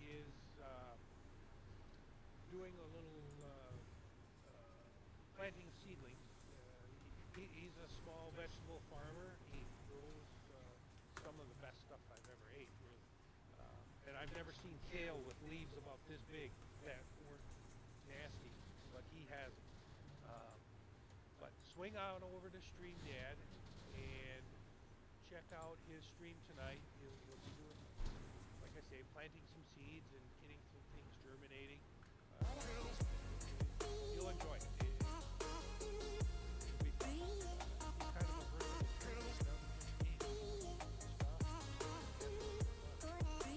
is doing a little planting seedlings. He's a small vegetable farmer. He grows some of the best stuff I've ever ate, really. And I've never seen kale with leaves about this big that weren't nasty, but he has them. Um, but swing on over to Stream Dad and check out his stream tonight. He'll be doing, like I say, planting some seeds and getting some things germinating. You'll enjoy it. It'll be fun. He's kind of a versatile kid. He does some neat stuff. Okay.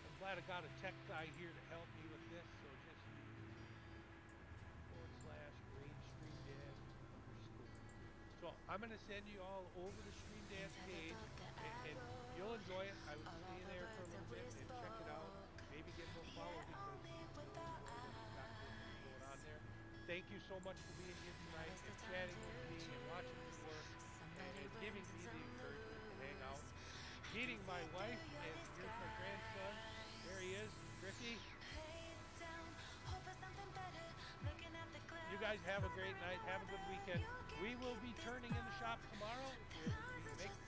I'm glad I got a tech guy here to help me with this. So just /green stream dad underscore. So I'm going to send you all over to Stream Dad's page, and you'll enjoy it. I would stay in there for a little bit and check it out. Maybe get a little follow because you'll enjoy what he's got going on there. Thank you so much for being here tonight and chatting with me and watching me work and giving me the encouragement to hang out. Meeting my wife, and here's my grandson. There he is, Ricky. You guys have a great night. Have a good weekend. We will be turning in the shop tomorrow. We'll be making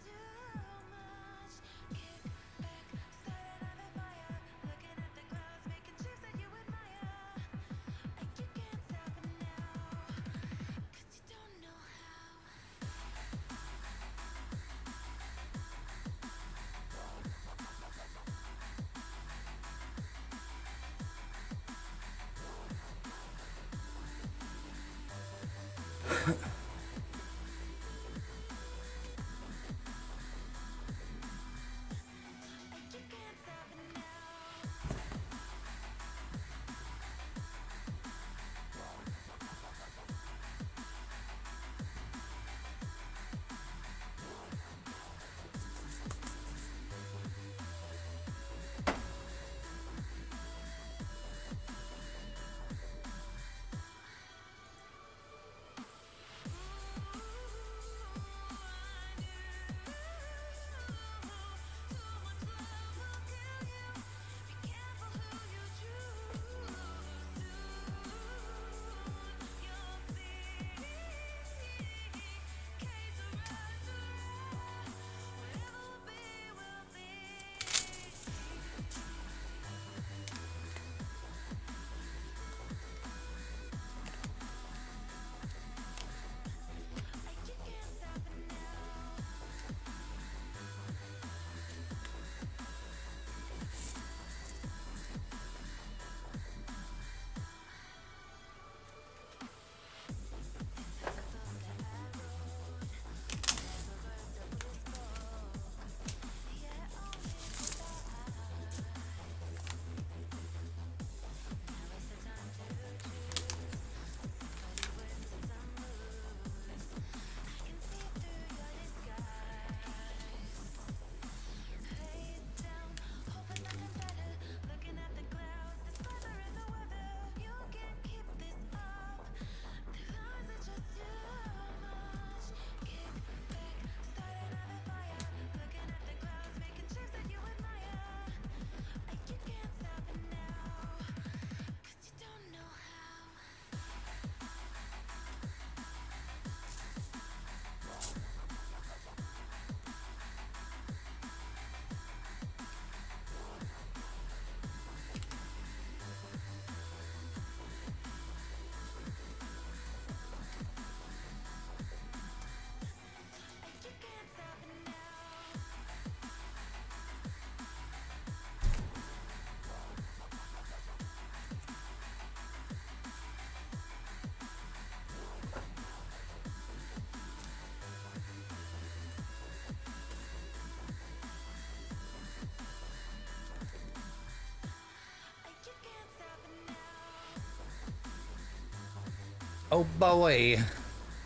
Oh boy,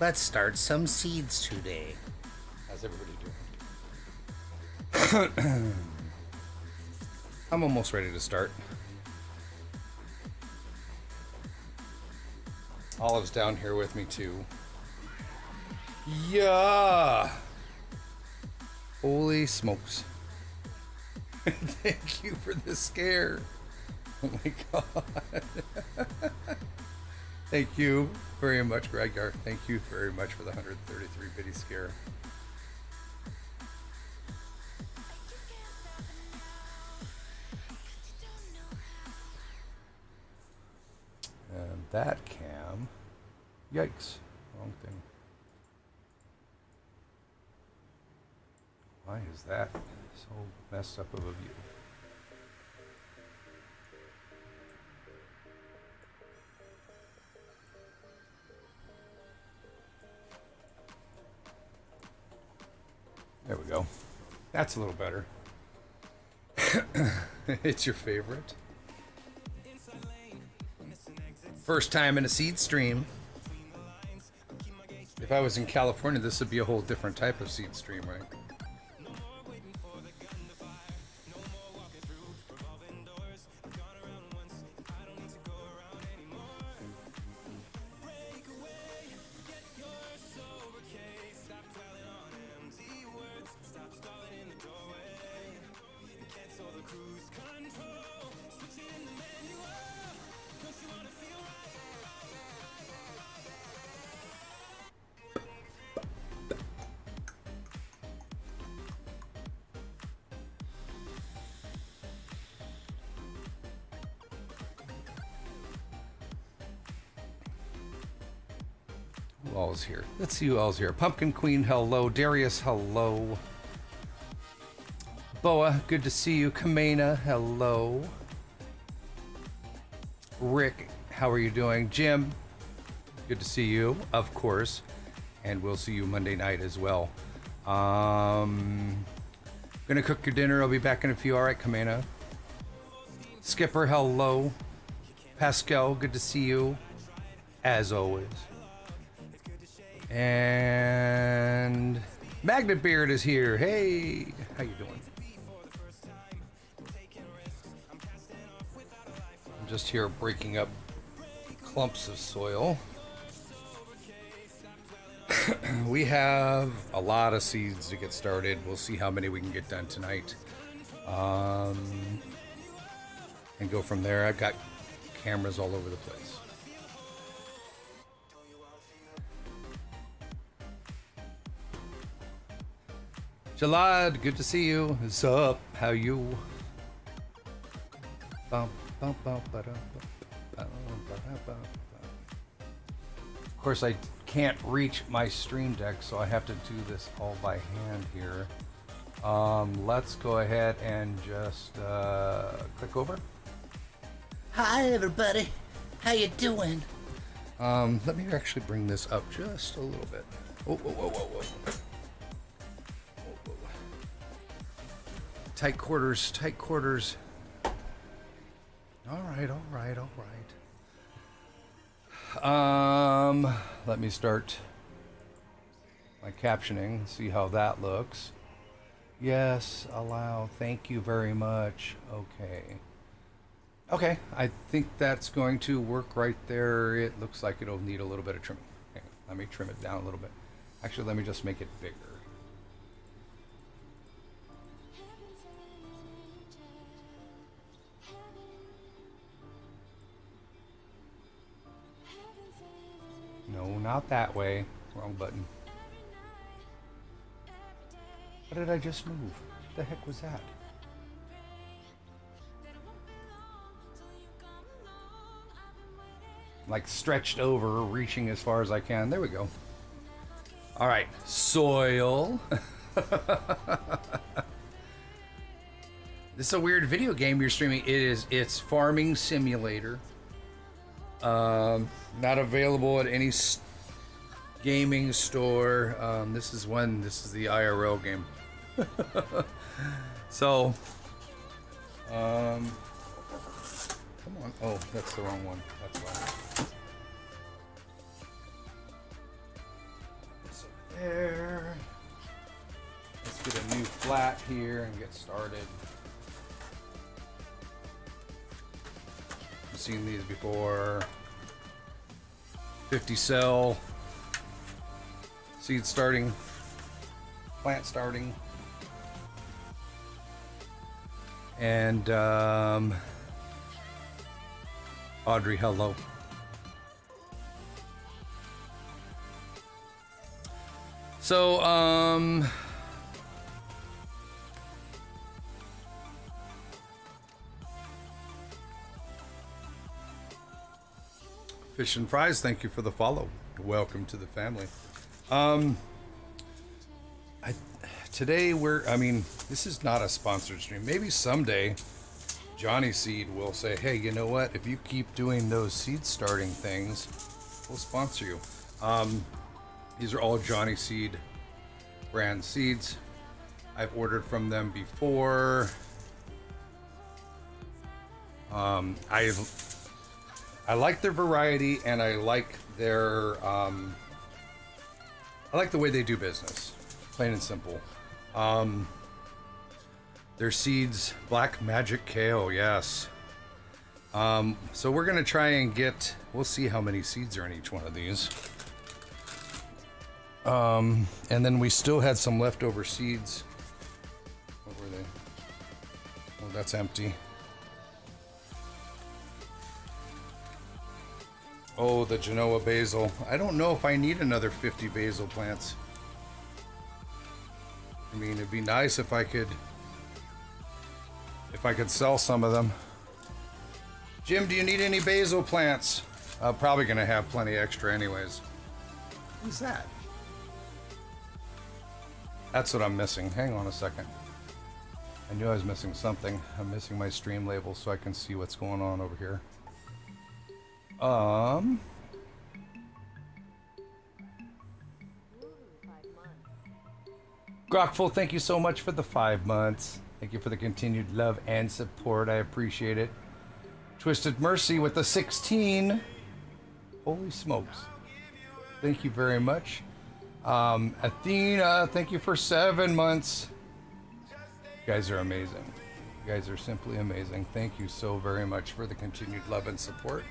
let's start some seeds today. How's everybody doing? I'm almost ready to start. Olive's down here with me too. Yeah! Holy smokes. Thank you for the scare. Oh my god. Thank you very much, Greggar. Thank you very much for the 133 bitty scare. And that cam. Yikes. Wrong thing. Why is that so messed up of a view? There we go. That's a little better. It's your favorite. First time in a seed stream. If I was in California, this would be a whole different type of seed stream, right? Who all's here? Let's see who all's here. Pumpkin Queen, hello. Darius, hello. Boa, good to see you. Kamena, hello. Rick, how are you doing? Jim, good to see you, of course. And we'll see you Monday night as well. Gonna cook your dinner. I'll be back in a few. All right, Kamena. Skipper, hello. Pascal, good to see you, as always. And Magnet Beard is here. Hey, how you doing? I'm just here breaking up clumps of soil. We have a lot of seeds to get started. We'll see how many we can get done tonight. And go from there. I've got cameras all over the place. Jalad, good to see you. What's up? How you? Of course, I can't reach my stream deck, so I have to do this all by hand here. Let's go ahead and just click over. Hi, everybody. How you doing? Let me actually bring this up just a little bit. Whoa, whoa, whoa, whoa, whoa. Tight quarters, tight quarters. All right, all right, all right. Let me start my captioning, see how that looks. Yes, allow, thank you very much. Okay. Okay, I think that's going to work right there. It looks like it'll need a little bit of trimming. Okay, let me trim it down a little bit. Actually, let me just make it bigger. No, not that way. Wrong button. What did I just move? What the heck was that? Like stretched over, reaching as far as I can. There we go. All right, soil. This is a weird video game you're streaming. It's Farming Simulator. Not available at any gaming store. This is the IRL game. So, come on. Oh, that's the wrong one. That's wrong. So there. Let's get a new flat here and get started. I've seen these before. 50 cell. Seed starting. Plant starting. And Audrey, hello. So, Fish and Fries, thank you for the follow. Welcome to the family. Today this is not a sponsored stream. Maybe someday Johnny Seed will say, hey, you know what? If you keep doing those seed starting things, we'll sponsor you. These are all Johnny Seed brand seeds. I've ordered from them before. I like their variety, and I like their I like the way they do business, plain and simple. Their seeds, Black Magic Kale, yes. So we're gonna try and we'll see how many seeds are in each one of these. And then we still had some leftover seeds. What were they? Oh, that's empty. Oh, the Genoa basil. I don't know if I need another 50 basil plants. I mean, it'd be nice if I could sell some of them. Jim, do you need any basil plants? I'm probably gonna have plenty extra anyways. Who's that? That's what I'm missing. Hang on a second. I knew I was missing something. I'm missing my stream label so I can see what's going on over here. Grokful, thank you so much for the 5 months. Thank you for the continued love and support. I appreciate it. Twisted Mercy with the 16. Holy smokes. Thank you very much. Athena, thank you for 7 months. You guys are amazing. You guys are simply amazing. Thank you so very much for the continued love and support.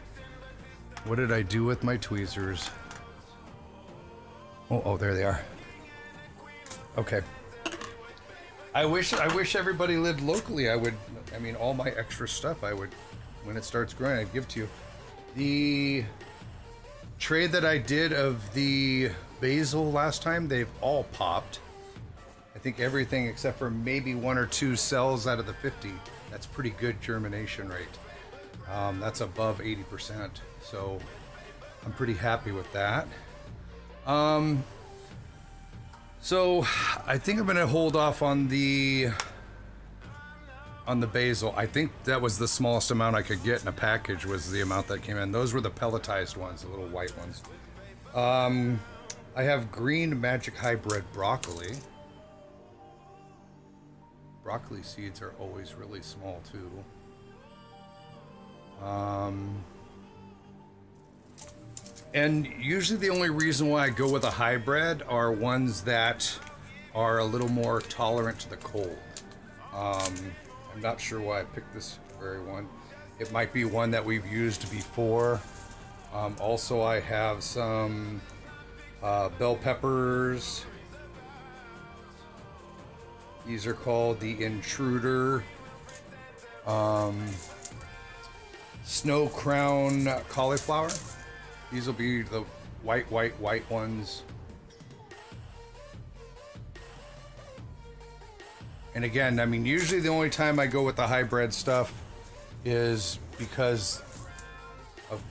What did I do with my tweezers? Oh, there they are. Okay. I wish everybody lived locally. All my extra stuff when it starts growing, I'd give to you. The trade that I did of the basil last time, they've all popped. I think everything except for maybe 1 or 2 cells out of the 50. That's pretty good germination rate. That's above 80%. So I'm pretty happy with that. So I think I'm gonna hold off on the basil. I think that was the smallest amount I could get in a package, was the amount that came in. Those were the pelletized ones, the little white ones. I have green magic hybrid broccoli. Broccoli seeds are always really small too. And usually the only reason why I go with a hybrid are ones that are a little more tolerant to the cold. I'm not sure why I picked this very one. It might be one that we've used before. Also, I have some bell peppers. These are called the Intruder. Snow Crown cauliflower. These will be the white ones. And again, usually the only time I go with the hybrid stuff is because of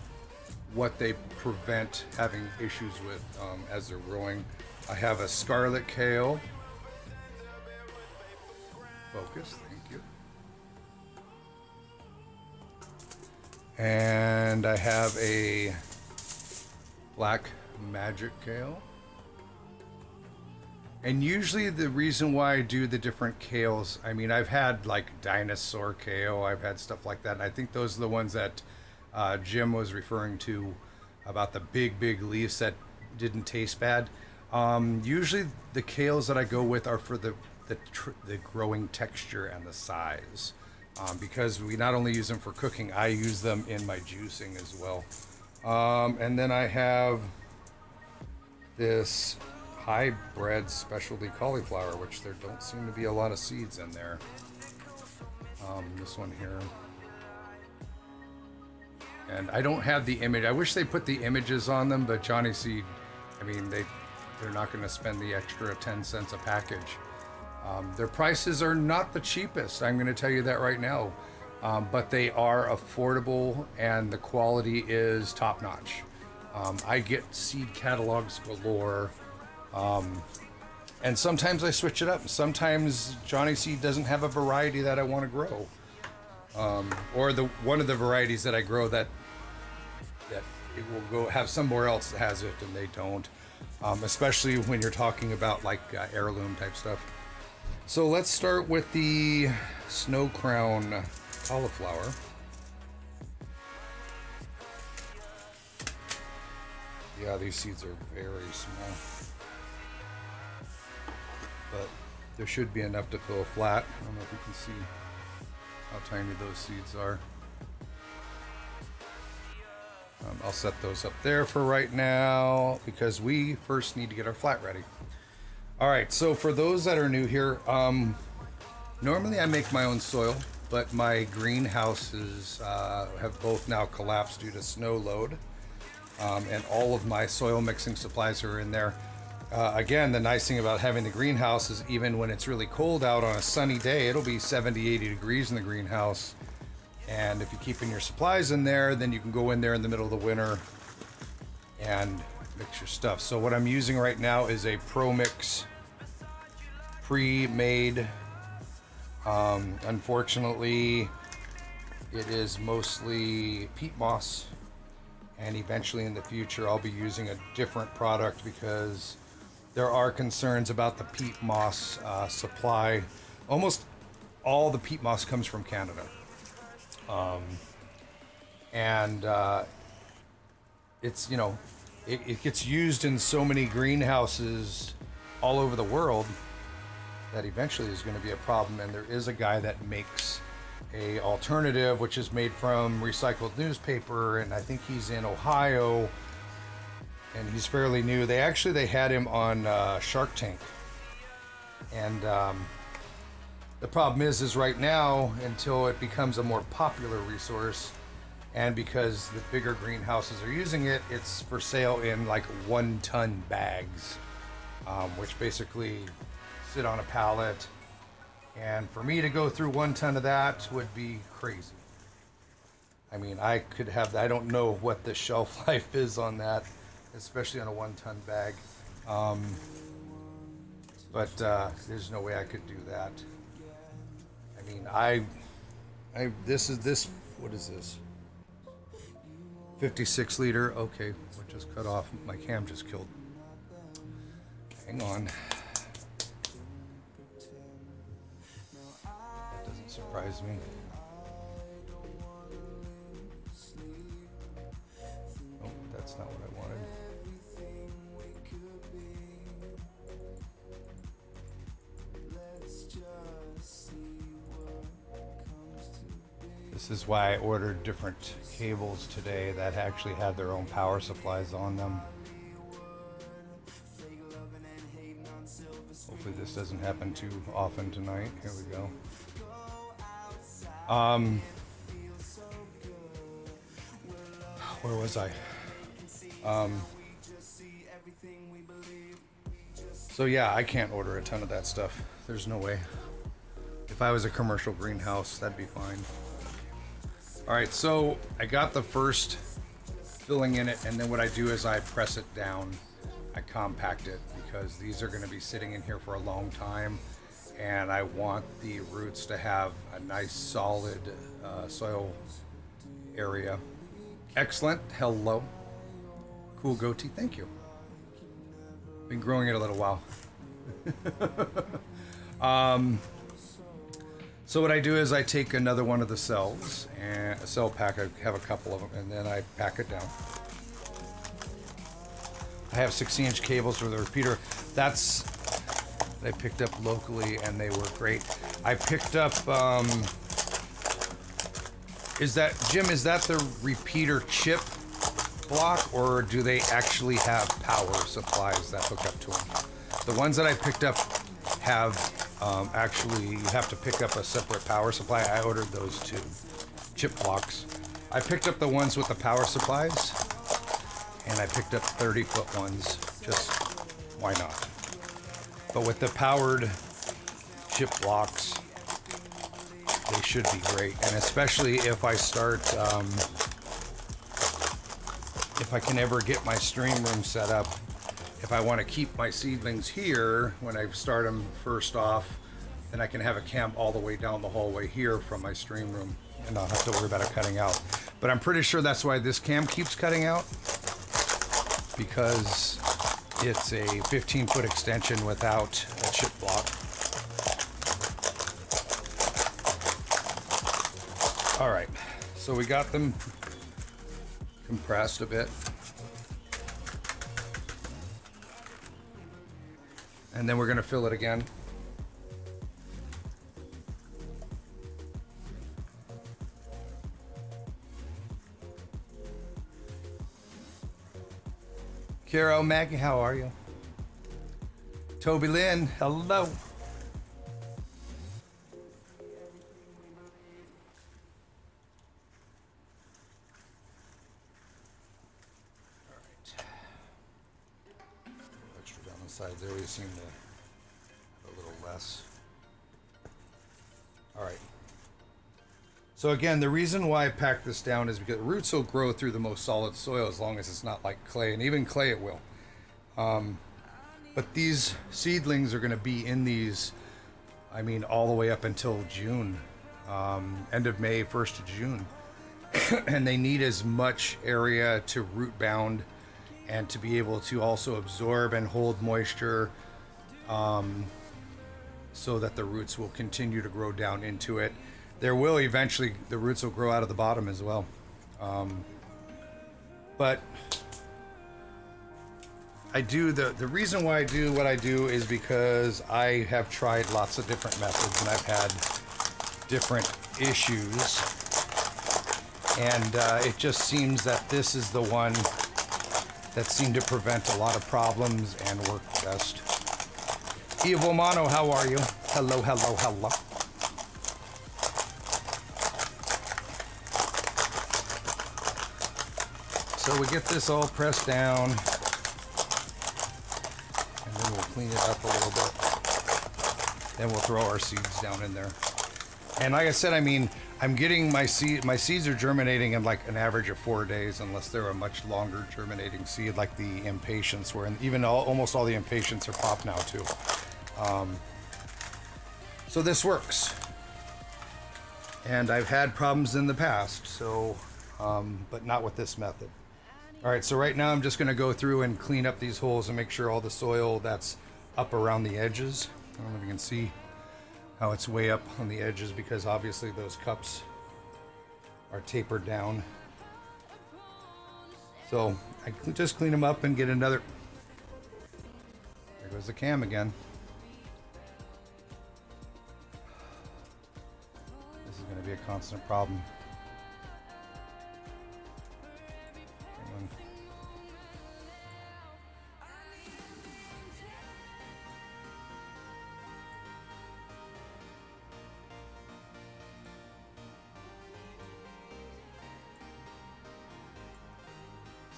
what they prevent having issues with as they're growing. I have a scarlet kale. Focus, thank you. And I have a black magic kale. And usually the reason why I do the different kales, I've had like dinosaur kale, I've had stuff like that, and I think those are the ones that Jim was referring to about the big leaves that didn't taste bad. Usually the kales that I go with are for the growing texture and the size, because we not only use them for cooking, I use them in my juicing as well. And then I have this hybrid specialty cauliflower, which there don't seem to be a lot of seeds in there. This one here. And I don't have the image. I wish they put the images on them, but Johnny Seed, I mean, they're not going to spend the extra 10 cents a package. Their prices are not the cheapest, I'm going to tell you that right now. But they are affordable and the quality is top notch. I get seed catalogs galore. And sometimes I switch it up. Sometimes Johnny Seed doesn't have a variety that I want to grow. Or one of the varieties that I grow that it will go have somewhere else that has it and they don't. Especially when you're talking about like heirloom type stuff. So let's start with the Snow Crown cauliflower. Yeah, these seeds are very small. But there should be enough to fill a flat. I don't know if you can see how tiny those seeds are. I'll set those up there for right now because we first need to get our flat ready. All right, so for those that are new here, normally I make my own soil, but my greenhouses have both now collapsed due to snow load, and all of my soil mixing supplies are in there. Again, the nice thing about having the greenhouse is even when it's really cold out on a sunny day, it'll be 70, 80 degrees in the greenhouse. And if you're keeping your supplies in there, then you can go in there in the middle of the winter and mix your stuff. So what I'm using right now is a Pro Mix pre-made. Unfortunately, it is mostly peat moss. And eventually in the future, I'll be using a different product because there are concerns about the peat moss supply. Almost all the peat moss comes from Canada. It's, you know, it gets used in so many greenhouses all over the world that eventually is going to be a problem. And there is a guy that makes a alternative, which is made from recycled newspaper. And I think he's in Ohio and he's fairly new. They had him on Shark Tank. And, the problem is right now, until it becomes a more popular resource, and because the bigger greenhouses are using it, it's for sale in like 1-ton bags, which basically sit on a pallet. And for me to go through 1 ton of that would be crazy. I mean, I don't know what the shelf life is on that, especially on a 1-ton bag. But there's no way I could do that. I mean, what is this? 56 liter. Okay, we'll just cut off. My cam just killed. Hang on. That doesn't surprise me. Oh, that's not what I wanted. This is why I ordered different cables today that actually have their own power supplies on them. Hopefully this doesn't happen too often tonight. Here we go. Where was I? So yeah, I can't order a ton of that stuff. There's no way. If I was a commercial greenhouse, that'd be fine. All right, so I got the first filling in it, and then what I do is I press it down. I compact it because these are going to be sitting in here for a long time, and I want the roots to have a nice solid soil area. Excellent. Hello. Cool goatee. Thank you. Been growing it a little while. So what I do is I take another one of the cells, and a cell pack, I have a couple of them, and then I pack it down. I have 60-inch cables with a repeater. That's I picked up locally, and they were great. I picked up, is that the repeater chip block, or do they actually have power supplies that hook up to them? The ones that I picked up have Actually, you have to pick up a separate power supply. I ordered those two chip blocks. I picked up the ones with the power supplies, and I picked up 30-foot ones. Just why not? But with the powered chip blocks, they should be great. And especially if I start, if I can ever get my stream room set up, if I want to keep my seedlings here when I start them first off, then I can have a cam all the way down the hallway here from my stream room, and I'll have to worry about it cutting out. But I'm pretty sure that's why this cam keeps cutting out, because it's a 15-foot extension without a chip block. All right, so we got them compressed a bit. And then we're gonna fill it again. Carol, Maggie, how are you? Toby Lynn, hello. Extra down the sides there, we seem to have a little less. All right. So again, the reason why I packed this down is because roots will grow through the most solid soil as long as it's not like clay, and even clay it will. But these seedlings are going to be in these, I mean, all the way up until June, end of May, 1st of June. And they need as much area to root bound and to be able to also absorb and hold moisture, so that the roots will continue to grow down into it. There will eventually, the roots will grow out of the bottom as well. But I do, the reason why I do what I do is because I have tried lots of different methods and I've had different issues. And it just seems that this is the one that seemed to prevent a lot of problems and work best. Evo Mono, how are you? Hello, hello, hello. So we get this all pressed down, and then we'll clean it up a little bit. Then we'll throw our seeds down in there. And like I said, I mean, I'm getting my seeds are germinating in like an average of 4 days, unless they're a much longer germinating seed, like the impatiens, where even almost all the impatiens are popped now too. So this works. And I've had problems in the past, so, but not with this method. All right, so right now I'm just gonna go through and clean up these holes and make sure all the soil that's up around the edges. I don't know if you can see how it's way up on the edges, because obviously those cups are tapered down. So I just clean them up and get another. There goes the cam again. This is gonna be a constant problem.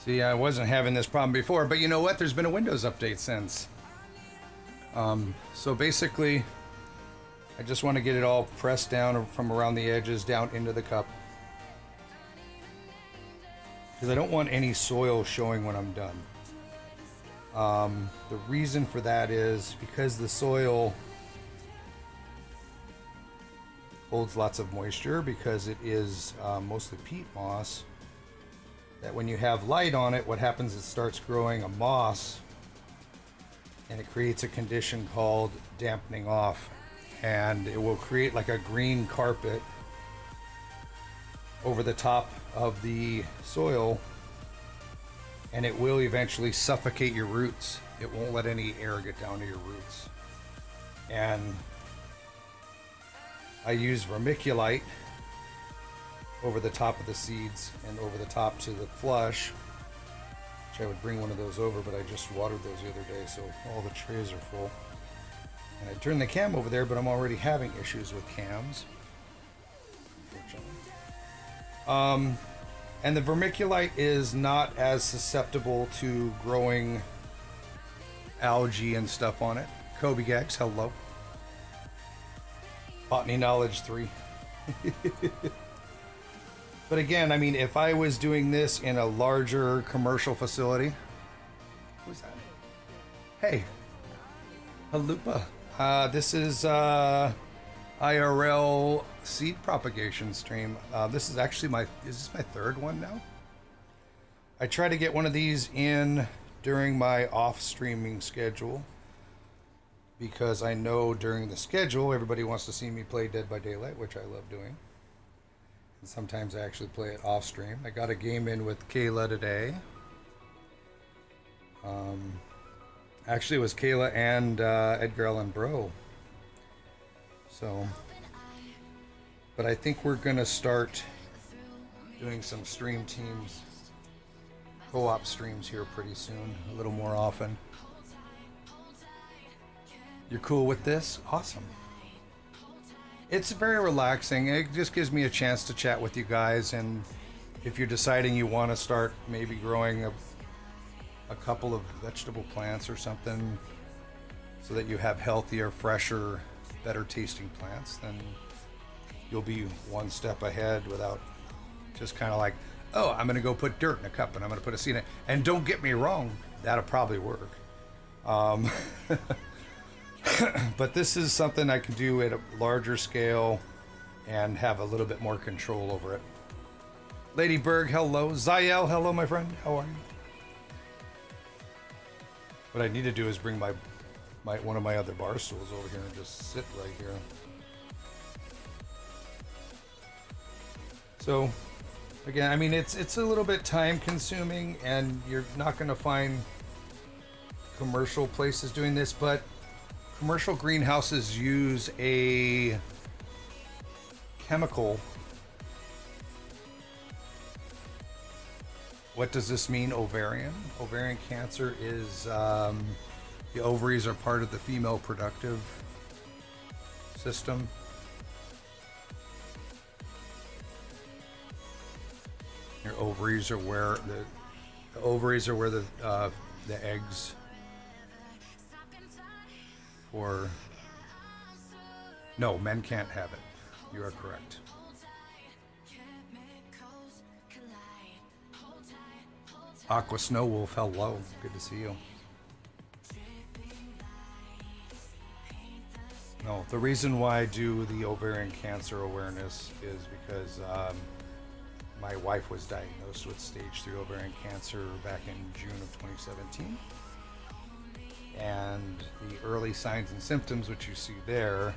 See, I wasn't having this problem before, but you know what? There's been a Windows update since. So basically, I just want to get it all pressed down from around the edges down into the cup, because I don't want any soil showing when I'm done. The reason for that is because the soil holds lots of moisture, because it is mostly peat moss. That when you have light on it, what happens is it starts growing a moss, and it creates a condition called dampening off, and it will create like a green carpet over the top of the soil, and it will eventually suffocate your roots. It won't let any air get down to your roots. And I use vermiculite over the top of the seeds and over the top to the flush, which I would bring one of those over, but I just watered those the other day, so all the trays are full. And I turned the cam over there, but I'm already having issues with cams. And the vermiculite is not as susceptible to growing algae and stuff on it. Kobe Gags, hello. Botany Knowledge 3. But again, I mean, if I was doing this in a larger commercial facility... Who's that? Hey. Halupa. This is IRL Seed Propagation stream. This is actually is this my third one now? I try to get one of these in during my off streaming schedule, because I know during the schedule everybody wants to see me play Dead by Daylight, which I love doing. And sometimes I actually play it off stream. I got a game in with Kayla today. Actually, it was Kayla and Edgar Allan Bro. So, but I think we're gonna start doing some stream teams, co-op streams here pretty soon, a little more often. You're cool with this? Awesome. It's very relaxing. It just gives me a chance to chat with you guys, and if you're deciding you want to start maybe growing a couple of vegetable plants or something so that you have healthier, fresher, better tasting plants, then you'll be one step ahead without just kind of like, oh, I'm going to go put dirt in a cup and I'm going to put a seed in it. And don't get me wrong, that'll probably work. But this is something I can do at a larger scale and have a little bit more control over it. Lady Berg, hello. Zael, hello, my friend. How are you? What I need to do is bring one of my other bar stools over here and just sit right here. So, again, I mean, it's a little bit time consuming, and you're not going to find commercial places doing this, but commercial greenhouses use a chemical. What does this mean? Ovarian? Ovarian cancer is the ovaries are part of the female productive system. Your ovaries are where the eggs for... No, men can't have it. You are correct. Aqua Snow Wolf, hello. Good to see you. No, the reason why I do the ovarian cancer awareness is because my wife was diagnosed with stage 3 ovarian cancer back in June of 2017. And the early signs and symptoms, which you see there,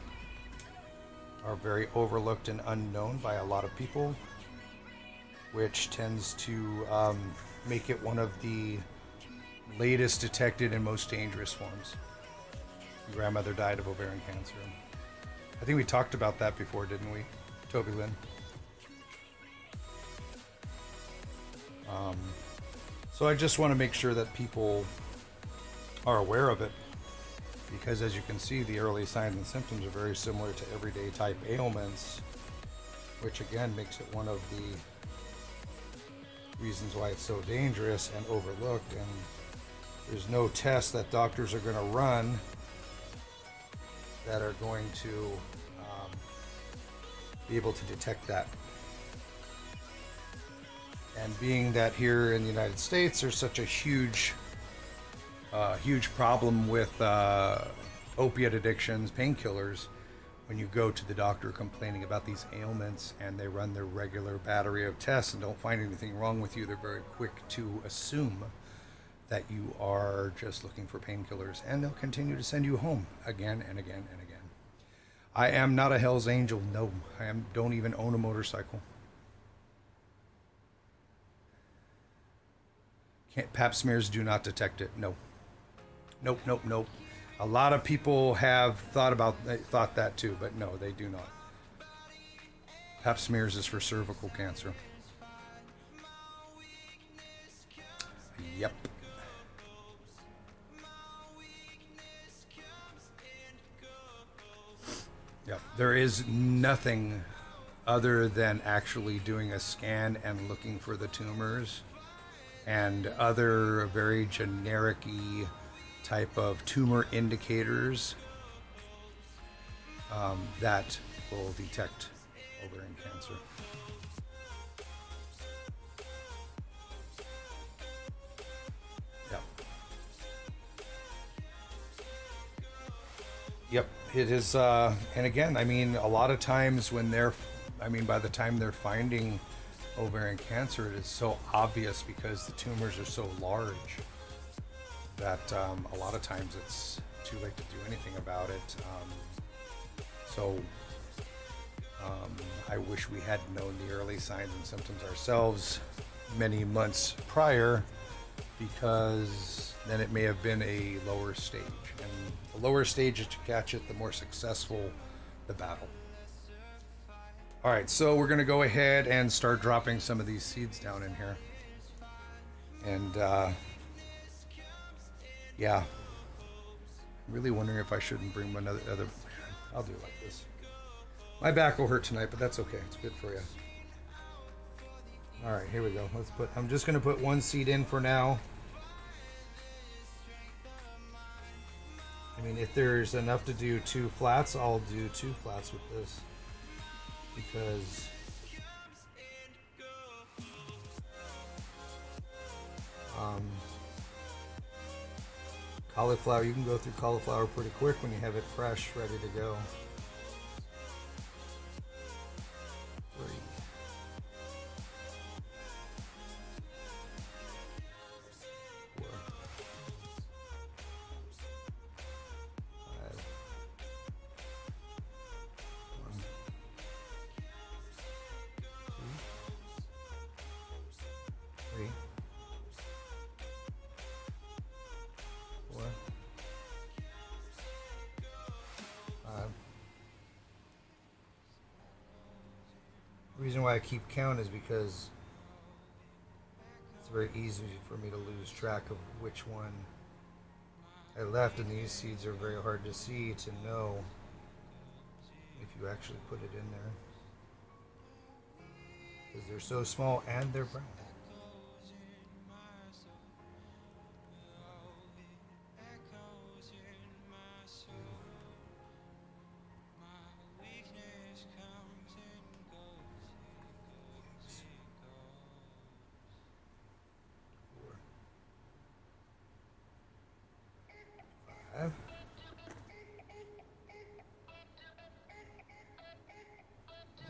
are very overlooked and unknown by a lot of people, which tends to make it one of the latest detected and most dangerous forms. Your grandmother died of ovarian cancer. I think we talked about that before, didn't we, Toby Lynn? So I just want to make sure that people are aware of it, because as you can see, the early signs and symptoms are very similar to everyday type ailments, which again makes it one of the reasons why it's so dangerous and overlooked. And there's no tests that doctors are going to run that are going to be able to detect that. And being that here in the United States there's such a huge problem with opiate addictions, painkillers, when you go to the doctor complaining about these ailments and they run their regular battery of tests and don't find anything wrong with you, they're very quick to assume that you are just looking for painkillers, and they'll continue to send you home again and again and again. I am not a Hell's Angel. No, don't even own a motorcycle. Pap smears do not detect it. No. Nope, nope, nope. A lot of people have thought that too, but no, they do not. Pap smears is for cervical cancer. Yep. Yep. There is nothing other than actually doing a scan and looking for the tumors and other very generic-y type of tumor indicators that will detect ovarian cancer. Yep. Yep, it is. And again, I mean, a lot of times when by the time they're finding ovarian cancer, it is so obvious because the tumors are so large that a lot of times it's too late to do anything about it. So I wish we had known the early signs and symptoms ourselves many months prior, because then it may have been a lower stage. And the lower stage that you catch it, the more successful the battle. All right, so we're going to go ahead and start dropping some of these seeds down in here. And yeah, I'm really wondering if I shouldn't bring another. I'll do it like this. My back will hurt tonight, but that's okay. It's good for you. All right, here we go. I'm just going to put one seed in for now. I mean, if there's enough to do 2 flats, I'll do 2 flats with this. Because cauliflower, you can go through cauliflower pretty quick when you have it fresh, ready to go. 3, 4, 5, 1, 2, 3, 4, 5. The reason why I keep count is because it's very easy for me to lose track of which one I left, and these seeds are very hard to see to know if you actually put it in there, because they're so small and they're brown. Five. 1, 2,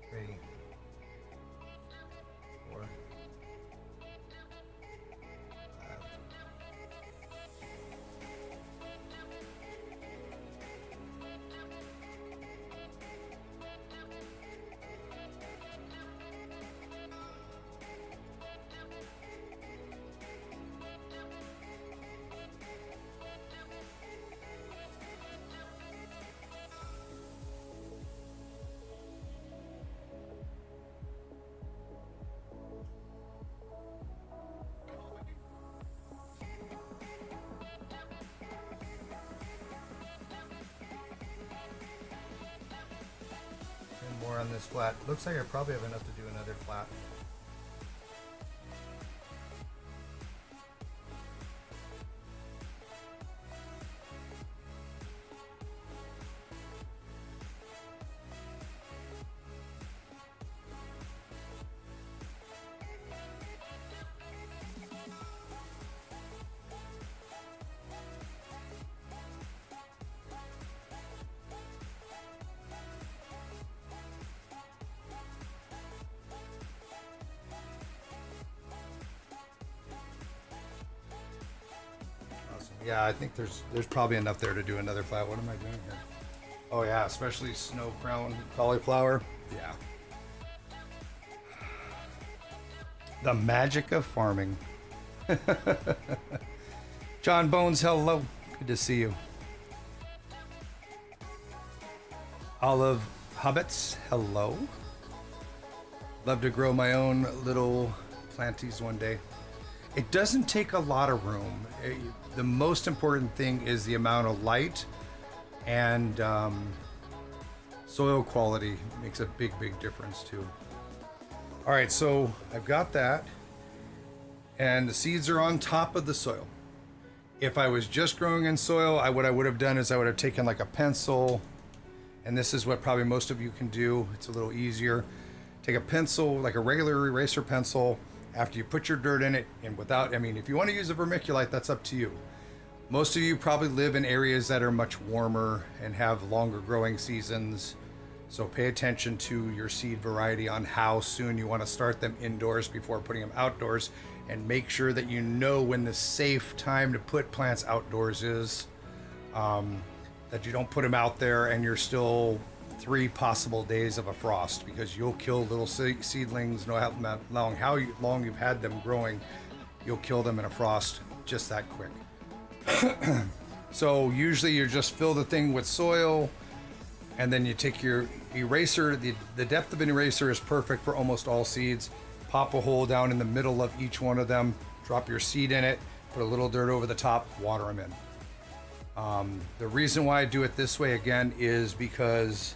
3, 4, 5. More on this flat. Looks like I probably have enough to do another flat. Yeah, I think there's probably enough there to do another flat. What am I doing here? Oh yeah, especially snow crown cauliflower. Yeah. The magic of farming. John Bones, hello. Good to see you. Olive Hobbits, hello. Love to grow my own little planties one day. It doesn't take a lot of room. The most important thing is the amount of light, and soil quality makes a big difference too. All right, so I've got that, and the seeds are on top of the soil. If I was just growing in soil, what I would have done is I would have taken like a pencil, and this is what probably most of you can do. It's a little easier. Take a pencil, like a regular eraser pencil, after you put your dirt in it, and without, I mean, if you want to use a vermiculite, that's up to you. Most of you probably live in areas that are much warmer and have longer growing seasons. So pay attention to your seed variety on how soon you want to start them indoors before putting them outdoors, and make sure that you know when the safe time to put plants outdoors is. That you don't put them out there and you're still 3 possible days of a frost, because you'll kill little seedlings no matter how long you've had them growing. You'll kill them in a frost just that quick. So usually you just fill the thing with soil, and then you take your eraser. The depth of an eraser is perfect for almost all seeds. Pop a hole down in the middle of each one of them, drop your seed in it, put a little dirt over the top, water them in. The reason why I do it this way again is because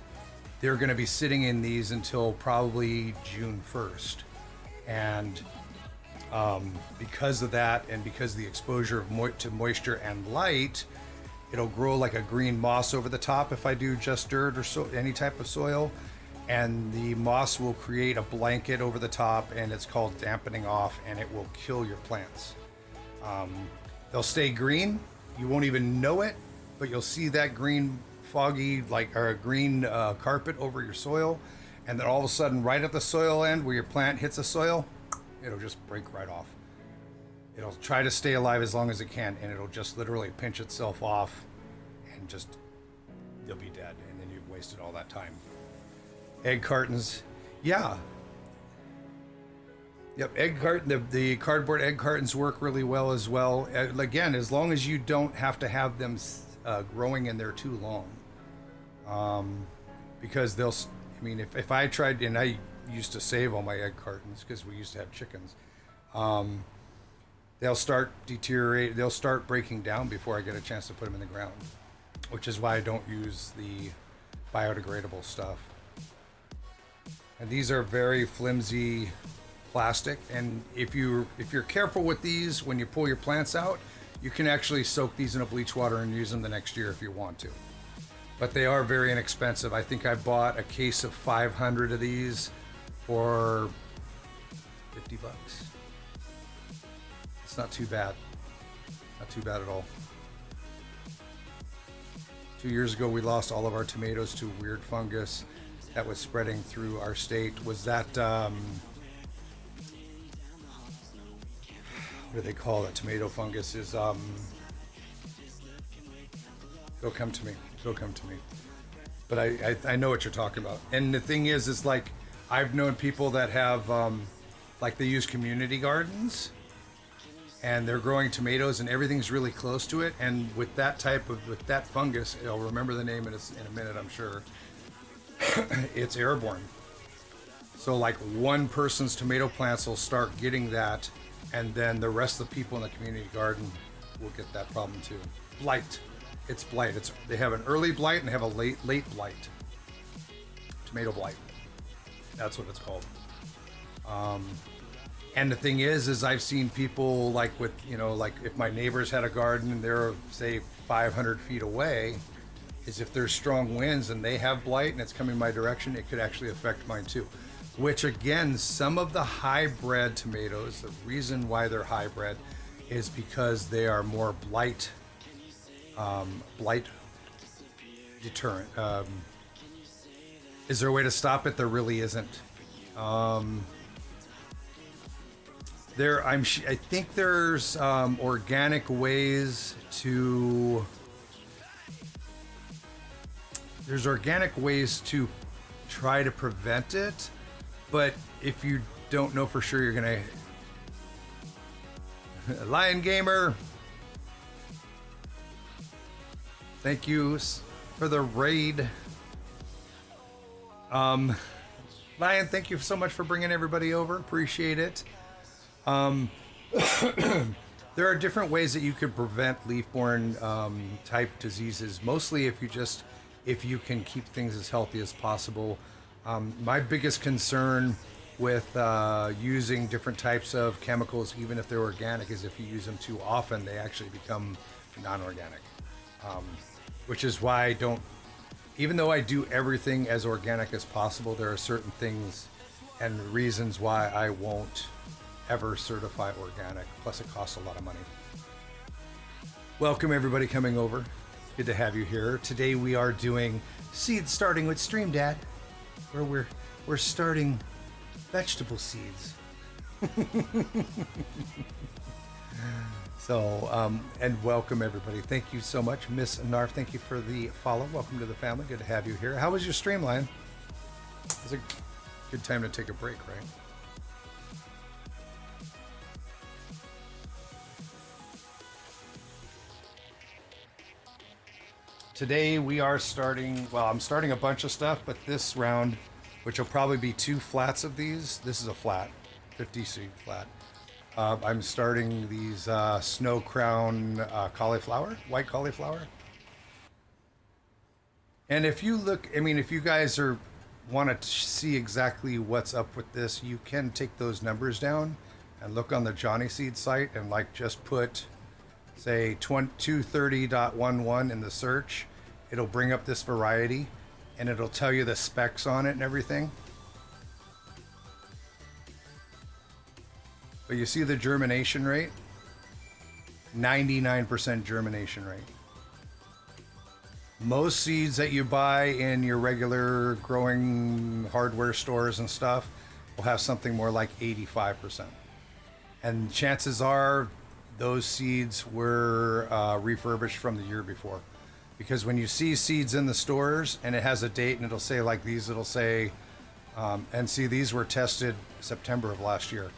they're going to be sitting in these until probably June 1st. And because of that, and because of the exposure of to moisture and light, it'll grow like a green moss over the top if I do just dirt or any type of soil. And the moss will create a blanket over the top, and it's called dampening off, and it will kill your plants. They'll stay green. You won't even know it, but you'll see that green foggy, or a green carpet over your soil. And then all of a sudden, right at the soil end where your plant hits the soil, it'll just break right off. It'll try to stay alive as long as it can, and it'll just literally pinch itself off, and just, you'll be dead, and then you've wasted all that time. Egg cartons, yeah. Yep, the cardboard egg cartons work really well as well. Again, as long as you don't have to have them growing in there too long. Because they'll, I mean, if I tried, and I used to save all my egg cartons because we used to have chickens, they'll start deteriorating, they'll start breaking down before I get a chance to put them in the ground, which is why I don't use the biodegradable stuff. And these are very flimsy plastic, and if you're careful with these, when you pull your plants out, you can actually soak these in a bleach water and use them the next year if you want to. But they are very inexpensive. I think I bought a case of 500 of these for $50. It's not too bad. Not too bad at all. 2 years ago, we lost all of our tomatoes to weird fungus that was spreading through our state. Was that, what do they call it? Tomato fungus is, it'll come to me. It'll come to me. But I know what you're talking about. And the thing is like, I've known people that have, like they use community gardens, and they're growing tomatoes and everything's really close to it. And with that with that fungus, I'll remember the name in a minute, I'm sure. It's airborne. So like one person's tomato plants will start getting that, and then the rest of the people in the community garden will get that problem too. Blight. It's blight. They have an early blight and they have a late blight. Tomato blight. That's what it's called. And the thing is I've seen people like with, like if my neighbors had a garden and they're say 500 feet away, is if there's strong winds and they have blight and it's coming my direction, it could actually affect mine too. Which again, some of the hybrid tomatoes, the reason why they're hybrid is because they are more blight deterrent. Is there a way to stop it? There really isn't. I think there's organic ways to. There's organic ways to try to prevent it, but if you don't know for sure, you're gonna. Lion Gamer, thank you for the raid. Lion, thank you so much for bringing everybody over. Appreciate it. There are different ways that you could prevent leaf-borne type diseases. Mostly, if you can keep things as healthy as possible. My biggest concern with using different types of chemicals, even if they're organic, is if you use them too often, they actually become non-organic. Which is why I don't. Even though I do everything as organic as possible, there are certain things and reasons why I won't ever certify organic. Plus, it costs a lot of money. Welcome everybody coming over. Good to have you here. Today we are doing seeds starting with Stream Dad, where we're starting vegetable seeds. So, and welcome everybody. Thank you so much, Miss Narf. Thank you for the follow. Welcome to the family. Good to have you here. How was your streamline? It's a good time to take a break, right? Today we are starting, well, I'm starting a bunch of stuff, but this round, which will probably be 2 flats of these, this is a flat, 50 seed flat. I'm starting these snow crown cauliflower, white cauliflower. And if you look, I mean, if you guys want to see exactly what's up with this, you can take those numbers down and look on the Johnny Seed site and like just put, say, 230.11 in the search. It'll bring up this variety and it'll tell you the specs on it and everything. But you see the germination rate? 99% germination rate. Most seeds that you buy in your regular growing hardware stores and stuff will have something more like 85%. And chances are those seeds were refurbished from the year before. Because when you see seeds in the stores and it has a date and it'll say like these, it'll say, and see these were tested September of last year.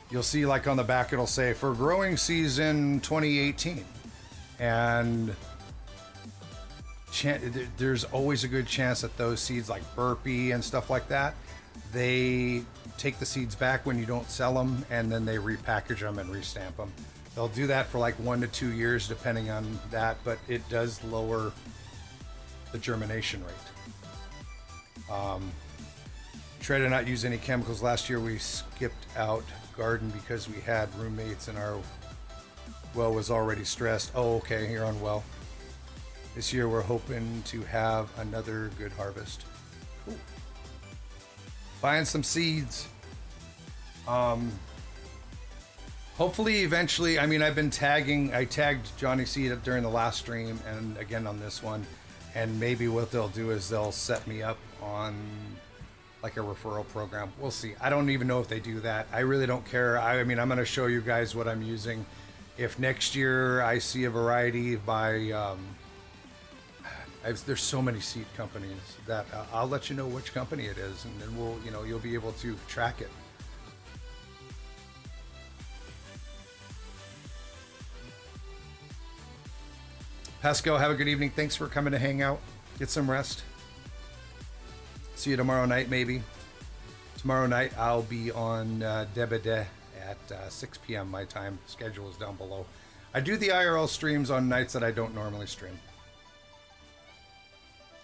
You'll see like on the back it'll say for growing season 2018, and there's always a good chance that those seeds like burpee and stuff like that, they take the seeds back when you don't sell them and then they repackage them and restamp them. They'll do that for like 1 to 2 years depending on that, but it does lower the germination rate. Try to not use any chemicals. Last year we skipped out garden because we had roommates and our well was already stressed. Oh, okay, you're on well. This year we're hoping to have another good harvest. Cool. Buying some seeds. Hopefully eventually, I mean, I tagged Johnny Seed up during the last stream and again on this one. And maybe what they'll do is they'll set me up on like a referral program. We'll see. I don't even know if they do that. I really don't care. I mean, I'm going to show you guys what I'm using. If next year I see a variety by, there's so many seed companies that I'll let you know which company it is, and then you'll be able to track it. Pascal, have a good evening. Thanks for coming to hang out. Get some rest. See you tomorrow night, maybe. Tomorrow night, I'll be on Debede at 6 p.m. my time. Schedule is down below. I do the IRL streams on nights that I don't normally stream.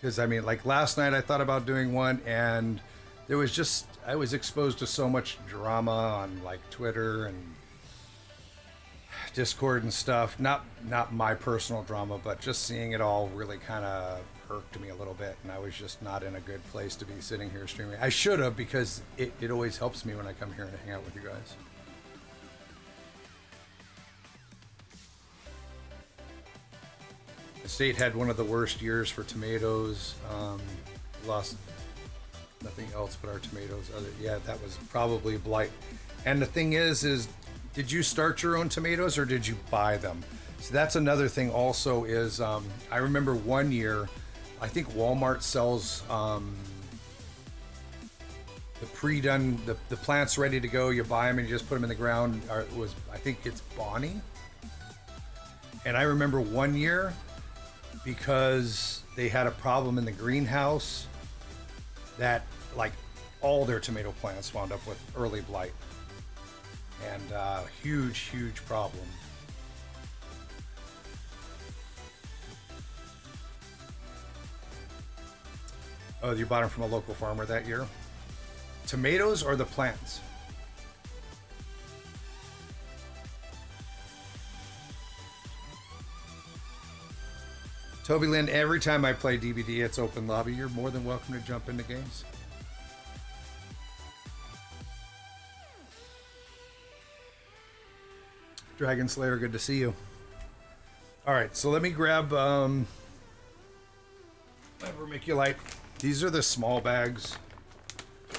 Because, I mean, like last night I thought about doing one, and there was just, I was exposed to so much drama on like Twitter and Discord and stuff. Not my personal drama, but just seeing it all really kind of irked me a little bit, and I was just not in a good place to be sitting here streaming. I should have, because it always helps me when I come here and hang out with you guys. The state had one of the worst years for tomatoes. Lost nothing else but our tomatoes. Yeah, that was probably blight. And the thing is did you start your own tomatoes or did you buy them? So that's another thing also is, I remember one year, I think Walmart sells the pre-done, the plants ready to go. You buy them and you just put them in the ground. I think it's Bonnie. And I remember one year, because they had a problem in the greenhouse, that like all their tomato plants wound up with early blight. and huge problem. Oh, you bought them from a local farmer that year? Tomatoes or the plants? Toby Lynn, every time I play DBD, it's open lobby. You're more than welcome to jump into games. Dragon Slayer, good to see you. All right, so let me grab my vermiculite. These are the small bags.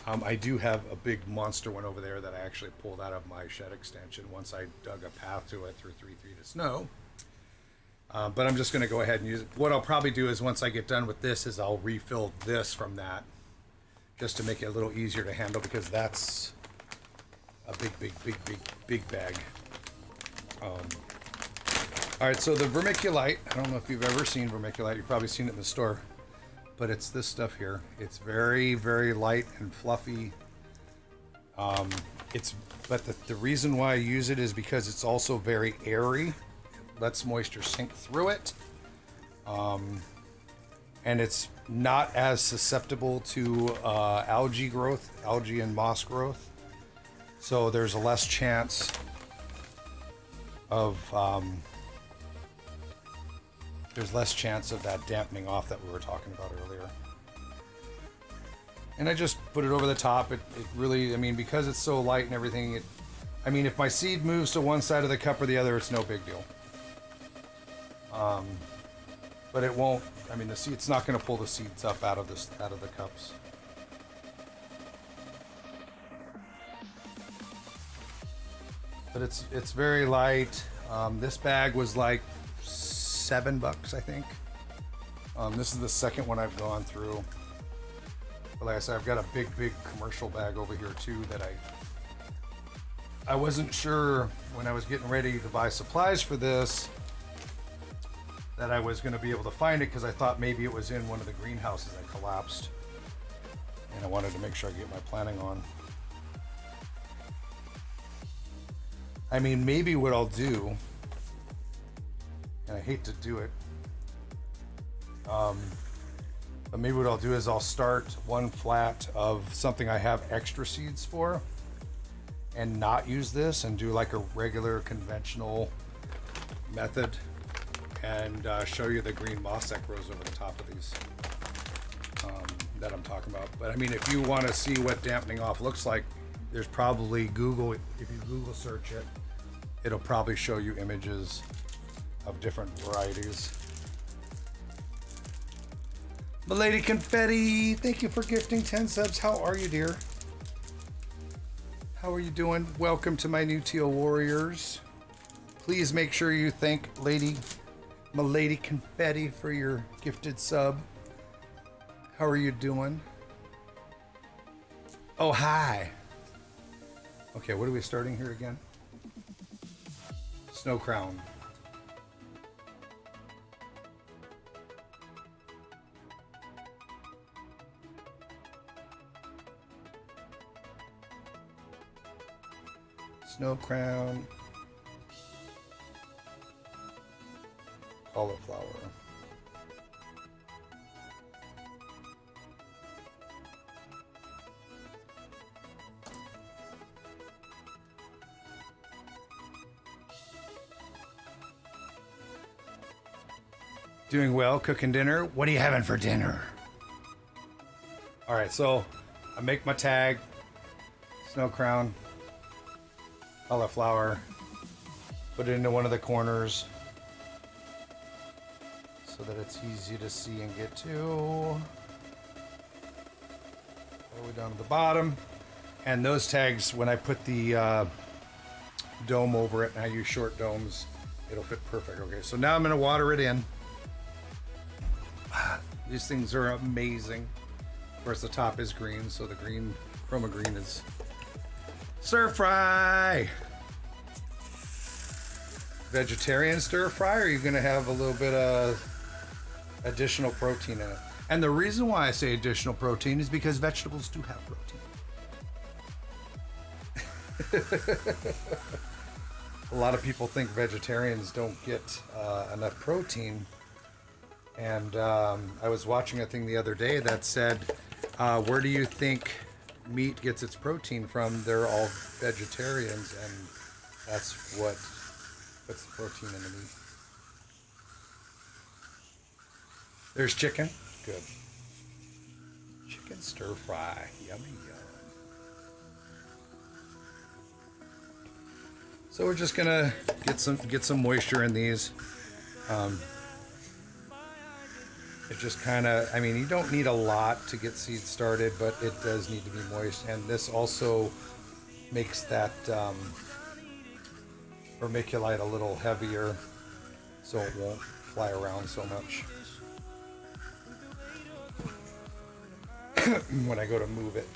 I do have a big monster one over there that I actually pulled out of my shed extension once I dug a path to it through 3 feet of snow. But I'm just going to go ahead and use it. What I'll probably do is once I get done with this is I'll refill this from that just to make it a little easier to handle because that's a big bag. All right, so the vermiculite, I don't know if you've ever seen vermiculite. You've probably seen it in the store, but it's this stuff here. It's very light and fluffy. But the reason why I use it is because it's also very airy. Lets moisture sink through it, and it's not as susceptible to algae and moss growth, so there's a less chance of that dampening off that we were talking about earlier. And I just put it over the top. It really, I mean, because it's so light and everything, I mean, if my seed moves to one side of the cup or the other, it's no big deal. But it won't. I mean, it's not going to pull the seeds up out of the cups. But it's very light. This bag was like $7, I think. This is the second one I've gone through. But like I said, I've got a big commercial bag over here too that I wasn't sure when I was getting ready to buy supplies for this that I was going to be able to find it because I thought maybe it was in one of the greenhouses that collapsed, and I wanted to make sure I get my planting on. I mean, maybe what I'll do, and I hate to do it, but maybe what I'll do is I'll start one flat of something I have extra seeds for and not use this and do like a regular conventional method and show you the green moss that grows over the top of these that I'm talking about. But I mean, if you want to see what dampening off looks like, there's probably Google. If you Google search it, it'll probably show you images of different varieties. Milady Confetti, thank you for gifting 10 subs. How are you, dear? How are you doing? Welcome to my new Teal Warriors. Please make sure you thank Milady Confetti for your gifted sub. How are you doing? Oh, hi. Okay, what are we starting here again? Snow Crown. Snow Crown. Cauliflower. Doing well, cooking dinner. What are you having for dinner? All right, so I make my tag, Snow Crown, cauliflower, put it into one of the corners so that it's easy to see and get to. All the way down to the bottom. And those tags, when I put the dome over it, and I use short domes, it'll fit perfect. Okay, so now I'm gonna water it in. These things are amazing. Of course, the top is green, so the green, chroma green is stir fry. Vegetarian stir fry, or are you gonna have a little bit of additional protein in it? And the reason why I say additional protein is because vegetables do have protein. A lot of people think vegetarians don't get enough protein. And I was watching a thing the other day that said, where do you think meat gets its protein from? They're all vegetarians, and that's what puts the protein in the meat. There's chicken. Good. Chicken stir fry. Yummy, yum. So we're just gonna get some moisture in these. It just kind of, I mean, you don't need a lot to get seeds started, but it does need to be moist. And this also makes that vermiculite a little heavier, so it won't fly around so much when I go to move it.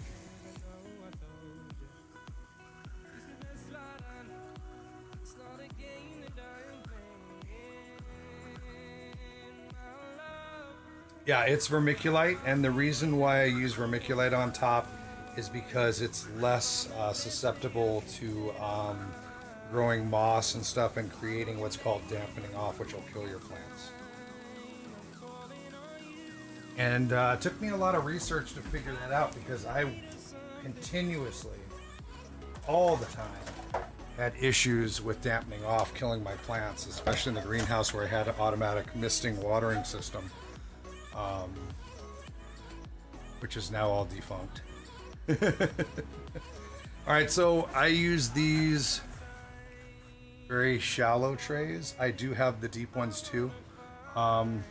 Yeah, it's vermiculite, and the reason why I use vermiculite on top is because it's less susceptible to growing moss and stuff and creating what's called dampening off, which will kill your plants. And it took me a lot of research to figure that out, because I continuously, all the time, had issues with dampening off, killing my plants, especially in the greenhouse where I had an automatic misting watering system. Which is now all defunct. All right, so I use these very shallow trays. I do have the deep ones too. And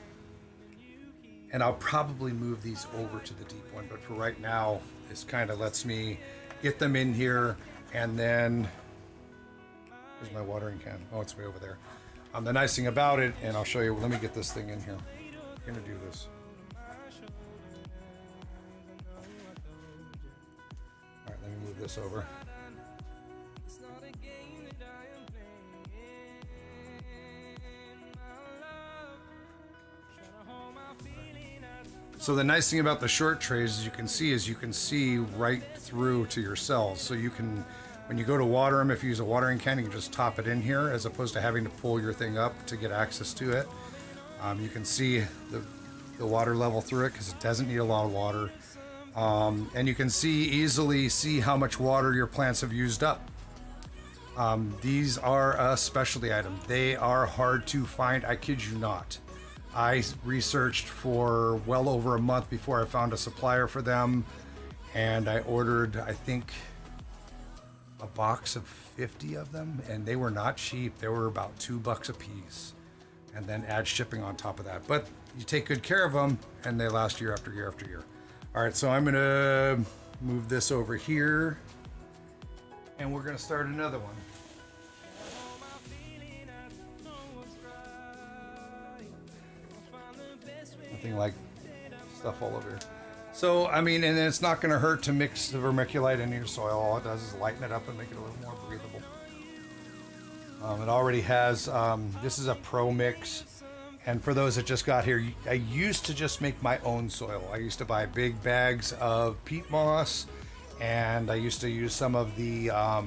I'll probably move these over to the deep one, but for right now, this kind of lets me get them in here. And then, where's my watering can? Oh, it's way over there. The nice thing about it, and I'll show you, let me get this thing in here. I'm gonna do this. All right, let me move this over. So the nice thing about the short trays, as you can see right through to your cells. So you can, when you go to water them, if you use a watering can, you can just top it in here, as opposed to having to pull your thing up to get access to it. You can see the water level through it, because it doesn't need a lot of water. And you can easily see how much water your plants have used up. These are a specialty item. They are hard to find, I kid you not. I researched for well over a month before I found a supplier for them, and I ordered, I think, a box of 50 of them, and they were not cheap. They were about $2 a piece, and then add shipping on top of that. But you take good care of them, and they last year after year after year. All right, so I'm gonna move this over here, and we're gonna start another one. Nothing like stuff all over here. So, I mean, and it's not gonna hurt to mix the vermiculite into your soil. All it does is lighten it up and make it a little more breathable. It already has, this is a pro mix. And for those that just got here, I used to just make my own soil. I used to buy big bags of peat moss, and I used to use some of the, I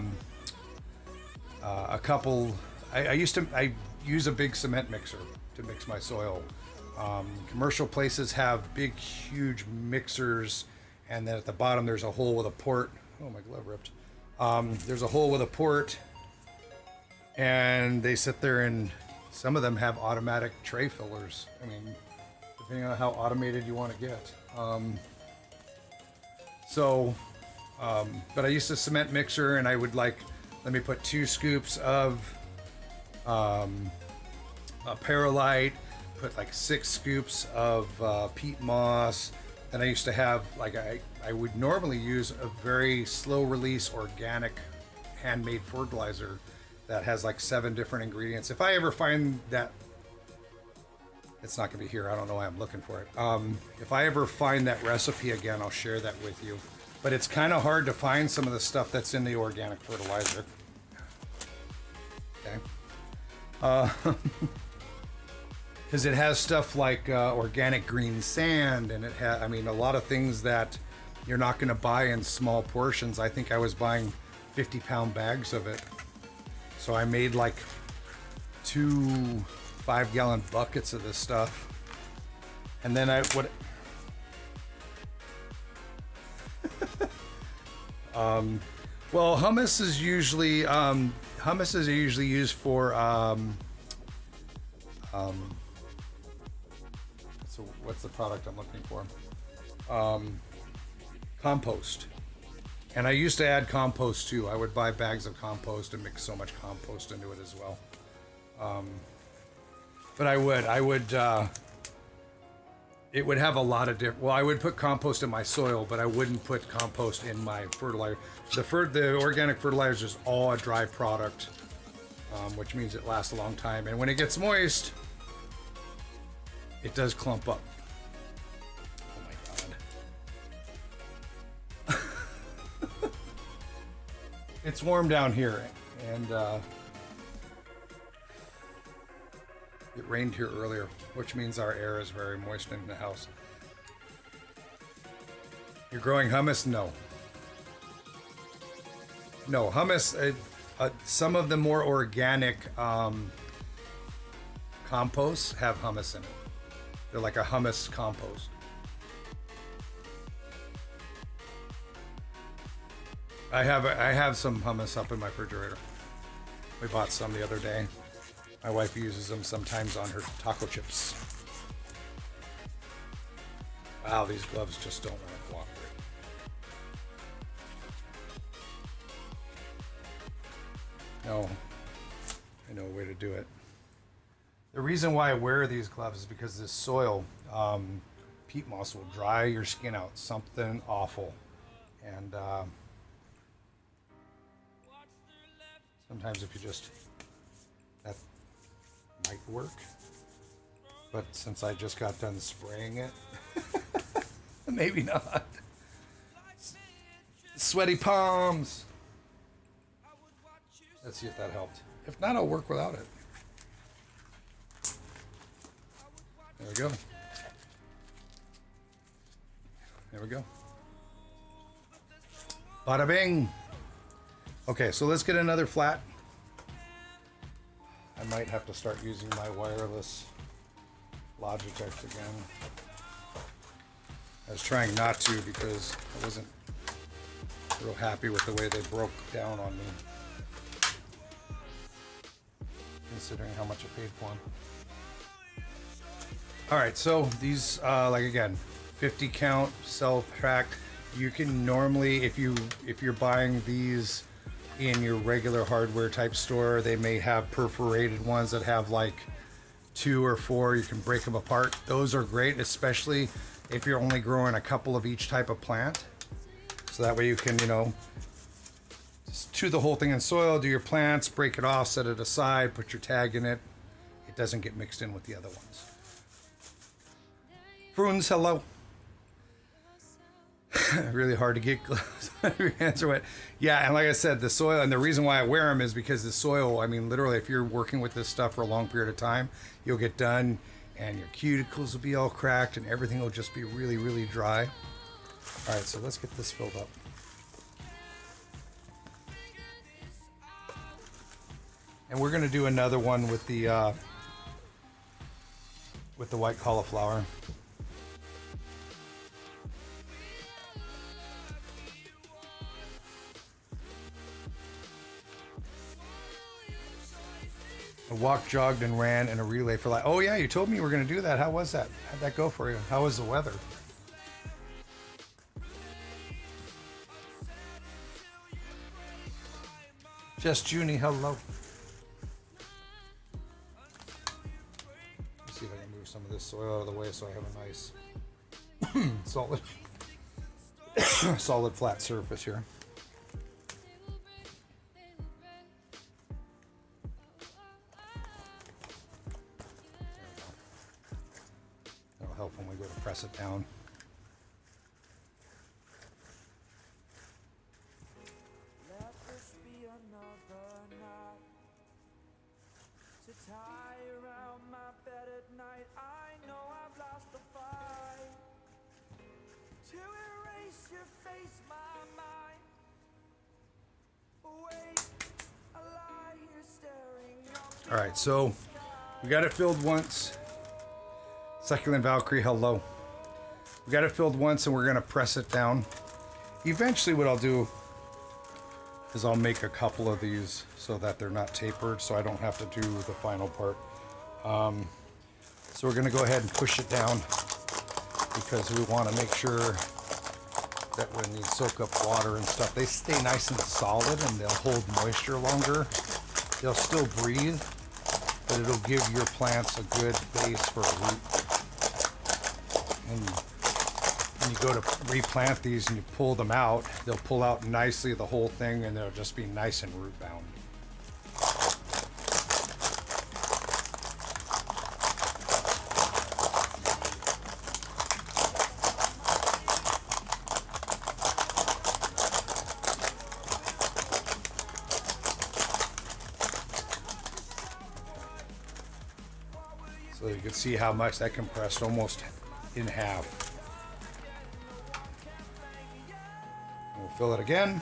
use a big cement mixer to mix my soil. Commercial places have big, huge mixers, and then at the bottom there's a hole with a port. Oh, my glove ripped. There's a hole with a port, and they sit there, and some of them have automatic tray fillers. I mean, depending on how automated you want to get. But I used a cement mixer, and I would let me put 2 scoops of perlite, put 6 scoops of peat moss. And I used to have, I would normally use a very slow release organic handmade fertilizer that has 7 different ingredients. If I ever find that, it's not gonna be here, I don't know why I'm looking for it. If I ever find that recipe again, I'll share that with you. But it's kind of hard to find some of the stuff that's in the organic fertilizer. Okay. Because it has stuff like organic green sand, and it has, I mean, a lot of things that you're not going to buy in small portions. I think I was buying 50-pound bags of it. So I made like 2 5-gallon buckets of this stuff. And then I would well, hummus is usually used for so what's the product I'm looking for? Compost. And I used to add compost too. I would buy bags of compost and mix so much compost into it as well. But it would have a lot of different. Well, I would put compost in my soil, but I wouldn't put compost in my fertilizer. The organic fertilizer is all a dry product, which means it lasts a long time. And when it gets moist, it does clump up. Oh my god! It's warm down here, and it rained here earlier, which means our air is very moist in the house. You're growing hummus? No. No, hummus, some of the more organic composts have hummus in it. They're like a hummus compost. I have some hummus up in my refrigerator. We bought some the other day. My wife uses them sometimes on her taco chips. Wow, these gloves just don't want to cooperate. No, I know a way to do it. The reason why I wear these gloves is because this soil, peat moss will dry your skin out. Something awful. And sometimes if you just, that might work. But since I just got done spraying it, maybe not. Sweaty palms. Let's see if that helped. If not, I'll work without it. There we go. There we go. Bada bing. Okay, so let's get another flat. I might have to start using my wireless Logitech again. I was trying not to because I wasn't real happy with the way they broke down on me, considering how much I paid for them. All right, so these, like again, 50 count cell pack. You can normally, if you're buying these in your regular hardware type store, they may have perforated ones that have like 2 or 4. You can break them apart. Those are great, especially if you're only growing a couple of each type of plant. So that way you can, just chew the whole thing in soil, do your plants, break it off, set it aside, put your tag in it. It doesn't get mixed in with the other ones. Prunes, hello. Really hard to get gloves. Your hands are wet. Yeah, and like I said, the soil, and the reason why I wear them is because the soil, I mean, literally, if you're working with this stuff for a long period of time, you'll get done and your cuticles will be all cracked and everything will just be really, really dry. All right, so let's get this filled up. And we're going to do another one with the white cauliflower. I walked, jogged, and ran in a relay for life. Oh yeah, you told me you were going to do that. How was that? How'd that go for you? How was the weather? Just Junie, hello. Let's see if I can move some of this soil out of the way so I have a nice solid solid flat surface here. That'll help when we go to press it down. All right, so we got it filled once. Succulent Valkyrie, hello. We got it filled once and we're gonna press it down. Eventually what I'll do is I'll make a couple of these so that they're not tapered, so I don't have to do the final part. So we're gonna go ahead and push it down because we wanna make sure that when these soak up water and stuff, they stay nice and solid and they'll hold moisture longer. They'll still breathe, but it'll give your plants a good base for a root. And when you go to replant these and you pull them out, they'll pull out nicely the whole thing and they'll just be nice and root bound. So you can see how much that compressed, almost in half. We'll fill it again.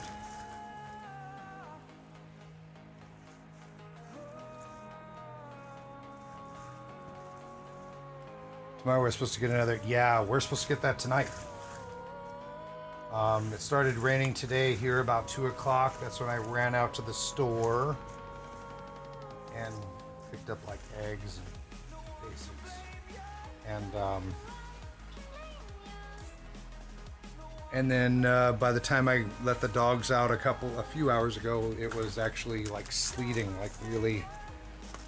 Tomorrow we're supposed to get another, yeah, we're supposed to get that tonight. It started raining today here about 2 o'clock. That's when I ran out to the store and picked up like eggs and basics. And then by the time I let the dogs out a few hours ago, it was actually like sleeting, like really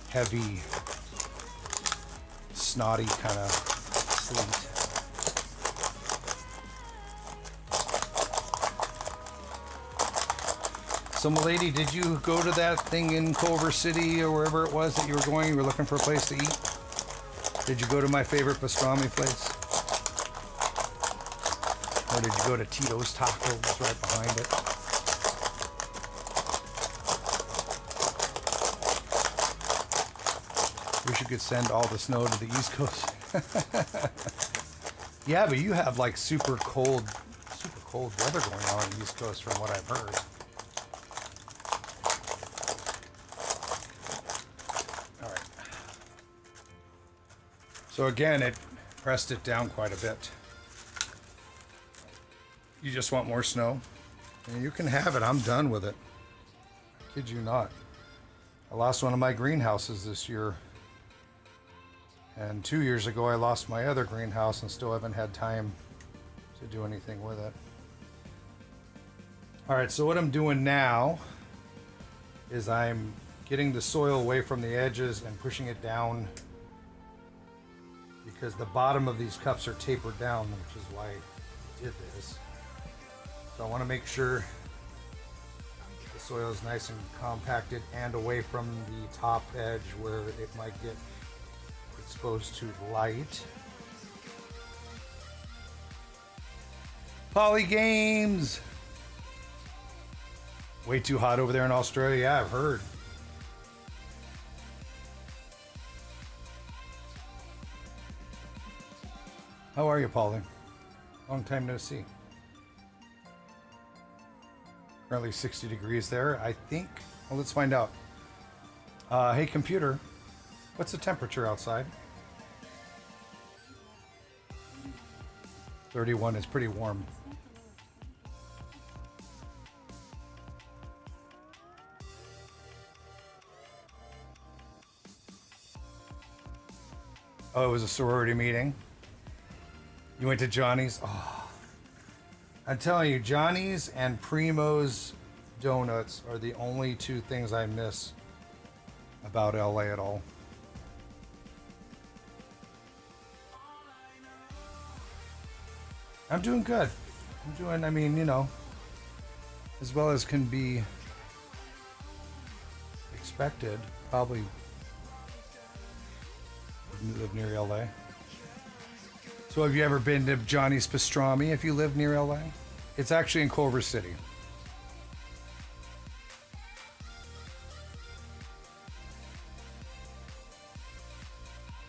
heavy, snotty kind of sleet. So, milady, did you go to that thing in Culver City or wherever it was that you were going? You were looking for a place to eat? Did you go to my favorite pastrami place? Or did you go to Tito's Tacos right behind it? Wish you could send all the snow to the East Coast. Yeah, but you have like super cold weather going on the East Coast from what I've heard. So again, it pressed it down quite a bit. You just want more snow? And you can have it. I'm done with it. I kid you not. I lost one of my greenhouses this year. And 2 years ago, I lost my other greenhouse and still haven't had time to do anything with it. All right, so what I'm doing now is I'm getting the soil away from the edges and pushing it down, because the bottom of these cups are tapered down, which is why I did this. So I want to make sure the soil is nice and compacted and away from the top edge where it might get exposed to light. Poly Games! Way too hot over there in Australia, yeah, I've heard. How are you, Polly? Long time no see. Currently 60 degrees there, I think. Well, let's find out. Hey, computer, what's the temperature outside? 31 is pretty warm. Oh, it was a sorority meeting. You went to Johnny's? Oh, I'm telling you, Johnny's and Primo's Donuts are the only two things I miss about LA at all. I'm doing good. I mean, you know, as well as can be expected. Probably live near LA. So have you ever been to Johnny's Pastrami if you live near LA? It's actually in Culver City.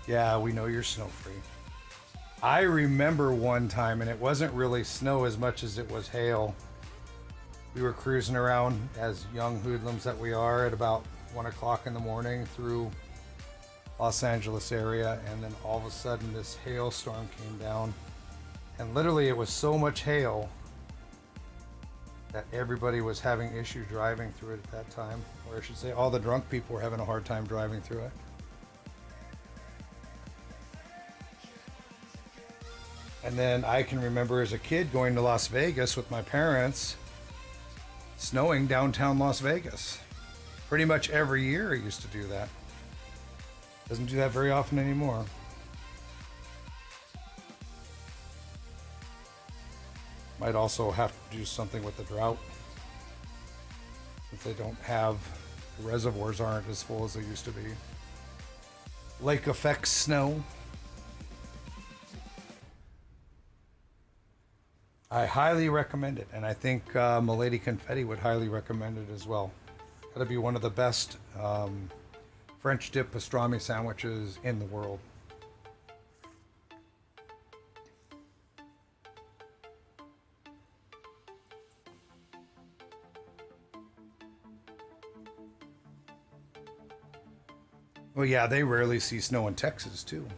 Yeah, we know you're snow free. I remember one time, and it wasn't really snow as much as it was hail. We were cruising around as young hoodlums that we are at about 1 o'clock in the morning through Los Angeles area, and then all of a sudden this hailstorm came down, and literally it was so much hail that everybody was having issues driving through it at that time, or I should say all the drunk people were having a hard time driving through it. And then I can remember as a kid going to Las Vegas with my parents, snowing downtown Las Vegas. Pretty much every year I used to do that. Doesn't do that very often anymore. Might also have to do something with the drought, since they don't have, the reservoirs aren't as full as they used to be. Lake effect snow. I highly recommend it, and I think Milady Confetti would highly recommend it as well. That'd be one of the best French dip pastrami sandwiches in the world. Well, yeah, they rarely see snow in Texas, too.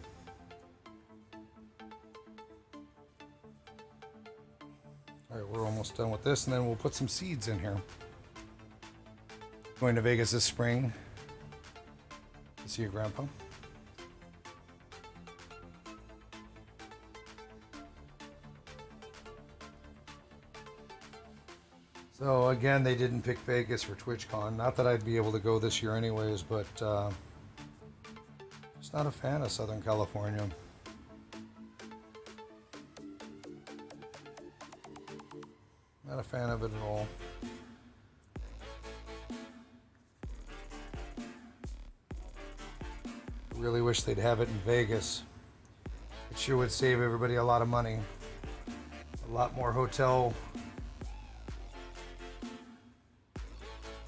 All right, we're almost done with this, and then we'll put some seeds in here. Going to Vegas this spring to see your grandpa. So again, they didn't pick Vegas for TwitchCon. Not that I'd be able to go this year anyways, but just not a fan of Southern California. Not a fan of it at all. Really wish they'd have it in Vegas. It sure would save everybody a lot of money. A lot more hotel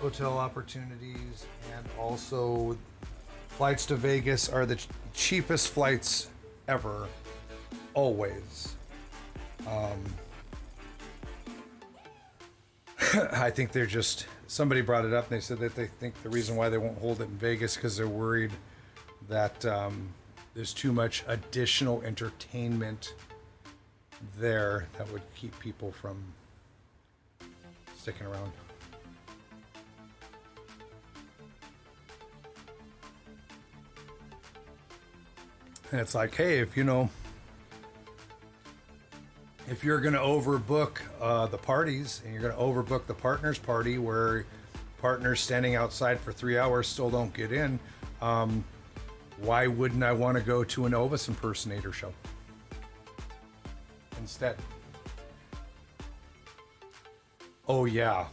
opportunities, and also flights to Vegas are the cheapest flights ever, always. I think they're just, somebody brought it up and they said that they think the reason why they won't hold it in Vegas because they're worried that there's too much additional entertainment there that would keep people from sticking around. And it's like, hey, if you're going to overbook the parties, and you're going to overbook the partners party where partners standing outside for 3 hours still don't get in, why wouldn't I want to go to an Elvis impersonator show instead? Oh yeah.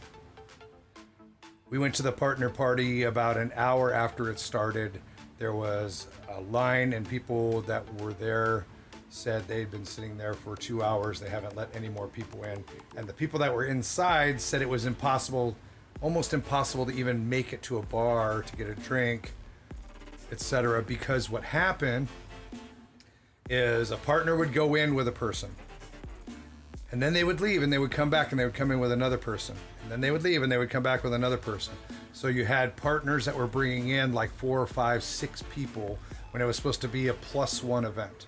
We went to the partner party about an hour after it started. There was a line, and people that were there said they'd been sitting there for 2 hours. They haven't let any more people in. And the people that were inside said it was impossible, almost impossible to even make it to a bar to get a drink, etc. Because what happened is a partner would go in with a person, and then they would leave, and they would come back, and they would come in with another person, and then they would leave, and they would come back with another person. So you had partners that were bringing in like 4, 5, 6 people when it was supposed to be a +1 event.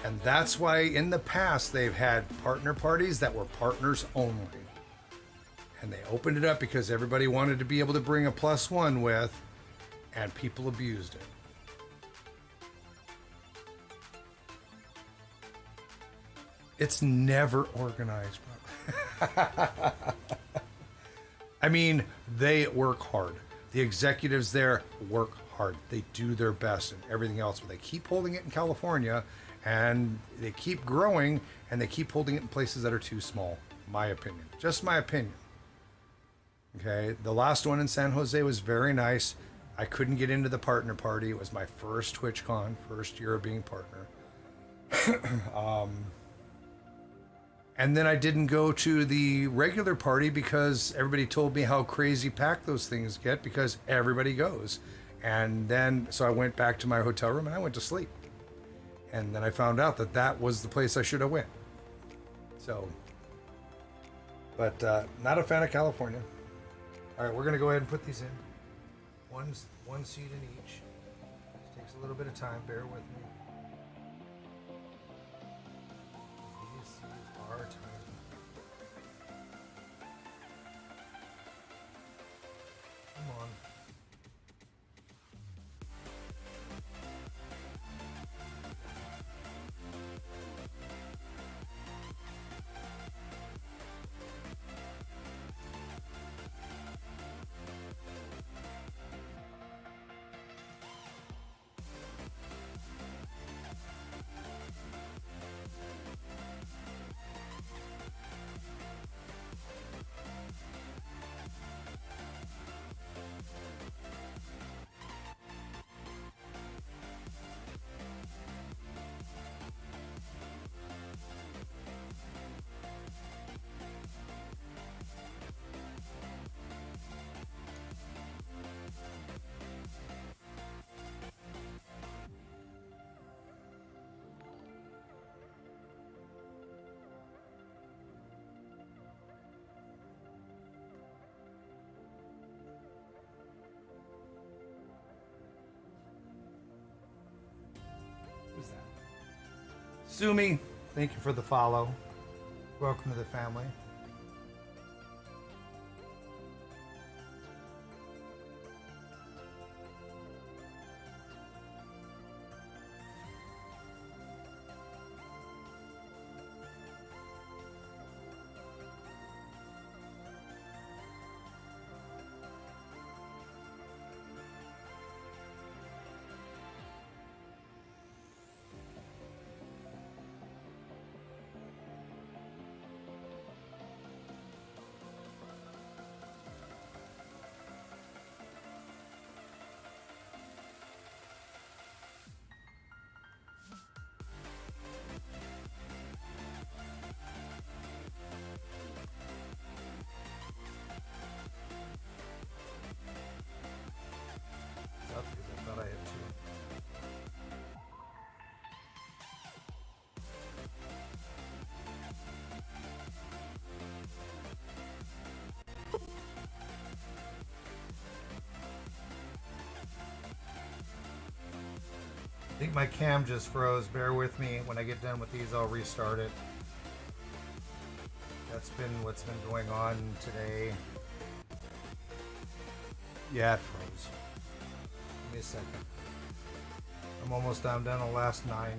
And that's why in the past they've had partner parties that were partners only. And they opened it up because everybody wanted to be able to bring a +1 with, and people abused it. It's never organized, bro. I mean, they work hard. The executives there work hard. They do their best and everything else, but they keep holding it in California, and they keep growing, and they keep holding it in places that are too small. My opinion. Just my opinion. Okay, the last one in San Jose was very nice. I couldn't get into the partner party. It was my first TwitchCon, first year of being partner. And then I didn't go to the regular party because everybody told me how crazy packed those things get because everybody goes. And then, so I went back to my hotel room and I went to sleep. And then I found out that that was the place I should have went. So, but not a fan of California. All right, we're going to go ahead and put these in. One seed in each. This takes a little bit of time. Bear with me. These seeds are tiny. Come on. Who's that? Sumi, thank you for the follow. Welcome to the family. Up because I thought I had two. I think my cam just froze. Bear with me. When I get done with these, I'll restart it. That's been what's been going on today. Yeah, it froze. Give me a second. I'm almost done. I'm down to the last 9.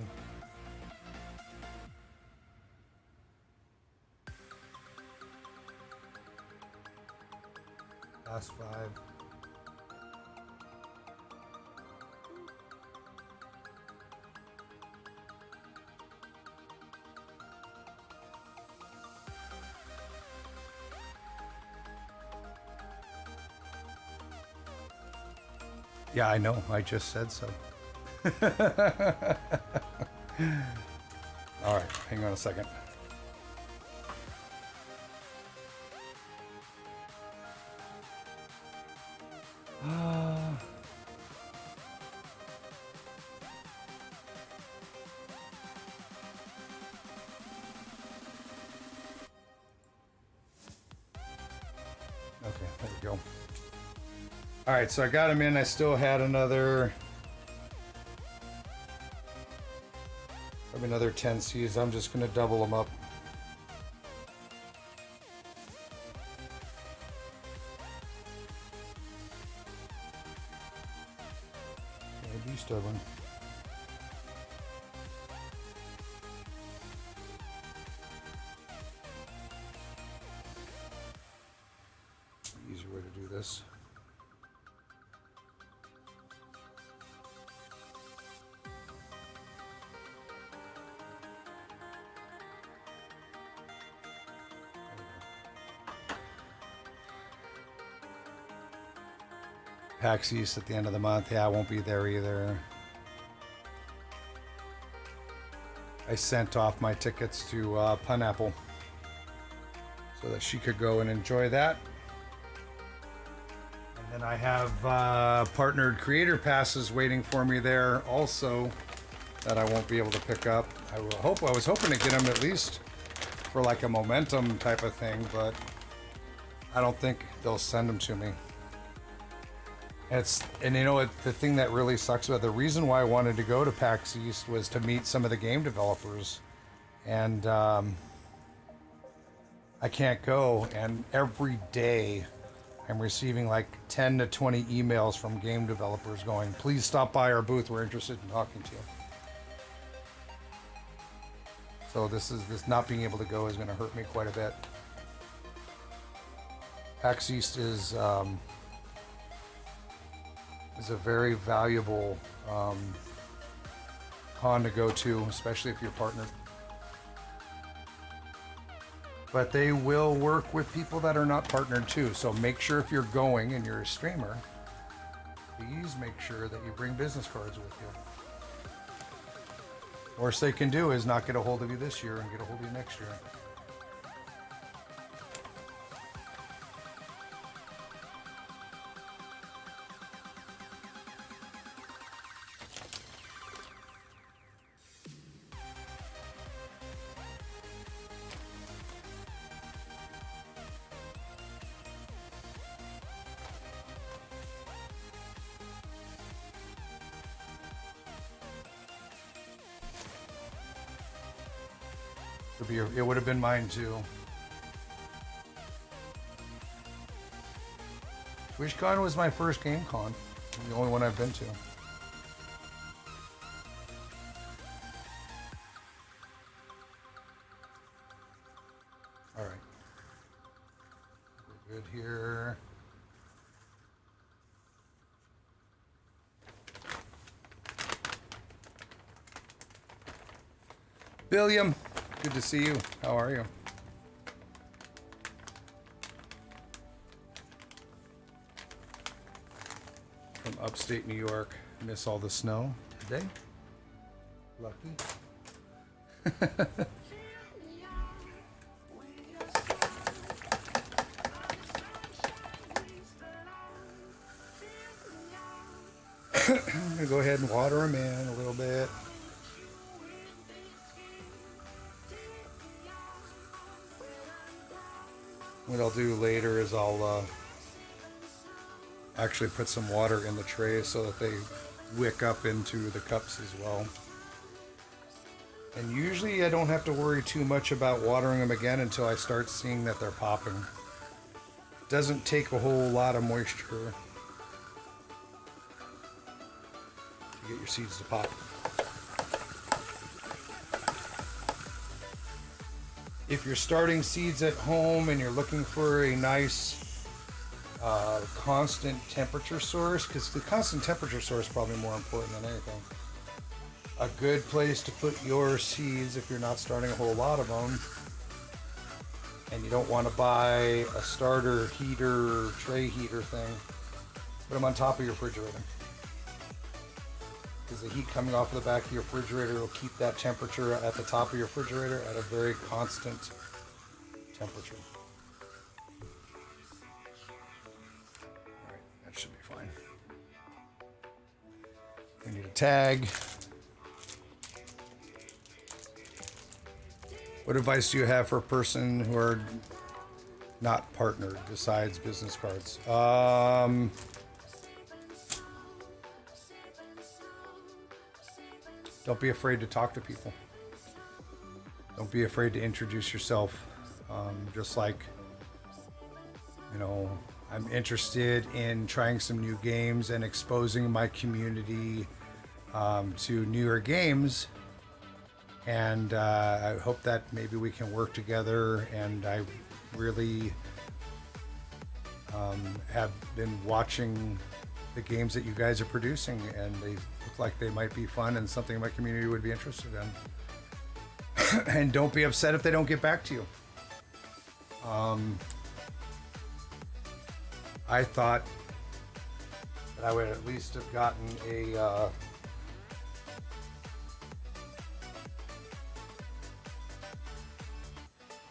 Last 5. Yeah, I know. I just said so. All right, hang on a second. Okay, there we go. All right, so I got them in. I still had another 10 C's. I'm just going to double them up. Be stubborn. Easier way to do this. PAX East at the end of the month. Yeah, I won't be there either. I sent off my tickets to Pineapple so that she could go and enjoy that. And then I have partnered creator passes waiting for me there also that I won't be able to pick up. I was hoping to get them at least for like a momentum type of thing, but I don't think they'll send them to me. And you know what, the thing that really sucks about the reason why I wanted to go to PAX East was to meet some of the game developers, and I can't go. And every day I'm receiving like 10 to 20 emails from game developers going, please stop by our booth, we're interested in talking to you. So this not being able to go is going to hurt me quite a bit. PAX East is a very valuable con to go to, especially if you're partnered. But they will work with people that are not partnered too. So make sure if you're going and you're a streamer, please make sure that you bring business cards with you. Worst they can do is not get a hold of you this year and get a hold of you next year. It would have been mine too. TwitchCon was my first game con. The only one I've been to. Alright. We're good here. Billiam, good to see you. How are you? From upstate New York. Miss all the snow today. Lucky. I'm gonna go ahead and water them in a little bit. What I'll do later is I'll actually put some water in the tray so that they wick up into the cups as well. And usually I don't have to worry too much about watering them again until I start seeing that they're popping. It doesn't take a whole lot of moisture to get your seeds to pop. If you're starting seeds at home and you're looking for a nice constant temperature source, because the constant temperature source is probably more important than anything. A good place to put your seeds if you're not starting a whole lot of them and you don't want to buy a starter heater, tray heater thing, put them on top of your refrigerator. Because the heat coming off of the back of your refrigerator will keep that temperature at the top of your refrigerator at a very constant temperature. Alright, that should be fine. We need a tag. What advice do you have for a person who are not partnered besides business cards? Don't be afraid to talk to people. Don't be afraid to introduce yourself. Just like, you know, I'm interested in trying some new games and exposing my community to newer games. And I hope that maybe we can work together. And I really have been watching the games that you guys are producing, and they look like they might be fun and something my community would be interested in. And don't be upset if they don't get back to you. I thought that I would at least have gotten a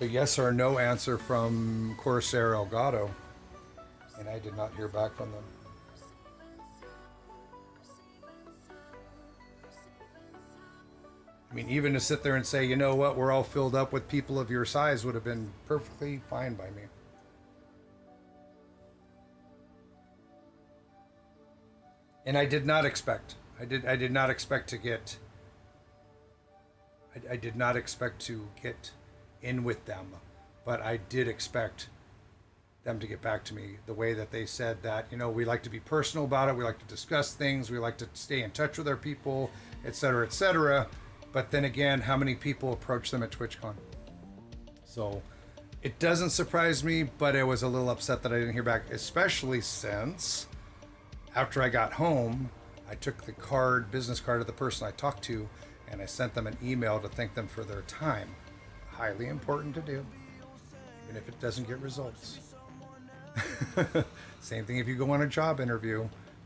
yes or no answer from Corsair Elgato, and I did not hear back from them. I mean, even to sit there and say, you know what, we're all filled up with people of your size would have been perfectly fine by me. And I did not expect. I did not expect to get. I did not expect to get in with them, but I did expect them to get back to me the way that they said that, you know, we like to be personal about it, we like to discuss things, we like to stay in touch with our people, etc., etc. But then again, how many people approach them at TwitchCon? So it doesn't surprise me, but I was a little upset that I didn't hear back, especially since after I got home, I took the business card of the person I talked to, and I sent them an email to thank them for their time. Highly important to do, even if it doesn't get results. Same thing if you go on a job interview.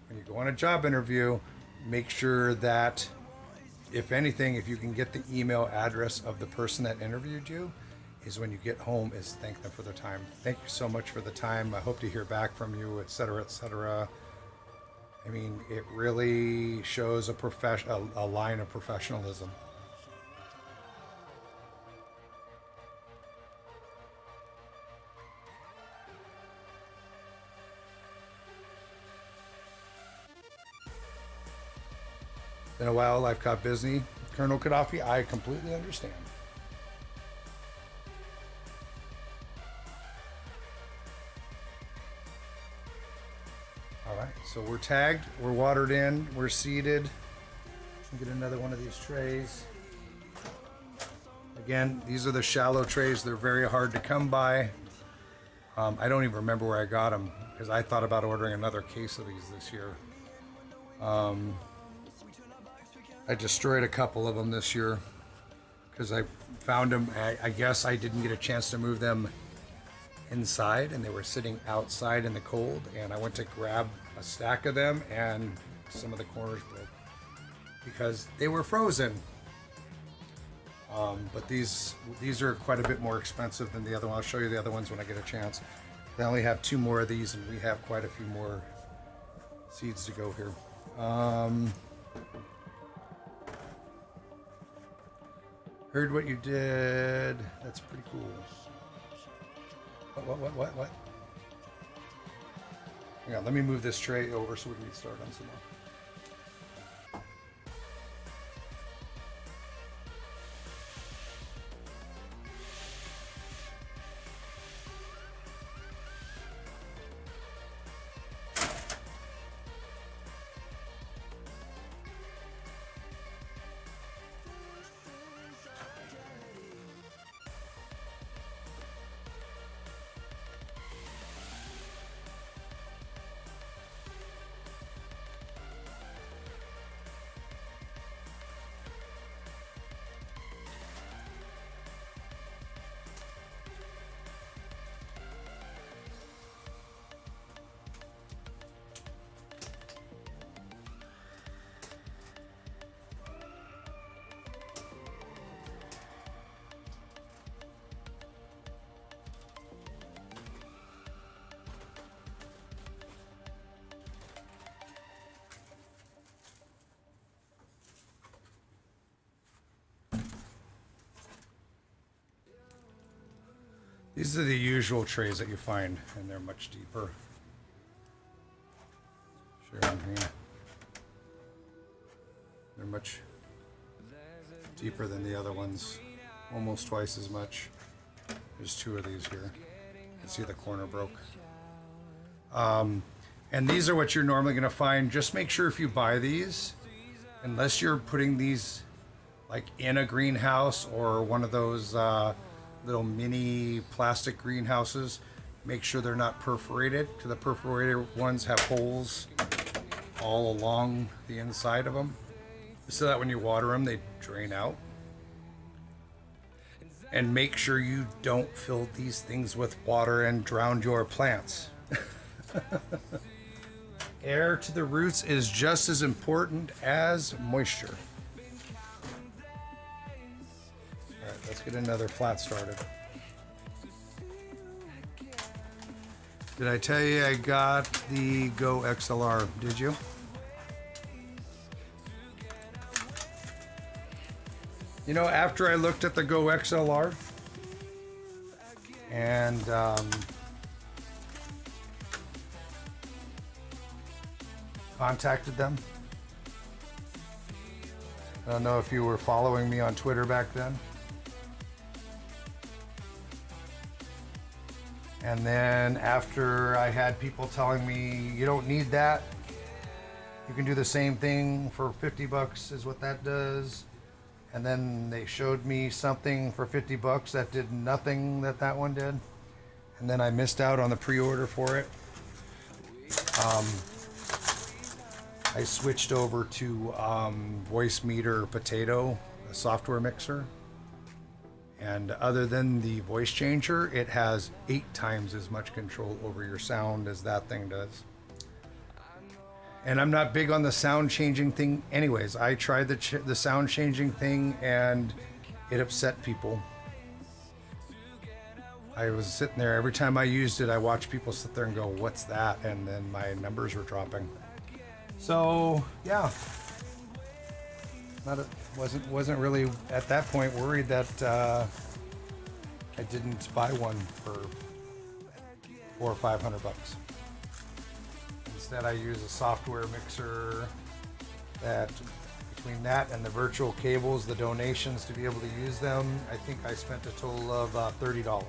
When you go on a job interview, make sure that, if anything, if you can get the email address of the person that interviewed you, is when you get home, is thank them for their time. Thank you so much for the time. I hope to hear back from you, etc., etc. I mean, it really shows a line of professionalism. Been a while, life got busy. Colonel Gaddafi, I completely understand. All right, so we're tagged, we're watered in, we're seeded. Get another one of these trays. Again, these are the shallow trays. They're very hard to come by. I don't even remember where I got them because I thought about ordering another case of these this year. I destroyed a couple of them this year because I found them. I guess I didn't get a chance to move them inside, and they were sitting outside in the cold, and I went to grab a stack of them, and some of the corners broke because they were frozen. But these are quite a bit more expensive than the other one. I'll show you the other ones when I get a chance. I only have 2 more of these, and we have quite a few more seeds to go here. Heard what you did. That's pretty cool. What? Hang on, let me move this tray over so we can get started on some more. These are the usual trays that you find, and they're much deeper. Sure, yeah. They're much deeper than the other ones, almost twice as much. There's 2 of these here. You can see the corner broke. And these are what you're normally going to find. Just make sure if you buy these, unless you're putting these like in a greenhouse or one of those little mini plastic greenhouses, make sure they're not perforated, because the perforated ones have holes all along the inside of them, so that when you water them, they drain out. And make sure you don't fill these things with water and drown your plants. Air to the roots is just as important as moisture. Alright, let's get another flat started. Did I tell you I got the Go XLR? Did you? You know, after I looked at the Go XLR and contacted them. I don't know if you were following me on Twitter back then. And then after I had people telling me, you don't need that, you can do the same thing for 50 bucks is what that does. And then they showed me something for 50 bucks that did nothing that that one did. And then I missed out on the pre-order for it. I switched over to Voice Meter Potato, a software mixer. And other than the voice changer, it has 8 times as much control over your sound as that thing does. And I'm not big on the sound changing thing anyways. I tried the sound changing thing and it upset people. I was sitting there, every time I used it, I watched people sit there and go, what's that? And then my numbers were dropping. So yeah, wasn't really at that point worried that I didn't buy one for $400 or $500 bucks. Instead, I use a software mixer that, between that and the virtual cables, the donations to be able to use them, I think I spent a total of $30.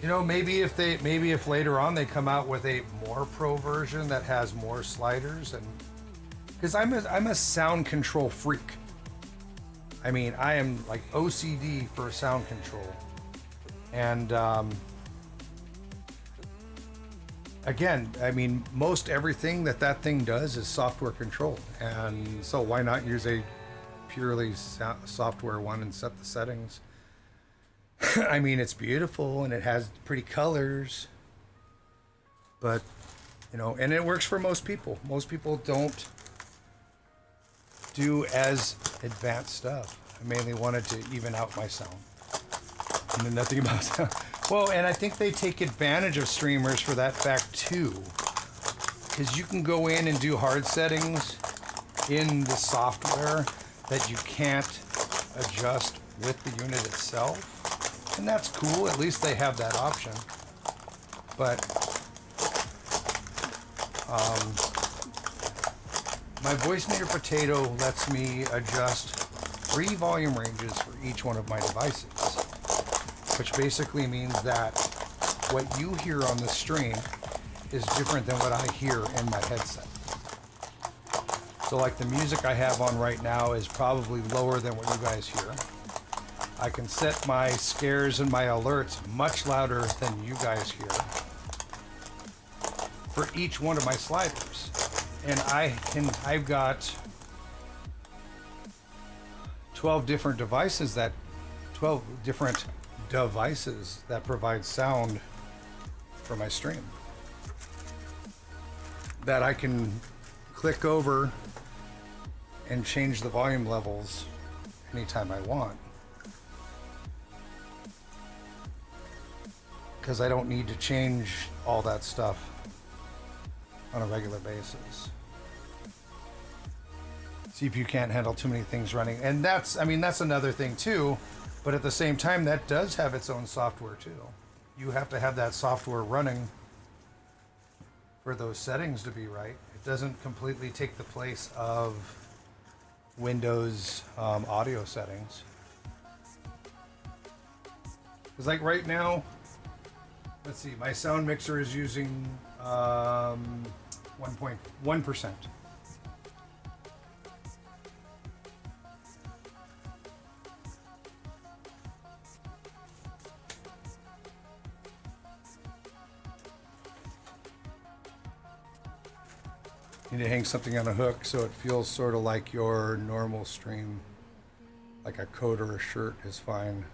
You know, maybe if later on they come out with a more pro version that has more sliders, and because I'm a sound control freak. I mean, I am like OCD for sound control. And again, I mean, most everything that thing does is software controlled. And so why not use a purely software one and set the settings? I mean, it's beautiful and it has pretty colors. But, you know, and it works for most people. Most people don't do as advanced stuff. I mainly wanted to even out my sound. I know nothing about sound. Well, and I think they take advantage of streamers for that fact too. Because you can go in and do hard settings in the software that you can't adjust with the unit itself. And that's cool, at least they have that option. But my Voice Meter Potato lets me adjust 3 volume ranges for each one of my devices, which basically means that what you hear on the stream is different than what I hear in my headset. So like the music I have on right now is probably lower than what you guys hear. I can set my scares and my alerts much louder than you guys hear for each one of my sliders. And I've got 12 different devices that provide sound for my stream that I can click over and change the volume levels anytime I want, because I don't need to change all that stuff on a regular basis. See if you can't handle too many things running. And that's another thing too, but at the same time, that does have its own software too. You have to have that software running for those settings to be right. It doesn't completely take the place of Windows audio settings. Because like right now, let's see, my sound mixer is using 1.1%. You need to hang something on a hook so it feels sort of like your normal stream. Like a coat or a shirt is fine.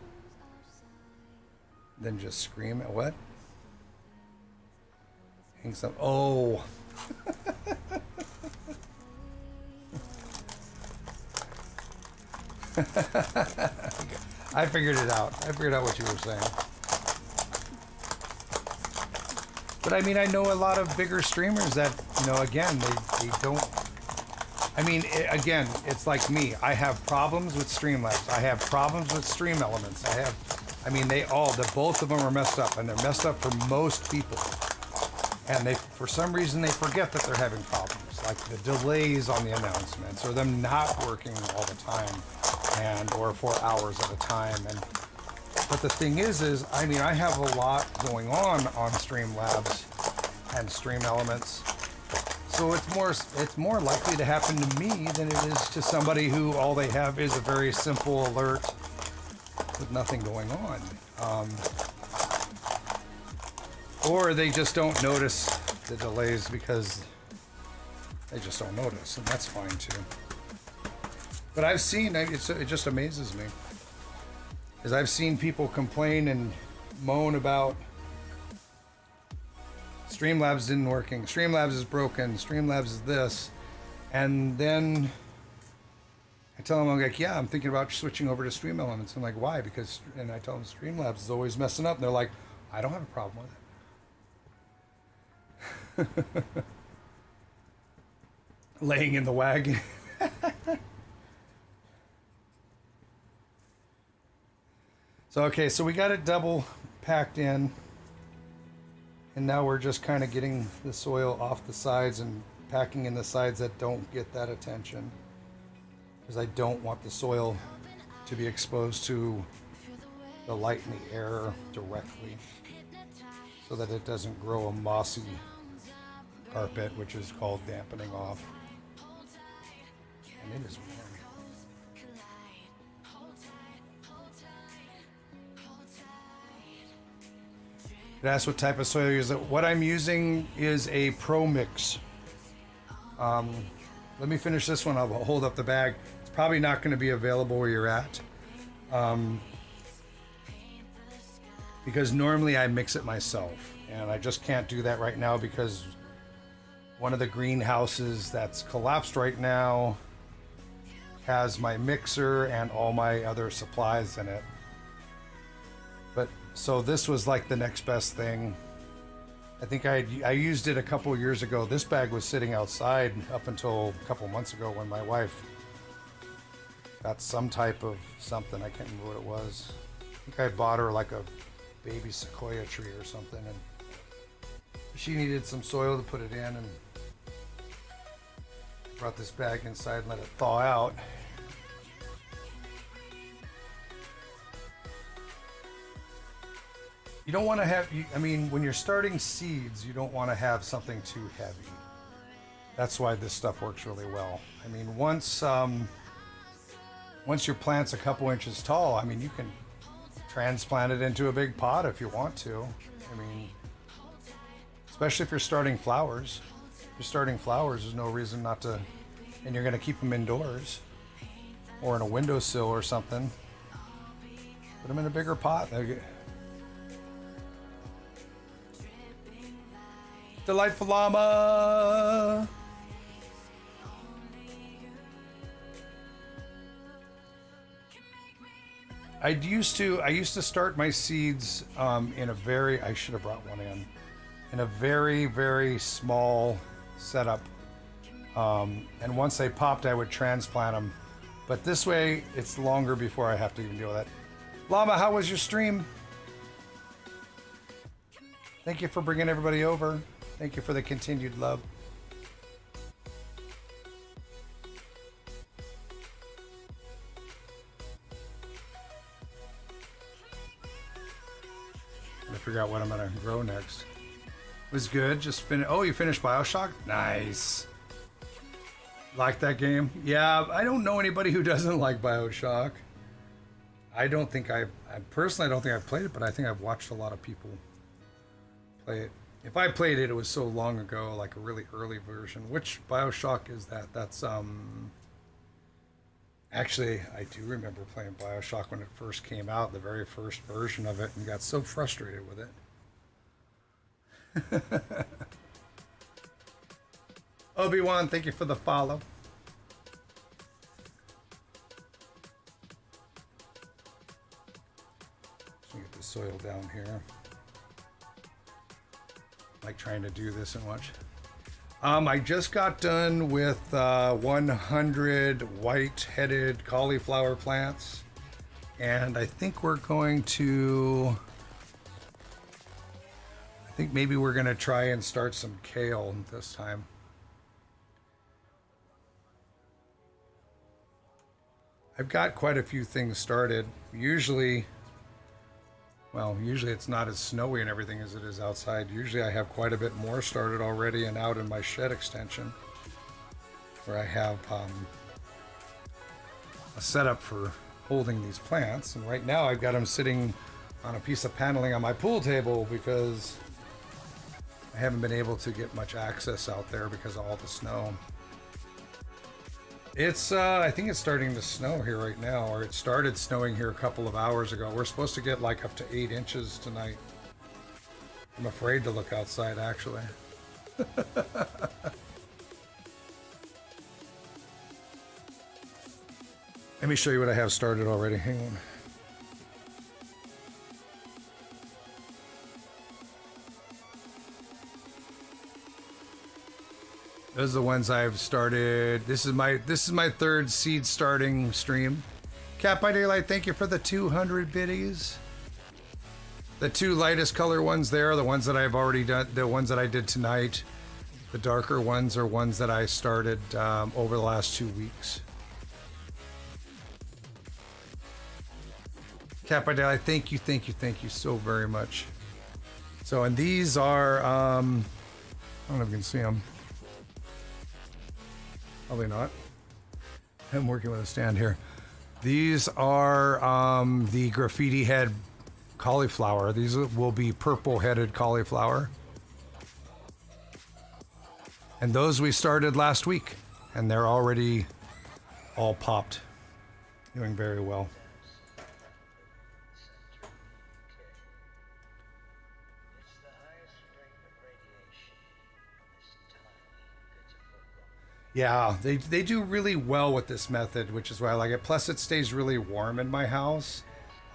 Then just scream at what? Hang some. Oh. I figured it out. I figured out what you were saying. But I mean, I know a lot of bigger streamers that, you know, again, they don't. I mean, again, it's like me. I have problems with Streamlabs. I have problems with Stream Elements. I mean, both of them are messed up, and they're messed up for most people. And they, for some reason, they forget that they're having problems, like the delays on the announcements, or them not working all the time, or for hours at a time. But the thing is, I mean, I have a lot going on Streamlabs and Stream Elements, so it's more likely to happen to me than it is to somebody who all they have is a very simple alert with nothing going on. Or they just don't notice the delays because they just don't notice, and that's fine too. But I've seen, it just amazes me, because I've seen people complain and moan about Streamlabs isn't working, Streamlabs is broken, Streamlabs is this, and then I tell them, I'm like, yeah, I'm thinking about switching over to Stream Elements. I'm like, why? And I tell them Streamlabs is always messing up, and they're like, I don't have a problem with it. Laying in the wagon. So we got it double packed in, and now we're just kind of getting the soil off the sides and packing in the sides that don't get that attention, because I don't want the soil to be exposed to the light and the air directly, so that it doesn't grow a mossy carpet, which is called dampening off. And it is warm. That's what type of soil you use. What I'm using is a Pro Mix. Let me finish this one. I'll hold up the bag. It's probably not going to be available where you're at, because normally I mix it myself, and I just can't do that right now because one of the greenhouses that's collapsed right now has my mixer and all my other supplies in it. But so this was like the next best thing. I think I used it a couple years ago. This bag was sitting outside up until a couple months ago when my wife got some type of something. I can't remember what it was. I think I bought her like a baby sequoia tree or something, and she needed some soil to put it in, and brought this bag inside and let it thaw out. You don't want to have, I mean, when you're starting seeds, you don't want to have something too heavy. That's why this stuff works really well. I mean, once your plant's a couple inches tall, I mean, you can transplant it into a big pot if you want to. I mean, especially if you're starting flowers. If you're starting flowers, there's no reason not to, and you're going to keep them indoors or in a windowsill or something. Put them in a bigger pot. Delightful llama. I used to start my seeds in a very, I should have brought one in a very, very small setup. And once they popped, I would transplant them. But this way, it's longer before I have to even deal with that. Llama, how was your stream? Thank you for bringing everybody over. Thank you for the continued love. I figure out what I'm gonna grow next. It was good. Just oh, you finished BioShock? Nice. Like that game? Yeah, I don't know anybody who doesn't like BioShock. I don't think I personally, I don't think I've played it, but I think I've watched a lot of people play it. If I played it, it was so long ago, like a really early version. Which BioShock is that? That's actually, I do remember playing BioShock when it first came out, the very first version of it, and got so frustrated with it. Obi-Wan, thank you for the follow. Let me get the soil down here. Like trying to do this and watch. I just got done with 100 white-headed cauliflower plants And I think we're going to... I think maybe we're going to try and start some kale this time. I've got quite a few things started. Usually it's not as snowy and everything as it is outside. Usually I have quite a bit more started already and out in my shed extension where I have a setup for holding these plants. And right now I've got them sitting on a piece of paneling on my pool table because I haven't been able to get much access out there because of all the snow. It's, I think it's starting to snow here right now, or it started snowing here a couple of hours ago. We're supposed to get like up to 8 inches tonight. I'm afraid to look outside, actually. Let me show you what I have started already. Hang on. Those are the ones I've started. This is my third seed starting stream. Cat by Daylight, thank you for the 200 biddies. The two lightest color ones there are the ones that I've already done. The ones that I did tonight. The darker ones are ones that I started over the last 2 weeks. Cat by Daylight, thank you so very much. So, and these are, I don't know if you can see them. Probably not. I'm working with a stand here. These are the graffiti head cauliflower. These will be purple headed cauliflower. And those we started last week. And they're already all popped. Doing very well. Yeah, they do really well with this method, which is why I like it. Plus, it stays really warm in my house.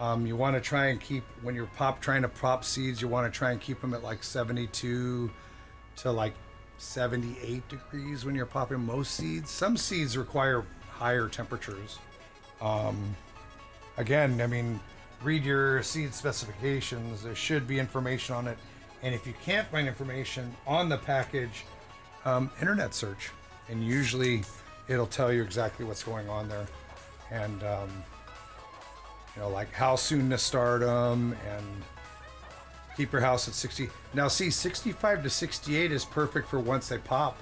You want to try and keep, when you're trying to pop seeds, you want to try and keep them at like 72 to like 78 degrees when you're popping most seeds. Some seeds require higher temperatures. Again, I mean, read your seed specifications. There should be information on it. And if you can't find information on the package, internet search. And usually it'll tell you exactly what's going on there. And, you know, like how soon to start them and keep your house at 60. Now, see, 65 to 68 is perfect for once they pop.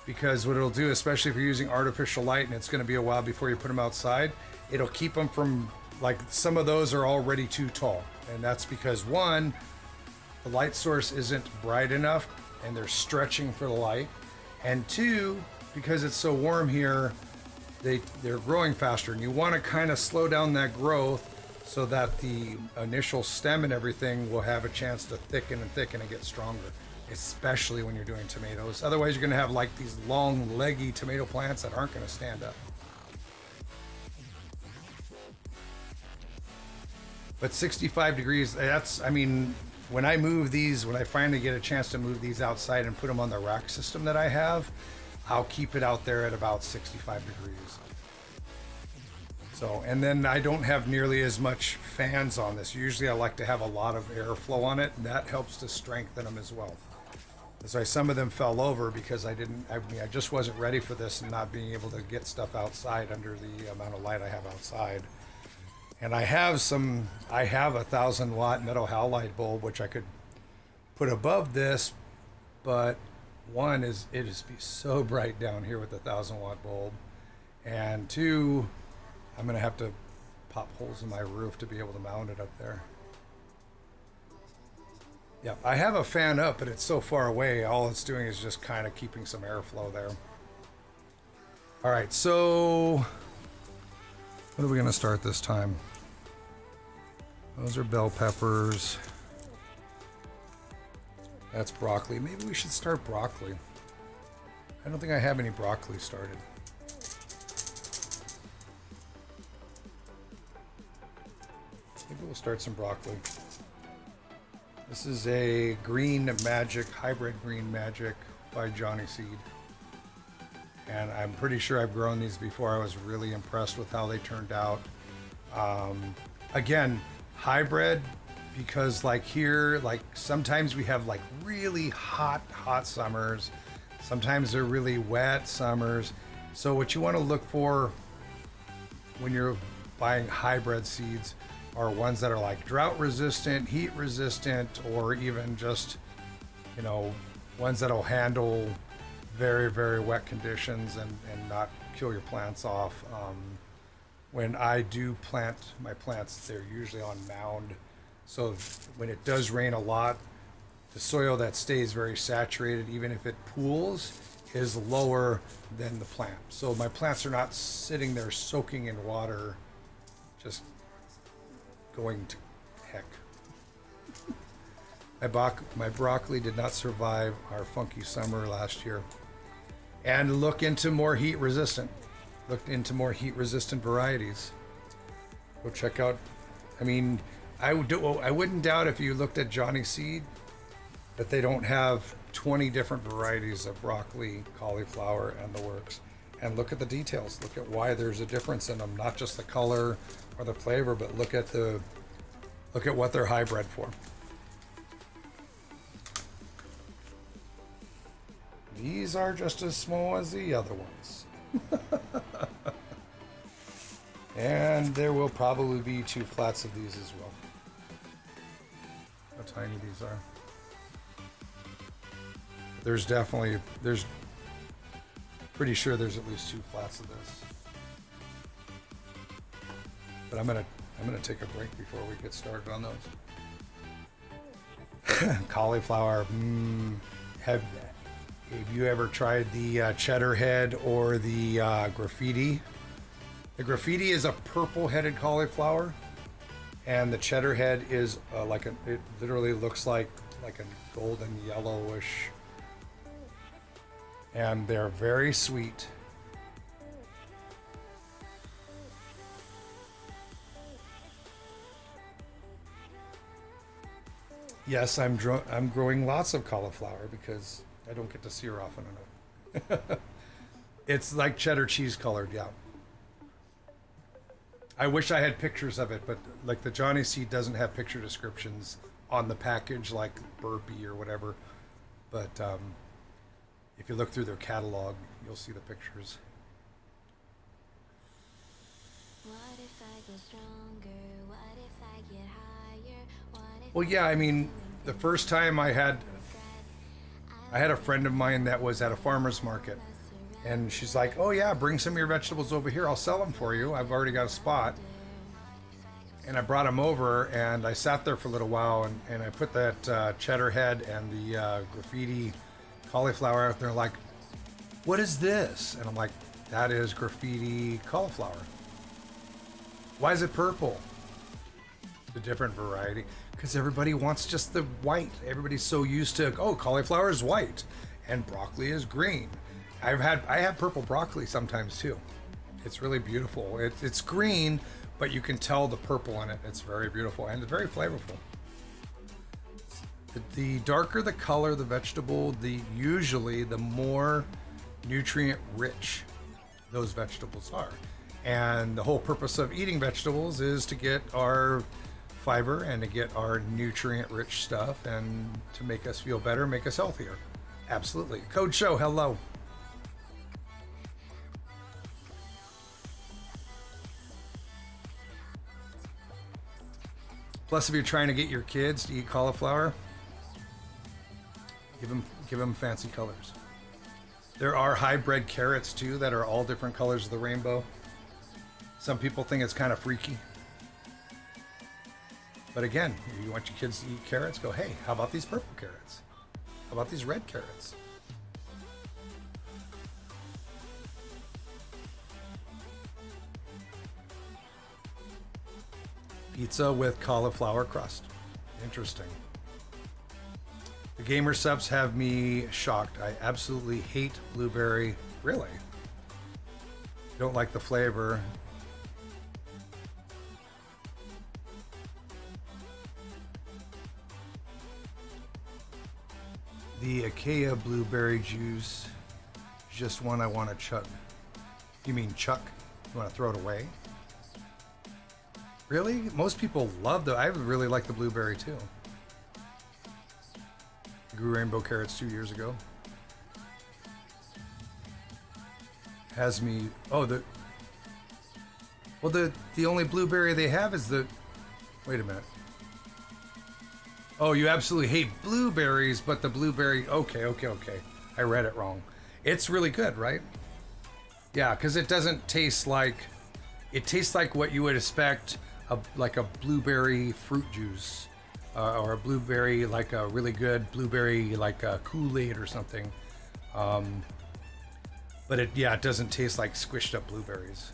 Because what it'll do, especially if you're using artificial light and it's going to be a while before you put them outside, it'll keep them from, like, some of those are already too tall. And that's because, one, the light source isn't bright enough and they're stretching for the light. And two, because it's so warm here, they're growing faster. And you want to kind of slow down that growth so that the initial stem and everything will have a chance to thicken and thicken and get stronger, especially when you're doing tomatoes. Otherwise, you're going to have like these long, leggy tomato plants that aren't going to stand up. But 65 degrees, that's, I mean, when I move these, when I finally get a chance to move these outside and put them on the rack system that I have, I'll keep it out there at about 65 degrees. So, and then I don't have nearly as much fans on this. Usually I like to have a lot of airflow on it, and that helps to strengthen them as well. That's why some of them fell over because I just wasn't ready for this and not being able to get stuff outside under the amount of light I have outside. And I have a 1,000-watt metal halide bulb, which I could put above this, but one is, it just be so bright down here with the 1,000-watt bulb. And two, I'm gonna have to pop holes in my roof to be able to mount it up there. Yeah, I have a fan up, but it's so far away, all it's doing is just kind of keeping some airflow there. All right, so what are we gonna start this time? Those are bell peppers. That's broccoli. Maybe we should start broccoli. I don't think I have any broccoli started. Maybe we'll start some broccoli. This is a Green Magic, hybrid Green Magic by Johnny Seed. And I'm pretty sure I've grown these before. I was really impressed with how they turned out. Again, hybrid, because like here, like sometimes we have like really hot summers. Sometimes they're really wet summers. So what you want to look for when you're buying hybrid seeds are ones that are like drought resistant, heat resistant, or even just, you know, ones that'll handle very, very wet conditions and not kill your plants off. When I do plant my plants, they're usually on mound. So when it does rain a lot, the soil that stays very saturated, even if it pools, is lower than the plant. So my plants are not sitting there soaking in water, just going to heck. My broccoli did not survive our funky summer last year. And look into more heat resistant. Look into more heat resistant varieties. Go check out. I mean, I wouldn't doubt if you looked at Johnny Seed that they don't have 20 different varieties of broccoli, cauliflower, and the works. And look at the details. Look at why there's a difference in them. Not just the color or the flavor, but look at what they're hybrid for. These are just as small as the other ones. And there will probably be 2 flats of these as well. How tiny these are. There's pretty sure there's at least 2 flats of this. But I'm gonna take a break before we get started on those. Cauliflower. Have you ever tried the cheddar head or the graffiti? The graffiti is a purple-headed cauliflower, and the cheddar head is it literally looks like a golden yellowish, and they're very sweet. Yes, I'm growing lots of cauliflower because I don't get to see her often enough. It's like cheddar cheese colored, yeah. I wish I had pictures of it, but like the Johnny Seed doesn't have picture descriptions on the package like Burpee or whatever. But if you look through their catalog, you'll see the pictures. What if I get stronger? What if I get higher? What if Well, yeah, I mean, the first time I had a friend of mine that was at a farmer's market, and she's like, oh yeah, bring some of your vegetables over here, I'll sell them for you, I've already got a spot. And I brought them over, and I sat there for a little while, and I put that cheddar head and the graffiti cauliflower out there, like, what is this? And I'm like, that is graffiti cauliflower. Why is it purple? The different variety, because everybody wants just the white. Everybody's so used to, oh, cauliflower is white and broccoli is green. I have purple broccoli sometimes too. It's really beautiful. It's green, but you can tell the purple in it. It's very beautiful and it's very flavorful. The darker the color, the vegetable, usually the more nutrient rich those vegetables are. And the whole purpose of eating vegetables is to get our fiber and to get our nutrient rich stuff and to make us feel better, make us healthier. Absolutely. Code Show, hello. Plus, if you're trying to get your kids to eat cauliflower, give them fancy colors. There are hybrid carrots too that are all different colors of the rainbow. Some people think it's kind of freaky. But again, if you want your kids to eat carrots, go, hey, how about these purple carrots? How about these red carrots? Pizza with cauliflower crust. Interesting. The gamer subs have me shocked. I absolutely hate blueberry. Really? Don't like the flavor. The Acacia blueberry juice is just one I want to chuck. You mean chuck? You want to throw it away? Really? Most people love I really like the blueberry too. Grew rainbow carrots 2 years ago. Has me. Oh, the only blueberry they have is the. Wait a minute. Oh, you absolutely hate blueberries, but the blueberry. Okay. I read it wrong. It's really good, right? Yeah, because it doesn't taste like. It tastes like what you would expect, like a blueberry fruit juice, or a blueberry, like a really good blueberry, like a Kool-Aid or something. But it doesn't taste like squished up blueberries.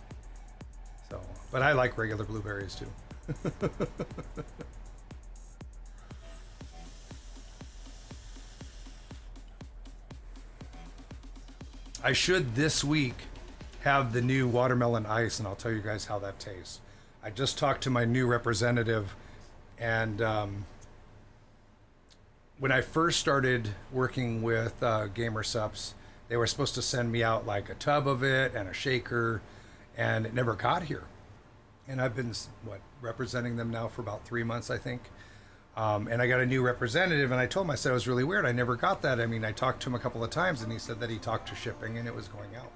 So, but I like regular blueberries too. I should this week have the new watermelon ice, and I'll tell you guys how that tastes. I just talked to my new representative, and when I first started working with Gamer Sups, they were supposed to send me out like a tub of it and a shaker, and it never got here. And I've been representing them now for about 3 months, I think. And I got a new representative, and I told him, I said, it was really weird. I never got that. I mean, I talked to him a couple of times, and he said that he talked to shipping and it was going out.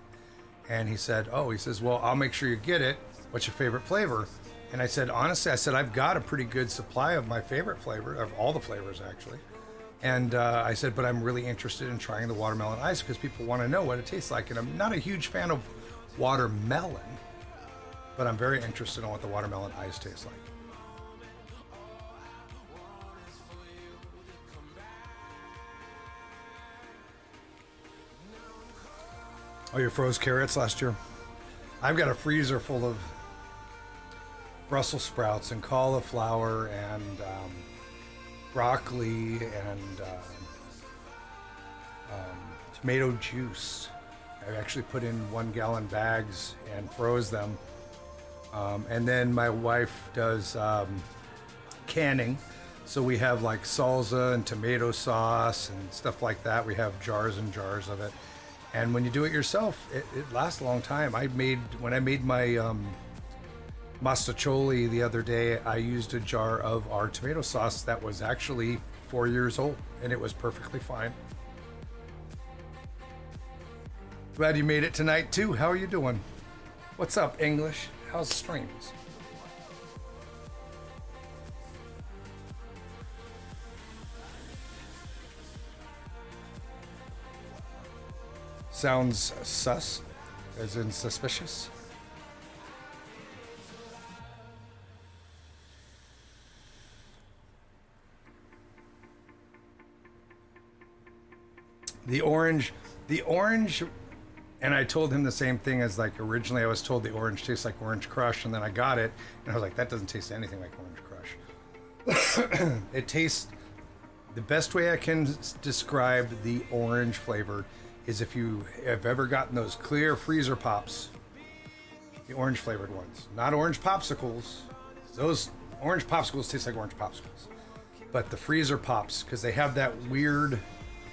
And he said, he says, well, I'll make sure you get it. What's your favorite flavor? And I said, honestly, I've got a pretty good supply of my favorite flavor, of all the flavors actually. And I said, but I'm really interested in trying the watermelon ice because people want to know what it tastes like. And I'm not a huge fan of watermelon, but I'm very interested in what the watermelon ice tastes like. Oh, you froze carrots last year? I've got a freezer full of Brussels sprouts and cauliflower and broccoli and tomato juice. I actually put in 1 gallon bags and froze them. And then my wife does canning. So we have like salsa and tomato sauce and stuff like that. We have jars and jars of it. And when you do it yourself, it lasts a long time. When I made my mastacholi the other day, I used a jar of our tomato sauce that was actually 4 years old, and it was perfectly fine. Glad you made it tonight too. How are you doing? What's up, English? How's streams? Sounds sus, as in suspicious. The orange, and I told him the same thing as like originally I was told the orange tastes like Orange Crush, and then I got it, and I was like, that doesn't taste anything like Orange Crush. It tastes, the best way I can describe the orange flavor is if you have ever gotten those clear freezer pops, the orange flavored ones, not orange popsicles. Those orange popsicles taste like orange popsicles, but the freezer pops, because they have that weird,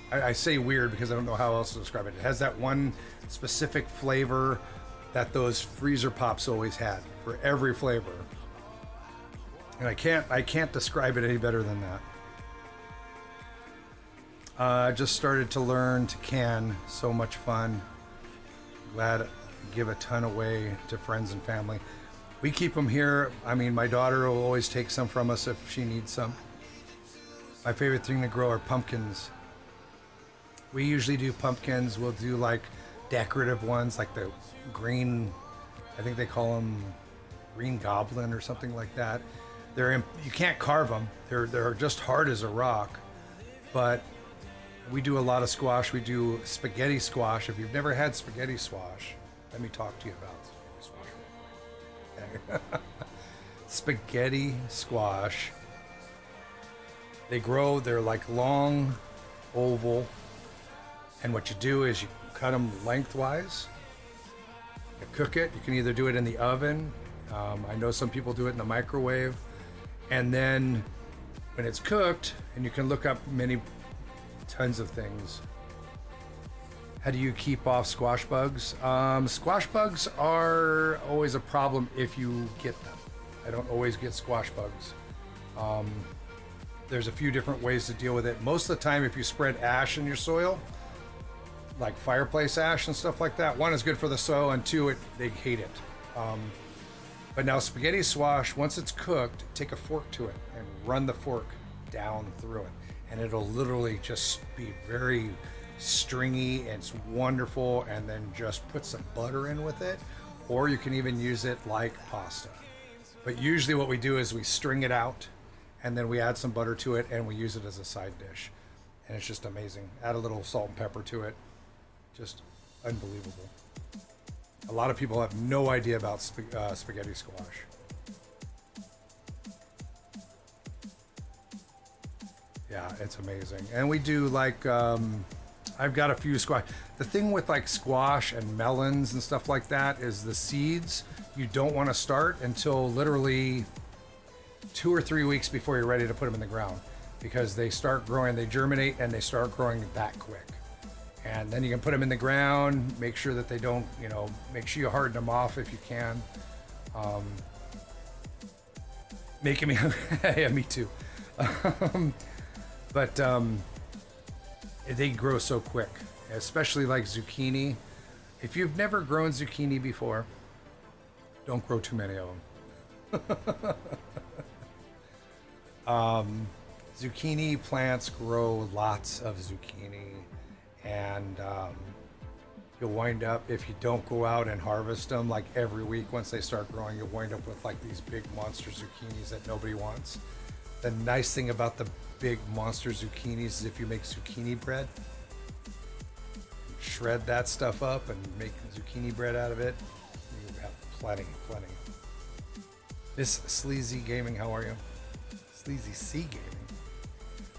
I say weird because I don't know how else to describe it. It has that one specific flavor that those freezer pops always had for every flavor. And I can't describe it any better than that. I just started to learn to can. So much fun. Glad to give a ton away to friends and family. We keep them here. I mean, my daughter will always take some from us if she needs some. My favorite thing to grow are pumpkins. We usually do pumpkins. We'll do like decorative ones, like the green, I think they call them green goblin or something like that. You can't carve them. They're just hard as a rock. But we do a lot of squash. We do spaghetti squash. If you've never had spaghetti squash, let me talk to you about spaghetti squash. Spaghetti squash. They grow, they're like long, oval. And what you do is you cut them lengthwise. You cook it. You can either do it in the oven. I know some people do it in the microwave. And then when it's cooked, and you can look up tons of things. How do you keep off squash bugs? Squash bugs are always a problem if you get them. I don't always get squash bugs. There's a few different ways to deal with it. Most of the time, if you spread ash in your soil, like fireplace ash and stuff like that, one is good for the soil, and two, they hate it. But now spaghetti squash, once it's cooked, take a fork to it and run the fork down through it, and it'll literally just be very stringy, and it's wonderful. And then just put some butter in with it, or you can even use it like pasta. But usually what we do is we string it out, and then we add some butter to it, and we use it as a side dish, and it's just amazing. Add a little salt and pepper to it, just unbelievable. A lot of people have no idea about spaghetti squash. Yeah, it's amazing. And we do like, I've got a few squash. The thing with like squash and melons and stuff like that is the seeds, you don't want to start until literally 2 or 3 weeks before you're ready to put them in the ground, because they start growing, they germinate, and they start growing that quick. And then you can put them in the ground, make sure that they don't, make sure you harden them off if you can. Making me, yeah, me too. But they grow so quick, especially like zucchini. If you've never grown zucchini before, don't grow too many of them. Zucchini plants grow lots of zucchini. And you'll wind up, if you don't go out and harvest them like every week once they start growing, you'll wind up with like these big monster zucchinis that nobody wants. The nice thing about the big monster zucchinis is if you make zucchini bread, shred that stuff up and make zucchini bread out of it, you have plenty. Miss Sleazy Gaming, how are you? Sleazy Sea Gaming.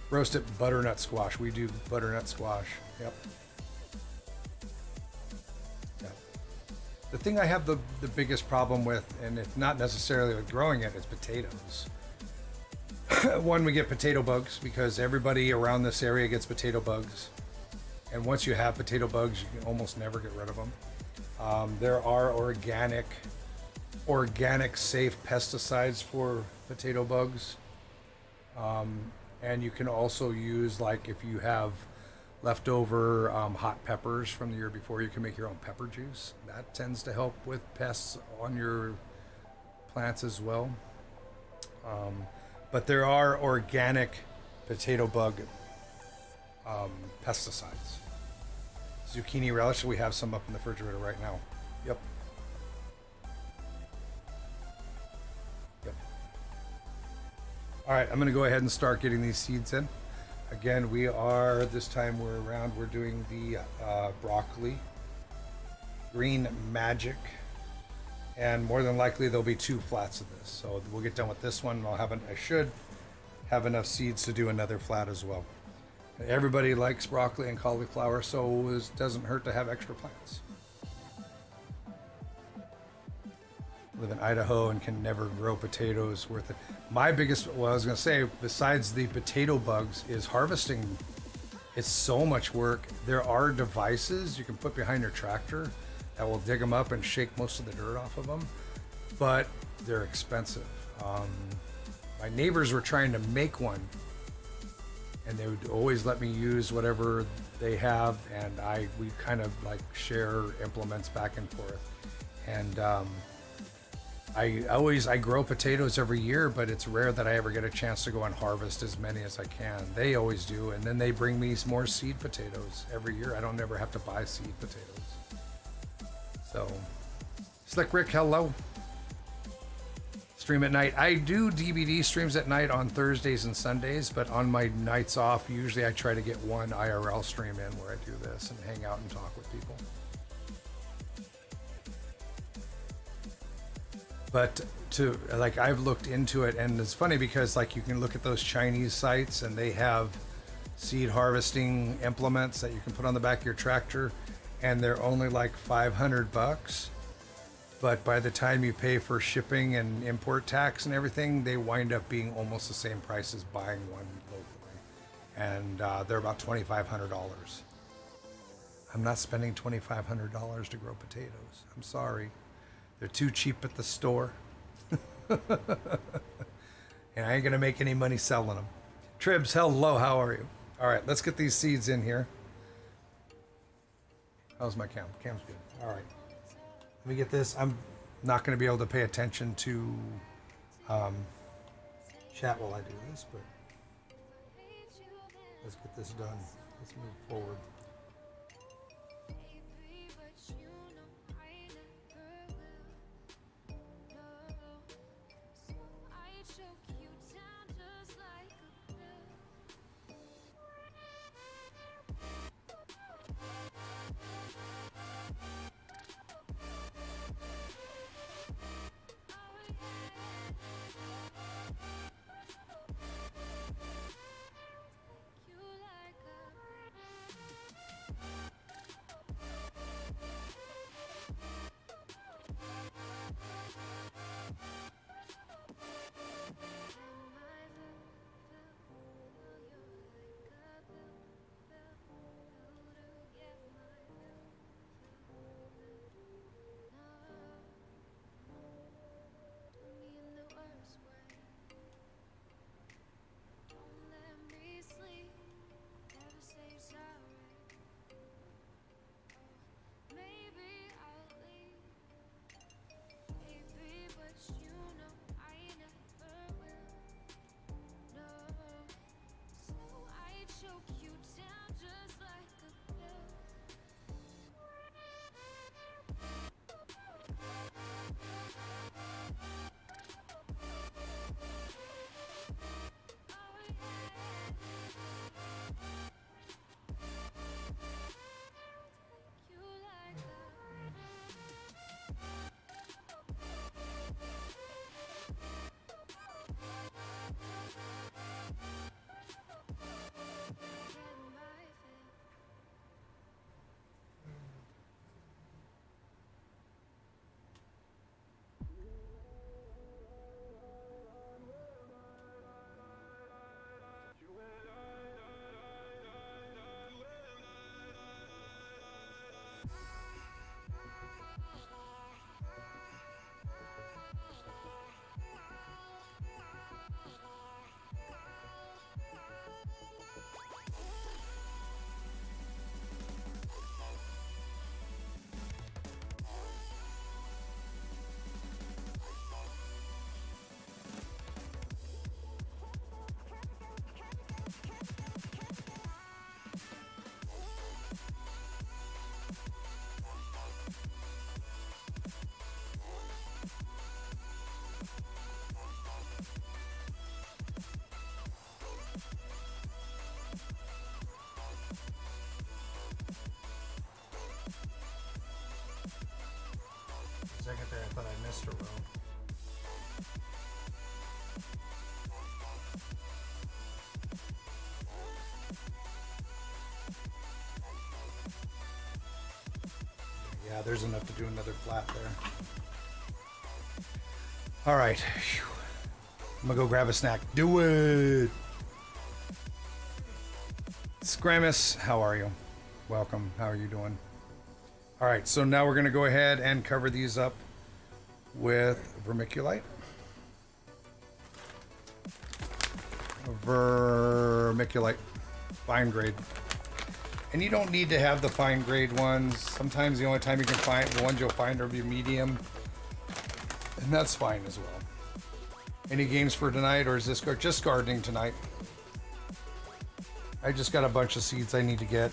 Roasted butternut squash. We do butternut squash. Yep. The thing I have the biggest problem with, and it's not necessarily with growing it, is potatoes. One, we get potato bugs because everybody around this area gets potato bugs. And once you have potato bugs, you can almost never get rid of them. There are organic safe pesticides for potato bugs. And you can also use, like, if you have leftover hot peppers from the year before, you can make your own pepper juice. That tends to help with pests on your plants as well. But there are organic potato bug pesticides. Zucchini relish, we have some up in the refrigerator right now. Yep. All right, I'm going to go ahead and start getting these seeds in. Again, this time we're doing the broccoli, green magic, and more than likely there'll be 2 flats of this. So we'll get done with this one, and I should have enough seeds to do another flat as well. Everybody likes broccoli and cauliflower, so it doesn't hurt to have extra plants. Live in Idaho and can never grow potatoes worth it. I was going to say, besides the potato bugs, is harvesting. It's so much work. There are devices you can put behind your tractor that will dig them up and shake most of the dirt off of them, but they're expensive. My neighbors were trying to make one, and they would always let me use whatever they have, and we kind of like share implements back and forth. And I grow potatoes every year, but it's rare that I ever get a chance to go and harvest as many as I can. They always do, and then they bring me more seed potatoes every year. I don't never have to buy seed potatoes. So, Slick Rick, hello. Stream at night. I do DVD streams at night on Thursdays and Sundays, but on my nights off, usually I try to get one IRL stream in where I do this and hang out and talk with people. But I've looked into it, and it's funny because you can look at those Chinese sites and they have seed harvesting implements that you can put on the back of your tractor, and they're only like $500. But by the time you pay for shipping and import tax and everything, they wind up being almost the same price as buying one locally. And they're about $2,500. I'm not spending $2,500 to grow potatoes. I'm sorry. They're too cheap at the store. And I ain't gonna make any money selling them. Tribs, hello, how are you? All right, let's get these seeds in here. How's my cam? Cam's good. All right. Let me get this. I'm not gonna be able to pay attention to chat while I do this, but let's get this done. Let's move forward. Second there, I thought I missed a row. Yeah, there's enough to do another flat there. All right. Whew. I'm gonna go grab a snack. Do it. Scramus, how are you? Welcome. How are you doing? All right, so now we're going to go ahead and cover these up with vermiculite. Vermiculite, fine grade. And you don't need to have the fine grade ones. Sometimes the only time you can find, the ones you'll find will be medium. And that's fine as well. Any games for tonight, or is this just gardening tonight? I just got a bunch of seeds I need to get.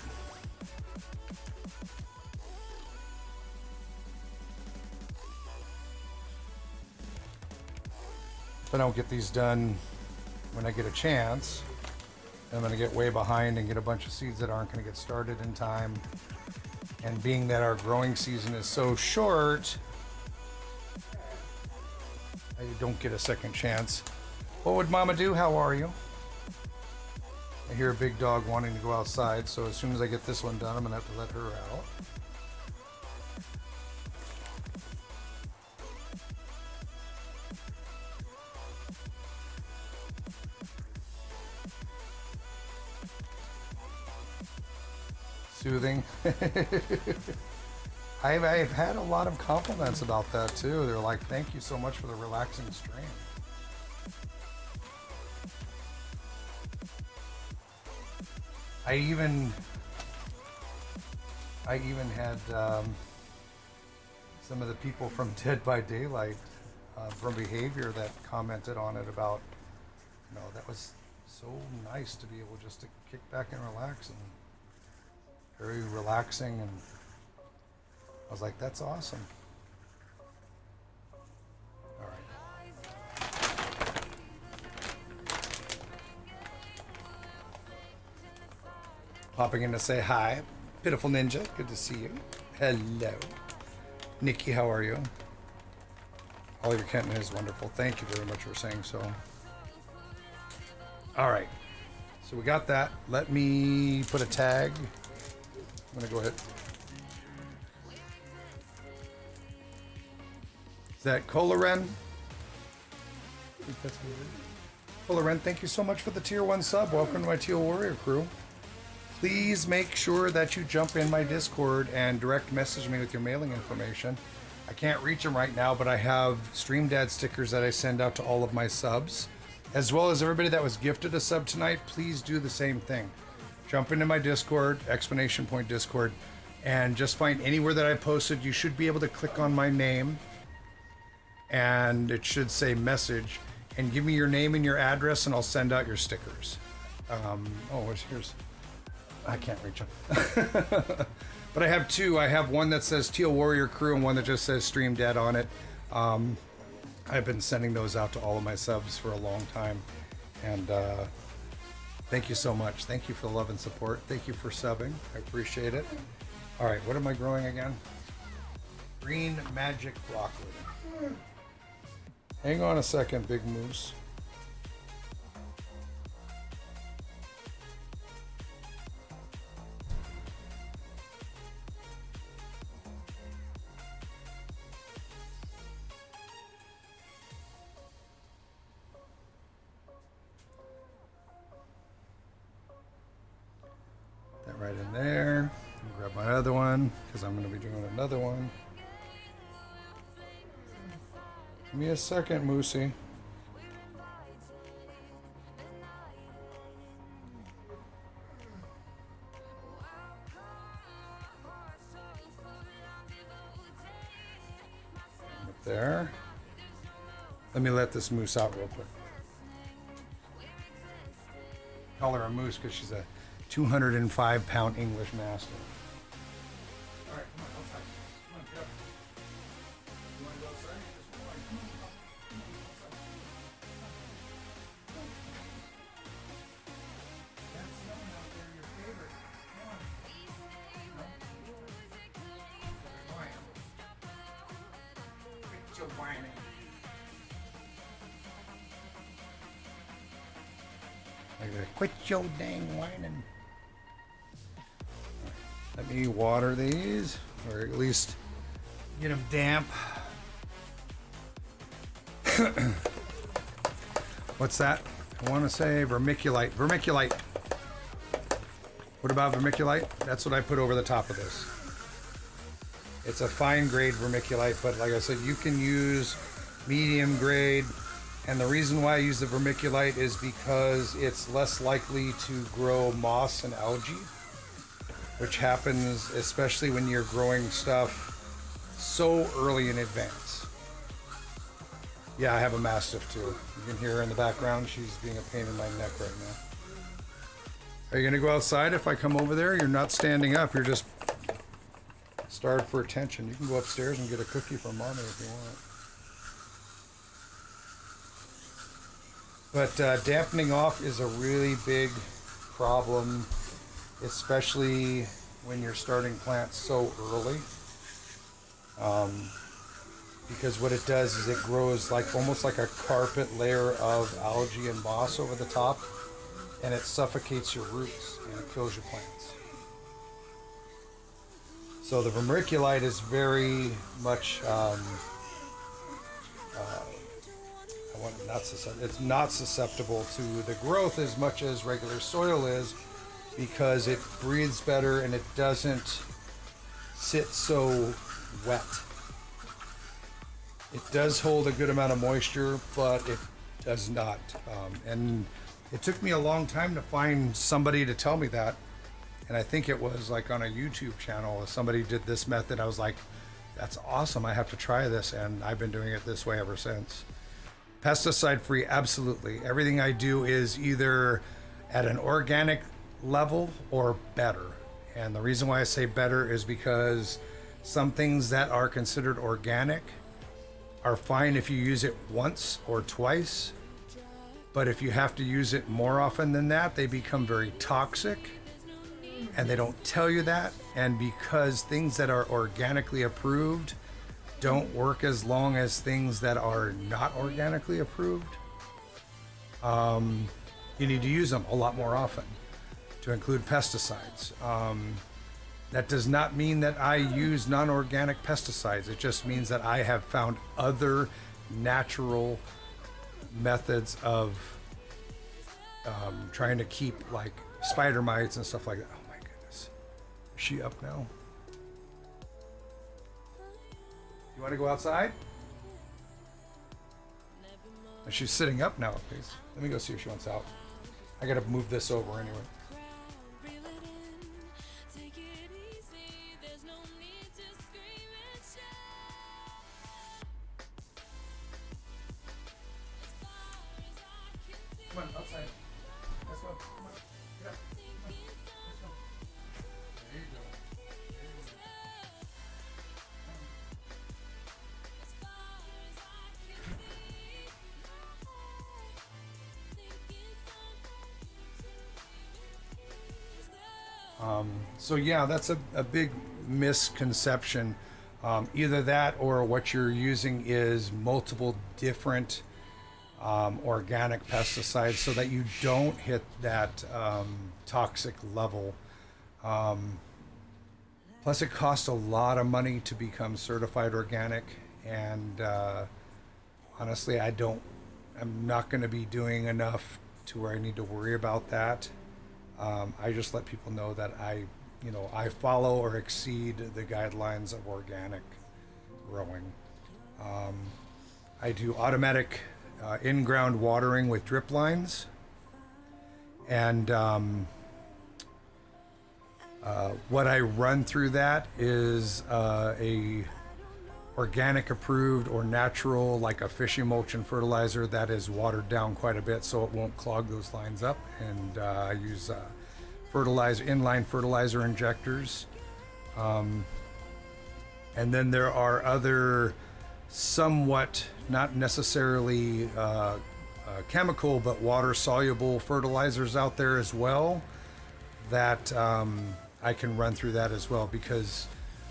If I don't get these done when I get a chance, I'm going to get way behind and get a bunch of seeds that aren't going to get started in time. And being that our growing season is so short, I don't get a second chance. What would Mama do? How are you? I hear a big dog wanting to go outside, so as soon as I get this one done, I'm going to have to let her out. Soothing. I've had a lot of compliments about that too. They're like, thank you so much for the relaxing stream. I even had some of the people from Dead by Daylight from Behavior that commented on it about, that was so nice to be able just to kick back and relax, and very relaxing, and I was like, that's awesome. All right. Popping in to say hi. Pitiful Ninja, good to see you. Hello. Nikki, how are you? Oliver Kenton is wonderful. Thank you very much for saying so. All right. So we got that. Let me put a tag. I'm going to go ahead. Is that Colaren? I think that's what it is. Colaren, thank you so much for the tier 1 sub. Welcome to my Teal Warrior crew. Please make sure that you jump in my Discord and direct message me with your mailing information. I can't reach them right now, but I have Stream Dad stickers that I send out to all of my subs. As well as everybody that was gifted a sub tonight, please do the same thing. Jump into my Discord, Explanation Point Discord, and just find anywhere that I posted. You should be able to click on my name, and it should say message, and give me your name and your address, and I'll send out your stickers. Here's... I can't reach them. But I have two. I have one that says Teal Warrior Crew and one that just says Stream Dead on it. I've been sending those out to all of my subs for a long time. And thank you so much. Thank you for the love and support. Thank you for subbing. I appreciate it. All right, what am I growing again? Green Magic Broccoli. Hang on a second, Big Moose. Right in there. Grab my other one because I'm going to be doing another one. Give me a second, Moosey. Up there. Let me let this moose out real quick. Call her a moose because she's a 205-pound English Mastiff. All right, come on, outside. Come on, get up. You want to go outside? Just go on. Come on, outside. That's snowing out there, your favorite. Come on. No? Quit your whining. Quit your dang whining. Let me water these, or at least get them damp. What's that? I want to say vermiculite. Vermiculite. What about vermiculite? That's what I put over the top of this. It's a fine grade vermiculite, but like I said, you can use medium grade. And the reason why I use the vermiculite is because it's less likely to grow moss and algae, which happens especially when you're growing stuff so early in advance. Yeah, I have a Mastiff too. You can hear her in the background. She's being a pain in my neck right now. Are you gonna go outside if I come over there? You're not standing up, you're just starved for attention. You can go upstairs and get a cookie from Mommy if you want. But dampening off is a really big problem, especially when you're starting plants so early. Because what it does is it grows like almost like a carpet layer of algae and moss over the top, and it suffocates your roots and it kills your plants. So the vermiculite is very much it's not susceptible to the growth as much as regular soil is, because it breathes better and it doesn't sit so wet. It does hold a good amount of moisture, but it does not. And it took me a long time to find somebody to tell me that. And I think it was like on a YouTube channel, somebody did this method. I was like, that's awesome. I have to try this. And I've been doing it this way ever since. Pesticide free, absolutely. Everything I do is either at an organic level or better. And the reason why I say better is because some things that are considered organic are fine if you use it once or twice. But if you have to use it more often than that, they become very toxic. And they don't tell you that. And because things that are organically approved don't work as long as things that are not organically approved, you need to use them a lot more often, to include pesticides. That does not mean that I use non-organic pesticides. It just means that I have found other natural methods of trying to keep like spider mites and stuff like that. Oh my goodness. Is she up now? You want to go outside? She's sitting up now, please. Let me go see if she wants out. I gotta move this over anyway. Come on, outside. Let's go. Come on. Get up. Come on. Let's go. There you go. So yeah, that's a big misconception. Either that or what you're using is multiple different organic pesticides so that you don't hit that toxic level. Plus it costs a lot of money to become certified organic, and honestly I'm not going to be doing enough to where I need to worry about that. I just let people know that I follow or exceed the guidelines of organic growing. I do automatic in-ground watering with drip lines, and what I run through that is a organic approved or natural, like a fish emulsion fertilizer that is watered down quite a bit so it won't clog those lines up. And I use inline fertilizer injectors. And then there are other somewhat, not necessarily chemical, but water soluble fertilizers out there as well that I can run through that as well. Because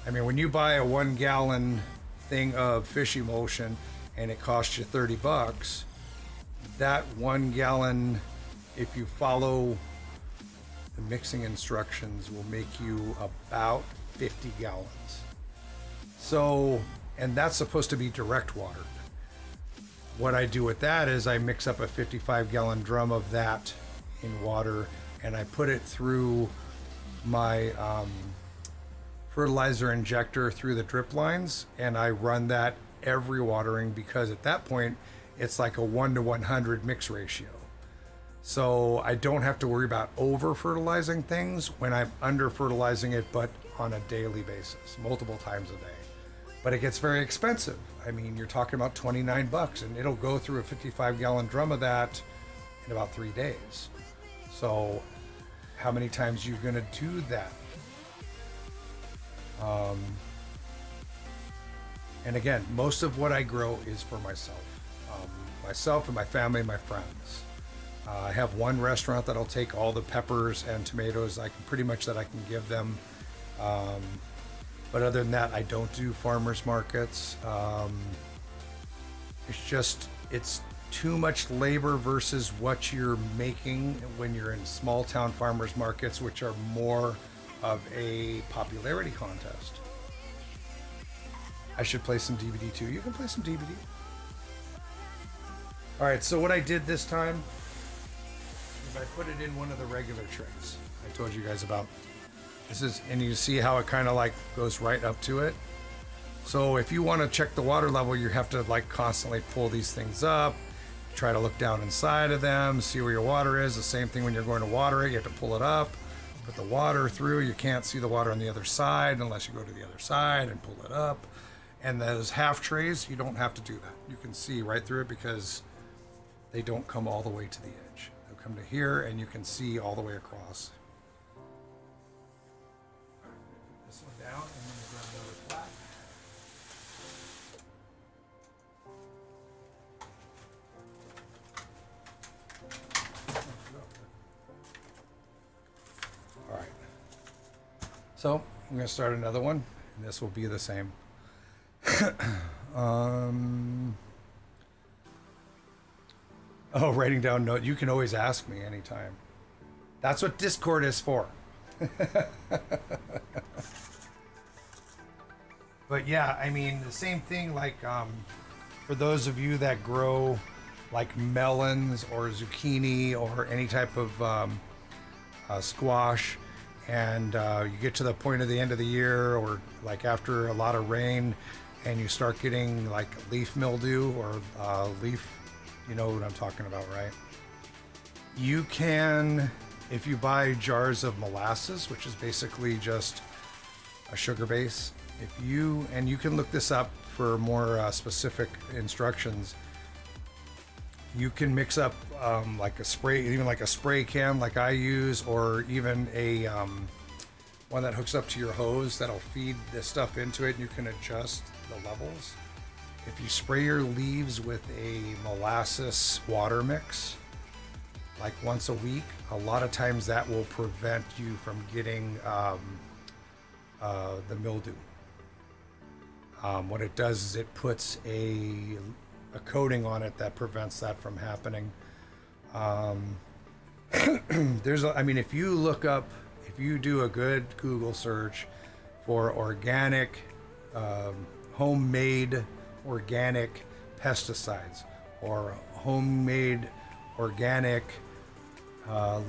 I mean, when you buy a 1 gallon thing of fish emulsion and it costs you $30, that 1 gallon, if you follow the mixing instructions, will make you about 50 gallons. So, and that's supposed to be direct watered. What I do with that is I mix up a 55 gallon drum of that in water, and I put it through my fertilizer injector through the drip lines, and I run that every watering, because at that point it's like a 1:100 mix ratio. So I don't have to worry about over fertilizing things when I'm under fertilizing it, but on a daily basis, multiple times a day. But it gets very expensive. I mean, you're talking about $29, and it'll go through a 55 gallon drum of that in about 3 days. So how many times are you gonna do that? And again, most of what I grow is for myself. Myself and my family and my friends. I have one restaurant that'll take all the peppers and tomatoes I can give them. But other than that, I don't do farmers markets. It's too much labor versus what you're making when you're in small town farmers markets, which are more of a popularity contest. I should play some DVD too. You can play some DVD. All right, so what I did this time is I put it in one of the regular trays I told you guys about. And you see how it kind of like goes right up to it. So if you want to check the water level, you have to like constantly pull these things up, try to look down inside of them, see where your water is. The same thing when you're going to water it, you have to pull it up, put the water through. You can't see the water on the other side unless you go to the other side and pull it up. And those half trays, you don't have to do that. You can see right through it because they don't come all the way to the edge. They'll come to here and you can see all the way across. This one down and then we'll grab another flat. All right. So I'm going to start another one, and this will be the same. Oh, writing down notes. You can always ask me anytime. That's what Discord is for. But yeah, I mean, the same thing like for those of you that grow like melons or zucchini or any type of squash, and you get to the point of the end of the year or like after a lot of rain and you start getting like leaf mildew or leaf, you know what I'm talking about, right? You can, if you buy jars of molasses, which is basically just a sugar base, and you can look this up for more specific instructions, you can mix up like a spray, even like a spray can like I use, or even a one that hooks up to your hose that'll feed this stuff into it, and you can adjust the levels. If you spray your leaves with a molasses water mix like once a week, a lot of times that will prevent you from getting the mildew. What it does is it puts a coating on it that prevents that from happening. If you look up, if you do a good Google search for organic, homemade organic pesticides or homemade organic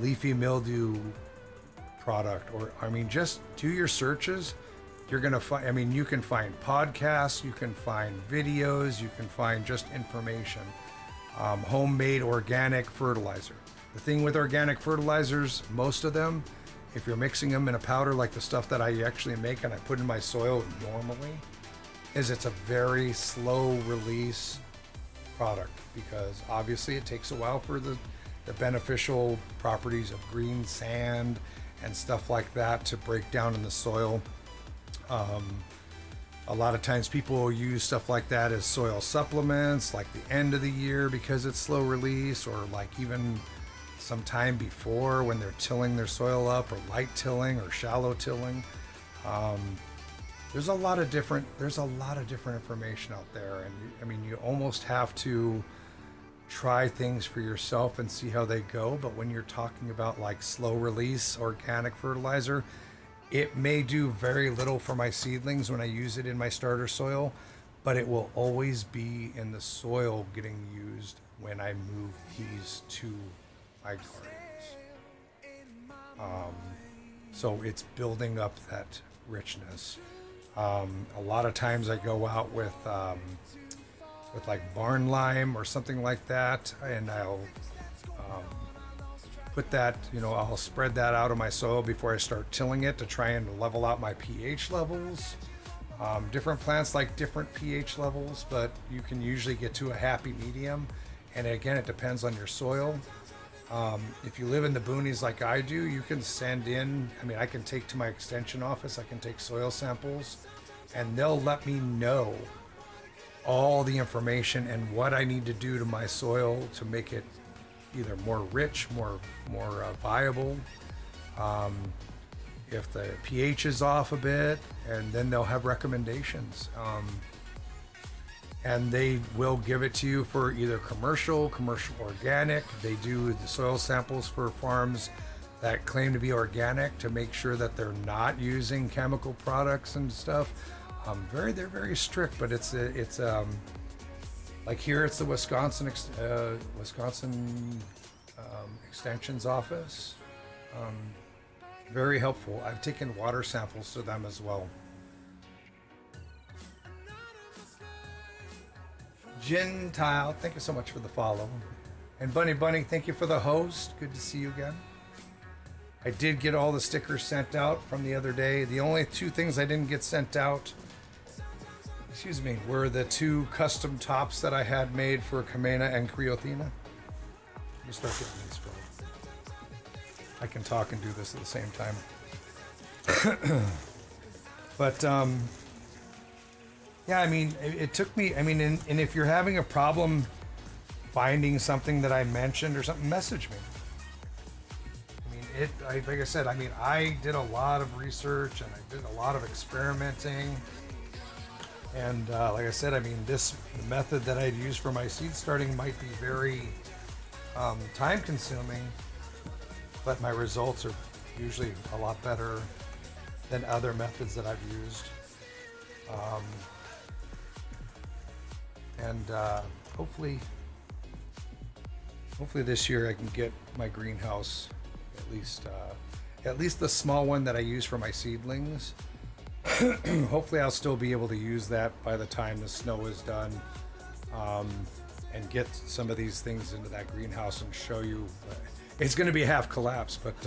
leafy mildew product, or just do your searches. You're gonna find, you can find podcasts, you can find videos, you can find just information. Homemade organic fertilizer. The thing with organic fertilizers, most of them, if you're mixing them in a powder like the stuff that I actually make and I put in my soil normally, is it's a very slow release product, because obviously it takes a while for the beneficial properties of green sand and stuff like that to break down in the soil. A lot of times people will use stuff like that as soil supplements, like the end of the year because it's slow release, or like even some time before when they're tilling their soil up, or light tilling or shallow tilling. There's a lot of different information out there, and you almost have to try things for yourself and see how they go. But when you're talking about like slow release organic fertilizer, it may do very little for my seedlings when I use it in my starter soil, but it will always be in the soil getting used when I move these to my gardens. So it's building up that richness. A lot of times I go out with like barn lime or something like that, and I'll put that, I'll spread that out of my soil before I start tilling it to try and level out my pH levels. Different plants like different pH levels, but you can usually get to a happy medium. And again, it depends on your soil. If you live in the boonies like I do, you can send in, I can take to my extension office, I can take soil samples, and they'll let me know all the information and what I need to do to my soil to make it either more rich, more viable. If the pH is off a bit, and then they'll have recommendations. And they will give it to you for either commercial organic. They do the soil samples for farms that claim to be organic to make sure that they're not using chemical products and stuff. They're very strict, but it's like here it's the Wisconsin Extension's office. Very helpful. I've taken water samples to them as well. Gentile, thank you so much for the follow. And Bunny Bunny, thank you for the host. Good to see you again. I did get all the stickers sent out from the other day. The only two things I didn't get sent out, excuse me, were the two custom tops that I had made for Kamena and Criothena. Let me start getting these filled. I can talk and do this at the same time. But, yeah, I mean, it took me, I mean, and if you're having a problem finding something that I mentioned or something, message me. I mean, like I said, I mean, I did a lot of research and I did a lot of experimenting. And like I said, I mean, the method that I'd use for my seed starting might be very time consuming, but my results are usually a lot better than other methods that I've used. And hopefully this year I can get my greenhouse, at least the small one that I use for my seedlings. Hopefully I'll still be able to use that by the time the snow is done, and get some of these things into that greenhouse and show you. It's going to be half collapsed, but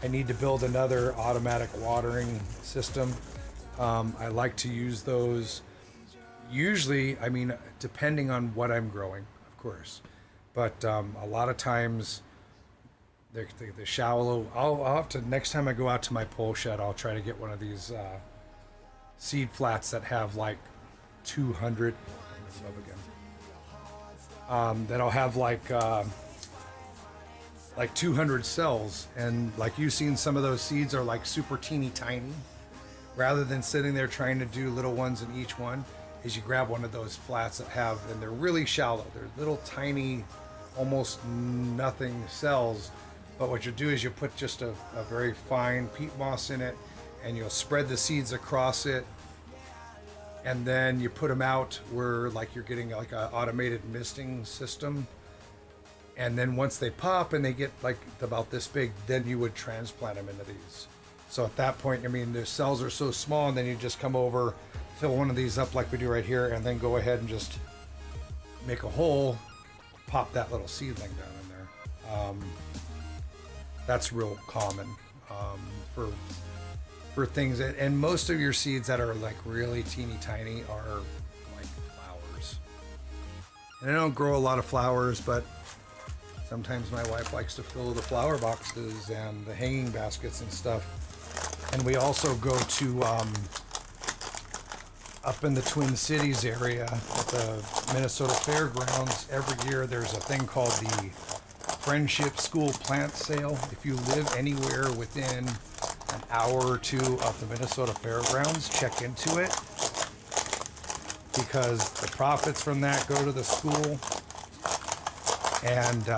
I need to build another automatic watering system. I like to use those usually, I mean, depending on what I'm growing, of course, but a lot of times the shallow, I'll have to, next time I go out to my pole shed, I'll try to get one of these seed flats that have like 200, that'll have like 200 cells, and like you've seen, some of those seeds are like super teeny tiny. Rather than sitting there trying to do little ones in each one, is you grab one of those flats that have, and they're really shallow, they're little tiny, almost nothing cells, but what you do is you put just a very fine peat moss in it, and you'll spread the seeds across it, and then you put them out where like you're getting like an automated misting system, and then once they pop and they get like about this big, then you would transplant them into these. So at that point, I mean, the cells are so small, and then you just come over, fill one of these up like we do right here, and then go ahead and just make a hole, pop that little seedling down in there. That's real common for things that, and most of your seeds that are like really teeny tiny are like flowers. And I don't grow a lot of flowers, but sometimes my wife likes to fill the flower boxes and the hanging baskets and stuff. And we also go to up in the Twin Cities area at the Minnesota Fairgrounds. Every year there's a thing called the Friendship School Plant Sale. If you live anywhere within an hour or two of the Minnesota Fairgrounds, check into it, because the profits from that go to the school. And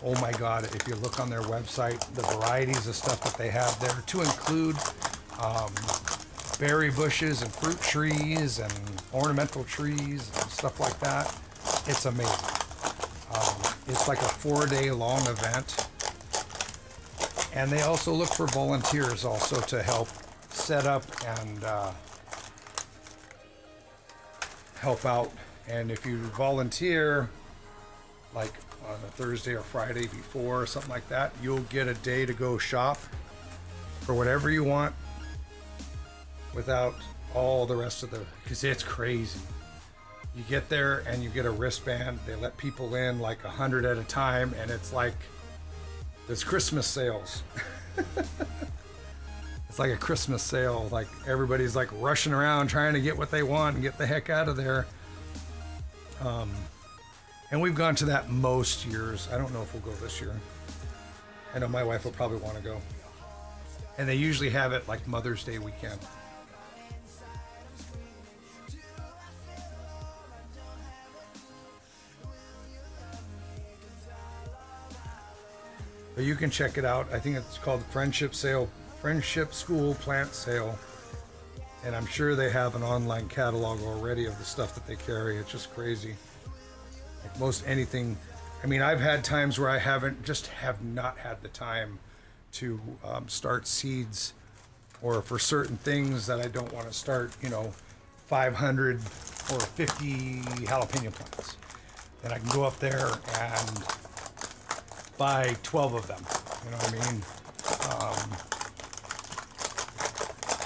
oh my God, if you look on their website, the varieties of stuff that they have there, to include berry bushes and fruit trees and ornamental trees and stuff like that. It's amazing. It's like a 4-day long event. And they also look for volunteers also to help set up and help out. And if you volunteer, like on a Thursday or Friday before or something like that, you'll get a day to go shop for whatever you want without all the rest of the, because it's crazy. You get there and you get a wristband. They let people in like 100 at a time, and it's like there's Christmas sales. It's like a Christmas sale. Like everybody's like rushing around trying to get what they want and get the heck out of there. And we've gone to that most years. I don't know if we'll go this year. I know my wife will probably want to go. And they usually have it like Mother's Day weekend. But you can check it out. I think it's called Friendship School Plant Sale. And I'm sure they have an online catalog already of the stuff that they carry. It's just crazy. Like most anything. I mean, I've had times where I have not had the time to start seeds, or for certain things that I don't want to start, 500 or 50 jalapeno plants. Then I can go up there and buy 12 of them. You know what I mean?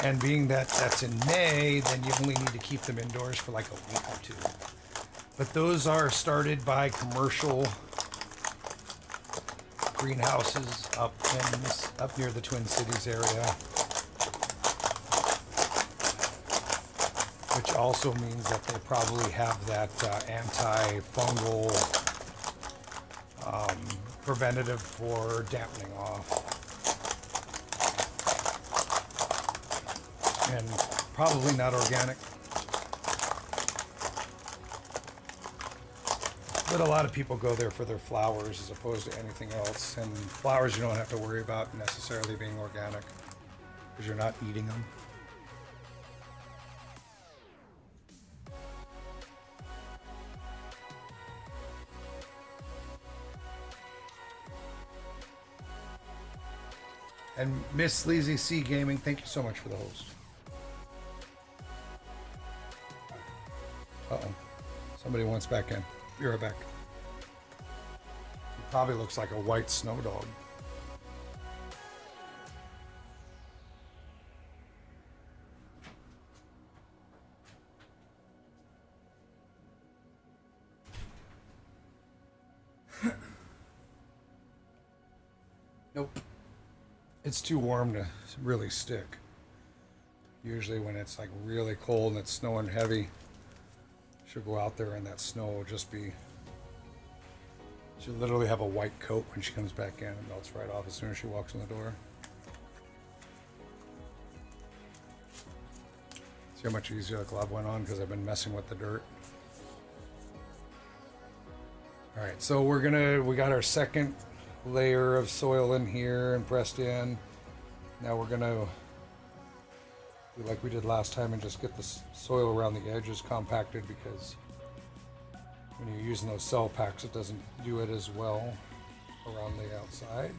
And being that that's in May, then you only need to keep them indoors for like a week or two. But those are started by commercial greenhouses up near the Twin Cities area, which also means that they probably have that antifungal preventative for dampening off. And probably not organic. But a lot of people go there for their flowers as opposed to anything else. And flowers you don't have to worry about necessarily being organic because you're not eating them. And Miss Sleazy C Gaming, thank you so much for the host. Uh-oh. Somebody wants back in. Be right back. He probably looks like a white snow dog. Nope. It's too warm to really stick. Usually when it's like really cold and it's snowing heavy, she'll go out there and that snow will just be, she'll literally have a white coat when she comes back in and melts right off as soon as she walks in the door. See how much easier the glove went on because I've been messing with the dirt. All right, so we got our second layer of soil in here and pressed in. Now we're gonna do like we did last time and just get the soil around the edges compacted, because when you're using those cell packs it doesn't do it as well around the outside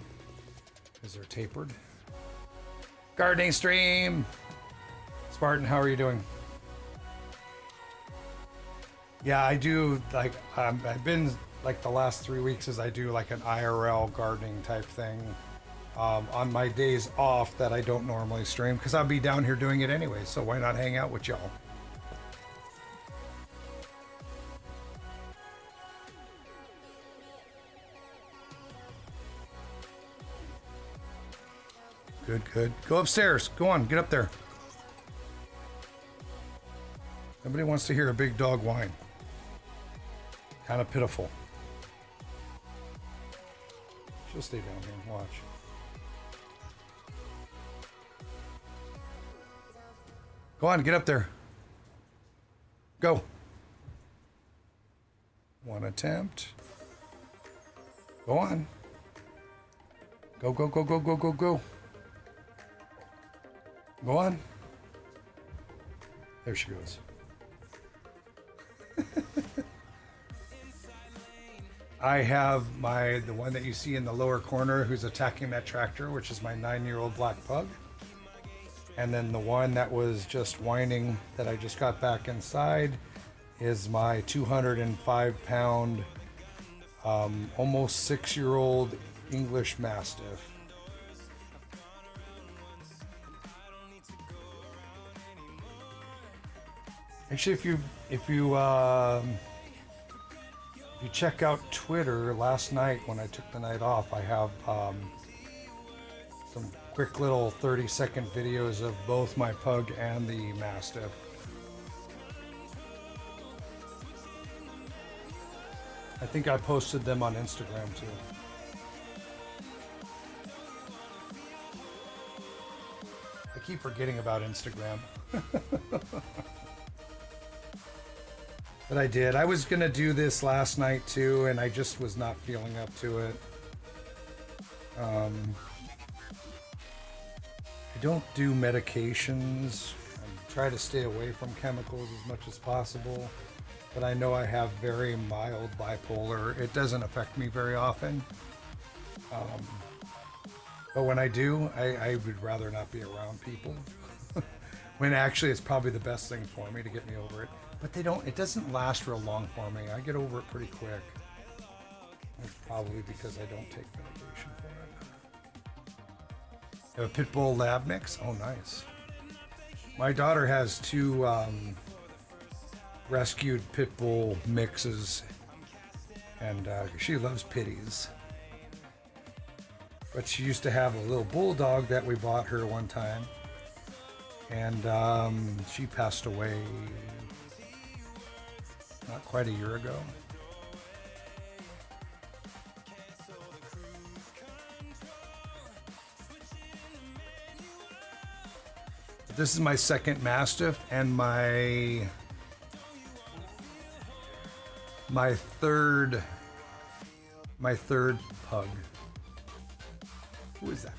because they're tapered. Gardening stream! Spartan, how are you doing? Yeah, I do, like, I've been, like, the last 3 weeks as I do, like, an IRL gardening type thing on my days off that I don't normally stream, because I'll be down here doing it anyway, so why not hang out with y'all? Good, good. Go upstairs. Go on, get up there. Nobody wants to hear a big dog whine. Kind of pitiful. She'll stay down here and watch. Go on, get up there. Go. One attempt. Go on. Go, go, go, go, go, go, go. Go on. There she goes. I have the one that you see in the lower corner who's attacking that tractor, which is my 9-year-old black pug. And then the one that was just whining that I just got back inside is my 205-pound, almost 6-year-old English Mastiff. Actually, if you check out Twitter last night when I took the night off, I have some quick little 30-second videos of both my pug and the Mastiff. I think I posted them on Instagram too. I keep forgetting about Instagram. But I did. I was gonna do this last night too, and I just was not feeling up to it. I don't do medications. I try to stay away from chemicals as much as possible, but I know I have very mild bipolar. It doesn't affect me very often. But when I do, I would rather not be around people. when actually it's probably the best thing for me to get me over it. But it doesn't last real long for me. I get over it pretty quick. It's probably because I don't take medication for it. I have a pit bull lab mix. Oh, nice. My daughter has two rescued pit bull mixes, and she loves pitties. But she used to have a little bulldog that we bought her one time, and she passed away not quite a year ago. This is my second Mastiff and my third pug. Who is that?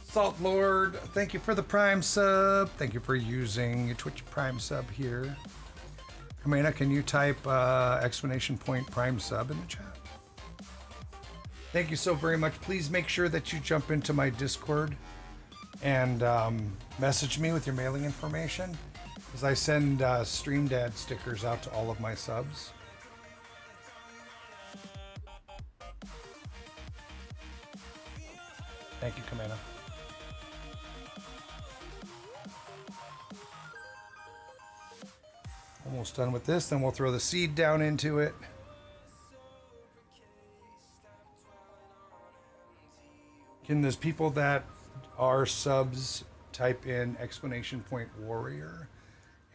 Salt Lord, thank you for the Prime sub. Thank you for using your Twitch Prime sub here. Kamena, can you type exclamation point Prime sub in the chat? Thank you so very much. Please make sure that you jump into my Discord and message me with your mailing information, because I send Stream Dad stickers out to all of my subs. Thank you, Kamena. Almost done with this, then we'll throw the seed down into it. Can those people that are subs type in exclamation point warrior,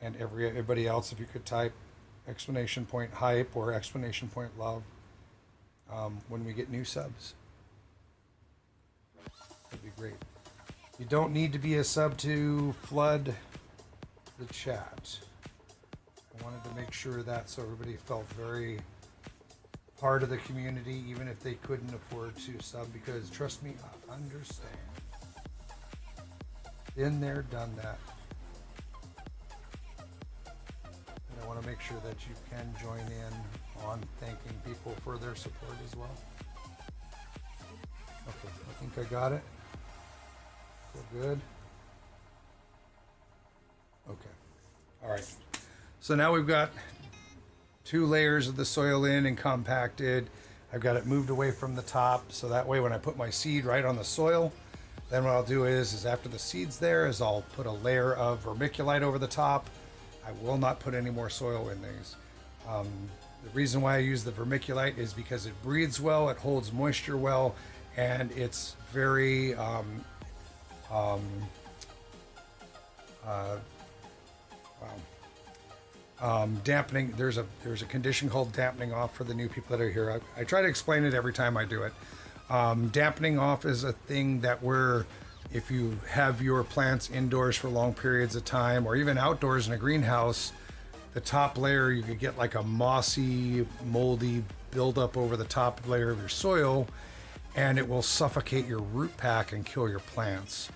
and everybody else, if you could type exclamation point hype or exclamation point love when we get new subs, that'd be great. You don't need to be a sub to flood the chat. I wanted to make sure that so everybody felt very part of the community, even if they couldn't afford to sub, because trust me, I understand. Been there, done that. And I want to make sure that you can join in on thanking people for their support as well. Okay, I think I got it. Feel good. Okay. All right. So now we've got 2 layers of the soil in and compacted. I've got it moved away from the top, so that way when I put my seed right on the soil, then what I'll do is after the seed's there, is I'll put a layer of vermiculite over the top. I will not put any more soil in these. The reason why I use the vermiculite is because it breathes well, it holds moisture well, and it's very dampening. There's a condition called dampening off for the new people that are here. I try to explain it every time I do it. Dampening off is a thing that if you have your plants indoors for long periods of time, or even outdoors in a greenhouse, the top layer, you could get like a mossy, moldy buildup over the top layer of your soil, and it will suffocate your root pack and kill your plants.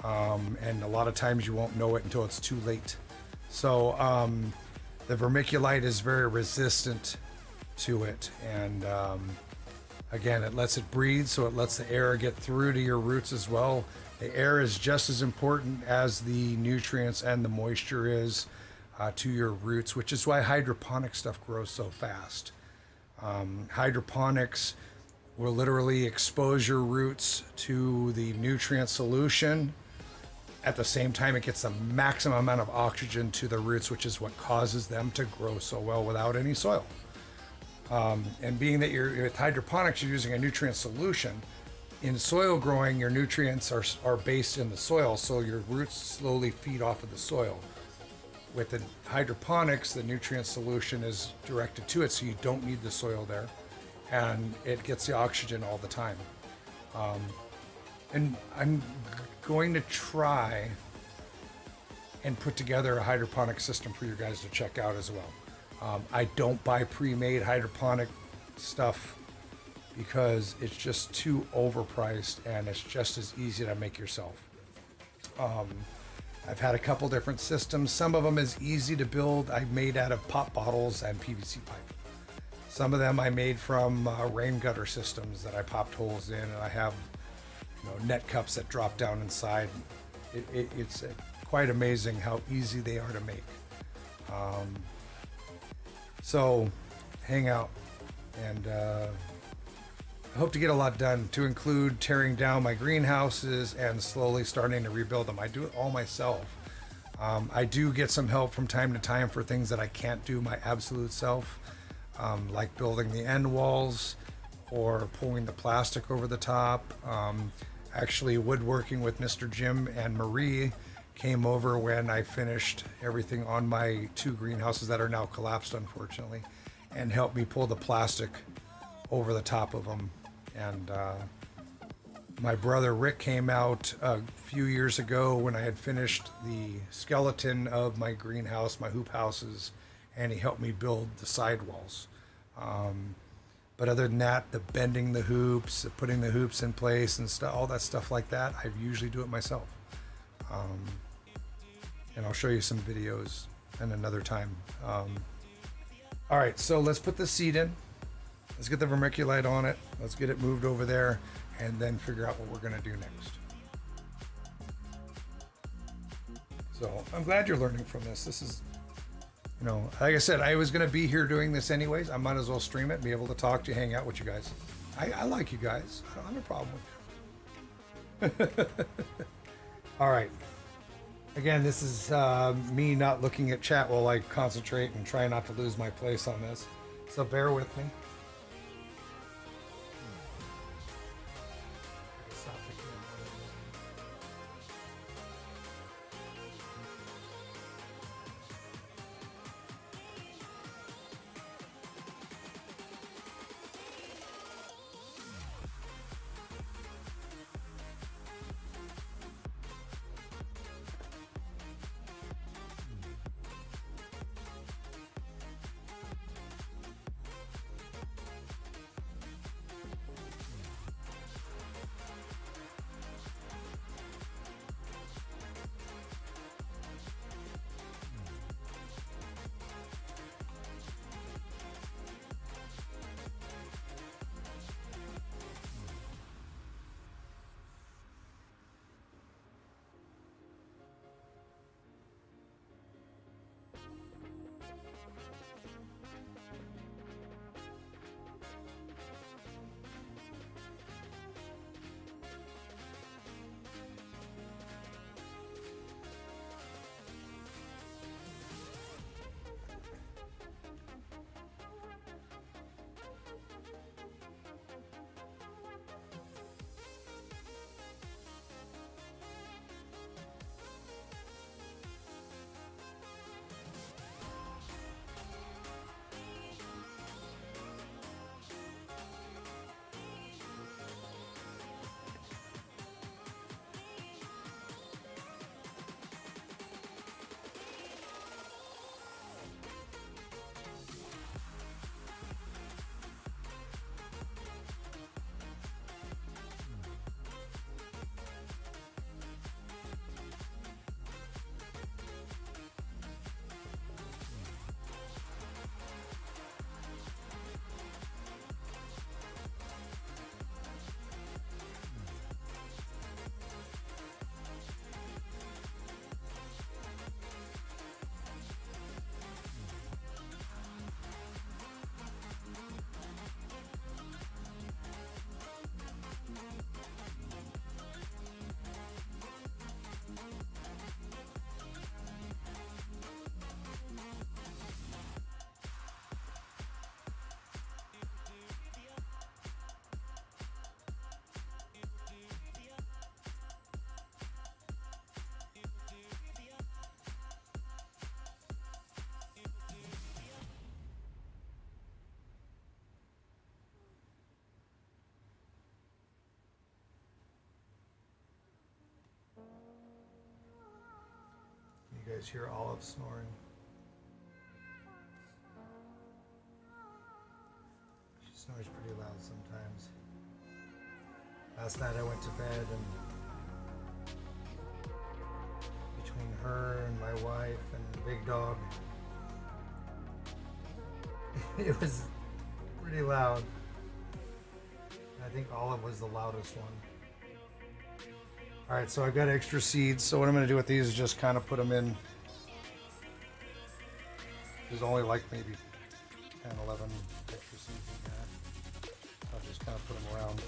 And a lot of times you won't know it until it's too late. So the vermiculite is very resistant to it, and again, it lets it breathe, so it lets the air get through to your roots as well. The air is just as important as the nutrients and the moisture is to your roots, which is why hydroponic stuff grows so fast. Hydroponics will literally expose your roots to the nutrient solution. At the same time, it gets the maximum amount of oxygen to the roots, which is what causes them to grow so well without any soil. And being that with hydroponics, you're using a nutrient solution. In soil growing, your nutrients are based in the soil, so your roots slowly feed off of the soil. With the hydroponics, the nutrient solution is directed to it, so you don't need the soil there, and it gets the oxygen all the time. And I'm going to try and put together a hydroponic system for you guys to check out as well. I don't buy pre-made hydroponic stuff because it's just too overpriced, and it's just as easy to make yourself. I've had a couple different systems. Some of them is easy to build. I made out of pop bottles and PVC pipe. Some of them I made from rain gutter systems that I popped holes in, and I have net cups that drop down inside. It's quite amazing how easy they are to make. So hang out, and I hope to get a lot done, to include tearing down my greenhouses and slowly starting to rebuild them. I do it all myself. I do get some help from time to time for things that I can't do my absolute self, like building the end walls or pulling the plastic over the top. Actually, woodworking with Mr. Jim and Marie came over when I finished everything on my 2 greenhouses that are now collapsed, unfortunately, and helped me pull the plastic over the top of them. And my brother Rick came out a few years ago when I had finished the skeleton of my greenhouse, my hoop houses, and he helped me build the sidewalls. But other than that, the bending the hoops, putting the hoops in place and stuff, all that stuff like that, I usually do it myself. And I'll show you some videos in another time. All right, so let's put the seed in. Let's get the vermiculite on it. Let's get it moved over there, and then figure out what we're gonna do next. So I'm glad you're learning from this. This is, you know, like I said, I was gonna be here doing this anyways. I might as well stream it, be able to talk to you, hang out with you guys. I like you guys. I don't have a problem with you. All right. Again, this is me not looking at chat while I concentrate and try not to lose my place on this. So bear with me. You guys hear Olive snoring? She snores pretty loud sometimes. Last night I went to bed and between her and my wife and the big dog, it was pretty loud. I think Olive was the loudest one. All right, so I've got extra seeds. So what I'm going to do with these is just kind of put them in. There's only like maybe 10, 11 extra seeds in there. I'll just kind of put them around.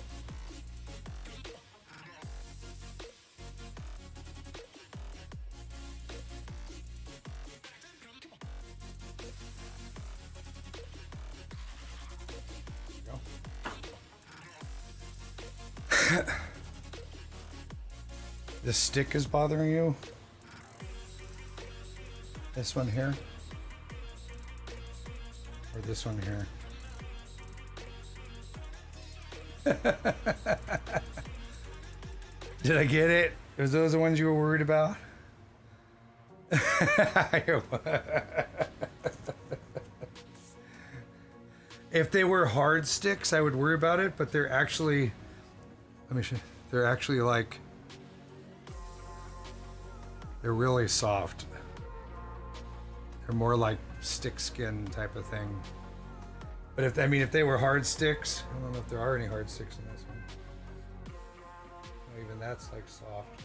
There you go. This stick is bothering you? This one here? Or this one here? Did I get it? Was those the ones you were worried about? If they were hard sticks, I would worry about it, but they're actually, let me show you, they're actually like, they're really soft. They're more like stick skin type of thing. But if, I mean, if they were hard sticks, I don't know if there are any hard sticks in this one. No, even that's like soft.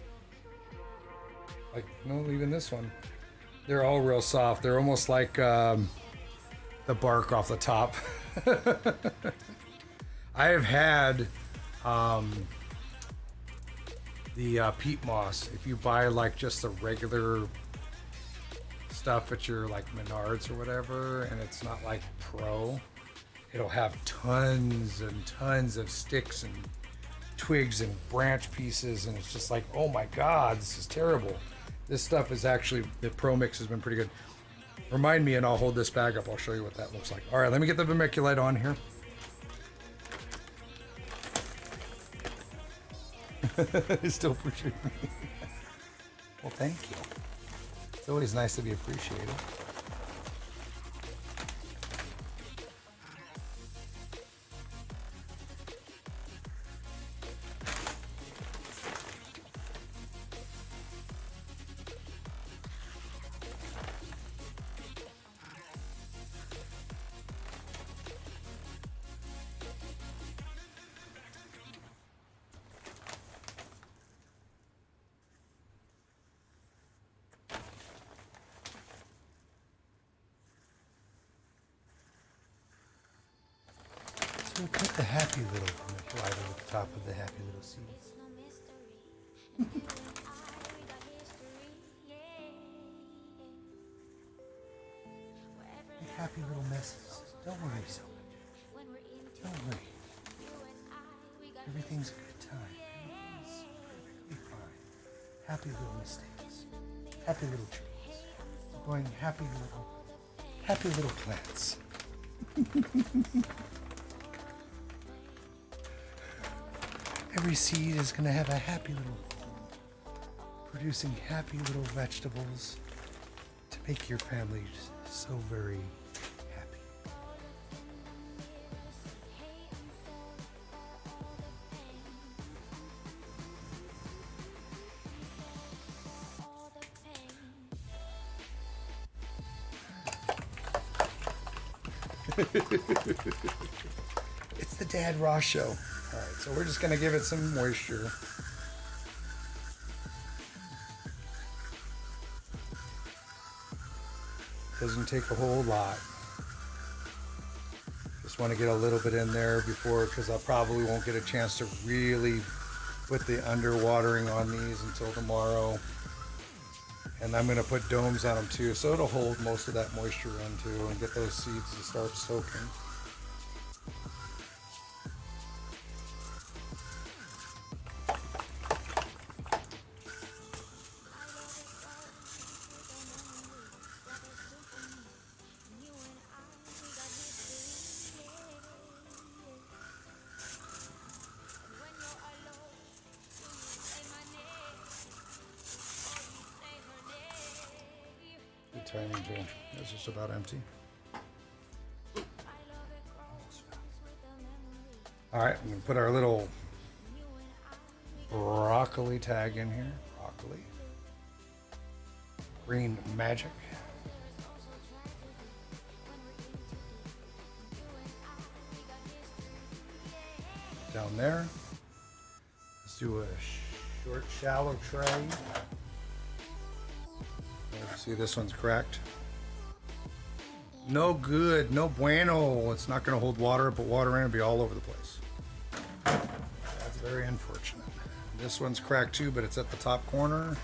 Like, no, even this one. They're all real soft. They're almost like the bark off the top. I have had the peat moss. If you buy like just the regular stuff at your like Menards or whatever, and it's not like pro, it'll have tons and tons of sticks and twigs and branch pieces, and it's just like, oh my god, this is terrible. This stuff is actually, the pro mix has been pretty good. Remind me and I'll hold this bag up. I'll show you what that looks like. All right, let me get the vermiculite on here. It's still appreciating me. Well, thank you. It's always nice to be appreciated. So we put the happy little vermiculite at the top of the happy little seed. Happy little messes. Don't worry so much. Don't worry. Everything's a good time. Everything's perfectly fine. Happy little mistakes. Happy little trees. Going happy little plants. Every seed is going to have a happy little home, producing happy little vegetables to make your family so very happy. It's the Dad Ross Show. All right, so we're just going to give it some moisture. Doesn't take a whole lot. Just want to get a little bit in there before, because I probably won't get a chance to really put the underwatering on these until tomorrow. And I'm going to put domes on them too, so it'll hold most of that moisture in too and get those seeds to start soaking. Good timing too. It's just about empty. All right, I'm gonna put our little broccoli tag in here. Broccoli. Green magic. Down there. Let's do a Short, shallow tray. See, this one's cracked. No good, no bueno. It's not going to hold water, but water in, it'll be all over the place. That's very unfortunate. This one's cracked too, but it's at the top corner.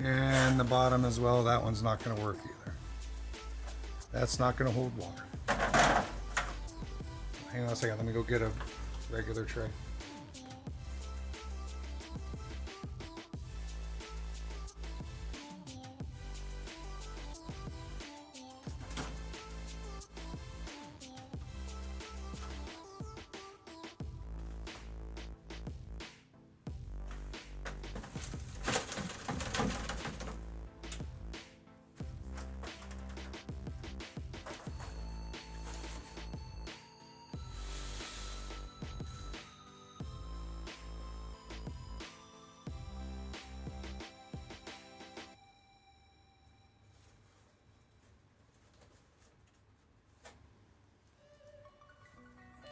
And the bottom as well. That one's not going to work either. That's not going to hold water. Hang on a second. Let me go get a regular tray.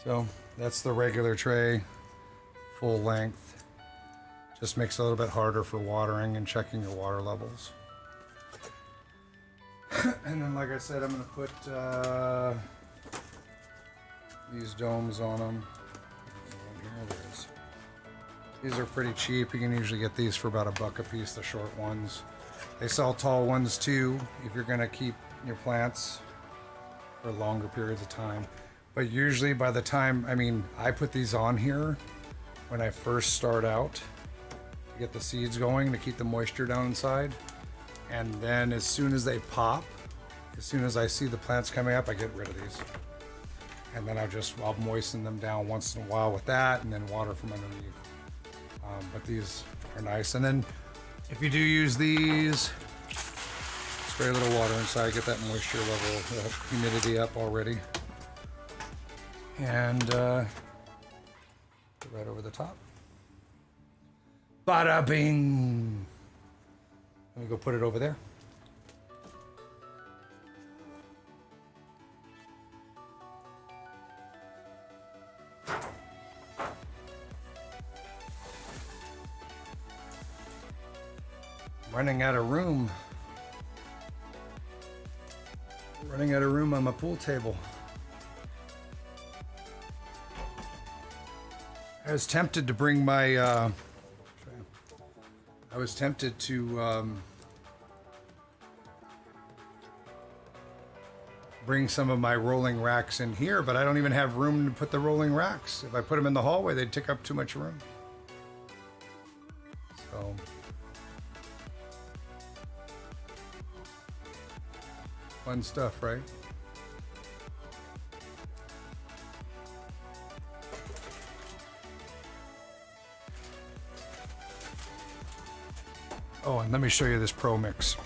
So that's the regular tray, full length. Just makes it a little bit harder for watering and checking your water levels. And then, like I said, I'm going to put these domes on them. Here it is. These are pretty cheap. You can usually get these for about $1 a piece, the short ones. They sell tall ones too, if you're going to keep your plants for longer periods of time. But usually by the time, I put these on here when I first start out to get the seeds going, to keep the moisture down inside. And then as soon as they pop, as soon as I see the plants coming up, I get rid of these. And then I'll moisten them down once in a while with that, and then water from underneath. But these are nice. And then if you do use these, spray a little water inside, get that moisture level, the humidity up already. And put right over the top. Bada bing! Let me go put it over there. Running out of room. Running out of room on my pool table. I was tempted to bring my, I was tempted to bring some of my rolling racks in here, but I don't even have room to put the rolling racks. If I put them in the hallway, they'd take up too much room. So, fun stuff, right? Oh, and let me show you this Pro Mix.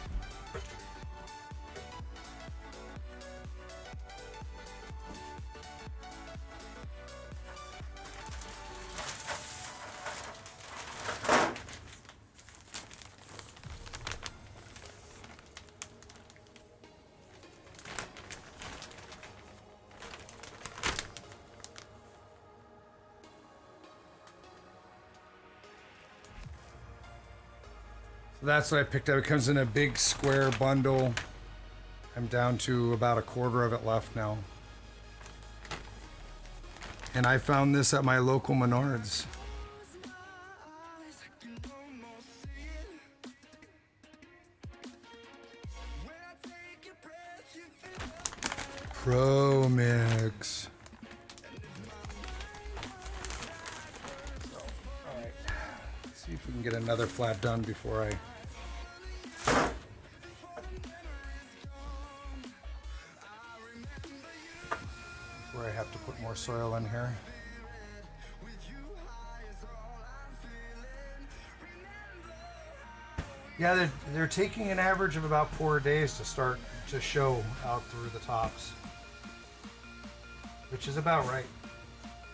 That's what I picked up. It comes in a big square bundle. I'm down to about a quarter of it left now. And I found this at my local Menards. Pro Mix. All right. Let's see if we can get another flat done before I have to put more soil in here. Yeah, they're taking an average of about 4 days to start to show out through the tops, which is about right.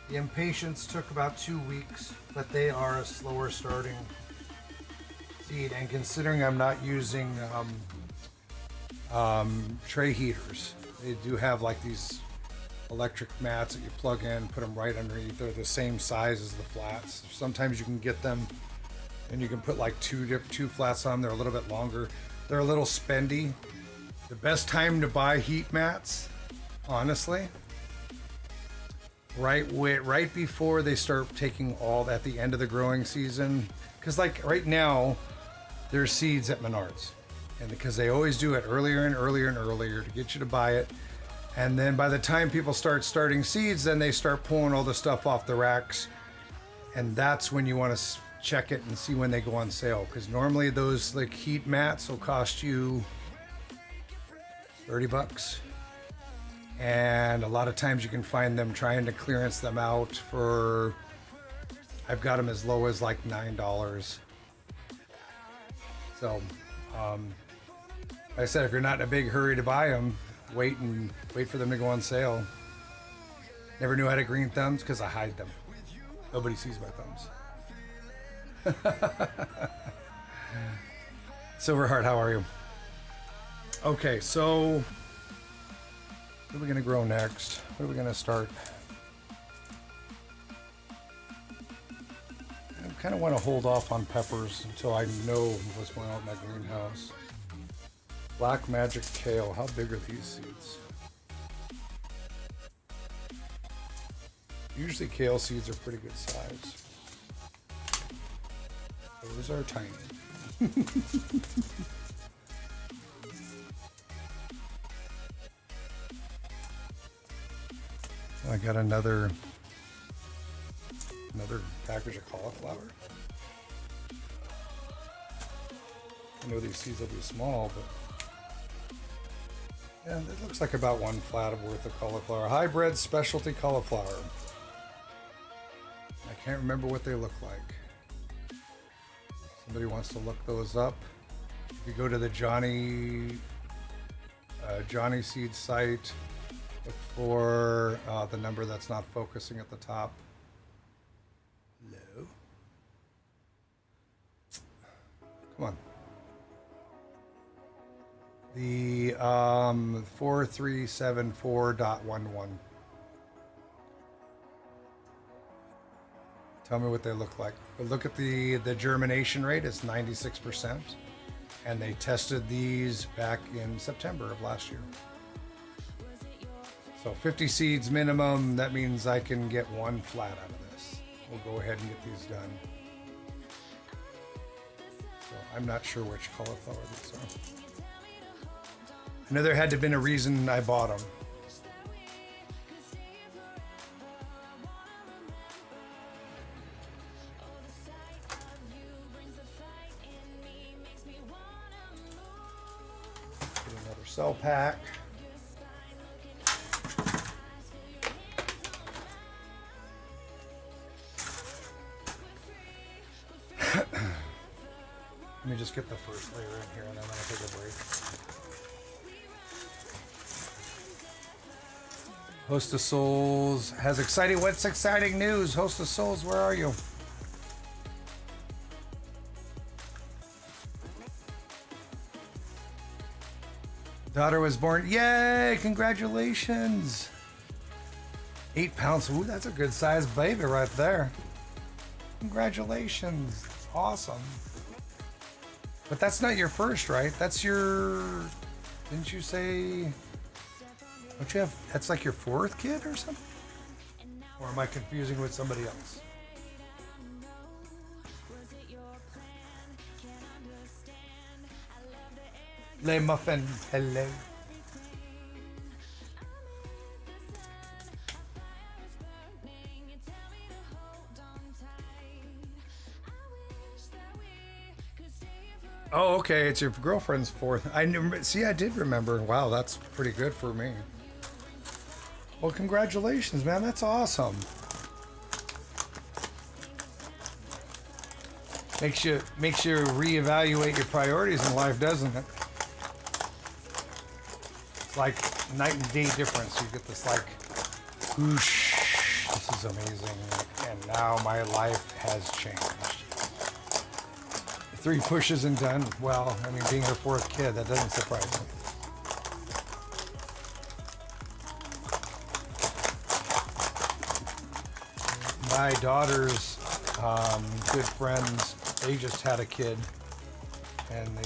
The impatiens took about 2 weeks, but they are a slower starting seed. And considering I'm not using tray heaters, they do have like these electric mats that you plug in, put them right underneath. They're the same size as the flats. Sometimes you can get them and you can put like two flats on. They're a little bit longer. They're a little spendy. The best time to buy heat mats, honestly, right before they start taking all at the end of the growing season. Because like right now, there's seeds at Menards, and because they always do it earlier and earlier and earlier to get you to buy it. And then by the time people starting seeds, then they start pulling all the stuff off the racks, and that's when you want to check it and see when they go on sale. Because normally those like heat mats will cost you $30, and a lot of times you can find them trying to clearance them out for, I've got them as low as like $9. So like I said, if you're not in a big hurry to buy them, wait for them to go on sale. Never knew I had green thumbs because I hide them. Nobody sees my thumbs. Silverheart, how are you? Okay, so what are we gonna grow next? What are we gonna start? I kind of want to hold off on peppers until I know what's going on in my greenhouse. Black Magic Kale, how big are these seeds? Usually kale seeds are pretty good size. Those are tiny. I got another package of cauliflower. I know these seeds will be small, but yeah, it looks like about one flat of worth of cauliflower. Hybrid specialty cauliflower. I can't remember what they look like. Somebody wants to look those up. If you go to the Johnny Seed site, look for the number that's not focusing at the top. Hello. Come on. The 4374.11. Tell me what they look like. But look at the germination rate. It's 96%. And they tested these back in September of last year. So 50 seeds minimum. That means I can get one flat out of this. We'll go ahead and get these done. So I'm not sure which cauliflower these are. I know there had to have been a reason I bought them. Get another cell pack. Let me just get the first layer in here and then I'm going to take a break. Host of Souls has exciting. What's exciting news? Host of Souls, where are you? Daughter was born. Yay! Congratulations. 8 pounds. Ooh, that's a good sized baby right there. Congratulations. That's awesome. But that's not your first, right? That's your. Didn't you say? Don't you have, that's like your 4th kid or something? Or am I confusing with somebody else? Le Muffin, hello. Oh, okay, it's your girlfriend's 4th. I knew, see, I did remember. Wow, that's pretty good for me. Well, congratulations, man. That's awesome. Makes you reevaluate your priorities in life, doesn't it? It's like night and day difference. You get this like, whoosh, this is amazing, and now my life has changed. 3 pushes and done. Well, I mean, being her 4th kid, that doesn't surprise me. My daughter's good friend's They just had a kid, and they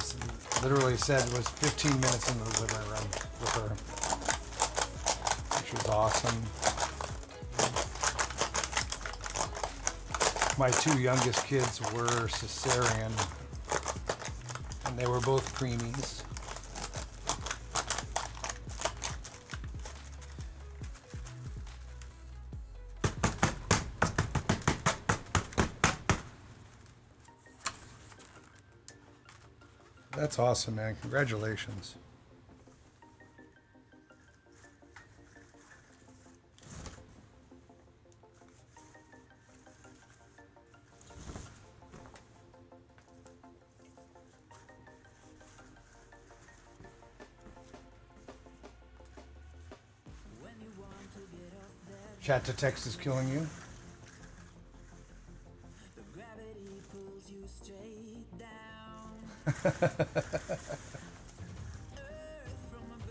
literally said it was 15 minutes in the living room with her, which was awesome. My two youngest kids were cesarean, and they were both preemies. That's awesome, man. Congratulations. Chat to text is killing you.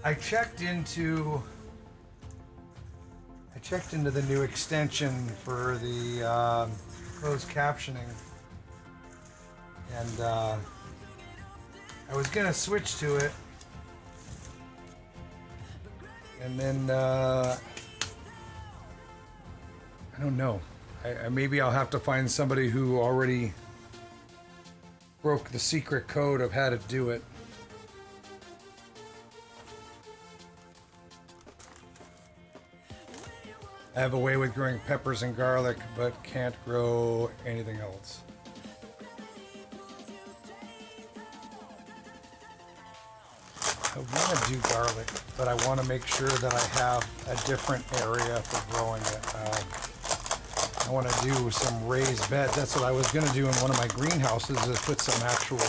I checked into the new extension for the closed captioning, and I was gonna switch to it, and then I don't know. Maybe I'll have to find somebody who already broke the secret code of how to do it. I have a way with growing peppers and garlic, but can't grow anything else. I want to do garlic, but I want to make sure that I have a different area for growing it. I want to do some raised beds. That's what I was going to do in one of my greenhouses, is put some actual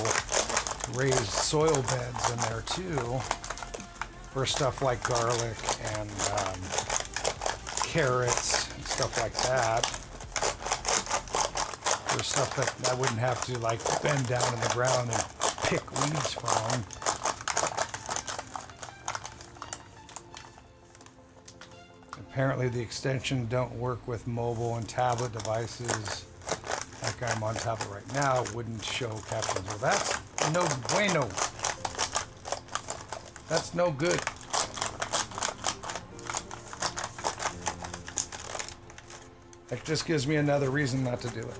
raised soil beds in there too, for stuff like garlic and carrots and stuff like that. For stuff that I wouldn't have to like bend down in the ground and pick weeds from. Apparently the extension don't work with mobile and tablet devices. Like I'm on tablet right now, it wouldn't show captions. Well, that's no bueno. That's no good. That just gives me another reason not to do it.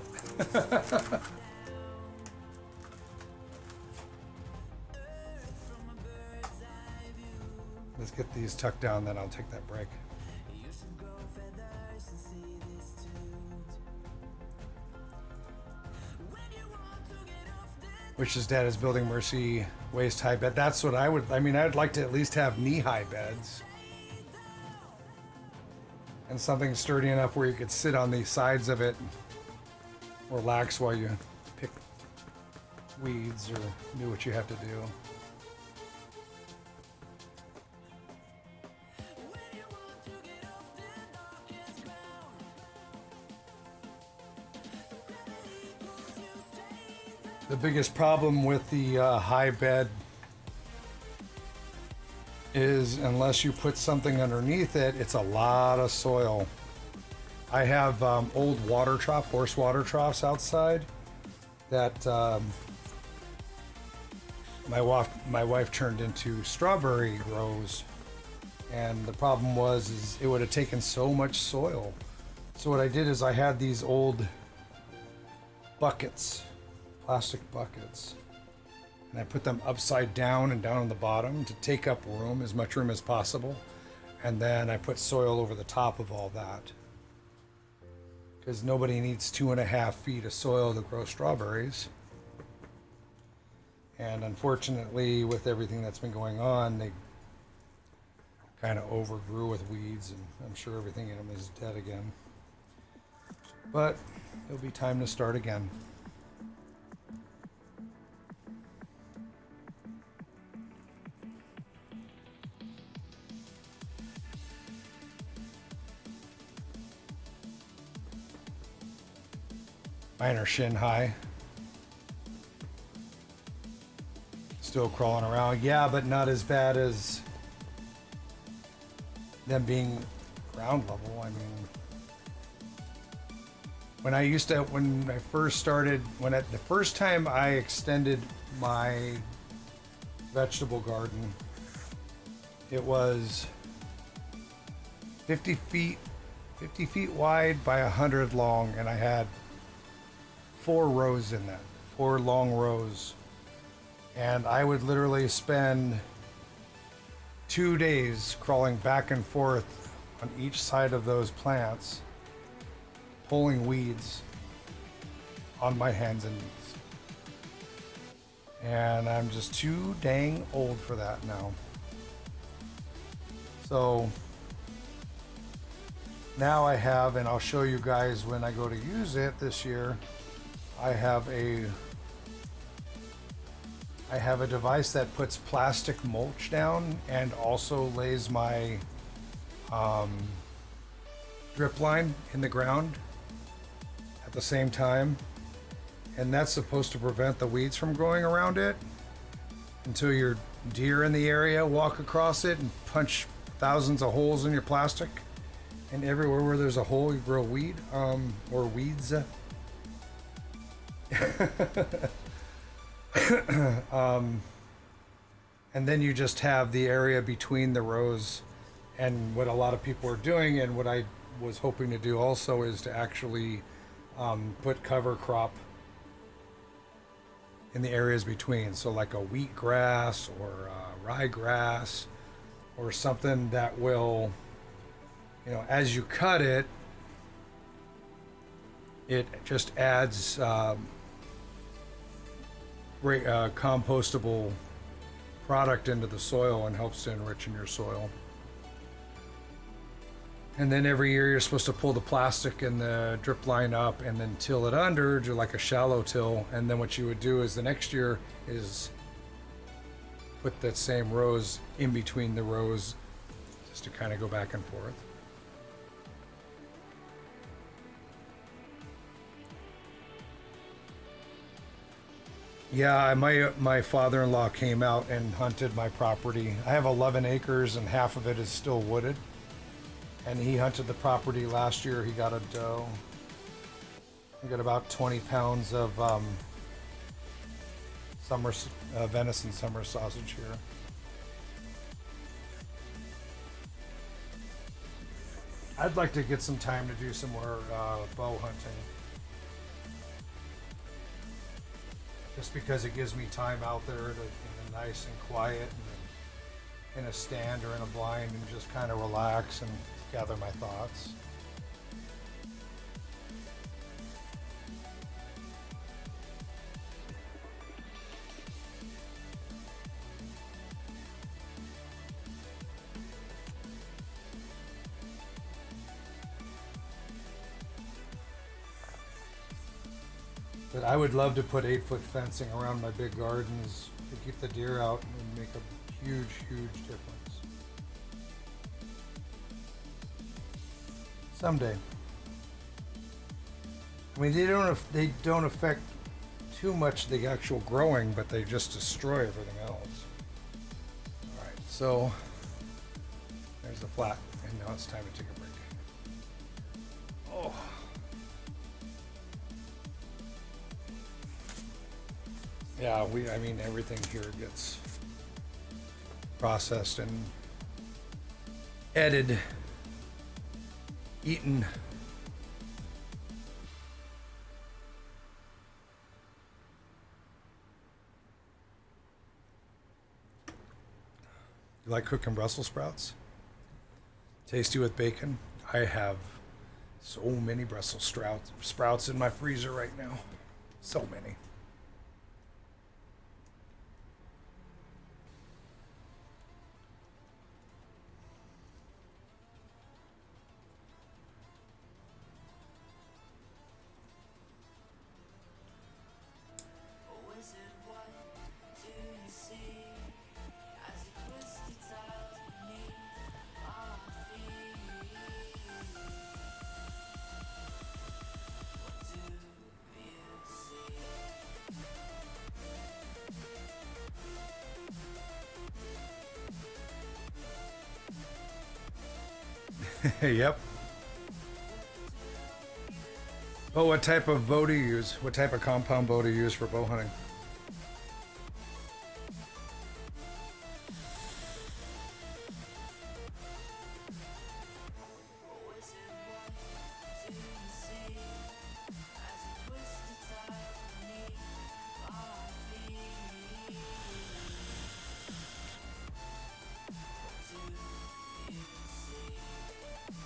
Let's get these tucked down, then I'll take that break. Wish's dad is building Mercy waist high bed. That's what I'd like to at least have knee high beds. And something sturdy enough where you could sit on the sides of it and relax while you pick weeds or do what you have to do. The biggest problem with the high bed is unless you put something underneath it, it's a lot of soil. I have old horse water troughs outside that my wife turned into strawberry rows, and the problem was it would have taken so much soil. So what I did is I had these old buckets, plastic buckets, and I put them upside down and down on the bottom to take up room, as much room as possible, and then I put soil over the top of all that, because nobody needs 2.5 feet of soil to grow strawberries. And unfortunately, with everything that's been going on, they kind of overgrew with weeds, and I'm sure everything in them is dead again. But it'll be time to start again. Mine are shin high. Still crawling around. Yeah, but not as bad as them being ground level. I mean, when I first started, the first time I extended my vegetable garden, it was 50 feet wide by 100 long, and I had 4 rows in that, 4 long rows. And I would literally spend 2 days crawling back and forth on each side of those plants, pulling weeds on my hands and knees. And I'm just too dang old for that now. So now I have, and I'll show you guys when I go to use it this year, I have a device that puts plastic mulch down and also lays my drip line in the ground at the same time. And that's supposed to prevent the weeds from growing around it until your deer in the area walk across it and punch thousands of holes in your plastic. And everywhere where there's a hole, you grow weed or weeds. And then you just have the area between the rows. And what a lot of people are doing, and what I was hoping to do also, is to actually put cover crop in the areas between. So like a wheat grass or rye grass or something that will, as you cut it, it just adds compostable product into the soil and helps to enrich in your soil. And then every year you're supposed to pull the plastic and the drip line up and then till it under, do like a shallow till. And then what you would do is the next year is put that same rows in between the rows, just to kind of go back and forth. Yeah, my father-in-law came out and hunted my property. I have 11 acres and half of it is still wooded. And he hunted the property last year. He got a doe. He got about 20 pounds of venison summer sausage here. I'd like to get some time to do some more bow hunting. Just because it gives me time out there to, nice and quiet and in a stand or in a blind and just kind of relax and gather my thoughts. But I would love to put 8-foot fencing around my big gardens to keep the deer out and make a huge, huge difference. Someday. I mean, they don't affect too much the actual growing, but they just destroy everything else. All right, so there's the flat, and now it's time to take a break. Oh. Yeah, I mean, everything here gets processed and edited, eaten. You like cooking Brussels sprouts? Tasty with bacon? I have so many Brussels sprouts in my freezer right now. So many. Yep. Oh, what type of bow do you use? What type of compound bow do you use for bow hunting?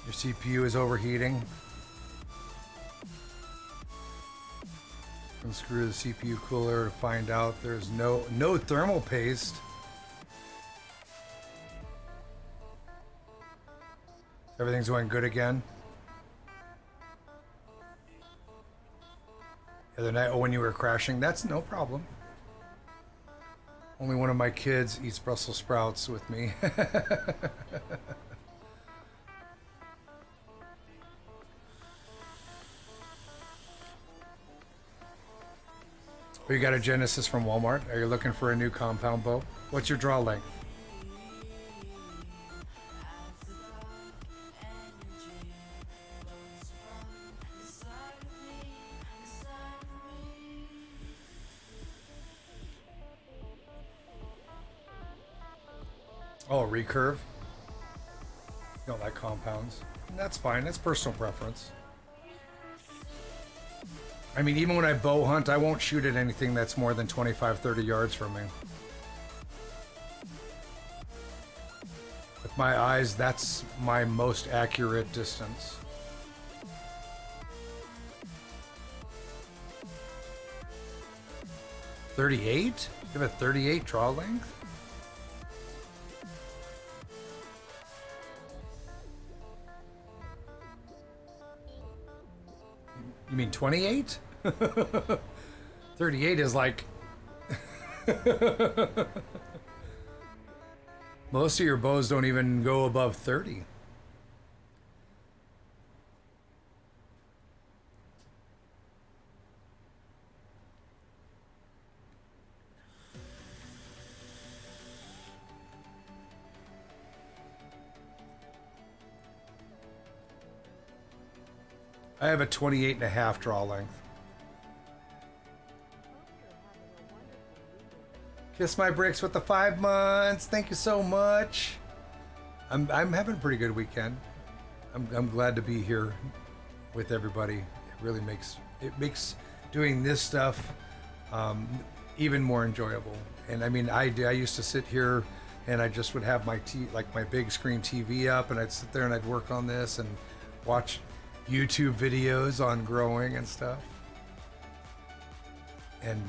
Your CPU is overheating. Unscrew the CPU cooler to find out there's no thermal paste. Everything's going good again. The other night, when you were crashing, that's no problem. Only one of my kids eats Brussels sprouts with me. Oh, you got a Genesis from Walmart? Are you looking for a new compound bow? What's your draw length? Oh, recurve? You don't like compounds? That's fine. That's personal preference. I mean, even when I bow hunt, I won't shoot at anything that's more than 25, 30 yards from me. With my eyes, that's my most accurate distance. .38? You have a 38 draw length? You mean 28? 38 is like... Most of your bows don't even go above 30. I have a 28 and a half draw length. Kiss my bricks with the 5 months. Thank you so much. I'm having a pretty good weekend. I'm glad to be here with everybody. It really makes doing this stuff even more enjoyable. And I mean, I used to sit here and I just would have my my big screen TV up, and I'd sit there and I'd work on this and watch YouTube videos on growing and stuff. And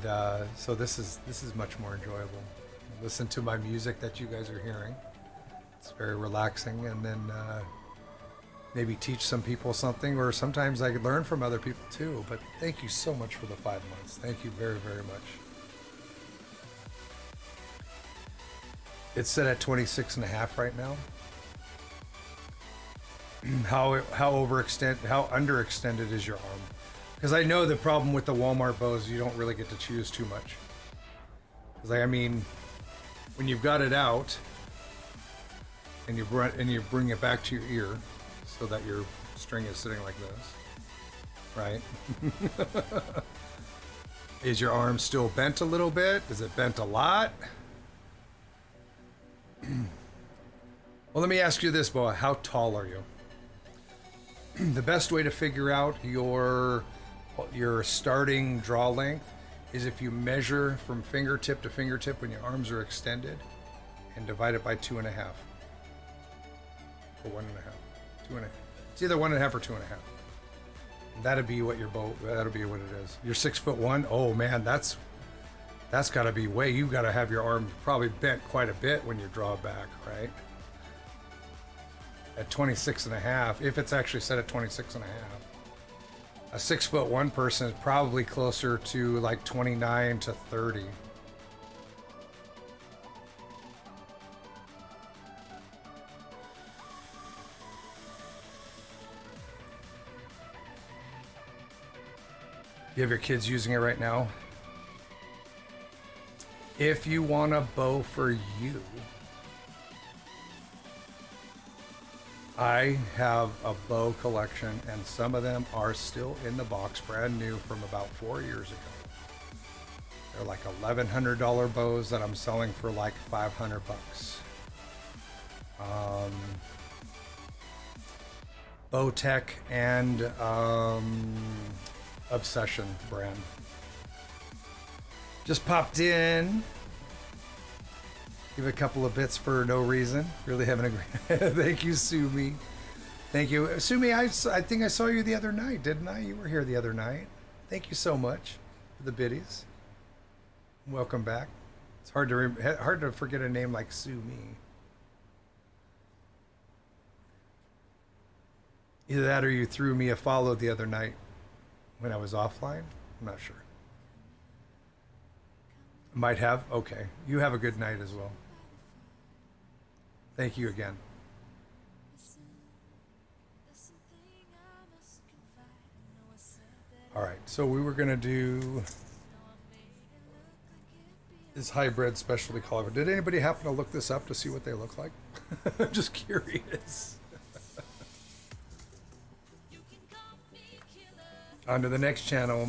so this is much more enjoyable. Listen to my music that you guys are hearing. It's very relaxing, and then maybe teach some people something, or sometimes I could learn from other people too. But thank you so much for the 5 months. Thank you very, very much. It's set at 26 and a half right now. How underextended is your arm? Because I know the problem with the Walmart bows, you don't really get to choose too much. Because I mean, when you've got it out and you bring it back to your ear, so that your string is sitting like this, right? Is your arm still bent a little bit? Is it bent a lot? Well, let me ask you this, Boa. How tall are you? The best way to figure out your starting draw length is if you measure from fingertip to fingertip when your arms are extended and divide it by 2.5. Or 1.5. 2.5. It's either 1.5 or 2.5. That'll be what that'll be what it is. You're 6'1". Oh man, that's gotta be you gotta have your arm probably bent quite a bit when you draw back, right? At 26 and a half, if it's actually set at 26 and a half. A 6'1" person is probably closer to like 29 to 30. You have your kids using it right now? If you want a bow for you, I have a bow collection, and some of them are still in the box, brand new from about 4 years ago. They're like $1,100 bows that I'm selling for like 500 bucks. Bowtech and Obsession brand. Just popped in. Give a couple of bits for no reason. Really having a great... Thank you, Sumi. Thank you. Sumi, I think I saw you the other night, didn't I? You were here the other night. Thank you so much for the biddies. Welcome back. It's hard to forget a name like Sumi. Either that or you threw me a follow the other night when I was offline. I'm not sure. Might have. Okay. You have a good night as well. Thank you again. All right. So we were going to do this hybrid specialty cauliflower. Did anybody happen to look this up to see what they look like? I'm just curious. On to the next channel.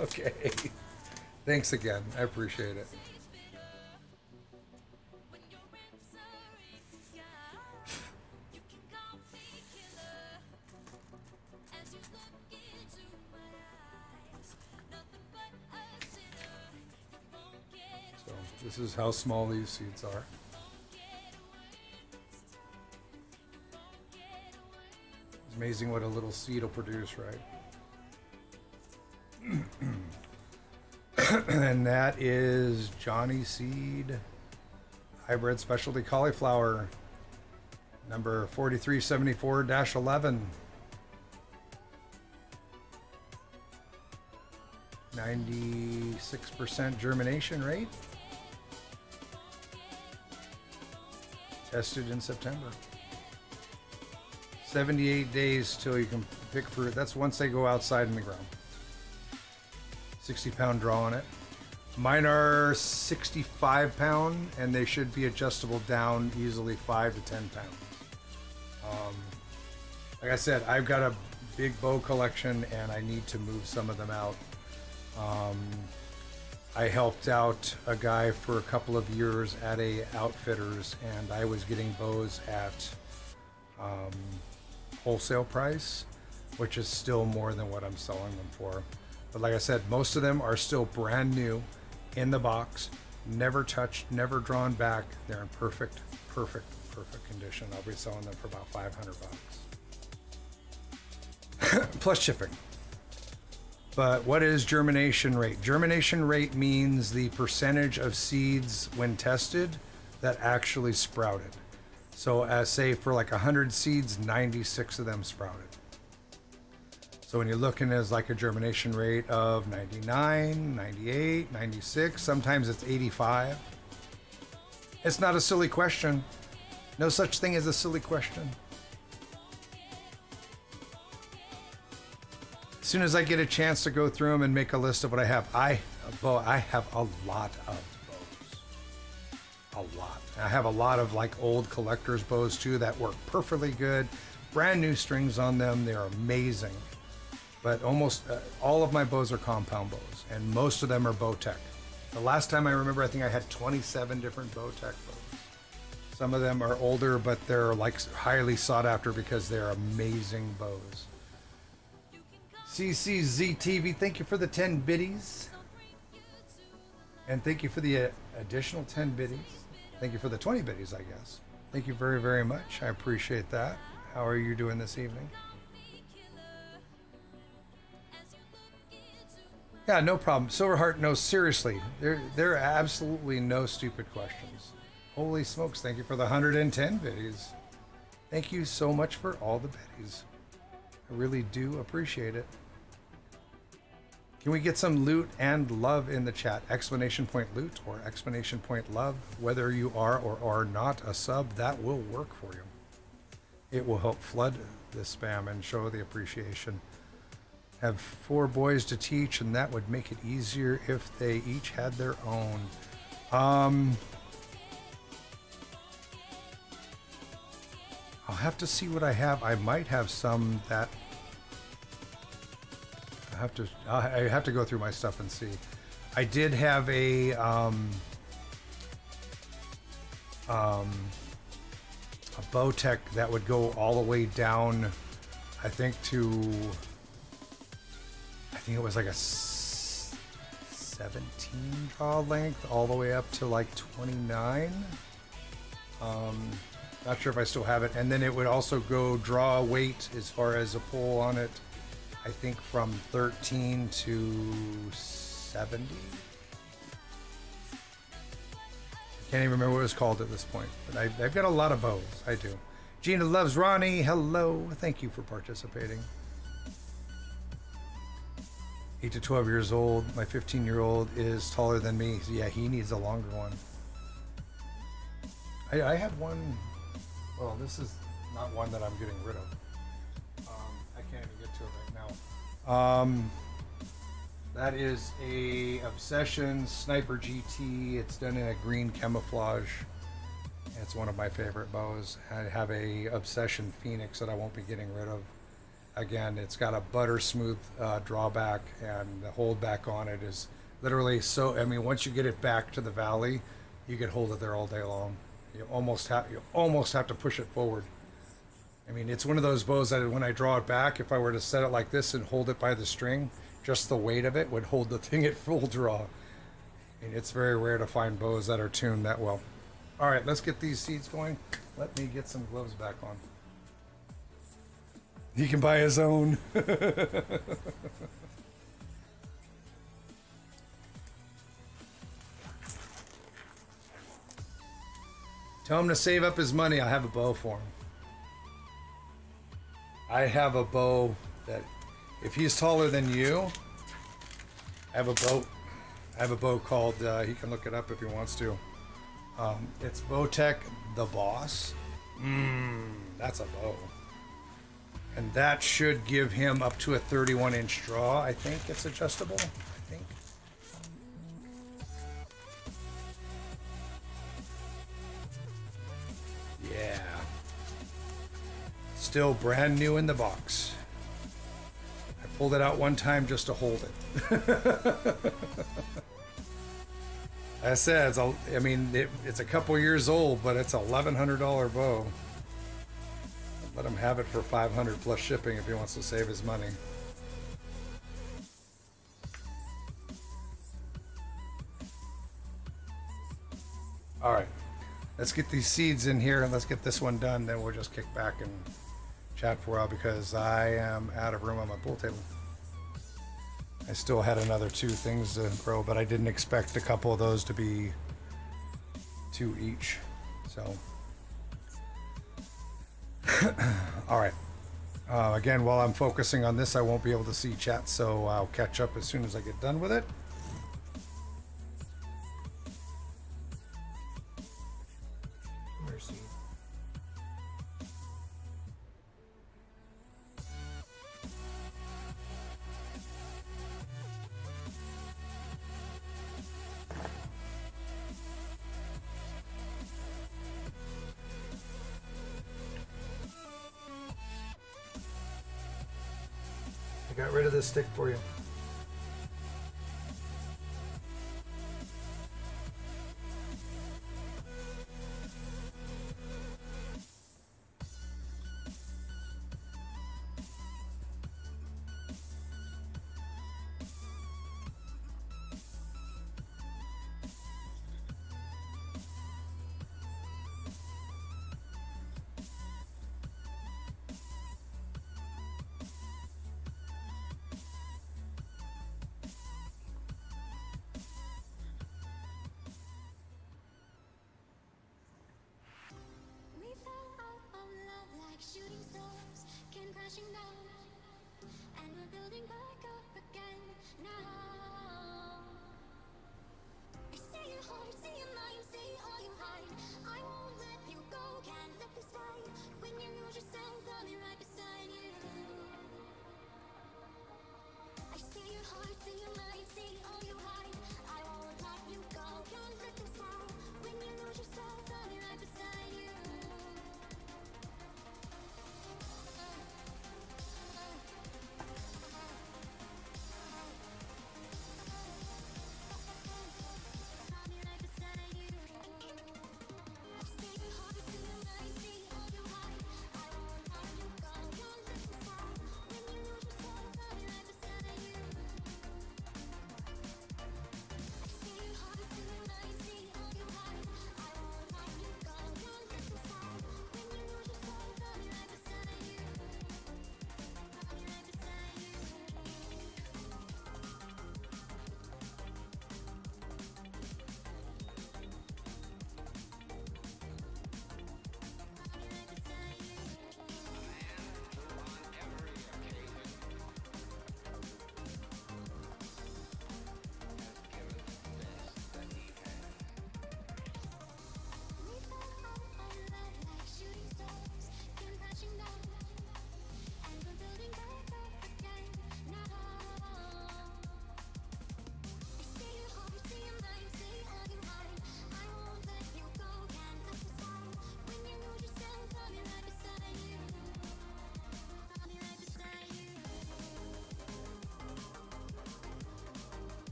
Okay. Thanks again. I appreciate it. So this is how small these seeds are. It's amazing what a little seed will produce, right? And that is Johnny Seed Hybrid Specialty Cauliflower, number 4374-11. 96% germination rate. Tested in September. 78 days till you can pick fruit. That's once they go outside in the ground. 60-pound draw on it. Mine are 65-pound, and they should be adjustable down easily 5 to 10 pounds. Like I said, I've got a big bow collection, and I need to move some of them out. I helped out a guy for a couple of years at a outfitters, and I was getting bows at wholesale price, which is still more than what I'm selling them for. But like I said, most of them are still brand new in the box, never touched, never drawn back. They're in perfect condition. I'll be selling them for about 500 bucks. Plus shipping. But what is germination rate? Germination rate means the percentage of seeds when tested that actually sprouted. So as say for like 100 seeds, 96 of them sprouted. So when you're looking as like a germination rate of 99, 98, 96, sometimes it's 85. It's not a silly question. No such thing as a silly question. As soon as I get a chance to go through them and make a list of what I have, I have a lot of bows. A lot. I have a lot of like old collector's bows too that work perfectly good. Brand new strings on them. They're amazing. But almost all of my bows are compound bows, and most of them are Bowtech. The last time I remember, I think I had 27 different Bowtech bows. Some of them are older, but they're like highly sought after because they're amazing bows. CCZTV, thank you for the 10 biddies. And thank you for the additional 10 biddies. Thank you for the 20 biddies, I guess. Thank you very, very much. I appreciate that. How are you doing this evening? Yeah, no problem. Silverheart, no, seriously. There are absolutely no stupid questions. Holy smokes, thank you for the 110 biddies. Thank you so much for all the biddies. I really do appreciate it. Can we get some loot and love in the chat? Exclamation point loot or exclamation point love. Whether you are or are not a sub, that will work for you. It will help flood the spam and show the appreciation. Have 4 boys to teach, and that would make it easier if they each had their own. I'll have to see what I have. I might have some that I have to go through my stuff and see. I did have a Bowtech that would go all the way down, I think it was like a 17 draw length all the way up to like 29. Not sure if I still have it. And then it would also go draw a weight as far as a pull on it, I think from 13 to 70. Can't even remember what it was called at this point, but I've got a lot of bows. I do. Gina loves Ronnie. Hello. Thank you for participating. 8 to 12 years old. My 15-year-old is taller than me. So yeah, he needs a longer one. I have one. Well, this is not one that I'm getting rid of. I can't even get to it right now. That is a Obsession Sniper GT. It's done in a green camouflage. It's one of my favorite bows. I have a Obsession Phoenix that I won't be getting rid of. Again, it's got a butter smooth drawback, and the hold back on it is literally so. I mean, once you get it back to the valley, you can hold it there all day long. You almost have to push it forward. I mean, it's one of those bows that when I draw it back, if I were to set it like this and hold it by the string, just the weight of it would hold the thing at full draw. And it's very rare to find bows that are tuned that well. All right, let's get these seeds going. Let me get some gloves back on. He can buy his own. Tell him to save up his money. I have a bow for him. I have a bow that, if he's taller than you, I have a bow called, he can look it up if he wants to. It's Bowtech The Boss. That's a bow. And that should give him up to a 31-inch draw. I think it's adjustable. I think. Yeah. Still brand new in the box. I pulled it out one time just to hold it. I said, it's a couple years old, but it's a $1,100 bow. Let him have it for $500 plus shipping if he wants to save his money. All right, let's get these seeds in here and let's get this one done. Then we'll just kick back and chat for a while because I am out of room on my pool table. I still had another 2 things to grow, but I didn't expect a couple of those to be 2 each. So, all right. Again, while I'm focusing on this, I won't be able to see chat, so I'll catch up as soon as I get done with it. Mercy. I got rid of this stick for you. We fell out of love like shooting stars, came crashing down, and we're building back up again now. I see your heart, see your mind, see all you hide. I won't let you go, can't let this fight. When you lose yourself, I'll be right beside you. I see your heart, see your mind, see all you hide. I won't let you go, can't let this fight. When you lose yourself, I'll be right beside you.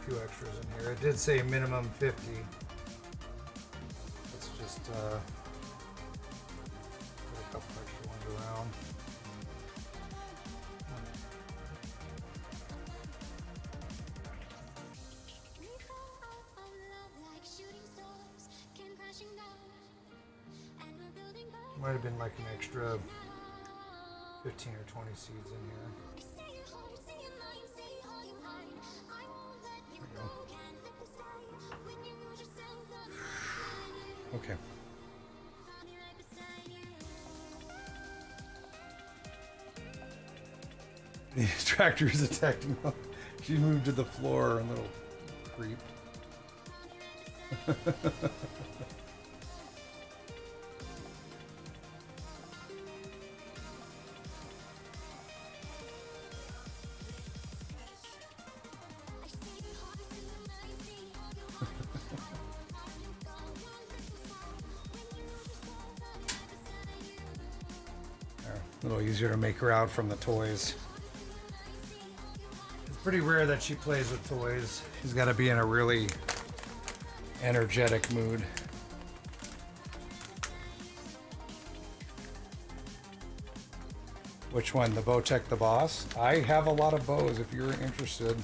few extras in here. It did say minimum 50. Let's just put a couple extra ones around. We fall out of love like shooting stars, came crashing down, and we're building back Might have been like an extra 15 or 20 seeds in here. Say your heart, say your mind, say all you hide. I won't let you go, can't let this die. When you lose yourself, I'm right beside you. Okay. I'll be right beside you. The tractor is attacking. She moved to the floor, a little creep. I say your heart, say your mind, say all you hide. I'll you go, can't let this fall. When you lose yourself, I'll be right beside you. There, a little easier to make her out from the toys. It's pretty rare that she plays with toys. She's got to be in a really energetic mood. Which one? The Bowtech the Boss? I have a lot of bows if you're interested.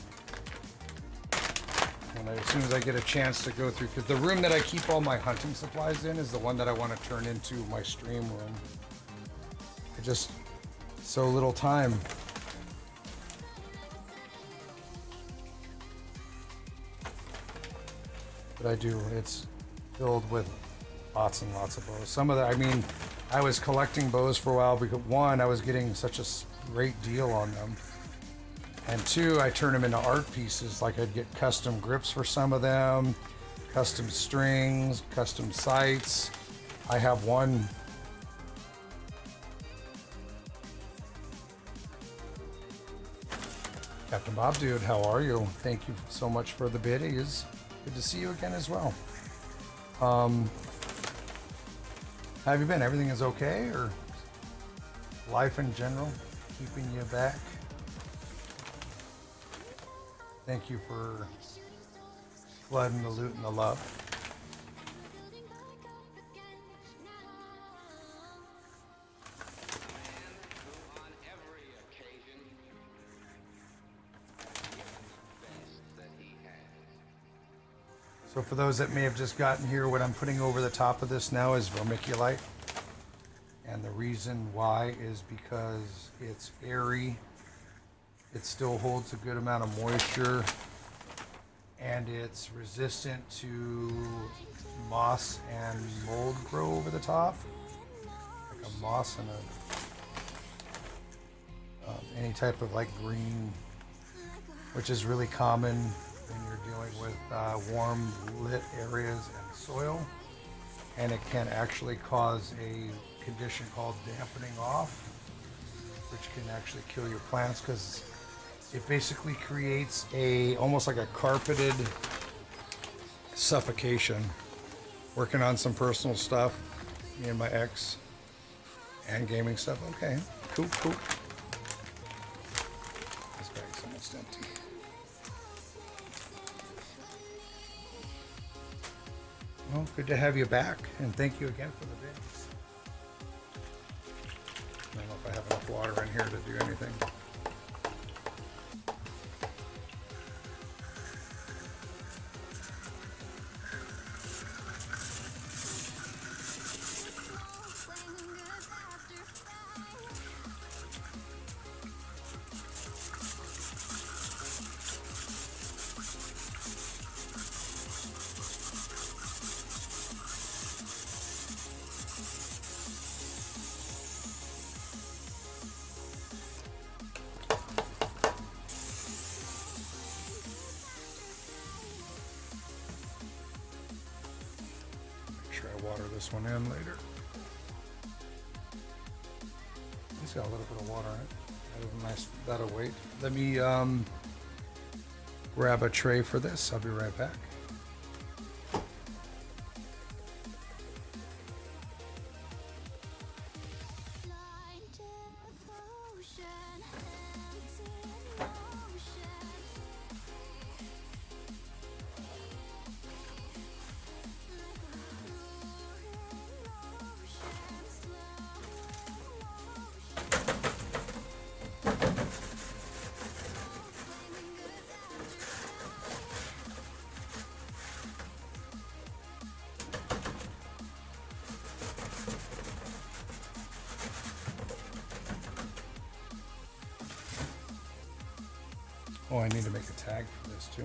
And as soon as I get a chance to go through, because the room that I keep all my hunting supplies in is the one that I want to turn into my stream room. I just, so little time. But I do, it's filled with lots and lots of bows. Some of the, I mean, I was collecting bows for a while because one, I was getting such a great deal on them. And two, I turned them into art pieces. Like I'd get custom grips for some of them, custom strings, custom sights. I have one. Captain Bob, dude, how are you? Thank you so much for the biddies. Good to see you again as well. How have you been? Everything is okay, or life in general keeping you back? Thank you for flooding the loot and the love. Building back up again now. On every occasion, given the best that he has. So for those that may have just gotten here, what I'm putting over the top of this now is vermiculite. And the reason why is because it's airy. It still holds a good amount of moisture. And it's resistant to moss and mold grow over the top. Like a moss and any type of like green, which is really common when you're dealing with warm lit areas and soil. And it can actually cause a condition called dampening off, which can actually kill your plants because it basically creates a almost like a carpeted suffocation. Working on some personal stuff, me and my ex, and gaming stuff. Okay, cool. This bag's almost empty. Well, good to have you back, and thank you again for the vids. I don't know if I have enough water in here to do anything. Make sure I water this one in later. It's got a little bit of water in it. That is nice. That'll wait. Let me grab a tray for this. I'll be right back. Oh, I need to make a tag for this too.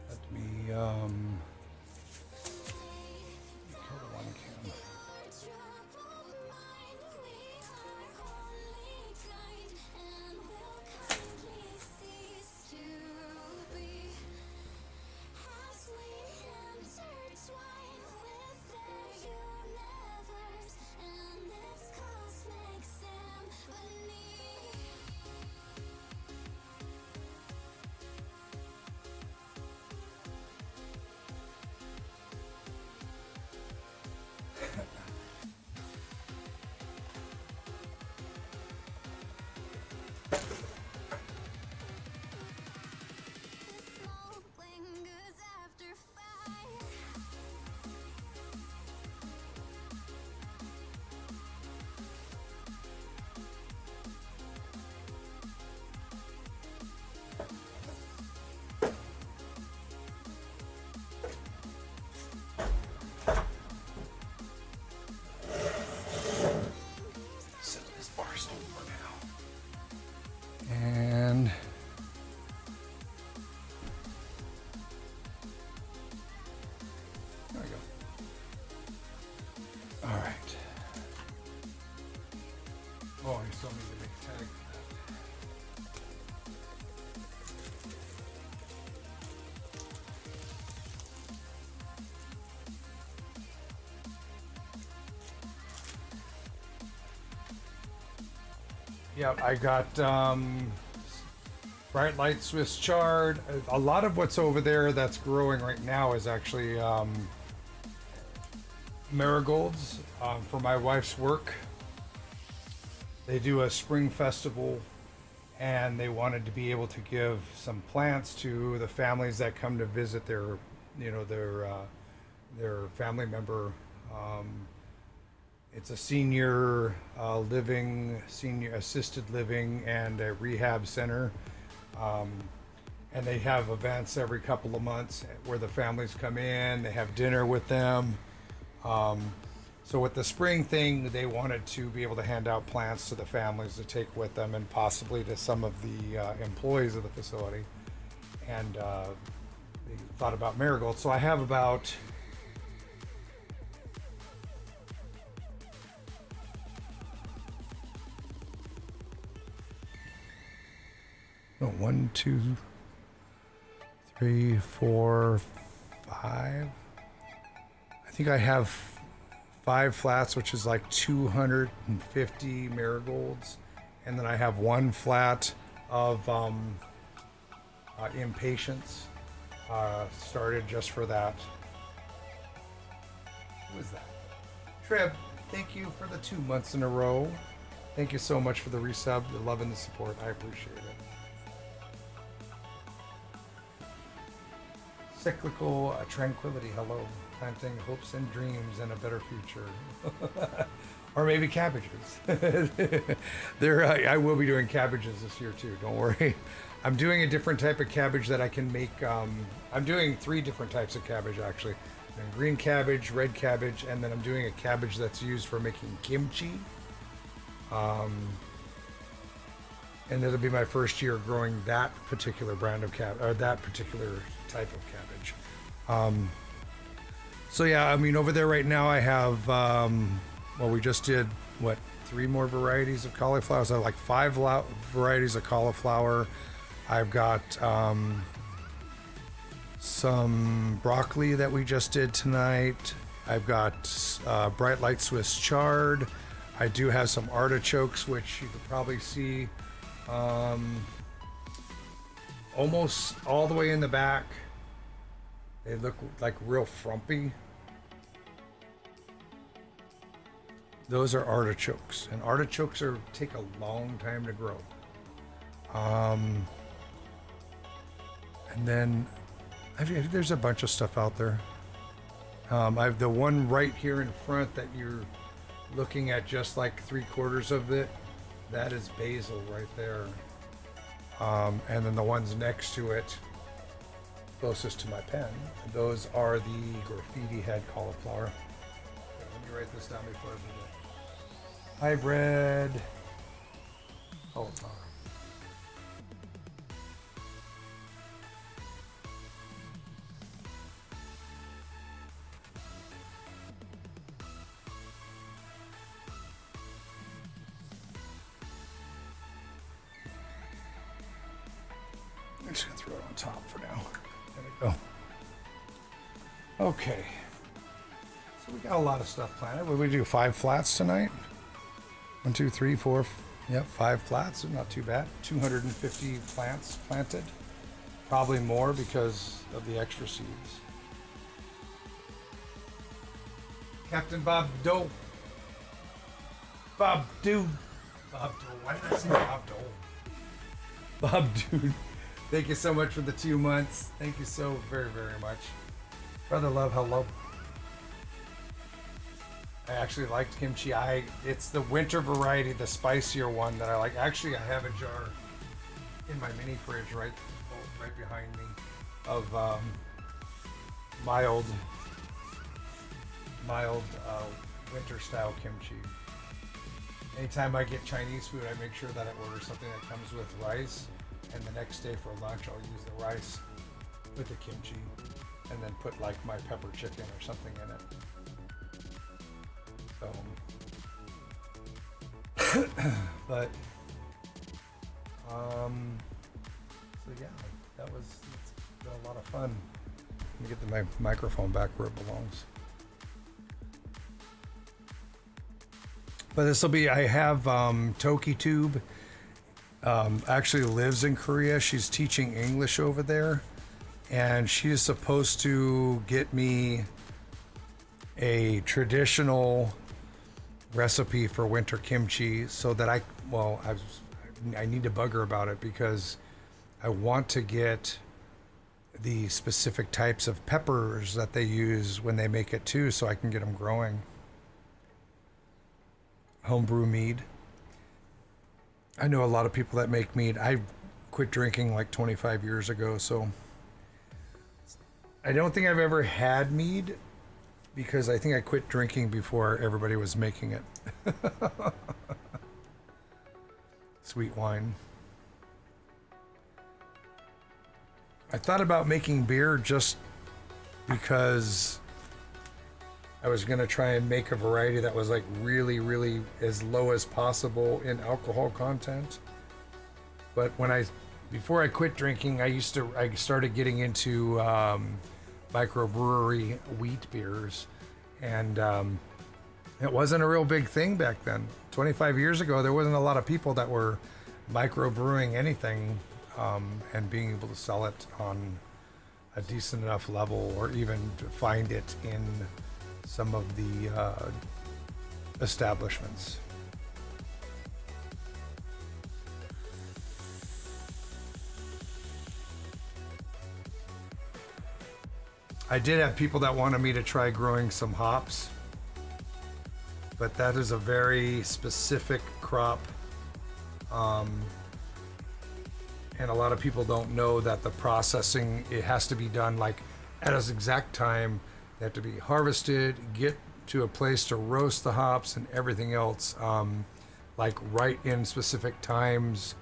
Let me hold one cam. Set this bar stool for now. And there we go. All right. Oh, I still need to make a tag for that. Yeah, I got bright light Swiss chard. A lot of what's over there that's growing right now is actually marigolds for my wife's work. They do a spring festival, and they wanted to be able to give some plants to the families that come to visit their, their family member. It's a senior senior assisted living and a rehab center. And they have events every couple of months where the families come in, they have dinner with them. So with the spring thing, they wanted to be able to hand out plants to the families to take with them and possibly to some of the employees of the facility. And they thought about marigolds. So I have about one, two, three, four, five. I think I have 5 flats, which is like 250 marigolds, and then I have 1 flat of impatiens started just for that. Who is that? Trib, thank you for the 2 months in a row. Thank you so much for the resub, the love and the support. I appreciate it. Cyclical tranquility, hello. Planting hopes and dreams and a better future. Or maybe cabbages. I will be doing cabbages this year too, don't worry. I'm doing a different type of cabbage that I can make. I'm doing 3 different types of cabbage actually. Green cabbage, red cabbage, and then I'm doing a cabbage that's used for making kimchi. And it'll be my first year growing that particular brand of cabbage, or that particular type of cabbage. So yeah, I mean, over there right now I have, we just did, 3 more varieties of cauliflower. So I have like 5 varieties of cauliflower. I've got some broccoli that we just did tonight. I've got bright light Swiss chard. I do have some artichokes, which you could probably see almost all the way in the back. They look like real frumpy. Those are artichokes, and artichokes take a long time to grow. And then There's a bunch of stuff out there. I have the one right here in front that you're looking at, just like 3/4 of it. That is basil right there. And then the ones next to it, closest to my pen, those are the graffiti head cauliflower. Okay, let me write this down before I forget. Hybrid cauliflower. I'm just gonna throw it on top for now. There we go. Okay. So we got a lot of stuff planned. What did we do? 5 flats tonight? 1, 2, 3, 4. Yep, 5 flats. Not too bad. 250 plants planted. Probably more because of the extra seeds. Captain Bob Dole. Bob Dude. Bob Dole. Why did I say Bob Dole? Bob Dude. Thank you so much for the 2 months. Thank you so very, very much. Brother Love, hello. I actually liked kimchi. It's the winter variety, the spicier one that I like. Actually, I have a jar in my mini fridge right behind me of mild winter style kimchi. Anytime I get Chinese food, I make sure that I order something that comes with rice. And the next day for lunch, I'll use the rice with the kimchi and then put like my pepper chicken or something in it. So, but, so yeah, that's been a lot of fun. Let me get my microphone back where it belongs. But this will be, I have Toki Tube. Actually lives in Korea. She's teaching English over there, and she is supposed to get me a traditional recipe for winter kimchi so that I need to bug her about it because I want to get the specific types of peppers that they use when they make it too, so I can get them growing. Homebrew mead. I know a lot of people that make mead. I quit drinking like 25 years ago, so I don't think I've ever had mead because I think I quit drinking before everybody was making it. Sweet wine. I thought about making beer just because I was going to try and make a variety that was like really, really as low as possible in alcohol content. But before I quit drinking, I started getting into microbrewery wheat beers. And it wasn't a real big thing back then. 25 years ago, there wasn't a lot of people that were microbrewing anything and being able to sell it on a decent enough level or even to find it in some of the establishments. I did have people that wanted me to try growing some hops, but that is a very specific crop. And a lot of people don't know that the processing, it has to be done like at an exact time. They have to be harvested, get to a place to roast the hops and everything else, like right in specific times,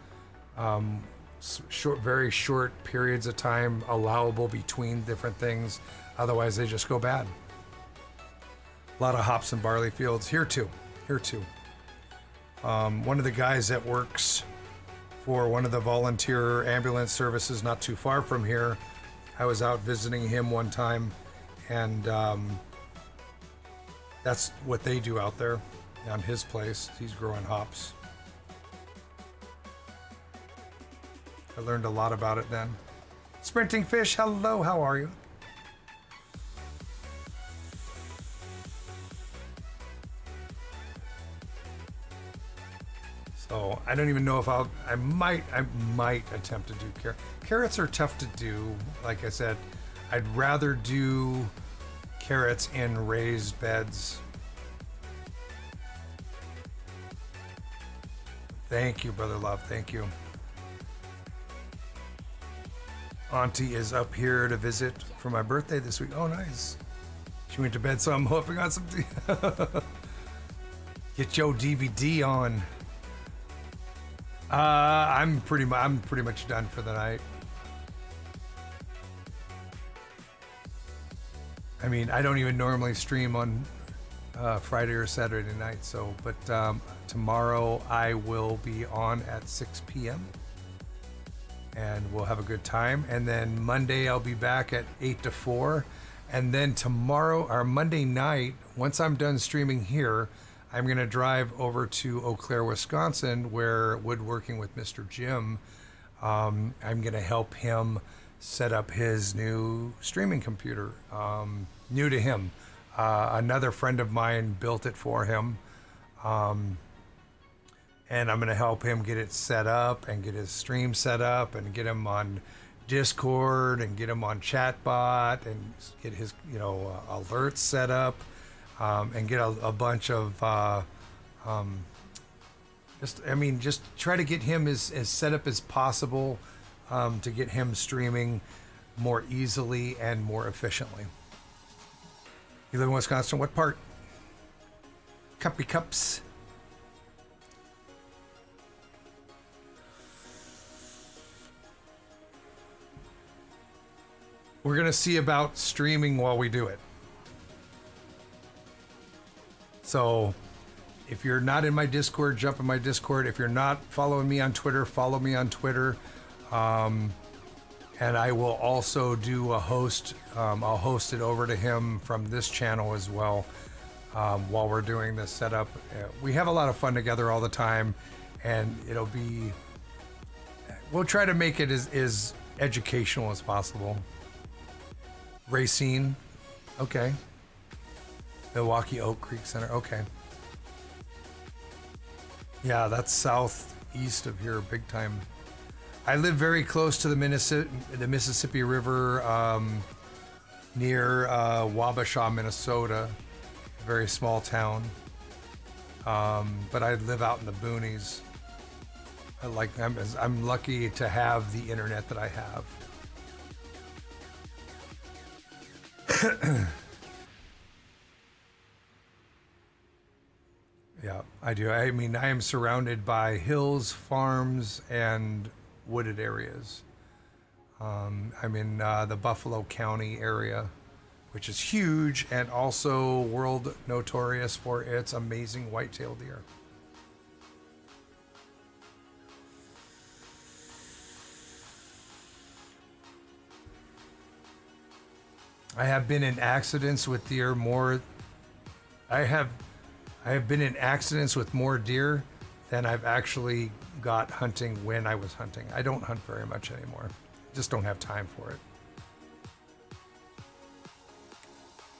very short periods of time allowable between different things. Otherwise, they just go bad. A lot of hops and barley fields here too. One of the guys that works for one of the volunteer ambulance services not too far from here, I was out visiting him one time. And that's what they do out there on his place. He's growing hops. I learned a lot about it then. Sprinting Fish, hello, how are you? So I don't even know if I might attempt to do carrots. Carrots are tough to do. Like I said, I'd rather do carrots in raised beds. Thank you, Brother Love. Thank you. Auntie is up here to visit for my birthday this week. Oh, nice. She went to bed, so I'm hoping on some. Get your DVD on. I'm pretty much done for the night. I mean, I don't even normally stream on Friday or Saturday night. So, but tomorrow I will be on at 6 p.m. and we'll have a good time. And then Monday I'll be back at 8 to 4. And then tomorrow, or Monday night, once I'm done streaming here, I'm going to drive over to Eau Claire, Wisconsin, where woodworking with Mr. Jim, I'm going to help him set up his new streaming computer. New to him. Another friend of mine built it for him. And I'm going to help him get it set up and get his stream set up and get him on Discord and get him on Chatbot and get his, alerts set up, and get a bunch of, just try to get him as set up as possible, to get him streaming more easily and more efficiently. You live in Wisconsin? What part? Cuppy Cups. We're going to see about streaming while we do it. So if you're not in my Discord, jump in my Discord. If you're not following me on Twitter, follow me on Twitter. And I will also do a host. I'll host it over to him from this channel as well, while we're doing this setup. We have a lot of fun together all the time, and we'll try to make it as educational as possible. Racine, okay. Milwaukee Oak Creek Center, okay. Yeah, that's southeast of here, big time. I live very close to the Mississippi River, near Wabasha, Minnesota. A very small town. But I live out in the boonies. I'm lucky to have the internet that I have. Yeah, I do. I mean, I am surrounded by hills, farms, and wooded areas. I'm in the Buffalo County area, which is huge and also world notorious for its amazing white-tailed deer. I have been in accidents with deer more. I have been in accidents with more deer than I've actually got hunting when I was hunting. I don't hunt very much anymore. Just don't have time for it.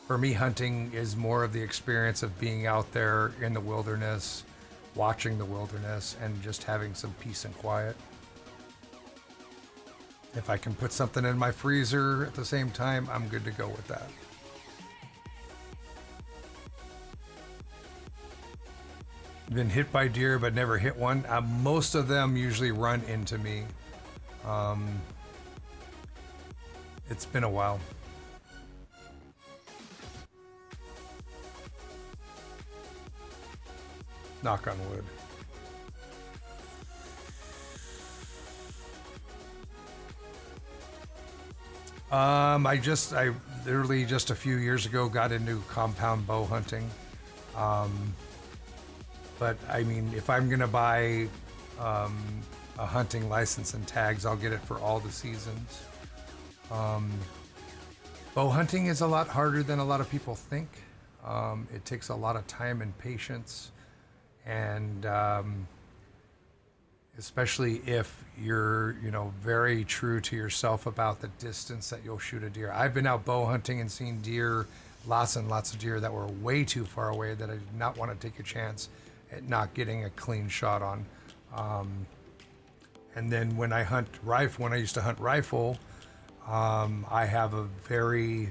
For me, hunting is more of the experience of being out there in the wilderness, watching the wilderness, and just having some peace and quiet. If I can put something in my freezer at the same time, I'm good to go with that. Been hit by deer but never hit one. Most of them usually run into me. It's been a while. Knock on wood. I literally just a few years ago got into compound bow hunting. But I mean, if I'm gonna buy a hunting license and tags, I'll get it for all the seasons. Bow hunting is a lot harder than a lot of people think. It takes a lot of time and patience, and especially if you're, very true to yourself about the distance that you'll shoot a deer. I've been out bow hunting and seen deer, lots and lots of deer that were way too far away that I did not want to take a chance at not getting a clean shot on. And then when I used to hunt rifle, I have a very,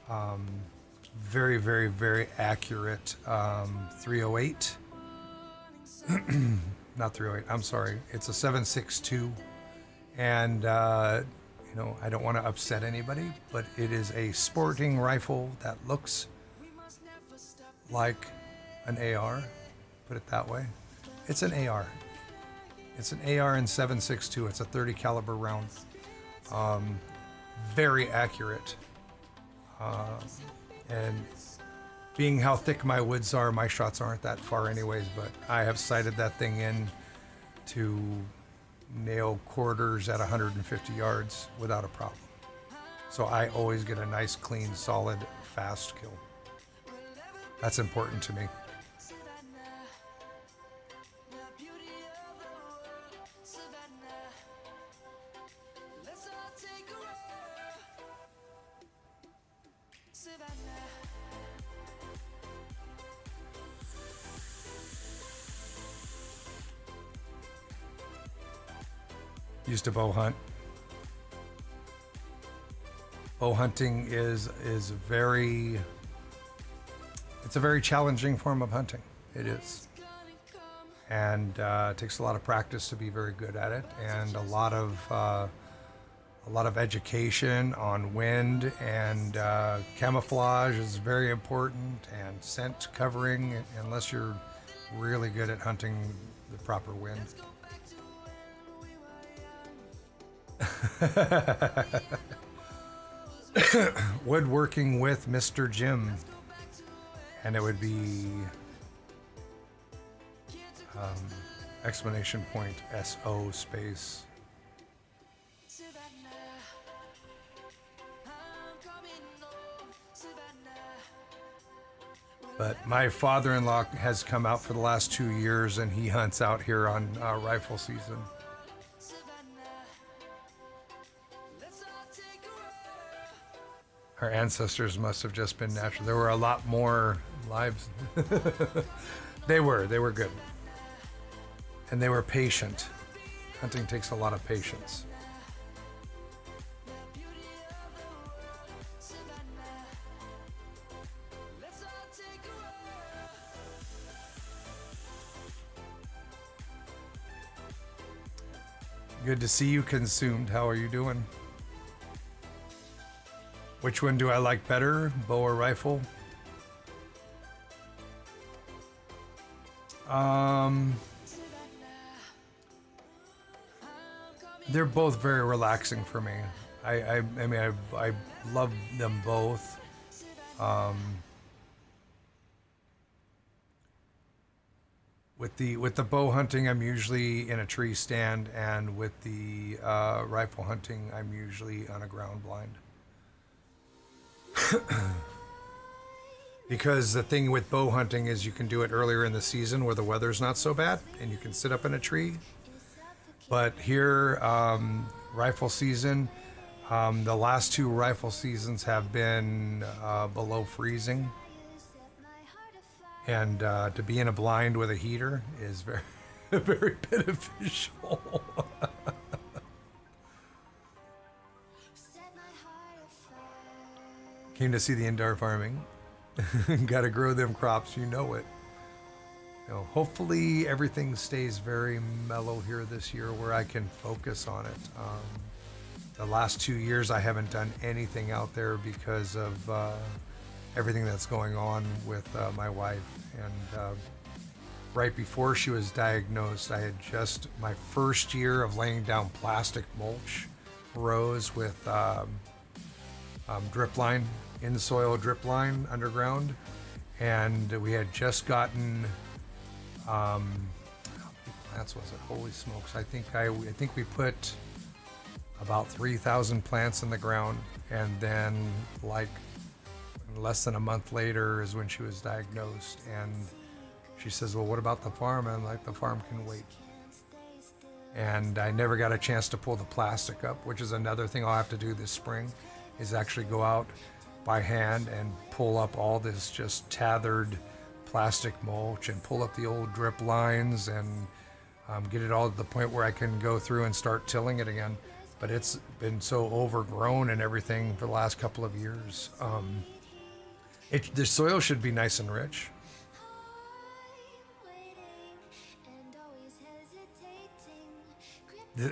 very, very, very accurate 308. Not 308, I'm sorry. It's a 7.62. And, you know, I don't want to upset anybody, but it is a sporting rifle that looks like an AR, put it that way. It's an AR. It's an AR in 7.62. It's a 30 caliber round. Very accurate. And being how thick my woods are, my shots aren't that far anyways, but I have sighted that thing in to nail quarters at 150 yards without a problem. So I always get a nice, clean, solid, fast kill. That's important to me. Used to bow hunt. Bow hunting is very, it's a very challenging form of hunting. It is. And it takes a lot of practice to be very good at it, and a lot of education on wind, and camouflage is very important, and scent covering, unless you're really good at hunting the proper wind. Woodworking with Mr. Jim, and it would be exclamation point SO space. But my father-in-law has come out for the last 2 years, and he hunts out here on rifle season. Our ancestors must have just been natural. There were a lot more lives. They were good. And they were patient. Hunting takes a lot of patience. Good to see you, Consumed. How are you doing? Which one do I like better, bow or rifle? They're both very relaxing for me. I mean, I love them both. With the bow hunting, I'm usually in a tree stand, and with the rifle hunting, I'm usually on a ground blind. Because the thing with bow hunting is you can do it earlier in the season where the weather's not so bad and you can sit up in a tree. But here, rifle season, the last 2 rifle seasons have been below freezing. And to be in a blind with a heater is very, very beneficial. Came to see the indoor farming. Got to grow them crops, you know it. You know, hopefully everything stays very mellow here this year where I can focus on it. The last 2 years I haven't done anything out there because of everything that's going on with my wife. And right before she was diagnosed, I had just my first year of laying down plastic mulch rows with drip line, in soil drip line underground, and we had just gotten how many plants was it? Holy smokes! I think we put about 3,000 plants in the ground, and then like less than a month later is when she was diagnosed, and she says, "Well, what about the farm?" And I'm like, "The farm can wait." And I never got a chance to pull the plastic up, which is another thing I'll have to do this spring, is actually go out by hand and pull up all this just tethered plastic mulch and pull up the old drip lines and get it all to the point where I can go through and start tilling it again. But it's been so overgrown and everything for the last couple of years. The soil should be nice and rich.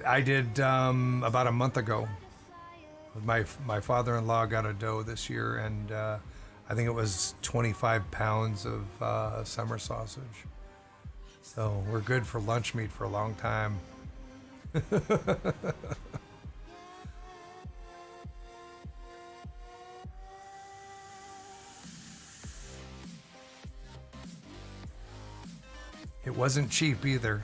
I did about a month ago. My father-in-law got a doe this year, and I think it was 25 pounds of summer sausage. So we're good for lunch meat for a long time. It wasn't cheap either.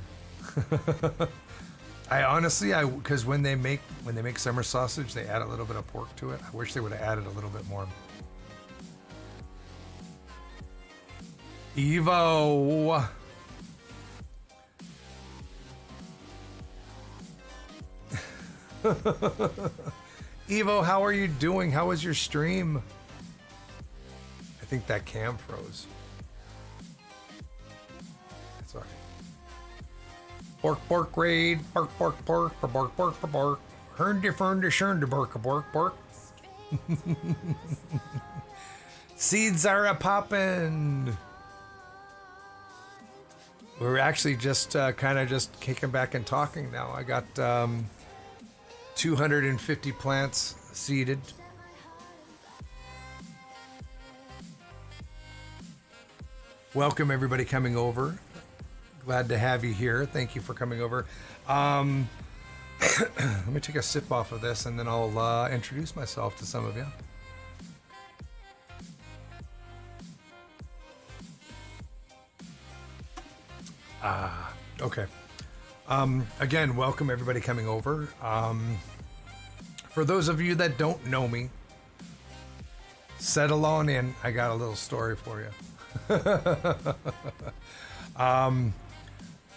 I honestly, because when they make summer sausage, they add a little bit of pork to it. I wish they would have added a little bit more. Evo. Evo, how are you doing? How was your stream? I think that cam froze. That's all right. Pork raid. Pork. Hernde, pork. Seeds are a poppin'. We're actually just kind of just kicking back and talking now. I got 250 plants seeded. Welcome everybody coming over. Glad to have you here. Thank you for coming over. Let me take a sip off of this and then I'll introduce myself to some of you. Okay. Again, welcome everybody coming over. For those of you that don't know me, settle on in. I got a little story for you.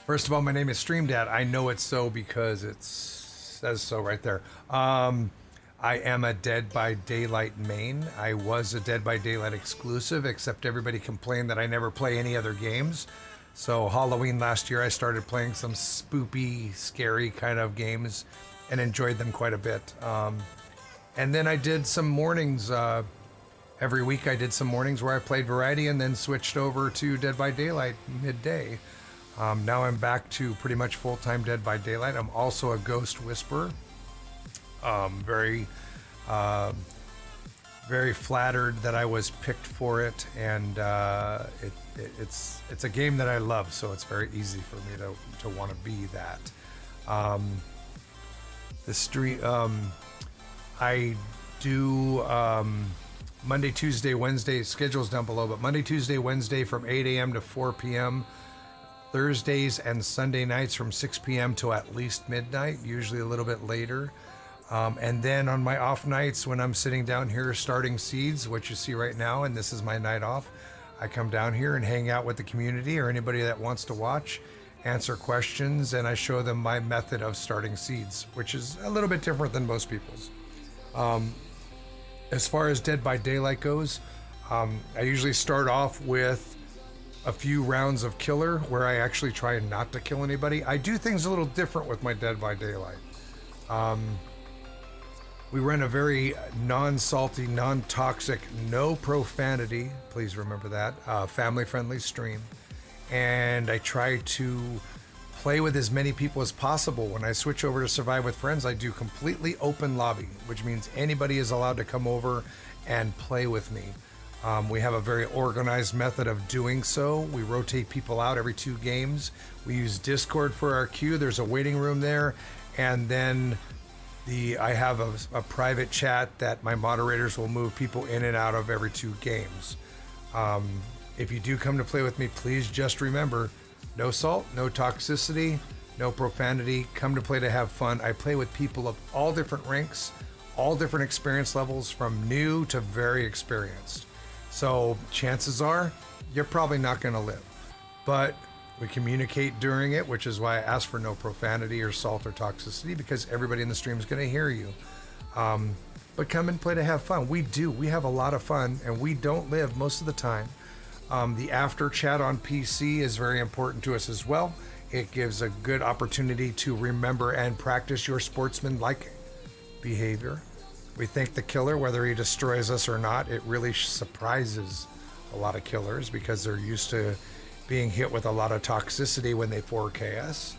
First of all, my name is Stream Dad. I know it's so because it says so right there. I am a Dead by Daylight main. I was a Dead by Daylight exclusive, except everybody complained that I never play any other games. So Halloween last year, I started playing some spoopy, scary kind of games and enjoyed them quite a bit. And then I did some mornings. Every week I did some mornings where I played variety and then switched over to Dead by Daylight midday. Now I'm back to pretty much full-time Dead by Daylight. I'm also a Ghost Whisperer. Very flattered that I was picked for it, and it's a game that I love, so it's very easy for me to want to be that. The street, I do Monday, Tuesday, Wednesday. Schedule's down below, but Monday, Tuesday, Wednesday from 8 a.m. to 4 p.m. Thursdays and Sunday nights from 6 p.m. to at least midnight, usually a little bit later. And then on my off nights, when I'm sitting down here starting seeds, which you see right now, and this is my night off, I come down here and hang out with the community or anybody that wants to watch, answer questions, and I show them my method of starting seeds, which is a little bit different than most people's. As far as Dead by Daylight goes, I usually start off with a few rounds of killer where I actually try not to kill anybody. I do things a little different with my Dead by Daylight. We run a very non-salty, non-toxic, no profanity, please remember that, family-friendly stream. And I try to play with as many people as possible. When I switch over to Survive with Friends, I do completely open lobby, which means anybody is allowed to come over and play with me. We have a very organized method of doing so. We rotate people out every 2 games. We use Discord for our queue. There's a waiting room there. And then I have a private chat that my moderators will move people in and out of every 2 games. If you do come to play with me, please just remember, no salt, no toxicity, no profanity. Come to play to have fun. I play with people of all different ranks, all different experience levels, from new to very experienced. So chances are you're probably not going to live. But we communicate during it, which is why I ask for no profanity or salt or toxicity, because everybody in the stream is going to hear you. But come and play to have fun. We have a lot of fun, and we don't live most of the time. The after chat on PC is very important to us as well. It gives a good opportunity to remember and practice your sportsman-like behavior. We think the killer, whether he destroys us or not, it really surprises a lot of killers because they're used to being hit with a lot of toxicity when they 4K us.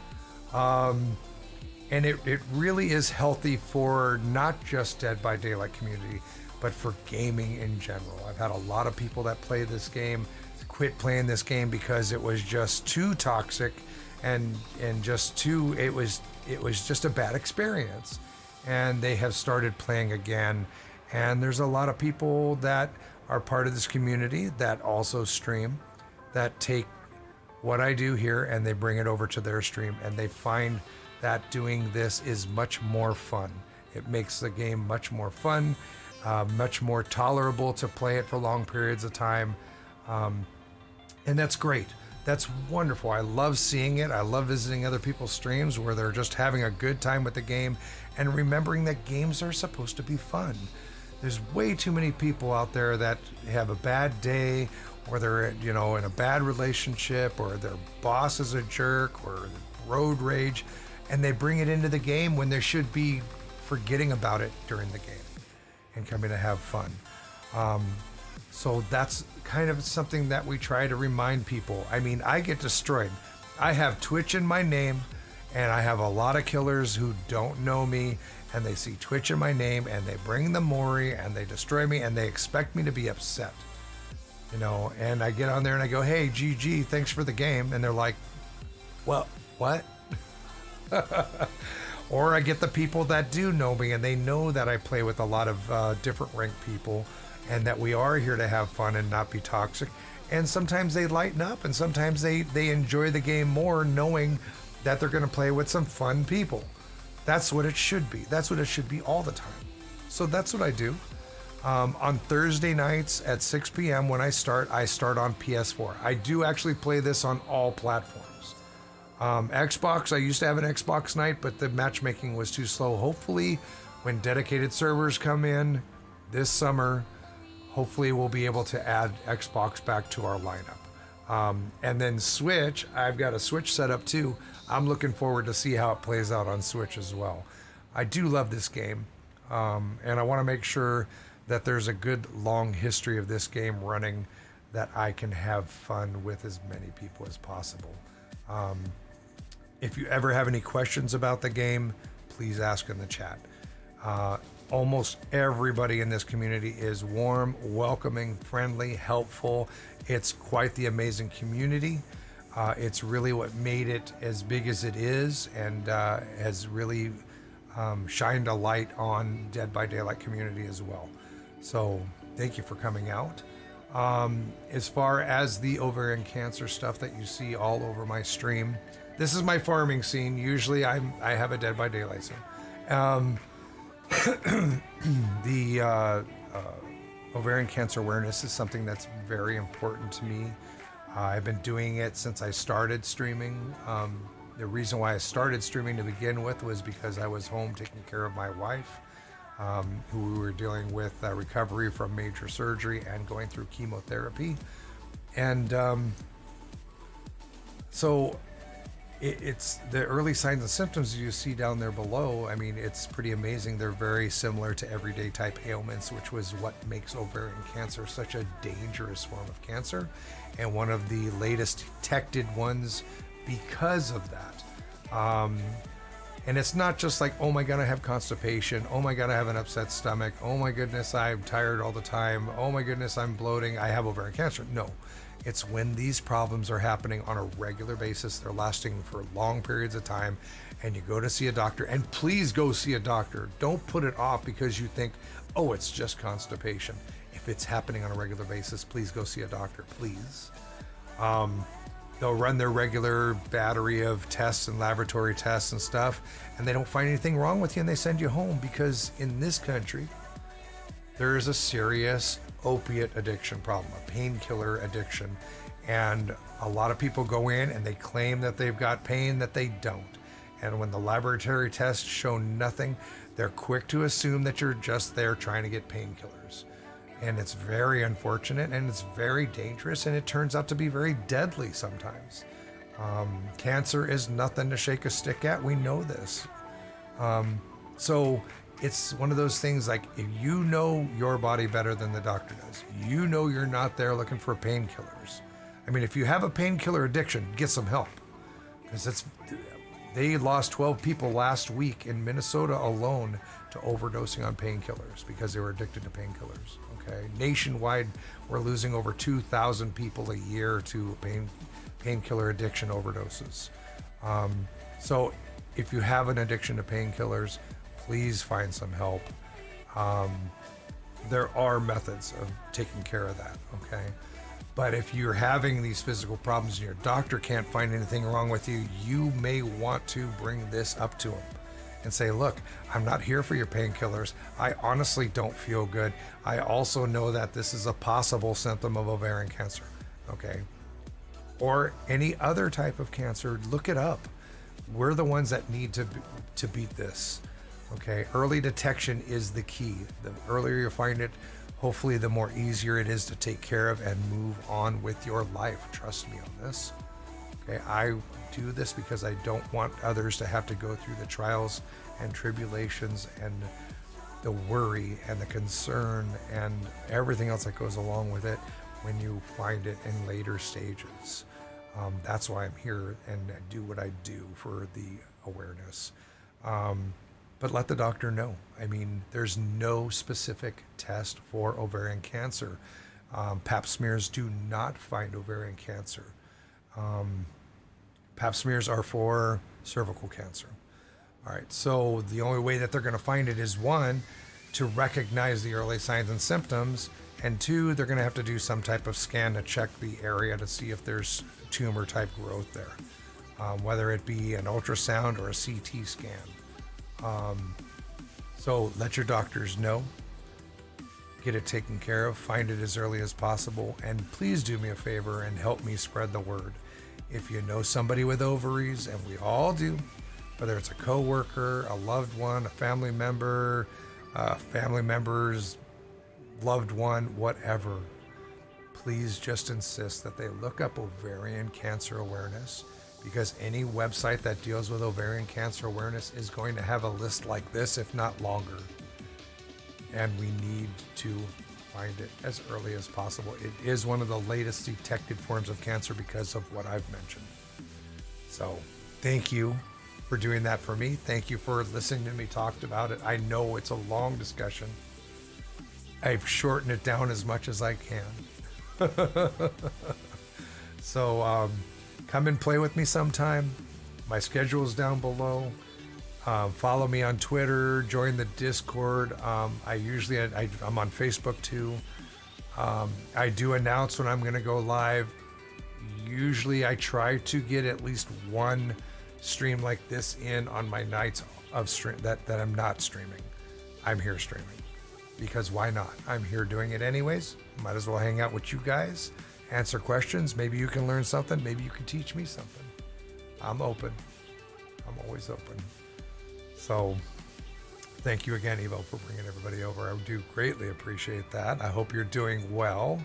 And it really is healthy for not just Dead by Daylight community, but for gaming in general. I've had a lot of people that play this game quit playing this game because it was just too toxic and just too, it was just a bad experience. And they have started playing again. And there's a lot of people that are part of this community that also stream, that take what I do here and they bring it over to their stream, and they find that doing this is much more fun. It makes the game much more fun, much more tolerable to play it for long periods of time. And that's great. That's wonderful. I love seeing it. I love visiting other people's streams where they're just having a good time with the game and remembering that games are supposed to be fun. There's way too many people out there that have a bad day, or they're, you know, in a bad relationship, or their boss is a jerk, or road rage, and they bring it into the game when they should be forgetting about it during the game and coming to have fun. So that's kind of something that we try to remind people. I mean, I get destroyed. I have Twitch in my name, and I have a lot of killers who don't know me, and they see Twitch in my name, and they bring the Mori, and they destroy me, and they expect me to be upset. You know, and I get on there and I go, hey, GG, thanks for the game. And they're like, well, what? Or I get the people that do know me, and they know that I play with a lot of different ranked people, and that we are here to have fun and not be toxic. And sometimes they lighten up, and sometimes they enjoy the game more knowing that they're going to play with some fun people. That's what it should be. That's what it should be all the time. So that's what I do. On Thursday nights at 6 p.m. when I start on PS4. I do actually play this on all platforms. Xbox, I used to have an Xbox night, but the matchmaking was too slow. Hopefully, when dedicated servers come in this summer, hopefully we'll be able to add Xbox back to our lineup. And then Switch, I've got a Switch set up too. I'm looking forward to see how it plays out on Switch as well. I do love this game, and I want to make sure that there's a good long history of this game running, that I can have fun with as many people as possible. If you ever have any questions about the game, please ask in the chat. Almost everybody in this community is warm, welcoming, friendly, helpful. It's quite the amazing community. It's really what made it as big as it is, and has really shined a light on Dead by Daylight community as well. So thank you for coming out. As far as the ovarian cancer stuff that you see all over my stream, this is my farming scene. Usually I have a Dead by Daylight scene. The ovarian cancer awareness is something that's very important to me. I've been doing it since I started streaming. The reason why I started streaming to begin with was because I was home taking care of my wife, who we were dealing with recovery from major surgery and going through chemotherapy. And so it's the early signs and symptoms you see down there below. I mean, it's pretty amazing. They're very similar to everyday type ailments, which was what makes ovarian cancer such a dangerous form of cancer, and one of the latest detected ones because of that. And it's not just like, oh my God, I have constipation. Oh my God, I have an upset stomach. Oh my goodness, I'm tired all the time. Oh my goodness, I'm bloating. I have ovarian cancer. No, it's when these problems are happening on a regular basis. They're lasting for long periods of time, and you go to see a doctor. And please go see a doctor. Don't put it off because you think, oh, it's just constipation. If it's happening on a regular basis, please go see a doctor, please. They'll run their regular battery of tests and laboratory tests and stuff, and they don't find anything wrong with you, and they send you home, because in this country, there is a serious opiate addiction problem, a painkiller addiction. And a lot of people go in and they claim that they've got pain that they don't. And when the laboratory tests show nothing, they're quick to assume that you're just there trying to get painkillers. And it's very unfortunate, and it's very dangerous, and it turns out to be very deadly sometimes. Cancer is nothing to shake a stick at. We know this. So it's one of those things like, if you know your body better than the doctor does, you know you're not there looking for painkillers. I mean, if you have a painkiller addiction, get some help. Because they lost 12 people last week in Minnesota alone to overdosing on painkillers because they were addicted to painkillers. Okay, nationwide, we're losing over 2,000 people a year to painkiller addiction overdoses. So if you have an addiction to painkillers, please find some help. There are methods of taking care of that, okay? But if you're having these physical problems and your doctor can't find anything wrong with you, you may want to bring this up to him and say, look, I'm not here for your painkillers. I honestly don't feel good. I also know that this is a possible symptom of ovarian cancer, okay? Or any other type of cancer, look it up. We're the ones that need to beat this, okay? Early detection is the key. The earlier you find it, hopefully the more easier it is to take care of and move on with your life. Trust me on this. Okay, I do this because I don't want others to have to go through the trials and tribulations and the worry and the concern and everything else that goes along with it when you find it in later stages. That's why I'm here and I do what I do for the awareness. But let the doctor know. I mean, there's no specific test for ovarian cancer. Pap smears do not find ovarian cancer. Pap smears are for cervical cancer. All right, so the only way that they're going to find it is, one, to recognize the early signs and symptoms, and two, they're going to have to do some type of scan to check the area to see if there's tumor type growth there, whether it be an ultrasound or a CT scan. So let your doctors know, get it taken care of, find it as early as possible, and please do me a favor and help me spread the word. If you know somebody with ovaries, and we all do, whether it's a coworker, a loved one, a family member, family member's loved one, whatever, please just insist that they look up ovarian cancer awareness, because any website that deals with ovarian cancer awareness is going to have a list like this, if not longer. And we need to find it as early as possible. It is one of the latest detected forms of cancer because of what I've mentioned. So thank you for doing that for me. Thank you for listening to me talk about it. I know it's a long discussion. I've shortened it down as much as I can. So come and play with me sometime. My schedule is down below. Follow me on Twitter, join the Discord. I'm on Facebook too. I do announce when I'm going to go live. Usually I try to get at least one stream like this in on my nights of stream that I'm not streaming. I'm here streaming because why not? I'm here doing it anyways. Might as well hang out with you guys, answer questions. Maybe you can learn something. Maybe you can teach me something. I'm open. I'm always open. So thank you again, Evo, for bringing everybody over. I do greatly appreciate that. I hope you're doing well.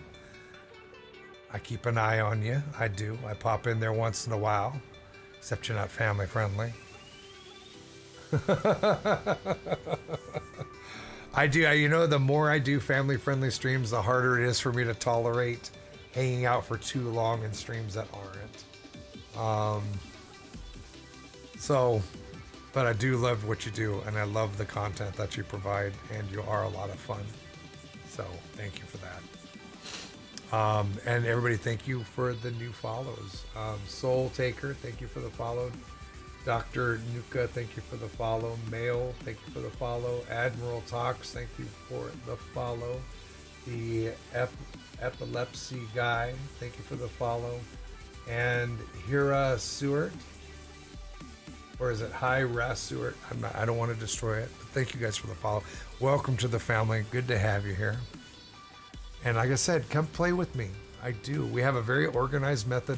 I keep an eye on you. I do. I pop in there once in a while, except you're not family friendly. I do. You know, the more I do family friendly streams, the harder it is for me to tolerate hanging out for too long in streams that aren't. But I do love what you do, and I love the content that you provide, and you are a lot of fun. So thank you for that. And everybody, thank you for the new follows. Soul Taker, thank you for the follow. Dr. Nuka, thank you for the follow. Mail, thank you for the follow. Admiral Talks, thank you for the follow. The Epilepsy Guy, thank you for the follow. And Hira Seward, or is it Hi Ras Seward? I don't want to destroy it, but thank you guys for the follow. Welcome to the family. Good to have you here. And like I said, come play with me. I do. We have a very organized method.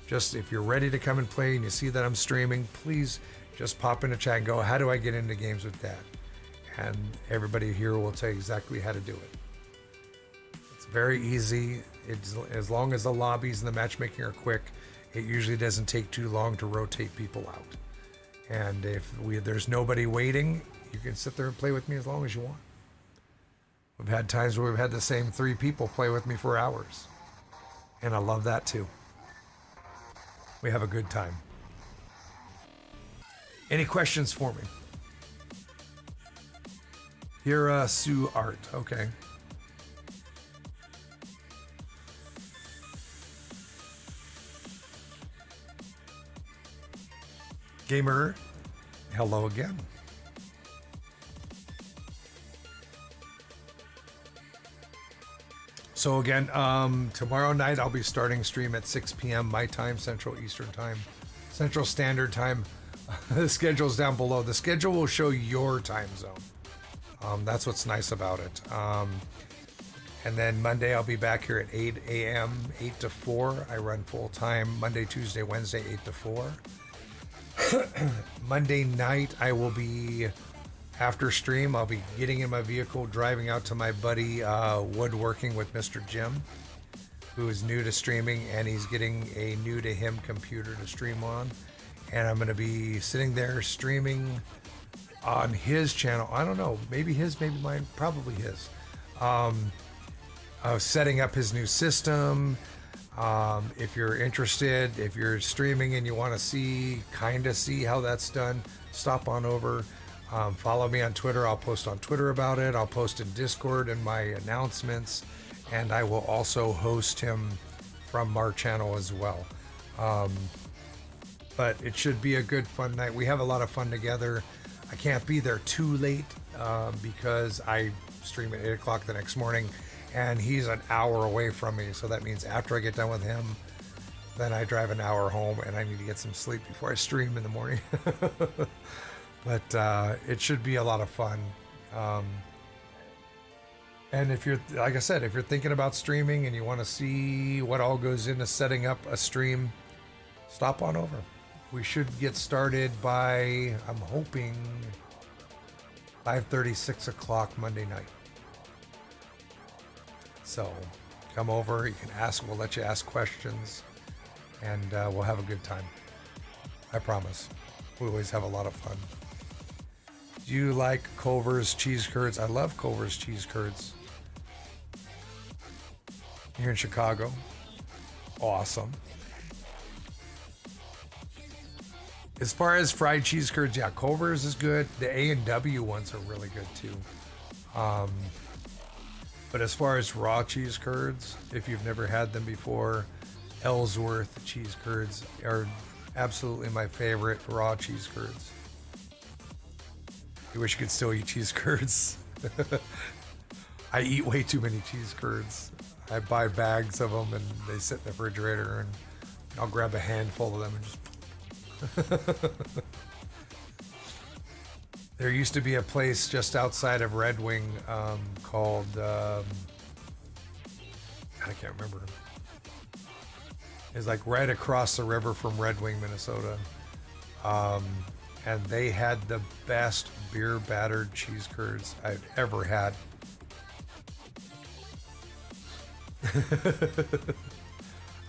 Just if you're ready to come and play and you see that I'm streaming, please just pop in the chat and go, how do I get into games with Dad? And everybody here will tell you exactly how to do it. It's very easy. It's, as long as the lobbies and the matchmaking are quick, it usually doesn't take too long to rotate people out. And if there's nobody waiting, You can sit there and play with me as long as you want. We've had times where we've had the same 3 people play with me for hours. And I love that too. We have a good time. Any questions for me? Hira Sue Art. Okay. Gamer, hello again. So again, tomorrow night I'll be starting stream at 6 p.m. my time, Central Eastern Time, Central Standard Time. The schedule's down below. The schedule will show your time zone. That's what's nice about it. And then Monday I'll be back here at 8 a.m., 8 to 4. I run full time Monday, Tuesday, Wednesday, 8 to 4. Monday night I will be, after stream, I'll be getting in my vehicle, driving out to my buddy Woodworking with Mr. Jim, who is new to streaming, and he's getting a new to him computer to stream on. And I'm going to be sitting there streaming on his channel. I don't know, maybe his, maybe mine, probably his. Setting up his new system. If you're interested, if you're streaming and you want to see how that's done, stop on over. Follow me on Twitter. I'll post on Twitter about it. I'll post in Discord and my announcements, and I will also host him from our channel as well. But it should be a good fun night. We have a lot of fun together. I can't be there too late because I stream at 8 o'clock the next morning, and he's an hour away from me. So that means after I get done with him, then I drive an hour home, and I need to get some sleep before I stream in the morning. But it should be a lot of fun. And if you're, like I said, if you're thinking about streaming and you want to see what all goes into setting up a stream, stop on over. We should get started by, I'm hoping, 5:30, 6 o'clock Monday night. So come over, you can ask, we'll let you ask questions, and we'll have a good time. I promise. We always have a lot of fun. Do you like Culver's cheese curds? I love Culver's cheese curds. Here in Chicago. Awesome. As far as fried cheese curds, yeah, Culver's is good. The A&W ones are really good too. But as far as raw cheese curds, if you've never had them before, Ellsworth cheese curds are absolutely my favorite raw cheese curds. You wish you could still eat cheese curds. I eat way too many cheese curds. I buy bags of them and they sit in the refrigerator, and I'll grab a handful of them and just... There used to be a place just outside of Red Wing called... I can't remember. It's like right across the river from Red Wing, Minnesota. And they had the best beer battered cheese curds I've ever had.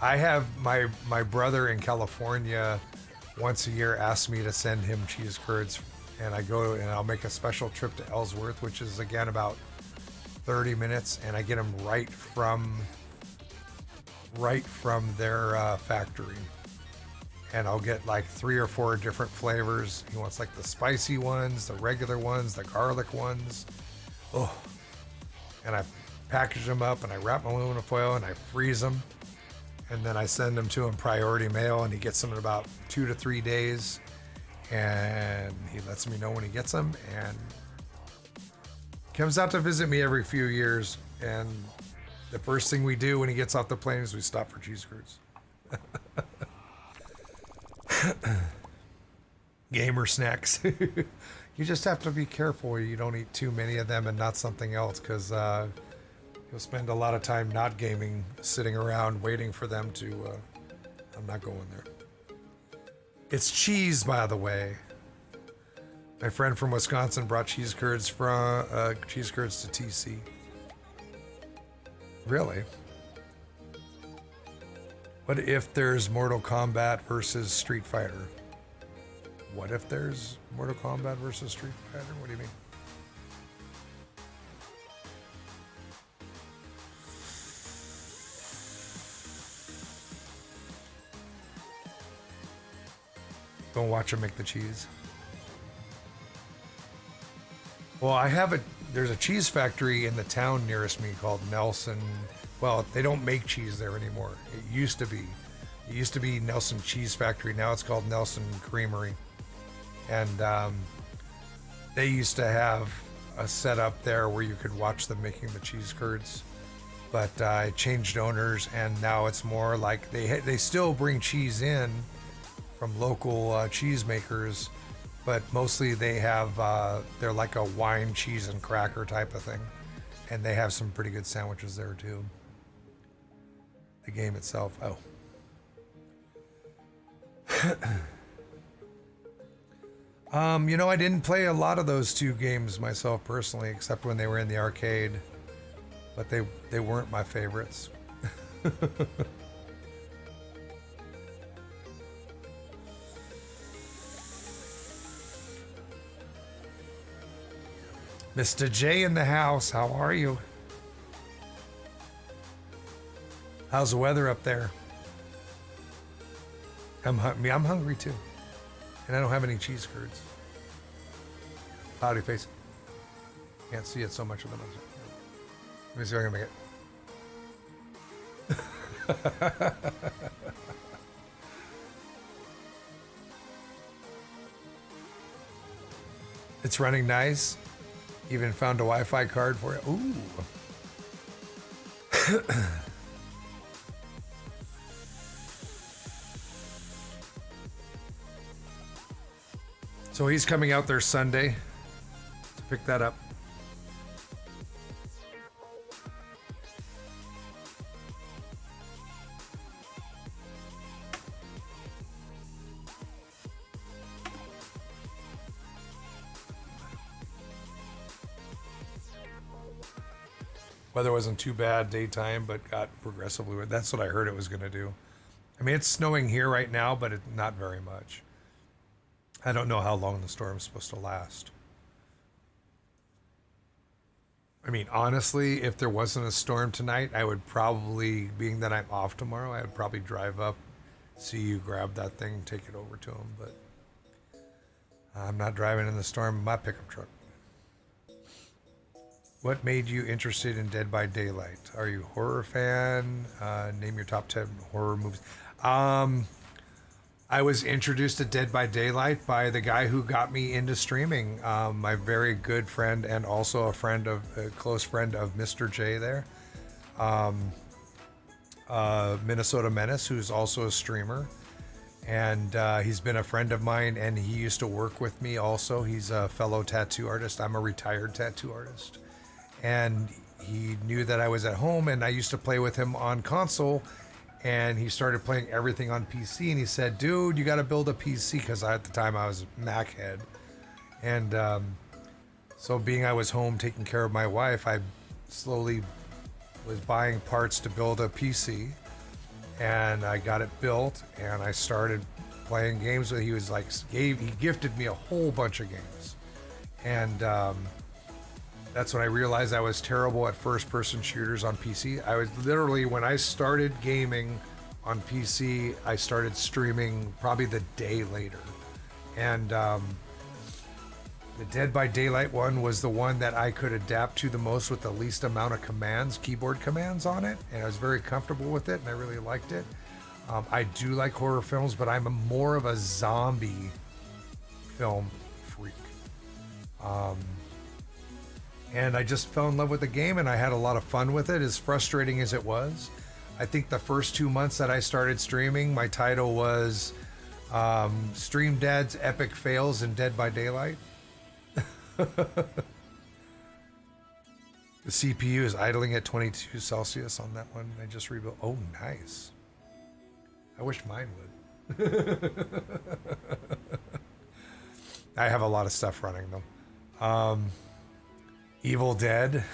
I have my brother in California once a year asks me to send him cheese curds, and I go and I'll make a special trip to Ellsworth, which is again about 30 minutes, and I get them right from their factory. And I'll get like 3 or 4 different flavors. He wants like the spicy ones, the regular ones, the garlic ones. Oh, and I package them up and I wrap them in aluminum foil and I freeze them. And then I send them to him priority mail, and he gets them in about 2 to 3 days. And he lets me know when he gets them, and comes out to visit me every few years. And the first thing we do when he gets off the plane is we stop for cheese curds. Gamer snacks. You just have to be careful you don't eat too many of them and not something else, because you'll spend a lot of time not gaming, sitting around waiting for them to... I'm not going there. It's cheese, by the way. My friend from Wisconsin brought cheese curds to TC. Really? What if there's Mortal Kombat versus Street Fighter? What if there's Mortal Kombat versus Street Fighter? What do you mean? Don't watch them make the cheese. Well, there's a cheese factory in the town nearest me called Nelson. Well, they don't make cheese there anymore. It used to be. It used to be Nelson Cheese Factory. Now it's called Nelson Creamery. And they used to have a setup there where you could watch them making the cheese curds. But it changed owners, and now it's more like they still bring cheese in from local cheese makers, but mostly they have they're like a wine, cheese, and cracker type of thing, and they have some pretty good sandwiches there too. The game itself, I didn't play a lot of those two games myself personally, except when they were in the arcade, but they weren't my favorites. Mr. J in the house, how are you? How's the weather up there? I'm hungry too. And I don't have any cheese curds. Howdy face. Can't see it so much of them. Let me see if I can make it. It's running nice. Even found a Wi-Fi card for it. Ooh. So he's coming out there Sunday to pick that up. Weather wasn't too bad daytime, but got progressively. That's what I heard it was going to do. I mean, it's snowing here right now, but not very much. I don't know how long the storm's supposed to last. I mean, honestly, if there wasn't a storm tonight, I would probably, being that I'm off tomorrow, I would probably drive up, see you grab that thing, take it over to him. But I'm not driving in the storm in my pickup truck. What made you interested in Dead by Daylight? Are you a horror fan? Name your top 10 horror movies. I was introduced to Dead by Daylight by the guy who got me into streaming. My very good friend and also a close friend of Mr. J there. Minnesota Menace, who's also a streamer. And he's been a friend of mine, and he used to work with me also. He's a fellow tattoo artist. I'm a retired tattoo artist. And he knew that I was at home, and I used to play with him on console, and he started playing everything on PC, and he said, dude, you got to build a PC, because at the time I was a Mac head. And so being I was home taking care of my wife, I slowly was buying parts to build a PC, and I got it built, and I started playing games with. He was like, he gifted me a whole bunch of games, and that's when I realized I was terrible at first-person shooters on PC. I was literally, when I started gaming on PC, I started streaming probably the day later. And the Dead by Daylight one was the one that I could adapt to the most with the least amount of commands, keyboard commands on it. And I was very comfortable with it, and I really liked it. I do like horror films, but I'm more of a zombie film freak. And I just fell in love with the game, and I had a lot of fun with it, as frustrating as it was. I think the first 2 months that I started streaming, my title was Stream Dad's Epic Fails in Dead by Daylight. The CPU is idling at 22 Celsius on that one. I just rebuilt. Oh, nice. I wish mine would. I have a lot of stuff running though. Evil Dead.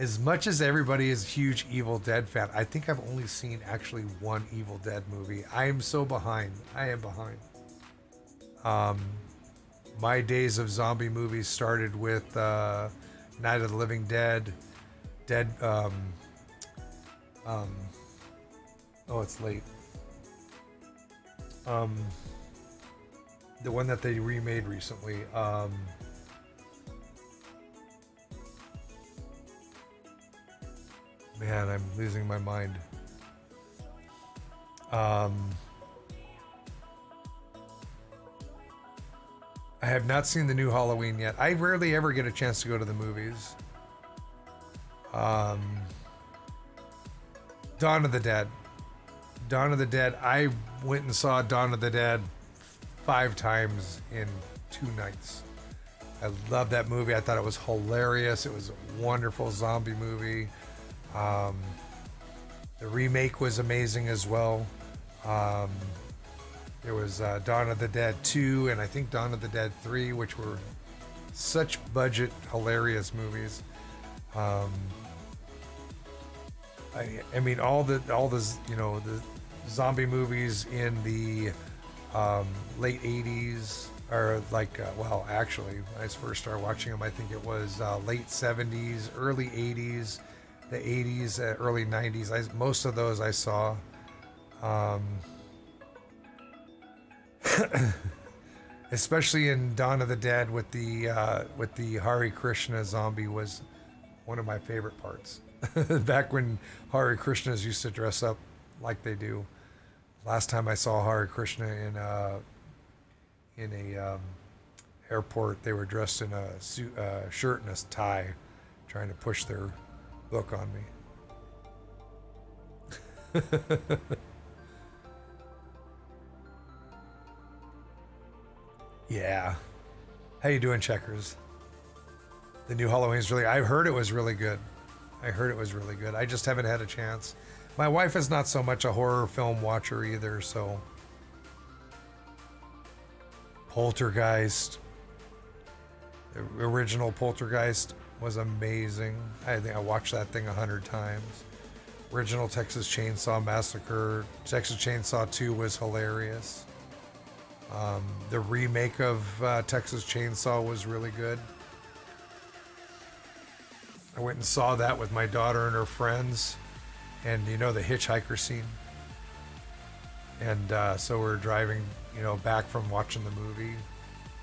As much as everybody is a huge Evil Dead fan, I think I've only seen actually one Evil Dead movie. I am so behind. I am behind. My days of zombie movies started with Night of the Living Dead, oh, it's late. The one that they remade recently. Man, I'm losing my mind. I have not seen the new Halloween yet. I rarely ever get a chance to go to the movies. Dawn of the Dead. Dawn of the Dead. I went and saw Dawn of the Dead 5 times in 2 nights. I love that movie. I thought it was hilarious. It was a wonderful zombie movie. The remake was amazing as well. There was Dawn of the Dead 2 and I think Dawn of the Dead 3, which were such budget, hilarious movies. I mean, all the you know, the zombie movies in the late 80s, or like, well, actually, when I first started watching them, I think it was late 70s, early 80s, the 80s, early 90s. Most of those I saw. Especially in Dawn of the Dead with the Hare Krishna zombie was one of my favorite parts. Back when Hare Krishnas used to dress up like they do. Last time I saw Hare Krishna in a airport, they were dressed in a suit, shirt and a tie, trying to push their look on me. Yeah. How you doing, Checkers? The new Halloween's really... I heard it was really good. I just haven't had a chance. My wife is not so much a horror film watcher either, so... Poltergeist. The original Poltergeist was amazing. I think I watched that thing 100 times. Original Texas Chainsaw Massacre. Texas Chainsaw 2 was hilarious. The remake of Texas Chainsaw was really good. I went and saw that with my daughter and her friends, and you know, the hitchhiker scene. And so we're driving, you know, back from watching the movie,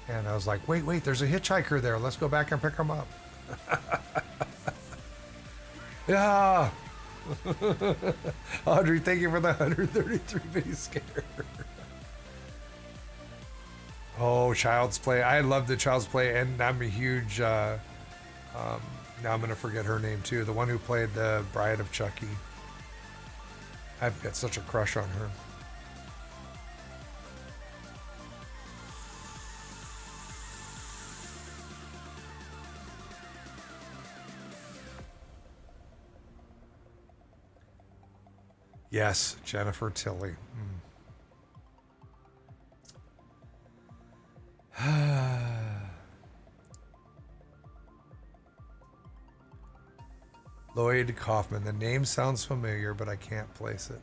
and I was like, wait, there's a hitchhiker there. Let's go back and pick him up. Yeah. Audrey, thank you for the 133 video scare. Oh, Child's Play. I love the Child's Play, and I'm a huge, now I'm going to forget her name too. The one who played the Bride of Chucky. I've got such a crush on her. Yes, Jennifer Tilly. Lloyd Kaufman. The name sounds familiar, but I can't place it.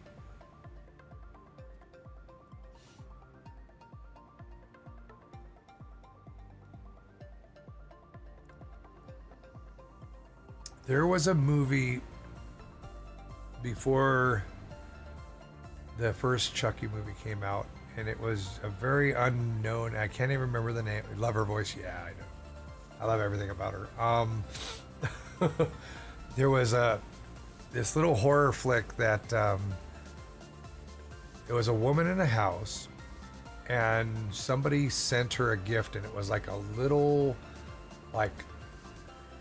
There was a movie before the first Chucky movie came out, and it was a very unknown. I can't even remember the name. Love her voice. Yeah, I know. I love everything about her. There was this little horror flick that it was a woman in a house, and somebody sent her a gift, and it was like a little, like,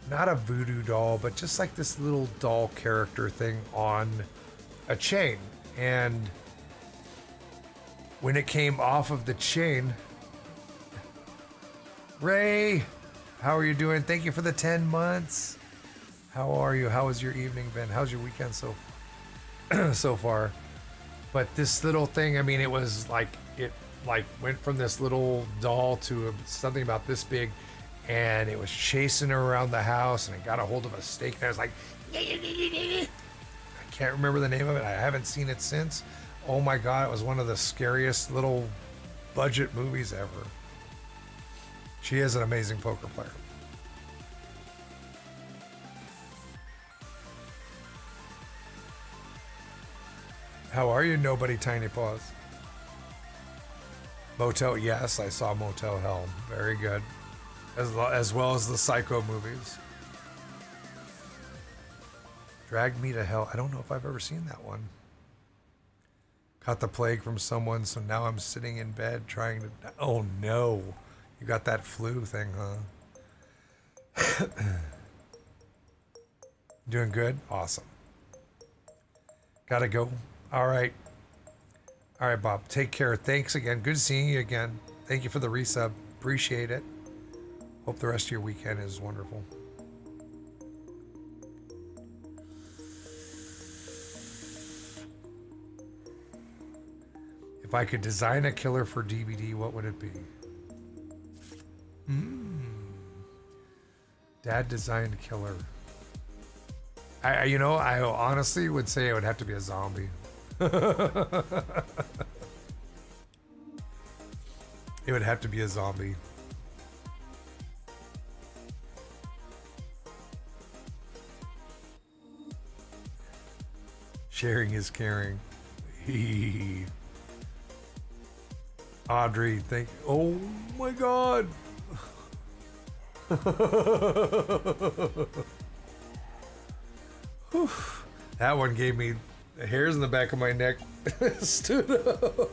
not a voodoo doll, but just like this little doll character thing on a chain. And when it came off of the chain, Ray, how are you doing? Thank you for the 10 months. How are you? How has your evening been? How's your weekend so far? But this little thing, I mean, it was like, it like went from this little doll to something about this big, and it was chasing her around the house, and it got a hold of a stake, and I was like, I can't remember the name of it. I haven't seen it since. Oh my God, it was one of the scariest little budget movies ever. She is an amazing poker player. How are you, Nobody Tiny Paws? Motel, yes, I saw Motel Hell. Very good. As well as the Psycho movies. Drag Me to Hell. I don't know if I've ever seen that one. Caught the plague from someone, so now I'm sitting in bed trying to... Oh no. You got that flu thing, huh? Doing good? Awesome. Gotta go. All right. All right, Bob. Take care. Thanks again. Good seeing you again. Thank you for the resub. Appreciate it. Hope the rest of your weekend is wonderful. If I could design a killer for DVD, what would it be? Dad designed killer. I honestly would say it would have to be a zombie. It would have to be a zombie. Sharing is caring. Audrey, oh my God. Whew. That one gave me the hairs in the back of my neck stood up.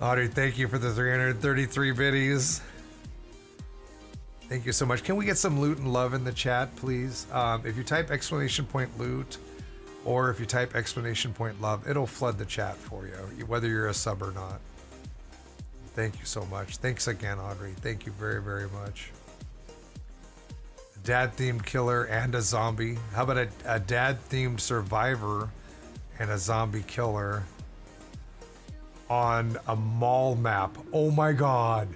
Audrey, thank you for the 333 biddies. Thank you so much. Can we get some loot and love in the chat, please? If you type exclamation point loot or if you type exclamation point love, it'll flood the chat for you, whether you're a sub or not. Thank you so much. Thanks again, Audrey. Thank you very, very much. Dad-themed killer and a zombie. How about a dad-themed survivor and a zombie killer on a mall map? Oh my God.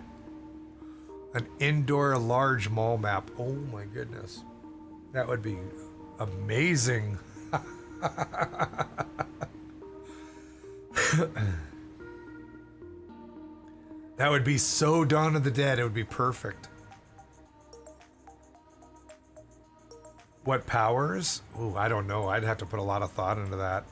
An indoor large mall map. Oh my goodness. That would be amazing. That would be so Dawn of the Dead. It would be perfect. What powers? Ooh, I don't know. I'd have to put a lot of thought into that.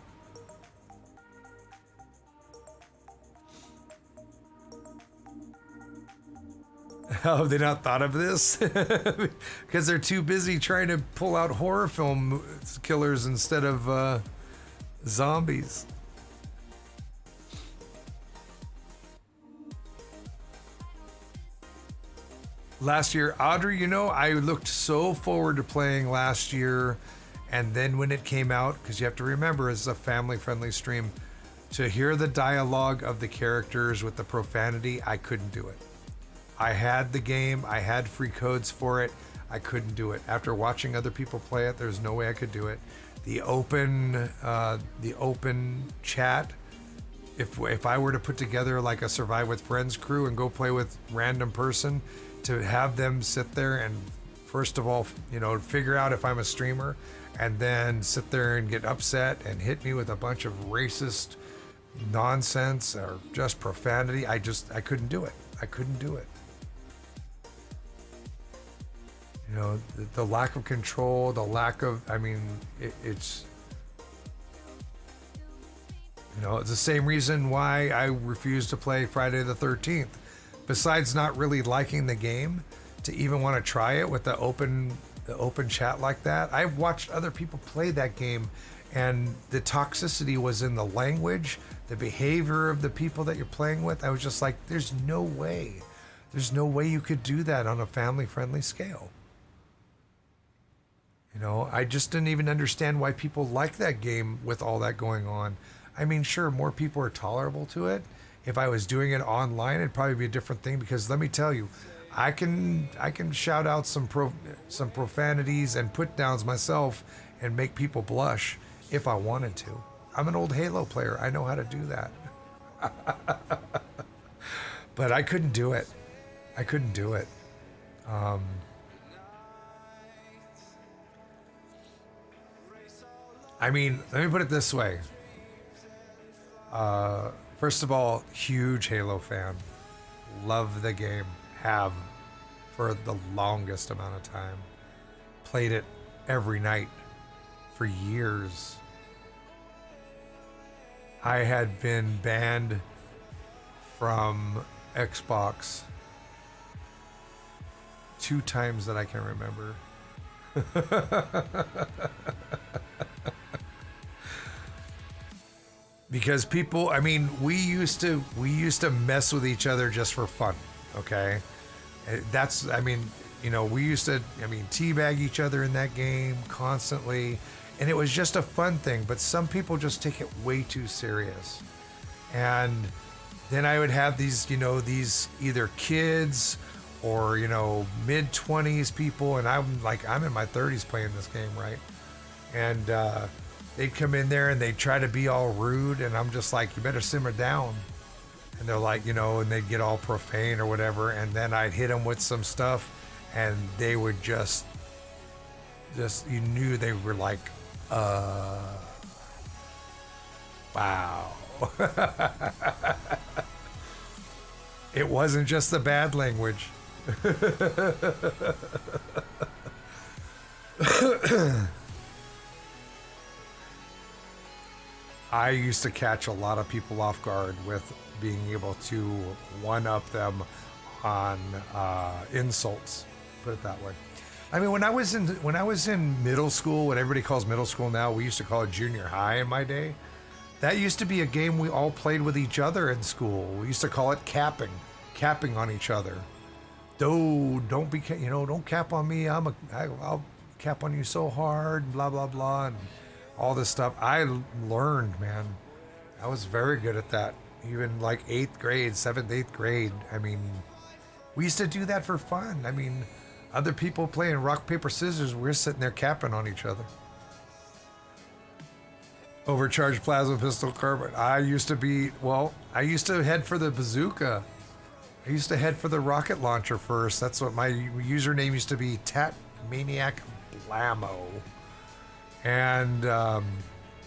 How have they not thought of this? Because they're too busy trying to pull out horror film killers instead of zombies. Last year, Audrey, I looked so forward to playing last year, and then when it came out, because you have to remember, it's a family-friendly stream, to hear the dialogue of the characters with the profanity, I couldn't do it. I had the game, I had free codes for it, I couldn't do it. After watching other people play it, there's no way I could do it. The open chat, if I were to put together like a Survive with Friends crew and go play with random person, to have them sit there and first of all, figure out if I'm a streamer and then sit there and get upset and hit me with a bunch of racist nonsense or just profanity, I couldn't do it. I couldn't do it. The lack of control, the lack of, it's the same reason why I refused to play Friday the 13th. Besides not really liking the game, to even want to try it with the open chat like that. I've watched other people play that game, and the toxicity was in the language, the behavior of the people that you're playing with. I was just like, there's no way you could do that on a family-friendly scale. I just didn't even understand why people like that game with all that going on. Sure, more people are tolerable to it. If I was doing it online, it'd probably be a different thing, because let me tell you, I can shout out some profanities and put downs myself and make people blush if I wanted to. I'm an old Halo player. I know how to do that. But I couldn't do it. I mean, let me put it this way. First of all, huge Halo fan. Love the game. Have for the longest amount of time. Played it every night for years. I had been banned from Xbox 2 times that I can remember. Because people, I mean, we used to mess with each other just for fun, okay? That's, I mean, you know, we used to, I mean, teabag each other in that game constantly, and it was just a fun thing, but some people just take it way too serious. And then I would have these, you know, these either kids or, you know, mid-20s people, and I'm in my 30s playing this game, right? And they'd come in there and they'd try to be all rude, and I'm just like, you better simmer down. And they're like, you know, and they'd get all profane or whatever, and then I'd hit them with some stuff, and they would just you knew they were like, wow. It wasn't just the bad language. I used to catch a lot of people off guard with being able to one-up them on insults. Put it that way. I mean, when I was in middle school, what everybody calls middle school now, we used to call it junior high in my day. That used to be a game we all played with each other in school. We used to call it capping on each other. Don't be, you know, don't cap on me. I'll cap on you so hard, blah, blah, blah, and all this stuff. I learned, man. I was very good at that. Even like 8th grade, 7th, 8th grade. I mean, we used to do that for fun. I mean, other people playing rock, paper, scissors, we're sitting there capping on each other. Overcharged plasma pistol carbine. I used to head for the bazooka. I used to head for the rocket launcher first. That's what my username used to be, Tat Maniac Blammo. And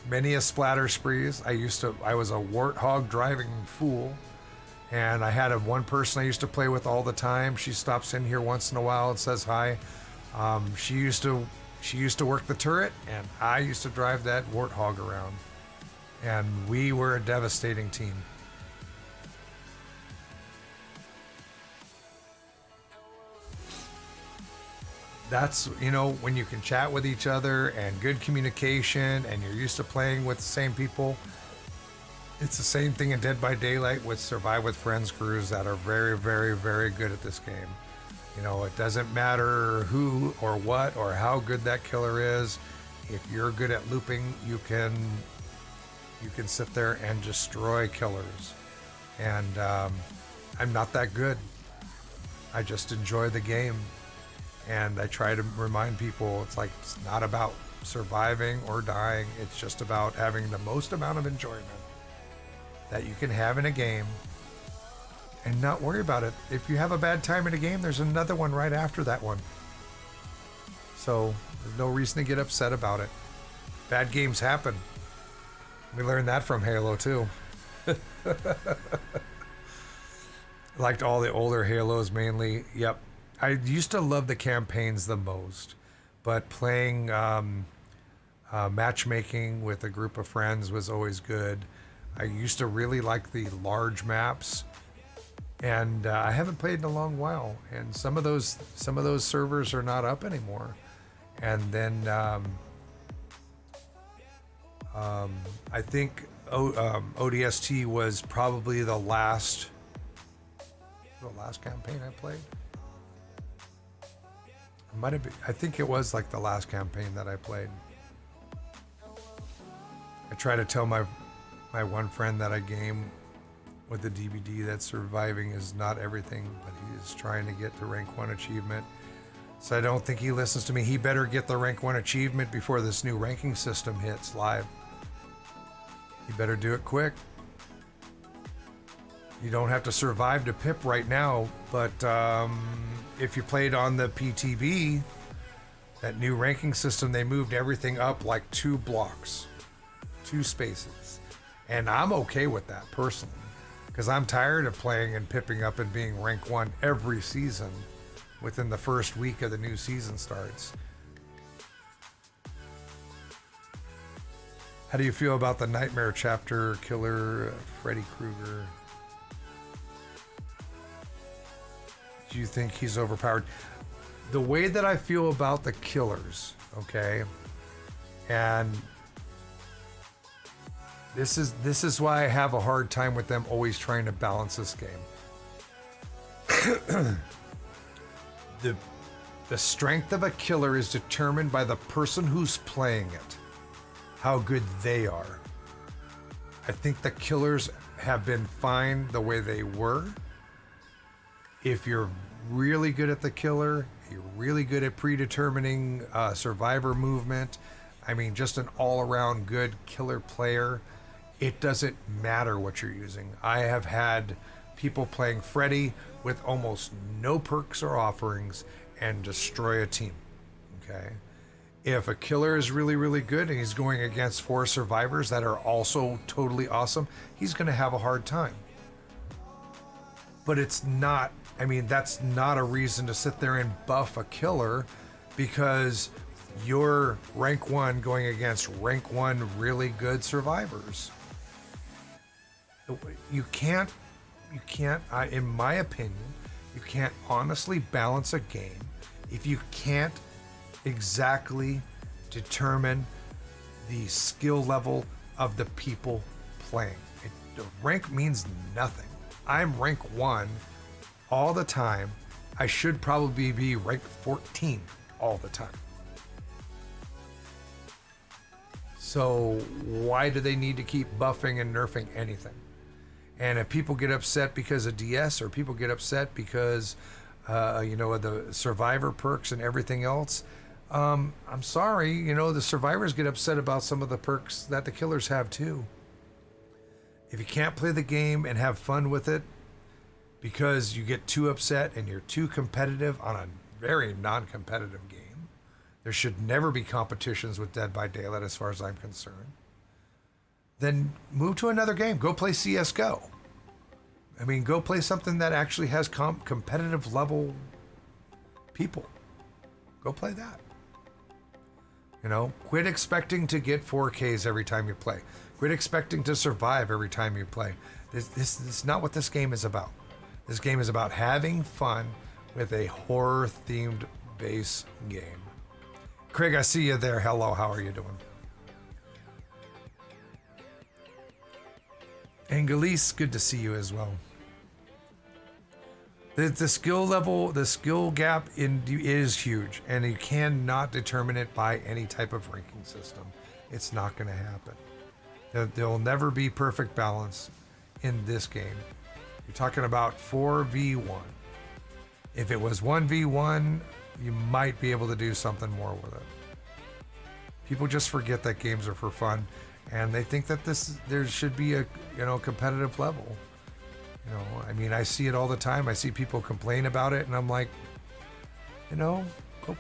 many a splatter sprees. I was a warthog driving fool. And I had one person I used to play with all the time. She stops in here once in a while and says hi. She used to work the turret, and I used to drive that warthog around. And we were a devastating team. That's, you know, when you can chat with each other and good communication and you're used to playing with the same people. It's the same thing in Dead by Daylight with Survive with Friends crews that are very, very, very good at this game. You know, it doesn't matter who or what or how good that killer is. If you're good at looping, you can sit there and destroy killers. And I'm not that good. I just enjoy the game. And I try to remind people, it's like, it's not about surviving or dying. It's just about having the most amount of enjoyment that you can have in a game and not worry about it. If you have a bad time in a game, there's another one right after that one. So there's no reason to get upset about it. Bad games happen. We learned that from Halo too. Liked all the older Halos mainly. Yep. I used to love the campaigns the most, but playing matchmaking with a group of friends was always good. I used to really like the large maps, and I haven't played in a long while. And some of those servers are not up anymore. And then I think ODST was probably the last campaign I played. Might have been, I think it was like the last campaign that I played. I try to tell my one friend that I game with the DVD that surviving is not everything, but he is trying to get the rank 1 achievement. So I don't think he listens to me. He better get the rank 1 achievement before this new ranking system hits live. He better do it quick. You don't have to survive to PIP right now, but if you played on the PTB That new ranking system, they moved everything up like 2 blocks, 2 spaces. And I'm okay with that personally, because I'm tired of playing and pipping up and being rank 1 every season within the first week of the new season starts. How do you feel about the Nightmare Chapter killer, Freddy Krueger? Do you think he's overpowered? The way that I feel about the killers, okay, and this is why I have a hard time with them always trying to balance this game. The strength of a killer is determined by the person who's playing it, how good they are. I think the killers have been fine the way they were. If you're really good at the killer, you're really good at predetermining survivor movement, I mean, just an all-around good killer player, it doesn't matter what you're using. I have had people playing Freddy with almost no perks or offerings and destroy a team, okay? If a killer is really, really good and he's going against 4 survivors that are also totally awesome, he's going to have a hard time. But it's not, I mean, that's not a reason to sit there and buff a killer because you're rank 1 going against rank 1 really good survivors. You can't, in my opinion, you can't honestly balance a game if you can't exactly determine the skill level of the people playing. The rank means nothing. I'm rank 1 all the time. I should probably be rank 14 all the time. So why do they need to keep buffing and nerfing anything? And if people get upset because of DS, or people get upset because of the survivor perks and everything else, I'm sorry, the survivors get upset about some of the perks that the killers have too. If you can't play the game and have fun with it because you get too upset and you're too competitive on a very non-competitive game, there should never be competitions with Dead by Daylight as far as I'm concerned, then move to another game. Go play CSGO. I mean, go play something that actually has competitive level people. Go play that. Quit expecting to get 4Ks every time you play. Quit expecting to survive every time you play. This is not what this game is about. This game is about having fun with a horror-themed base game. Craig, I see you there. Hello, how are you doing? Angelis, good to see you as well. The skill level, the skill gap is huge, and you cannot determine it by any type of ranking system. It's not going to happen. There will never be perfect balance in this game. You're talking about 4v1. If it was 1v1, you might be able to do something more with it. People just forget that games are for fun, and they think that there should be a competitive level. I mean, I see it all the time. I see people complain about it, and I'm like, go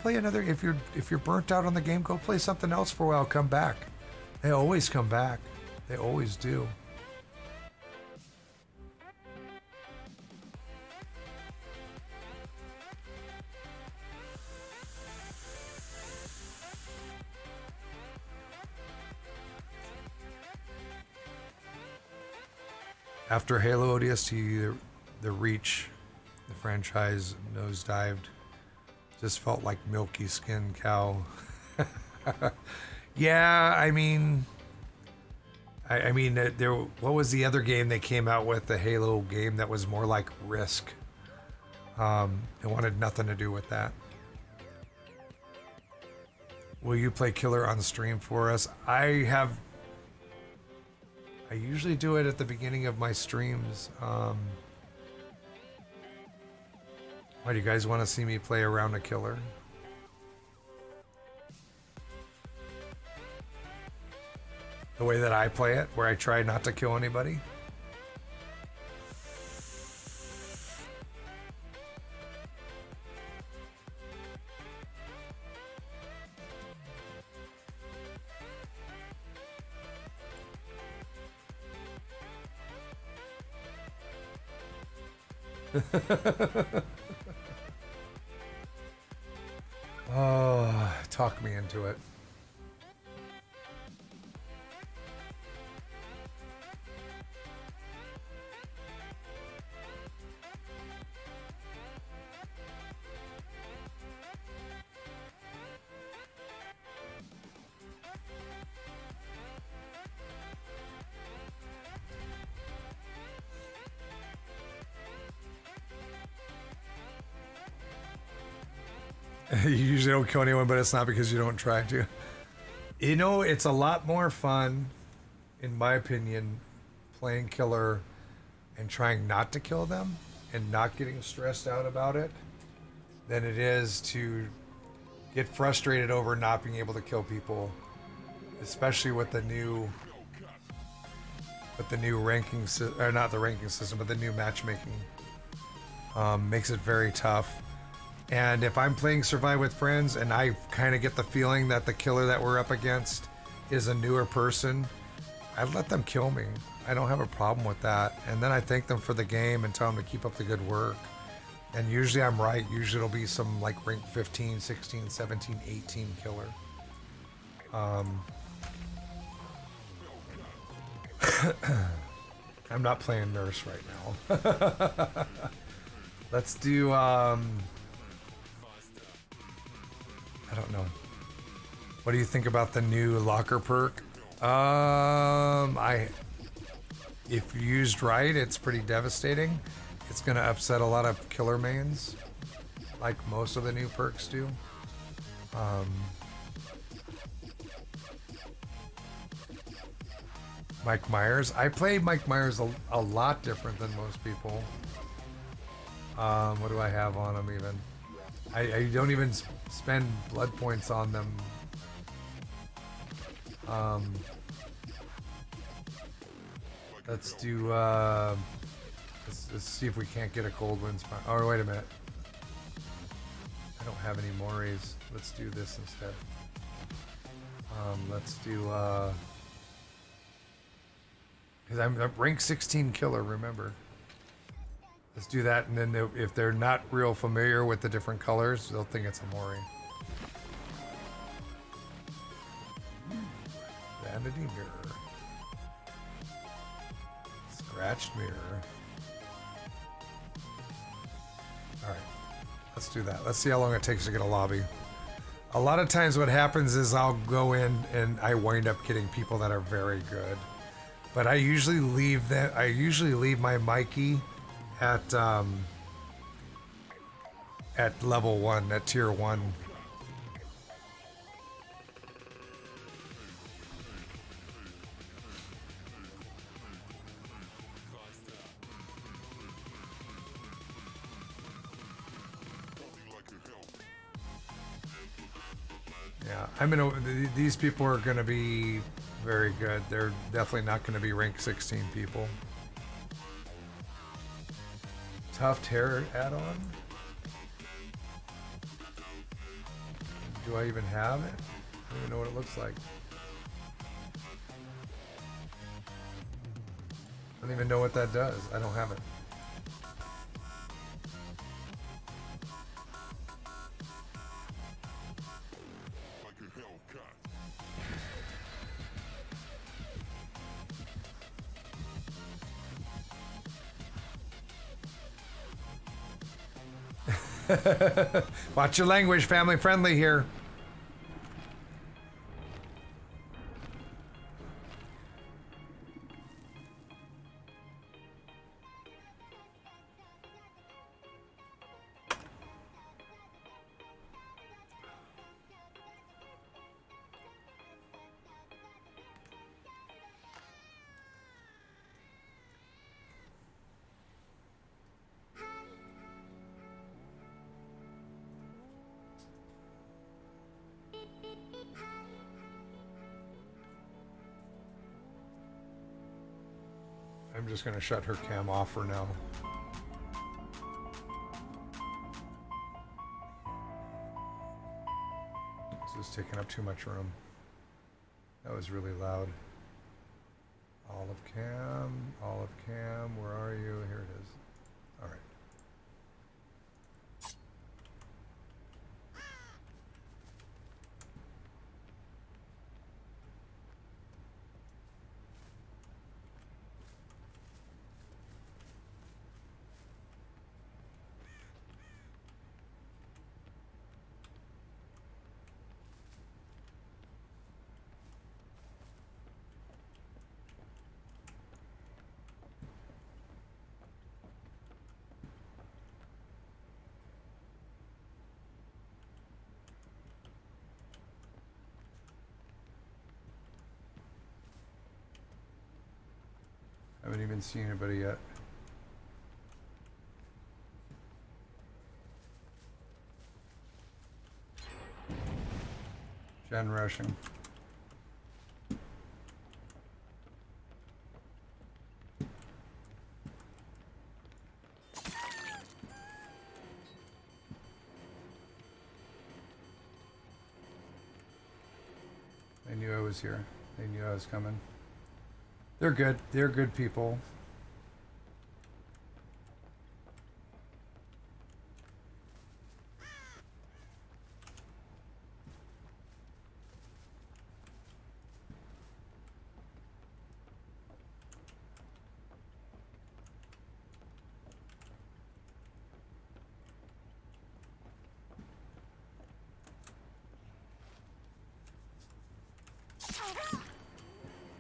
play another. If you're burnt out on the game, go play something else for a while. Come back. They always come back. They always do. After Halo ODST, the Reach, the franchise nosedived. Just felt like milky skin cow. Yeah, I mean, what was the other game they came out with? The Halo game that was more like Risk. It wanted nothing to do with that. Will you play Killer on stream for us? I usually do it at the beginning of my streams. Why do you guys want to see me play around a killer? The way that I play it, where I try not to kill anybody? Oh, talk me into it. You usually don't kill anyone, but it's not because you don't try to. You know, it's a lot more fun, in my opinion, playing killer and trying not to kill them and not getting stressed out about it than it is to get frustrated over not being able to kill people, especially with the new ranking or not the ranking system, but the new matchmaking. Makes it very tough. And if I'm playing Survive with Friends and I kind of get the feeling that the killer that we're up against is a newer person, I'd let them kill me. I don't have a problem with that. And then I thank them for the game and tell them to keep up the good work. And usually I'm right. Usually it'll be some like rank 15, 16, 17, 18 killer. I'm not playing nurse right now. Let's do I don't know. What do you think about the new locker perk? If used right, it's pretty devastating. It's gonna upset a lot of killer mains, like most of the new perks do. Mike Myers. I play Mike Myers a lot different than most people. What do I have on him even? I don't even spend blood points on them. Let's do let's see if we can't get a cold wind spot. Oh wait a minute. I don't have any mores. Let's do this instead. Let's do because I'm a rank 16 killer, remember. Let's do that, and then if they're not real familiar with the different colors, they'll think it's a Mori. Vanity mirror. Scratched mirror. Alright. Let's do that. Let's see how long it takes to get a lobby. A lot of times what happens is I'll go in and I wind up getting people that are very good. But I usually leave my Mikey at level 1, at tier 1. Yeah, these people are gonna be very good. They're definitely not gonna be rank 16 people. Tough Terror add-on? Do I even have it? I don't even know what it looks like. I don't even know what that does. I don't have it. Watch your language, family friendly here. I'm just gonna shut her cam off for now. This is taking up too much room. That was really loud. Olive cam, where are you? Here it is. All right. Haven't even seen anybody yet. Gen rushing. They knew I was here. They knew I was coming. They're good. They're good people.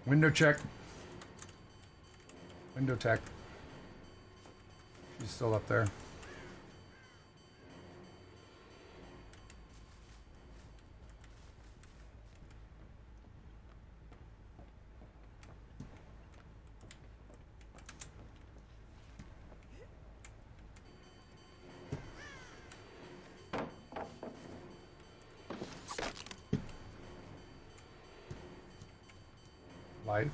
Window check. Window tech. She's still up there. Life.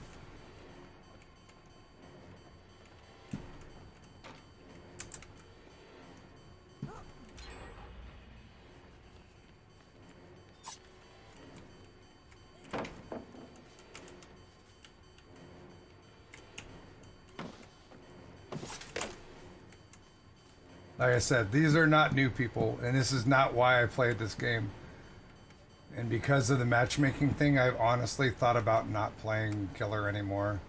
Like I said, these are not new people, and this is not why I played this game. And because of the matchmaking thing, I've honestly thought about not playing Killer anymore.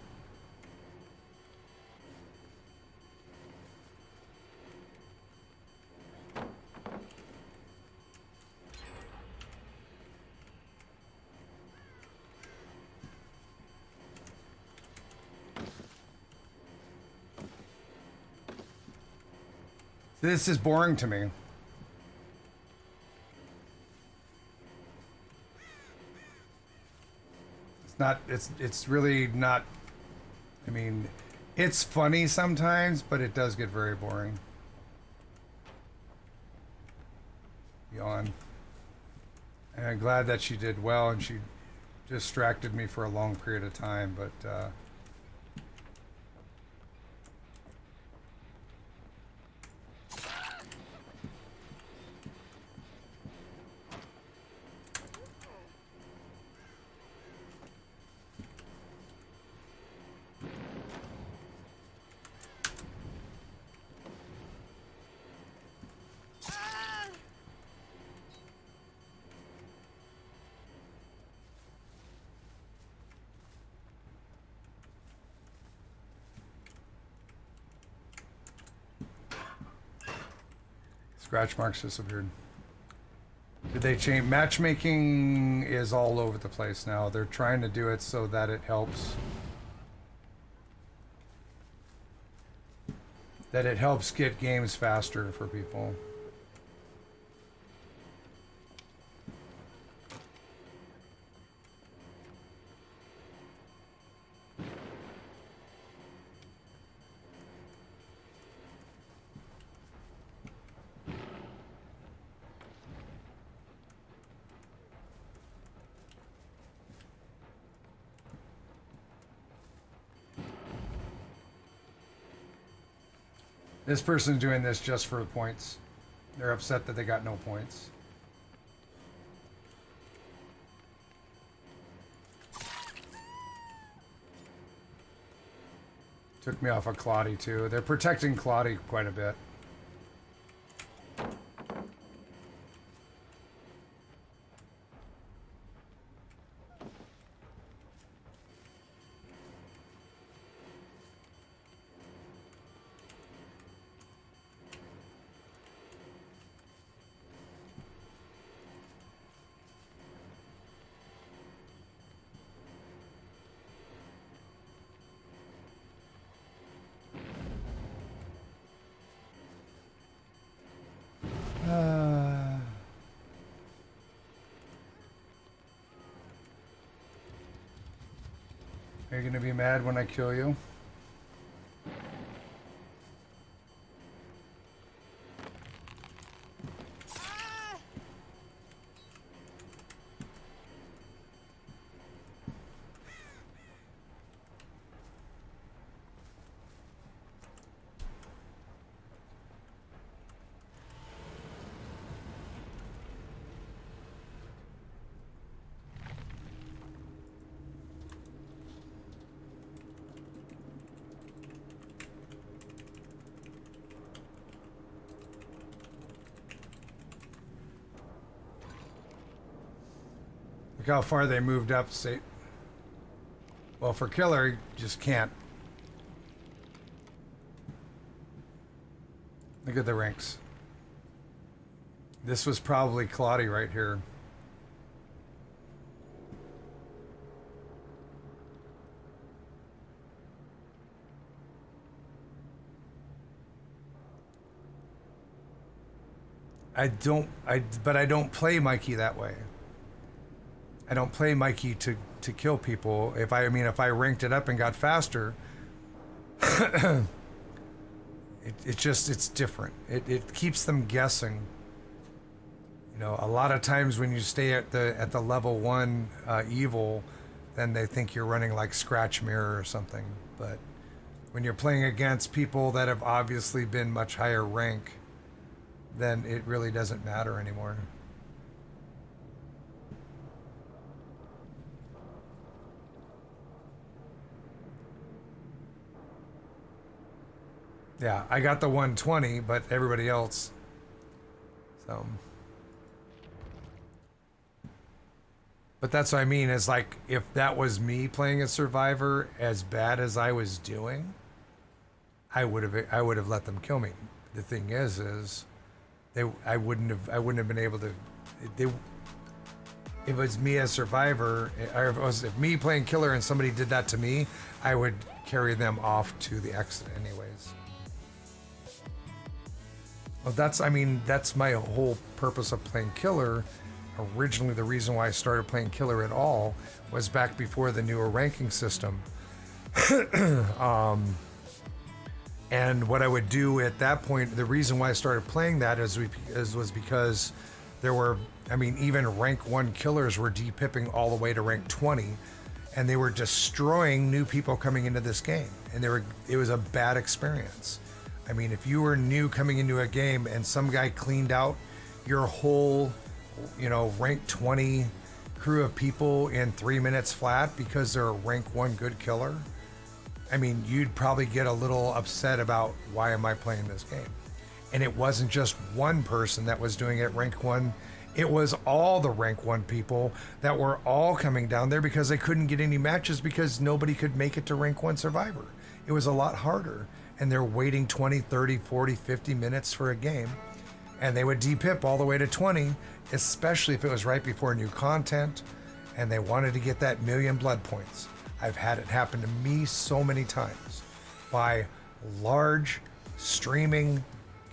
This is boring to me. It's really not, I mean, it's funny sometimes, but it does get very boring. Yawn. And I'm glad that she did well, and she distracted me for a long period of time, but scratch marks disappeared. Did they change? Matchmaking is all over the place now. They're trying to do it so that it helps. That it helps get games faster for people. This person's doing this just for points. They're upset that they got no points. Took me off of Claudie too. They're protecting Claudie quite a bit. Are you gonna be mad when I kill you? Look how far they moved up. Say, well, for killer, you just can't. Look at the ranks. This was probably Claudia right here. But I don't play Mikey that way. I don't play Mikey to kill people. If I ranked it up and got faster, it's different. It keeps them guessing. You know, a lot of times when you stay at the level 1 evil, then they think you're running like Scratch Mirror or something. But when you're playing against people that have obviously been much higher rank, then it really doesn't matter anymore. Yeah, I got the 120, but everybody else. So. But that's what I mean, is like, if that was me playing a survivor as bad as I was doing, I would have let them kill me. The thing is I wouldn't have been able to. If it was me as survivor, or if me playing killer and somebody did that to me, I would carry them off to the exit anyways. Well, that's my whole purpose of playing killer. Originally, the reason why I started playing killer at all was back before the newer ranking system. And what I would do at that point, the reason why I started playing that was because there were, even rank 1 killers were depipping all the way to rank 20, and they were destroying new people coming into this game. And it was a bad experience. If you were new coming into a game and some guy cleaned out your whole, rank 20 crew of people in 3 minutes flat because they're a rank 1 good killer, you'd probably get a little upset about, why am I playing this game? And it wasn't just one person that was doing it rank 1. It was all the rank 1 people that were all coming down there because they couldn't get any matches because nobody could make it to rank 1 survivor. It was a lot harder. And they're waiting 20, 30, 40, 50 minutes for a game. And they would depip all the way to 20, especially if it was right before new content and they wanted to get that 1,000,000 blood points. I've had it happen to me so many times by large streaming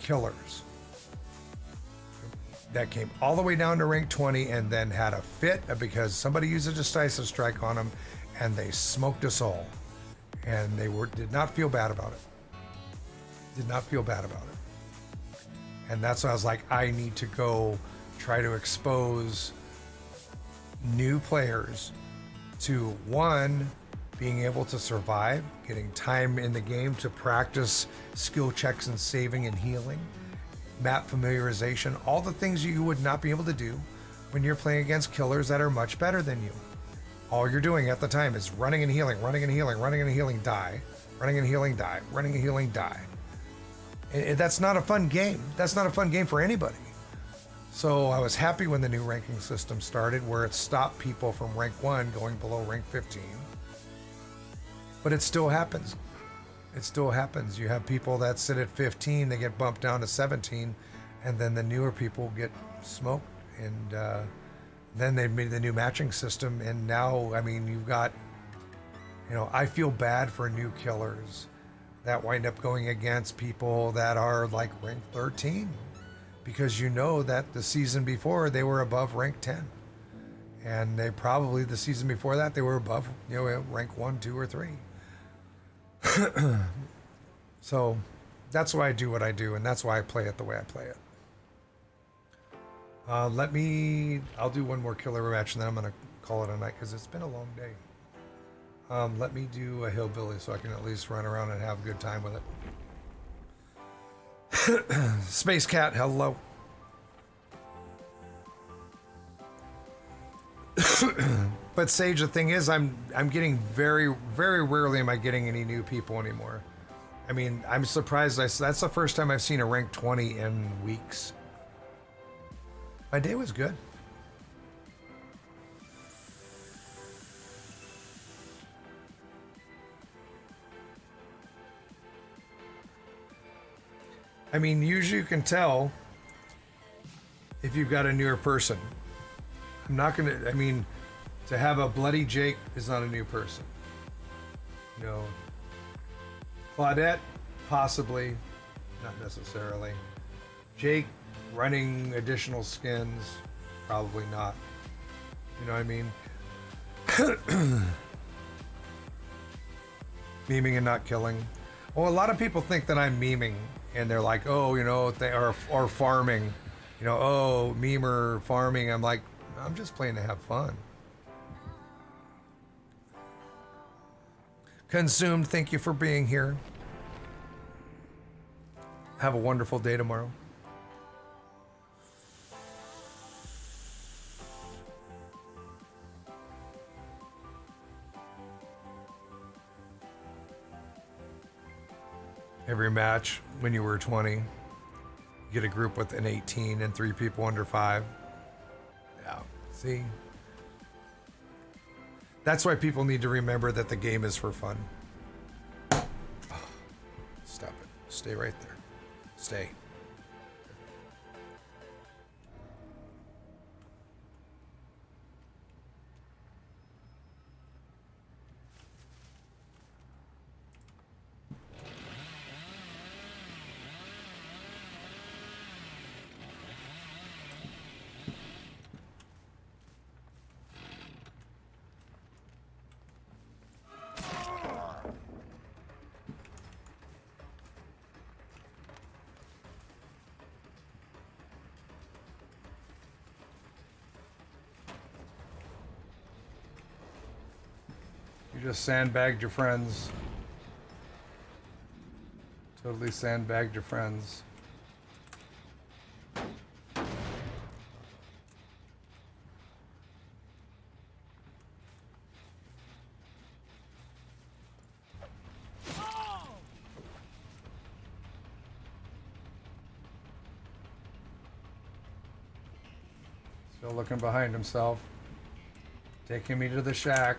killers that came all the way down to rank 20 and then had a fit because somebody used a decisive strike on them and they smoked us all. And they did not feel bad about it. Did not feel bad about it. And that's why I was like, I need to go try to expose new players to, one, being able to survive, getting time in the game to practice skill checks and saving and healing, map familiarization, all the things you would not be able to do when you're playing against killers that are much better than you. All you're doing at the time is running and healing, running and healing, running and healing, die, running and healing, die, running and healing, die. That's not a fun game. That's not a fun game for anybody. So I was happy when the new ranking system started, where it stopped people from rank 1 going below rank 15. But it still happens. It still happens. You have people that sit at 15, they get bumped down to 17, and then the newer people get smoked. And then they made the new matching system, and now, you've got, I feel bad for new killers that wind up going against people that are like rank 13, because that the season before they were above rank 10, and they probably the season before that they were above rank 1, 2, or 3. So that's why I do what I do, and that's why I play it the way I play it. I'll do one more killer match and then I'm gonna call it a night because it's been a long day. Let me do a hillbilly so I can at least run around and have a good time with it. Space Cat, hello. But Sage, the thing is, I'm getting very, very rarely am I getting any new people anymore. I'm surprised. That's the first time I've seen a rank 20 in weeks. My day was good. I mean, usually you can tell if you've got a newer person. I'm not gonna. I mean, to have a bloody Jake is not a new person. You know, Claudette, possibly, not necessarily. Jake running additional skins, probably not. You know what I mean? Memeing and not killing. Well, a lot of people think that I'm memeing, and they're like, oh, you know, they are or farming. You know, oh, memer, farming. I'm like, I'm just playing to have fun. Consumed, thank you for being here. Have a wonderful day tomorrow. Every match when you were 20, you get a group with an 18 and 3 people under 5. Yeah, see? That's why people need to remember that the game is for fun. Oh, stop it. Stay right there. Stay. You just sandbagged your friends. Totally sandbagged your friends. Still looking behind himself. Taking me to the shack.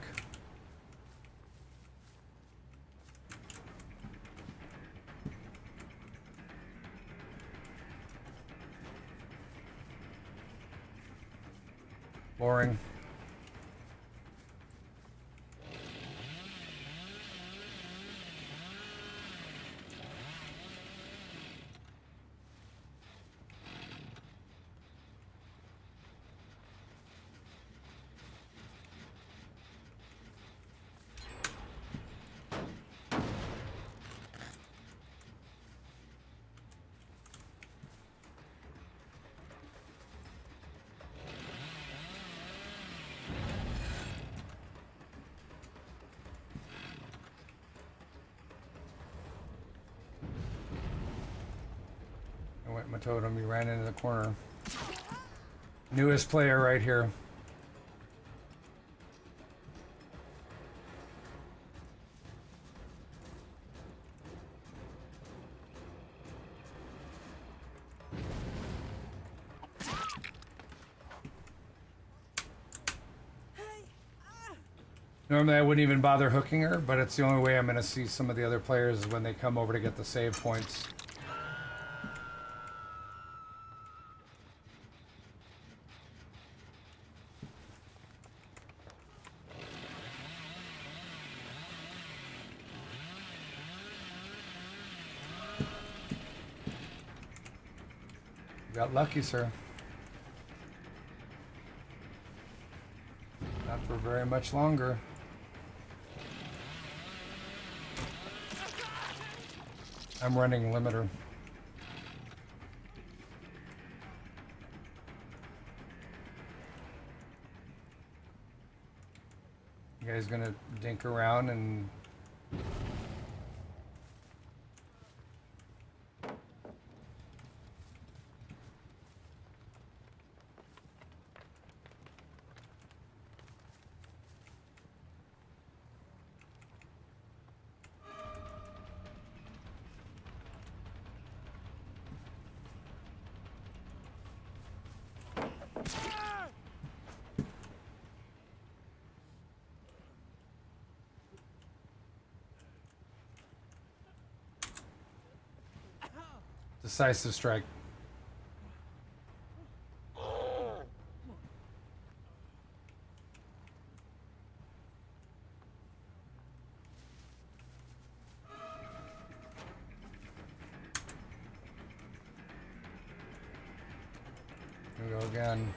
Boring. I went my totem, he ran into the corner. Newest player right here. Normally I wouldn't even bother hooking her, but it's the only way I'm going to see some of the other players is when they come over to get the save points. You got lucky, sir. Not for very much longer. I'm running limiter. You guys gonna dink around and Decisive strike. Here we go again.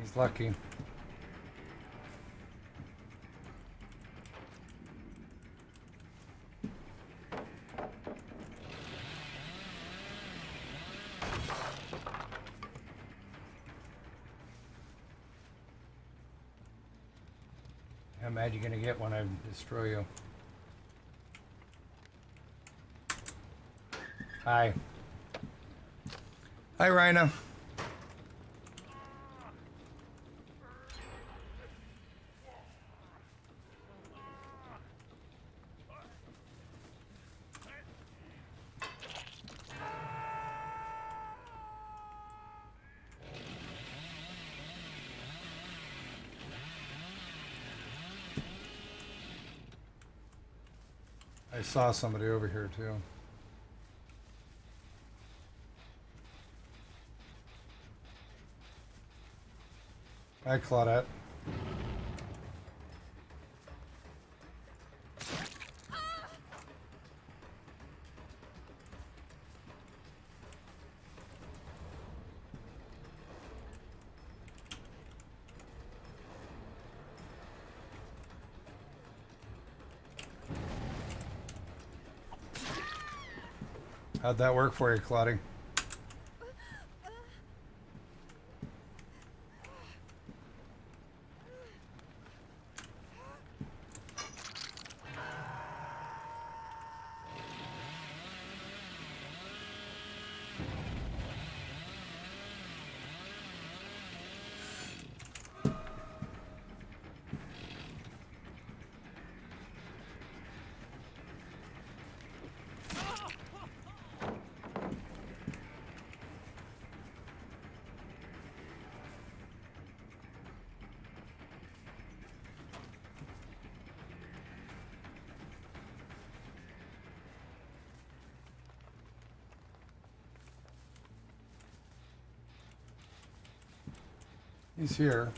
He's lucky. How mad you gonna get when I destroy you? Hi. Hi, Rhino. I saw somebody over here too. Hi, Claudette. How'd that work for you, Claudie? He's here.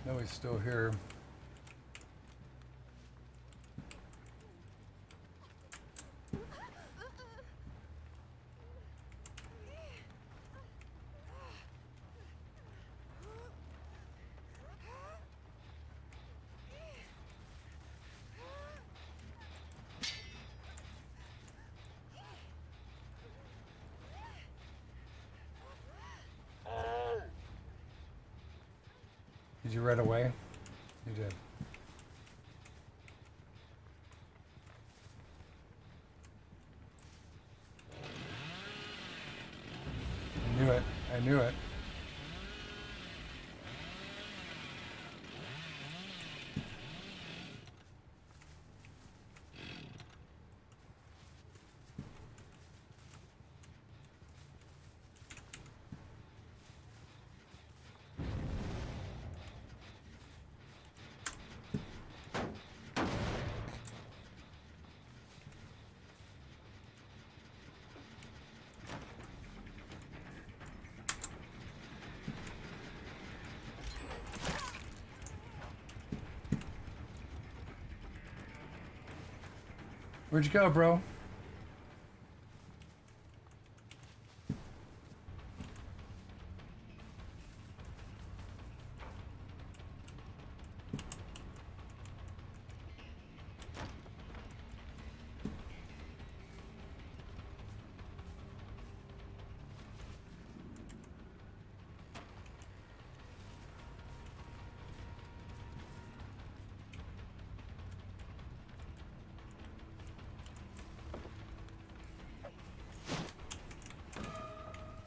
No, he's still here. Did you run away? You did. I knew it. I knew it. Where'd you go, bro?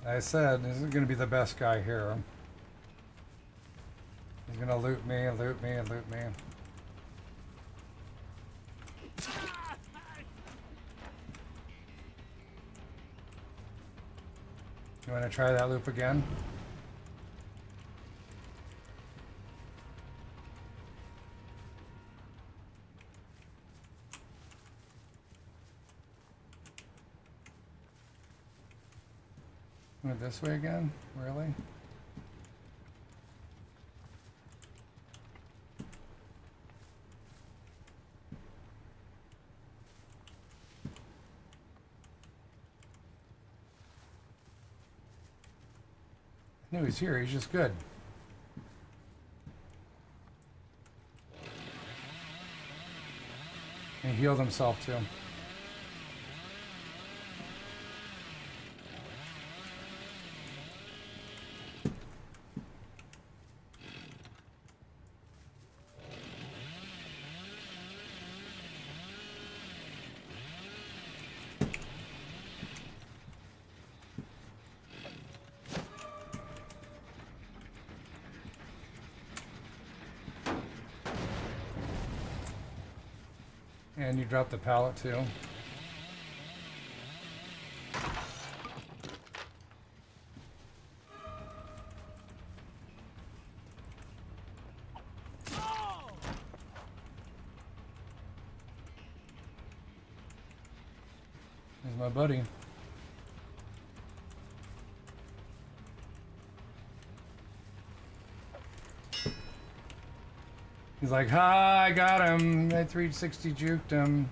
I said, this is going to be the best guy here. He's going to loot me, loot me, and loot me. You want to try that loop again? Went this way again? Really? I knew he's here, he's just good. And he healed himself too. And you dropped the pallet too. There's my buddy. He's like, ha, I got him. I 360 juked him.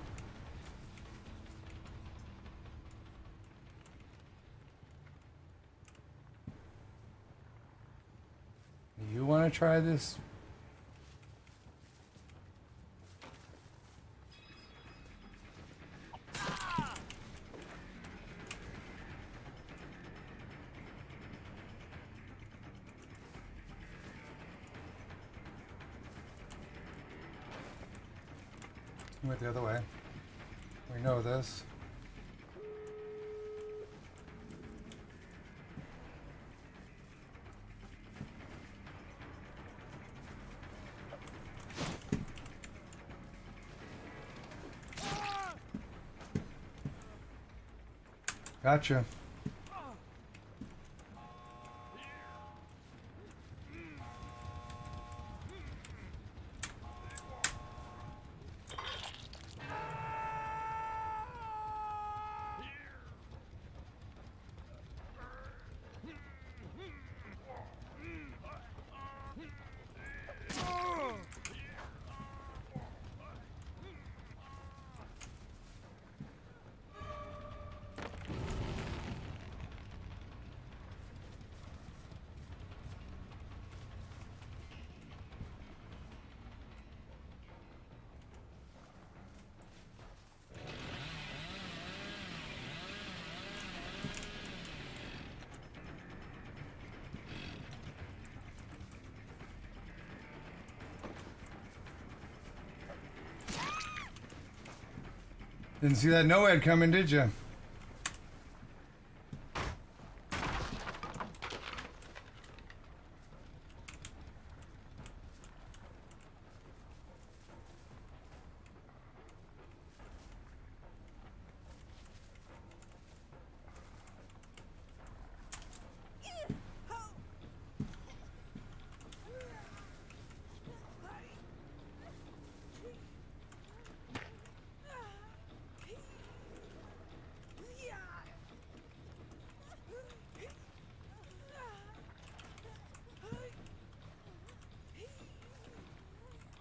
You want to try this? He went the other way. We know this. Gotcha. Didn't see that NOED coming, did you?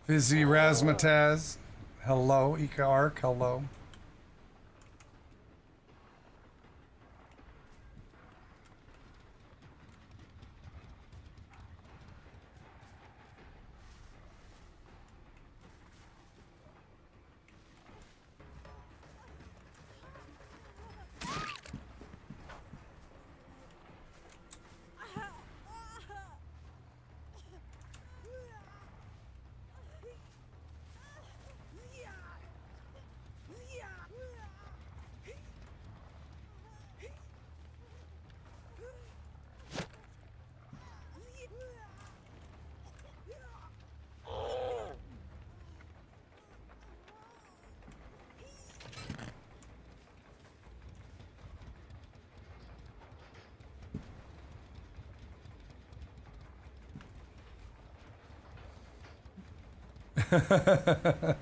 Fizzy Razmataz. Hello. Ika Ark. Hello. I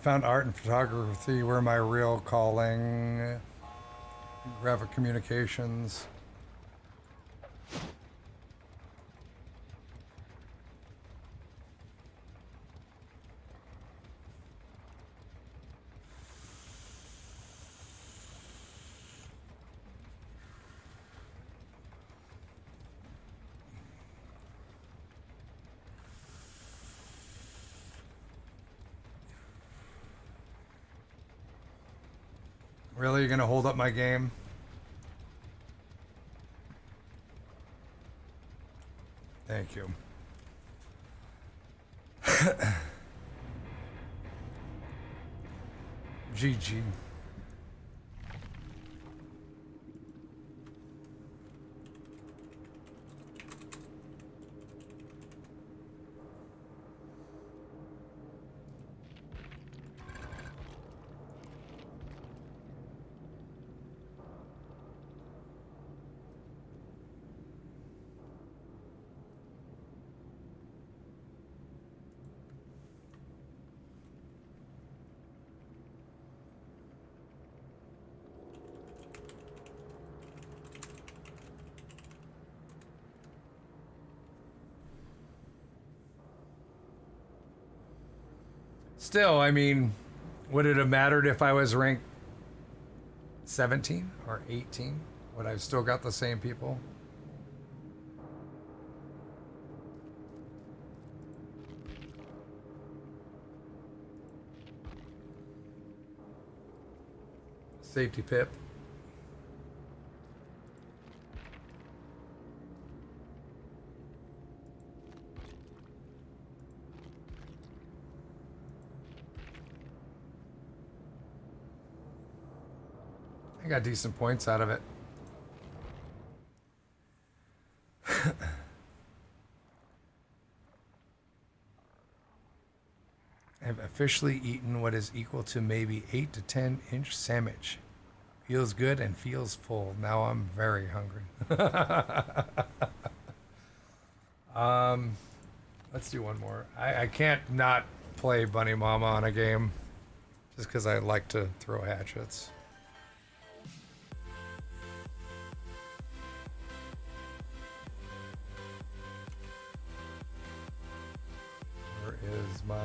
found art and photography were my real calling. Graphic communications. Really, you're gonna hold up my game? Thank you. GG. Still, I mean, would it have mattered if I was ranked 17 or 18? Would I have still got the same people? Safety pip. I got decent points out of it. I've officially eaten what is equal to maybe 8 to 10 inch sandwich. Feels good and feels full. Now I'm very hungry. Let's do one more. I can't not play Bunny Mama on a game just because I like to throw hatchets. Where is my...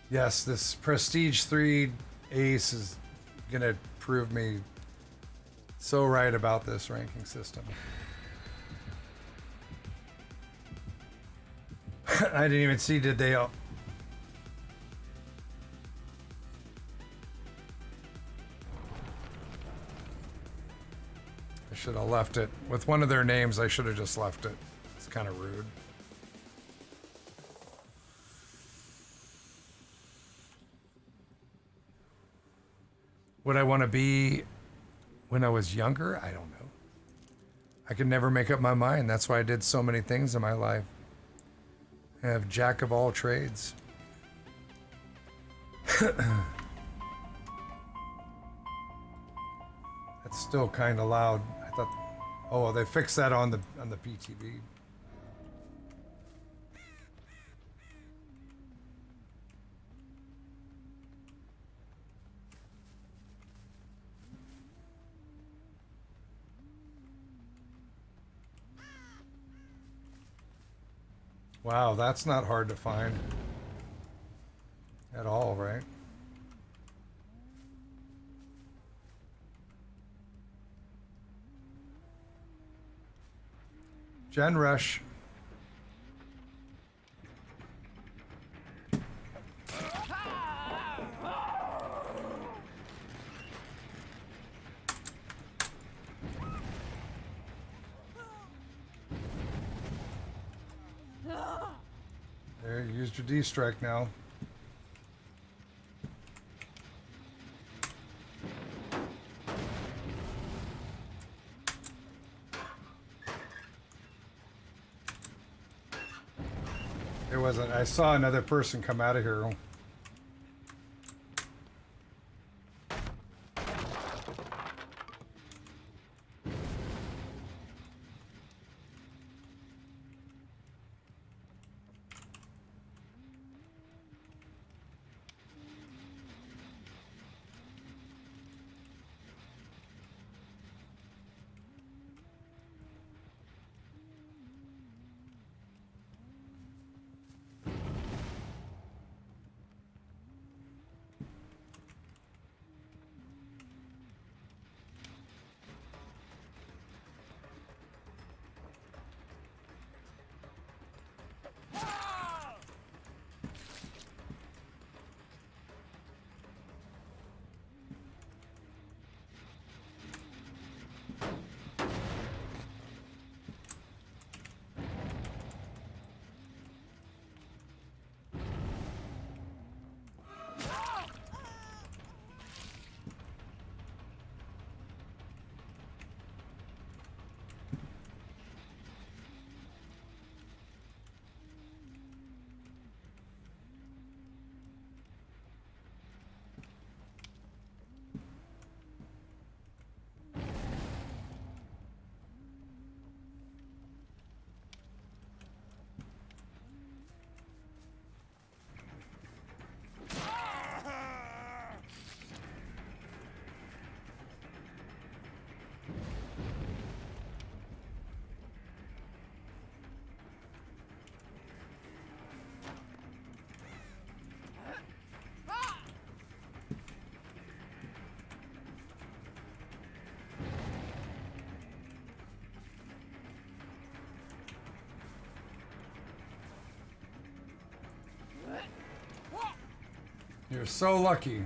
Yes, this Prestige 3 Ace is going to prove me so right about this ranking system. I didn't even see, did they all... I should have left it. With one of their names, I should have just left it. It's kind of rude. Would I want to be when I was younger? I don't know. I could never make up my mind. That's why I did so many things in my life. I have jack of all trades. That's still kind of loud. I thought, oh, they fixed that on the PTV. Wow, that's not hard to find at all, right? Gen Rush. There, you used your D strike now. There wasn't. I saw another person come out of here. You're so lucky.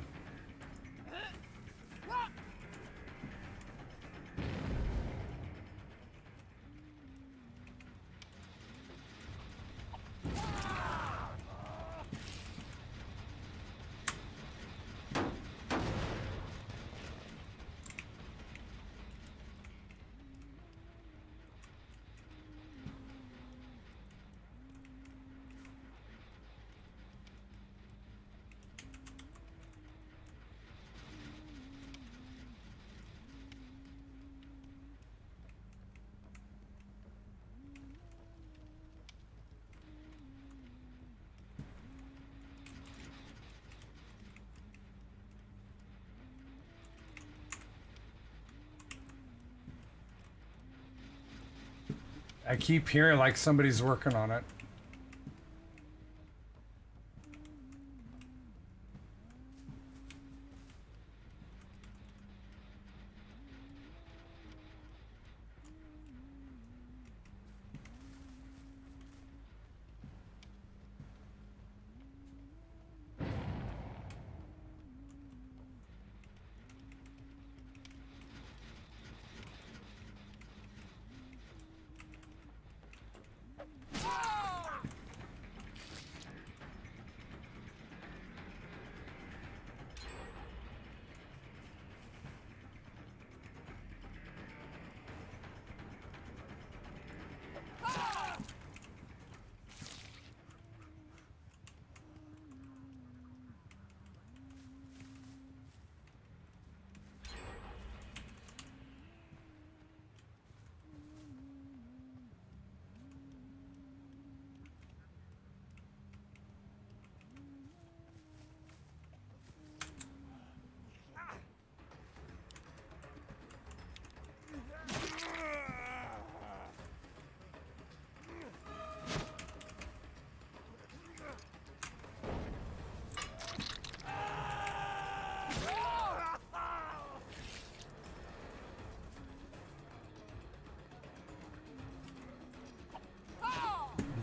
I keep hearing like somebody's working on it.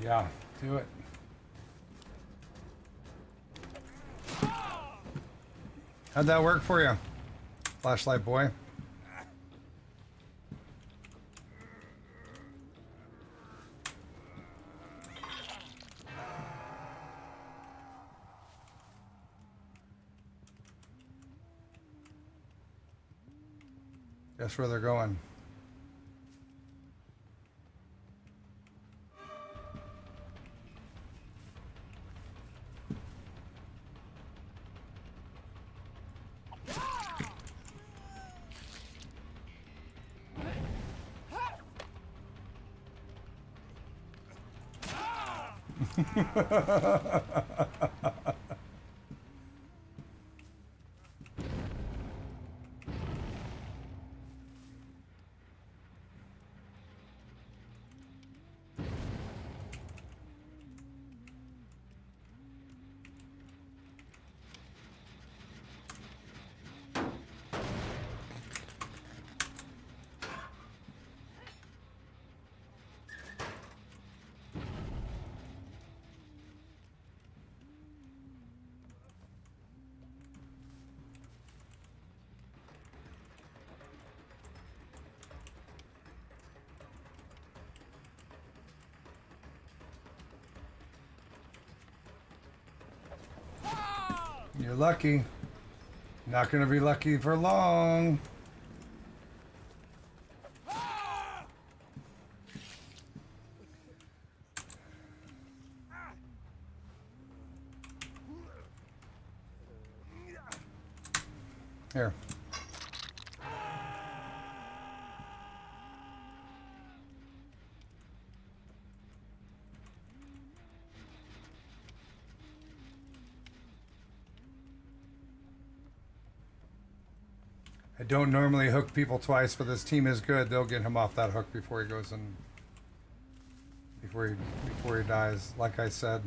Yeah, do it. How'd that work for you, flashlight boy? Guess where they're going. You're lucky. Not going to be lucky for long. Here. I don't normally hook people twice, but this team is good. They'll get him off that hook before he goes in. Before he dies, like I said.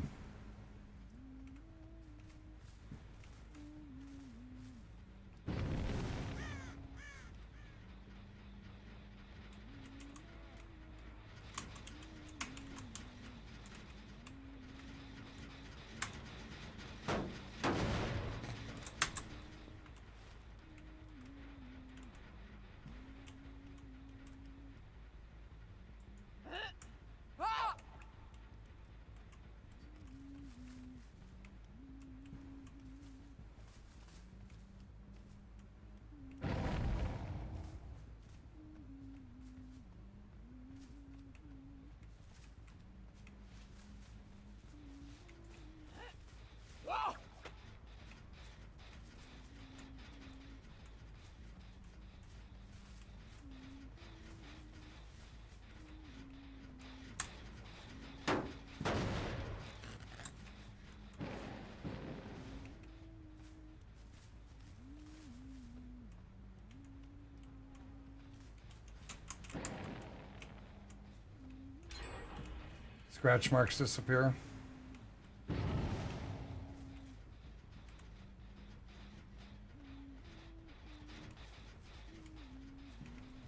Scratch marks disappear.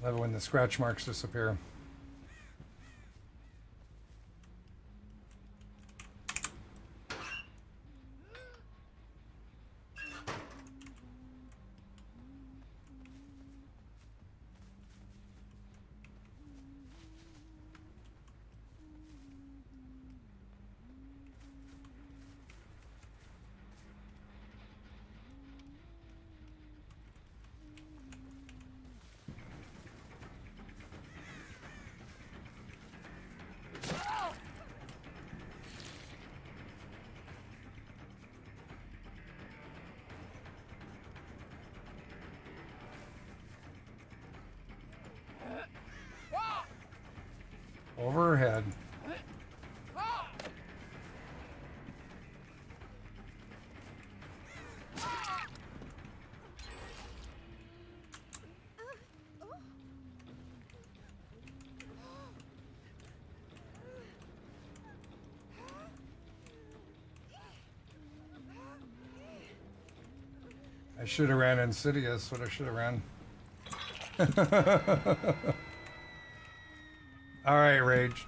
Love it when the scratch marks disappear. Overhead. I should have ran Insidious, what I should have ran. All right, Rage.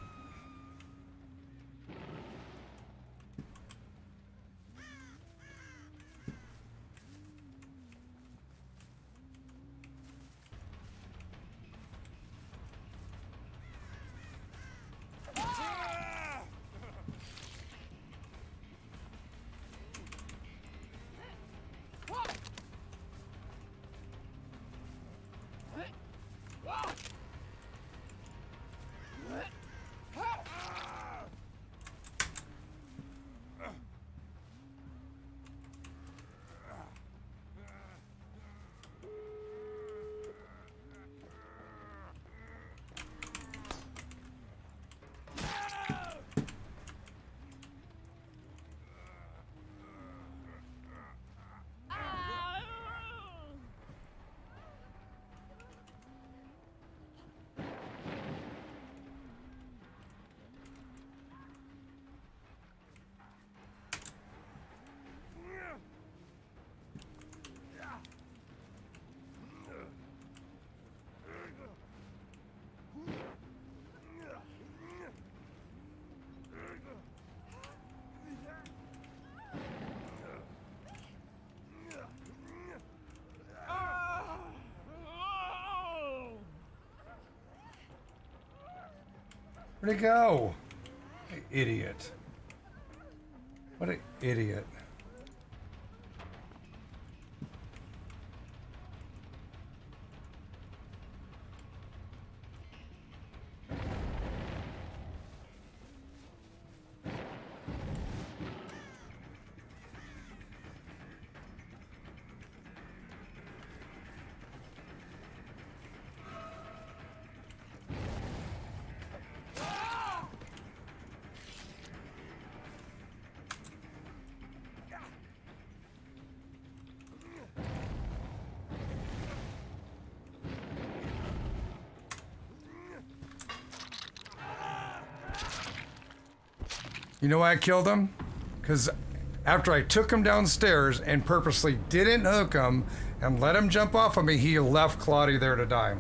Where'd it go? Idiot. What an idiot. You know why I killed him? Because after I took him downstairs and purposely didn't hook him and let him jump off of me, he left Claudia there to die.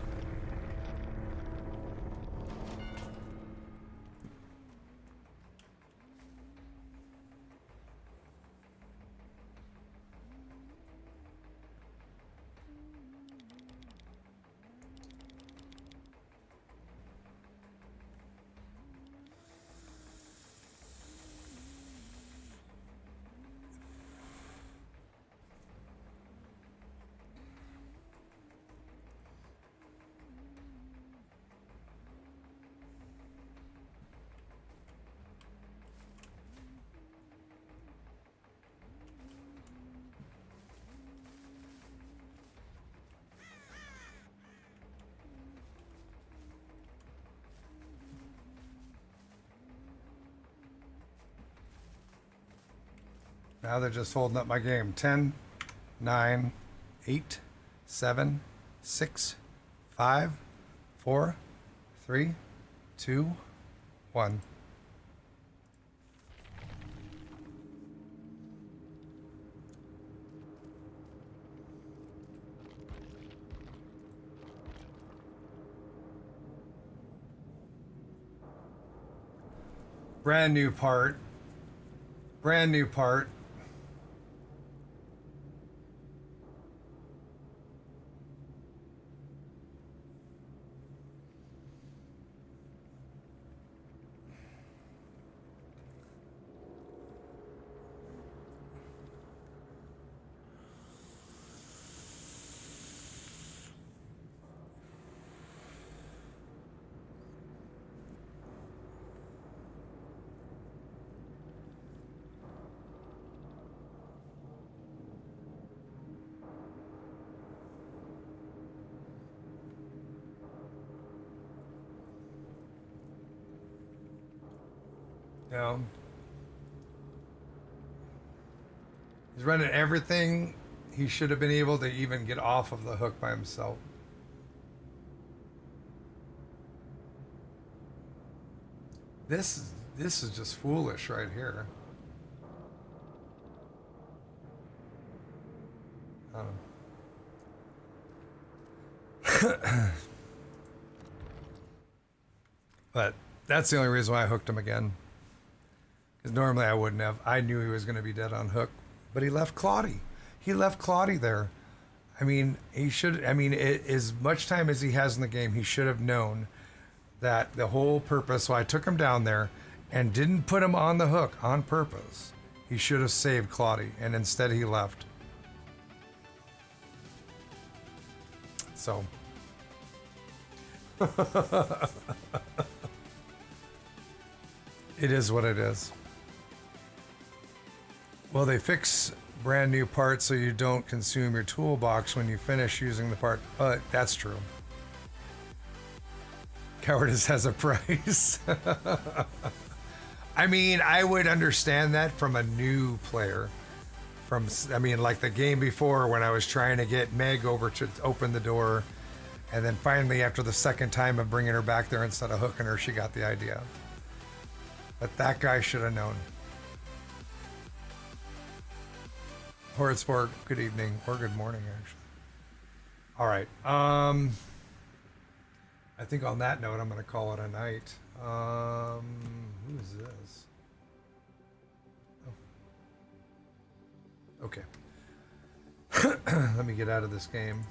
Now they're just holding up my game. 10, 9, 8, 7, 6, 5, 4, 3, 2, 1. Brand new part. Brand new part. No. He's running everything he should have been able to even get off of the hook by himself. This is just foolish right here. But that's the only reason why I hooked him again. Because normally I wouldn't have. I knew he was going to be dead on hook. But he left Claudie. He left Claudie there. I mean, he should. I mean, as much time as he has in the game, he should have known that the whole purpose. So I took him down there and didn't put him on the hook on purpose. He should have saved Claudie. And instead he left. So. It is what it is. Well, they fix brand new parts so you don't consume your toolbox when you finish using the part. That's true. Cowardice has a price. I mean, I would understand that from a new player. I mean, like the game before when I was trying to get Meg over to open the door. And then finally, after the second time of bringing her back there instead of hooking her, she got the idea. But that guy should have known. Horrid Sport, good evening, or good morning, actually. All right. I think on that note, I'm going to call it a night. Who is this? Oh. Okay. Let me get out of this game.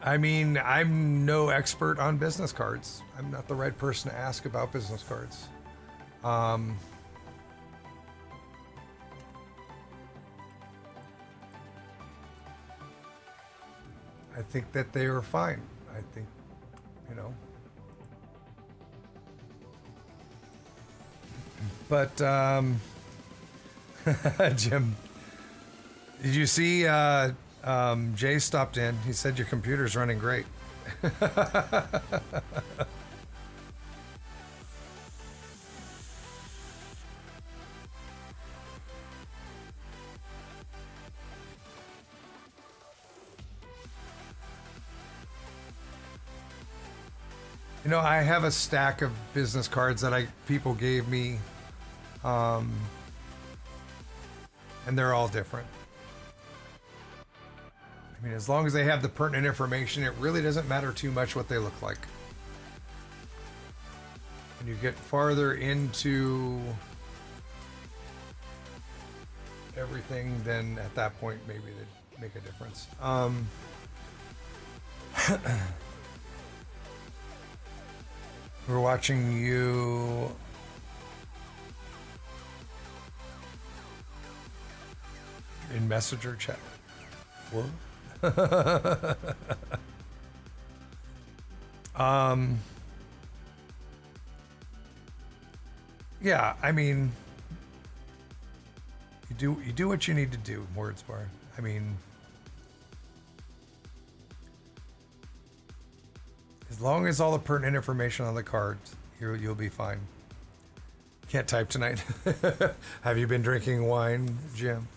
I mean, I'm no expert on business cards. I'm not the right person to ask about business cards. I think that they were fine. I think, you know. But, Jim, did you see Jay stopped in? He said your computer's running great. You know, I have a stack of business cards that people gave me, and they're all different. I mean, as long as they have the pertinent information, it really doesn't matter too much what they look like. When you get farther into everything, then at that point, maybe they'd make a difference. We're watching you. In Messenger chat. What? Yeah, I mean, you do what you need to do, words bar. I mean, as long as all the pertinent information on the cards, you'll be fine. Can't type tonight. Have you been drinking wine, Jim?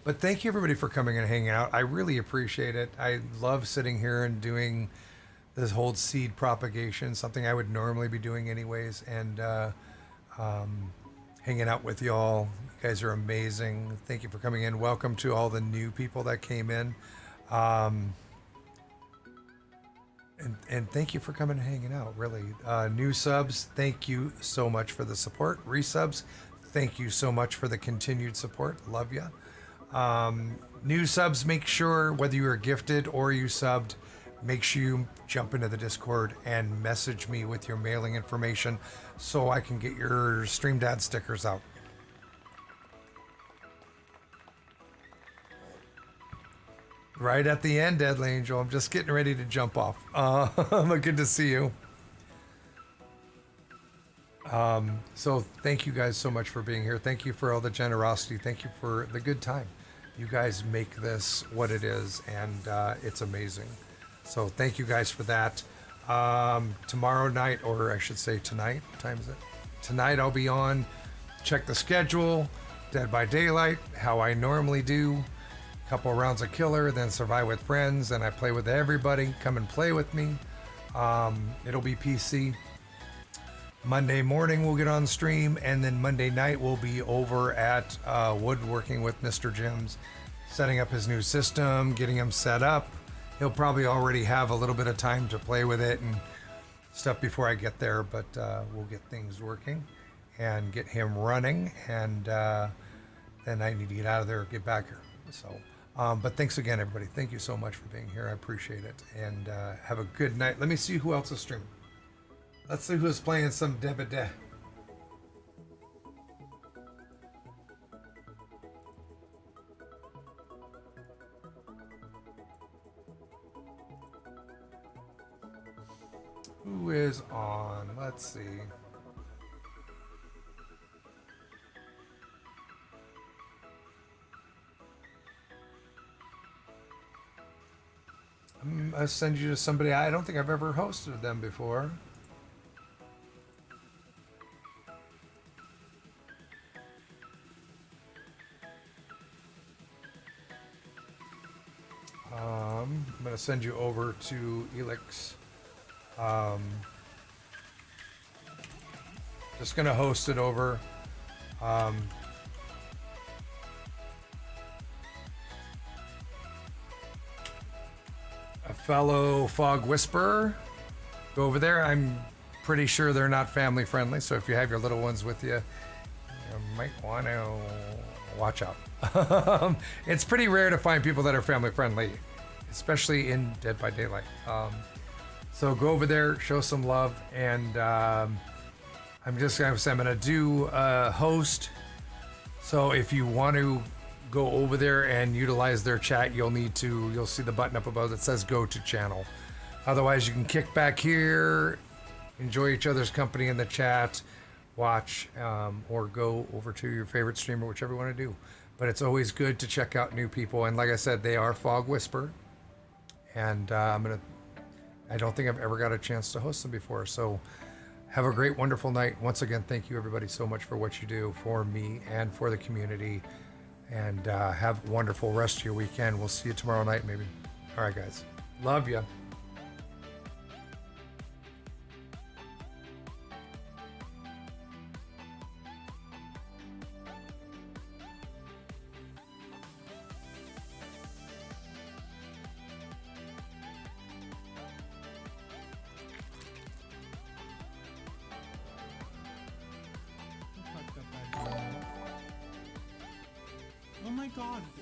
But thank you everybody for coming and hanging out. I really appreciate it. I love sitting here and doing this whole seed propagation, something I would normally be doing anyways, and hanging out with y'all. You guys are amazing. Thank you for coming in. Welcome to all the new people that came in. And thank you for coming and hanging out, really. New subs, thank you so much for the support. Resubs, thank you so much for the continued support. Love ya. New subs, make sure, whether you are gifted or you subbed, make sure you jump into the Discord and message me with your mailing information so I can get your Stream Dad stickers out. Right at the end, Deadly Angel. I'm just getting ready to jump off. Good to see you. So thank you guys so much for being here. Thank you for all the generosity. Thank you for the good time. You guys make this what it is, and it's amazing. So thank you guys for that. Tomorrow night, or I should say tonight, what time is it? Tonight I'll be on, check the schedule, Dead by Daylight, how I normally do. Couple rounds of Killer, then Survive with Friends, and I play with everybody. Come and play with me. It'll be PC. Monday morning we'll get on stream, and then Monday night we'll be over at Woodworking with Mr. Jim's, setting up his new system, getting him set up. He'll probably already have a little bit of time to play with it and stuff before I get there, but we'll get things working and get him running, and then I need to get out of there and get back here. So, but thanks again, everybody. Thank you so much for being here. I appreciate it, and have a good night. Let me see who else is streaming. Let's see who's playing some Debede. Who is on? Let's see. I'll send you to somebody. I don't think I've ever hosted them before. I'm going to send you over to Elix. Just going to host it over. A fellow Fog Whisperer. Go over there. I'm pretty sure they're not family friendly, so if you have your little ones with you, you might want to watch out. It's pretty rare to find people that are family friendly especially in Dead by Daylight. So go over there, show some love, and I'm gonna do host. So if you want to go over there and utilize their chat, you'll see the button up above that says go to channel. Otherwise, you can kick back here, enjoy each other's company in the chat, watch, or go over to your favorite streamer, whichever you want to do. But it's always good to check out new people. And like I said, they are Fog Whisper. And I don't think I've ever got a chance to host them before. So have a great, wonderful night. Once again, thank you everybody so much for what you do for me and for the community. And have a wonderful rest of your weekend. We'll see you tomorrow night, maybe. All right, guys. Love ya.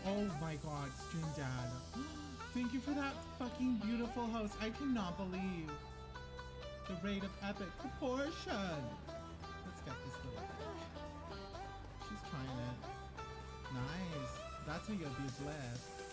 Oh my god, Stream Dad. Thank you for that fucking beautiful host. I cannot believe the rate of epic proportion. Let's get this little girl. She's trying it. Nice. That's how you'll be blessed.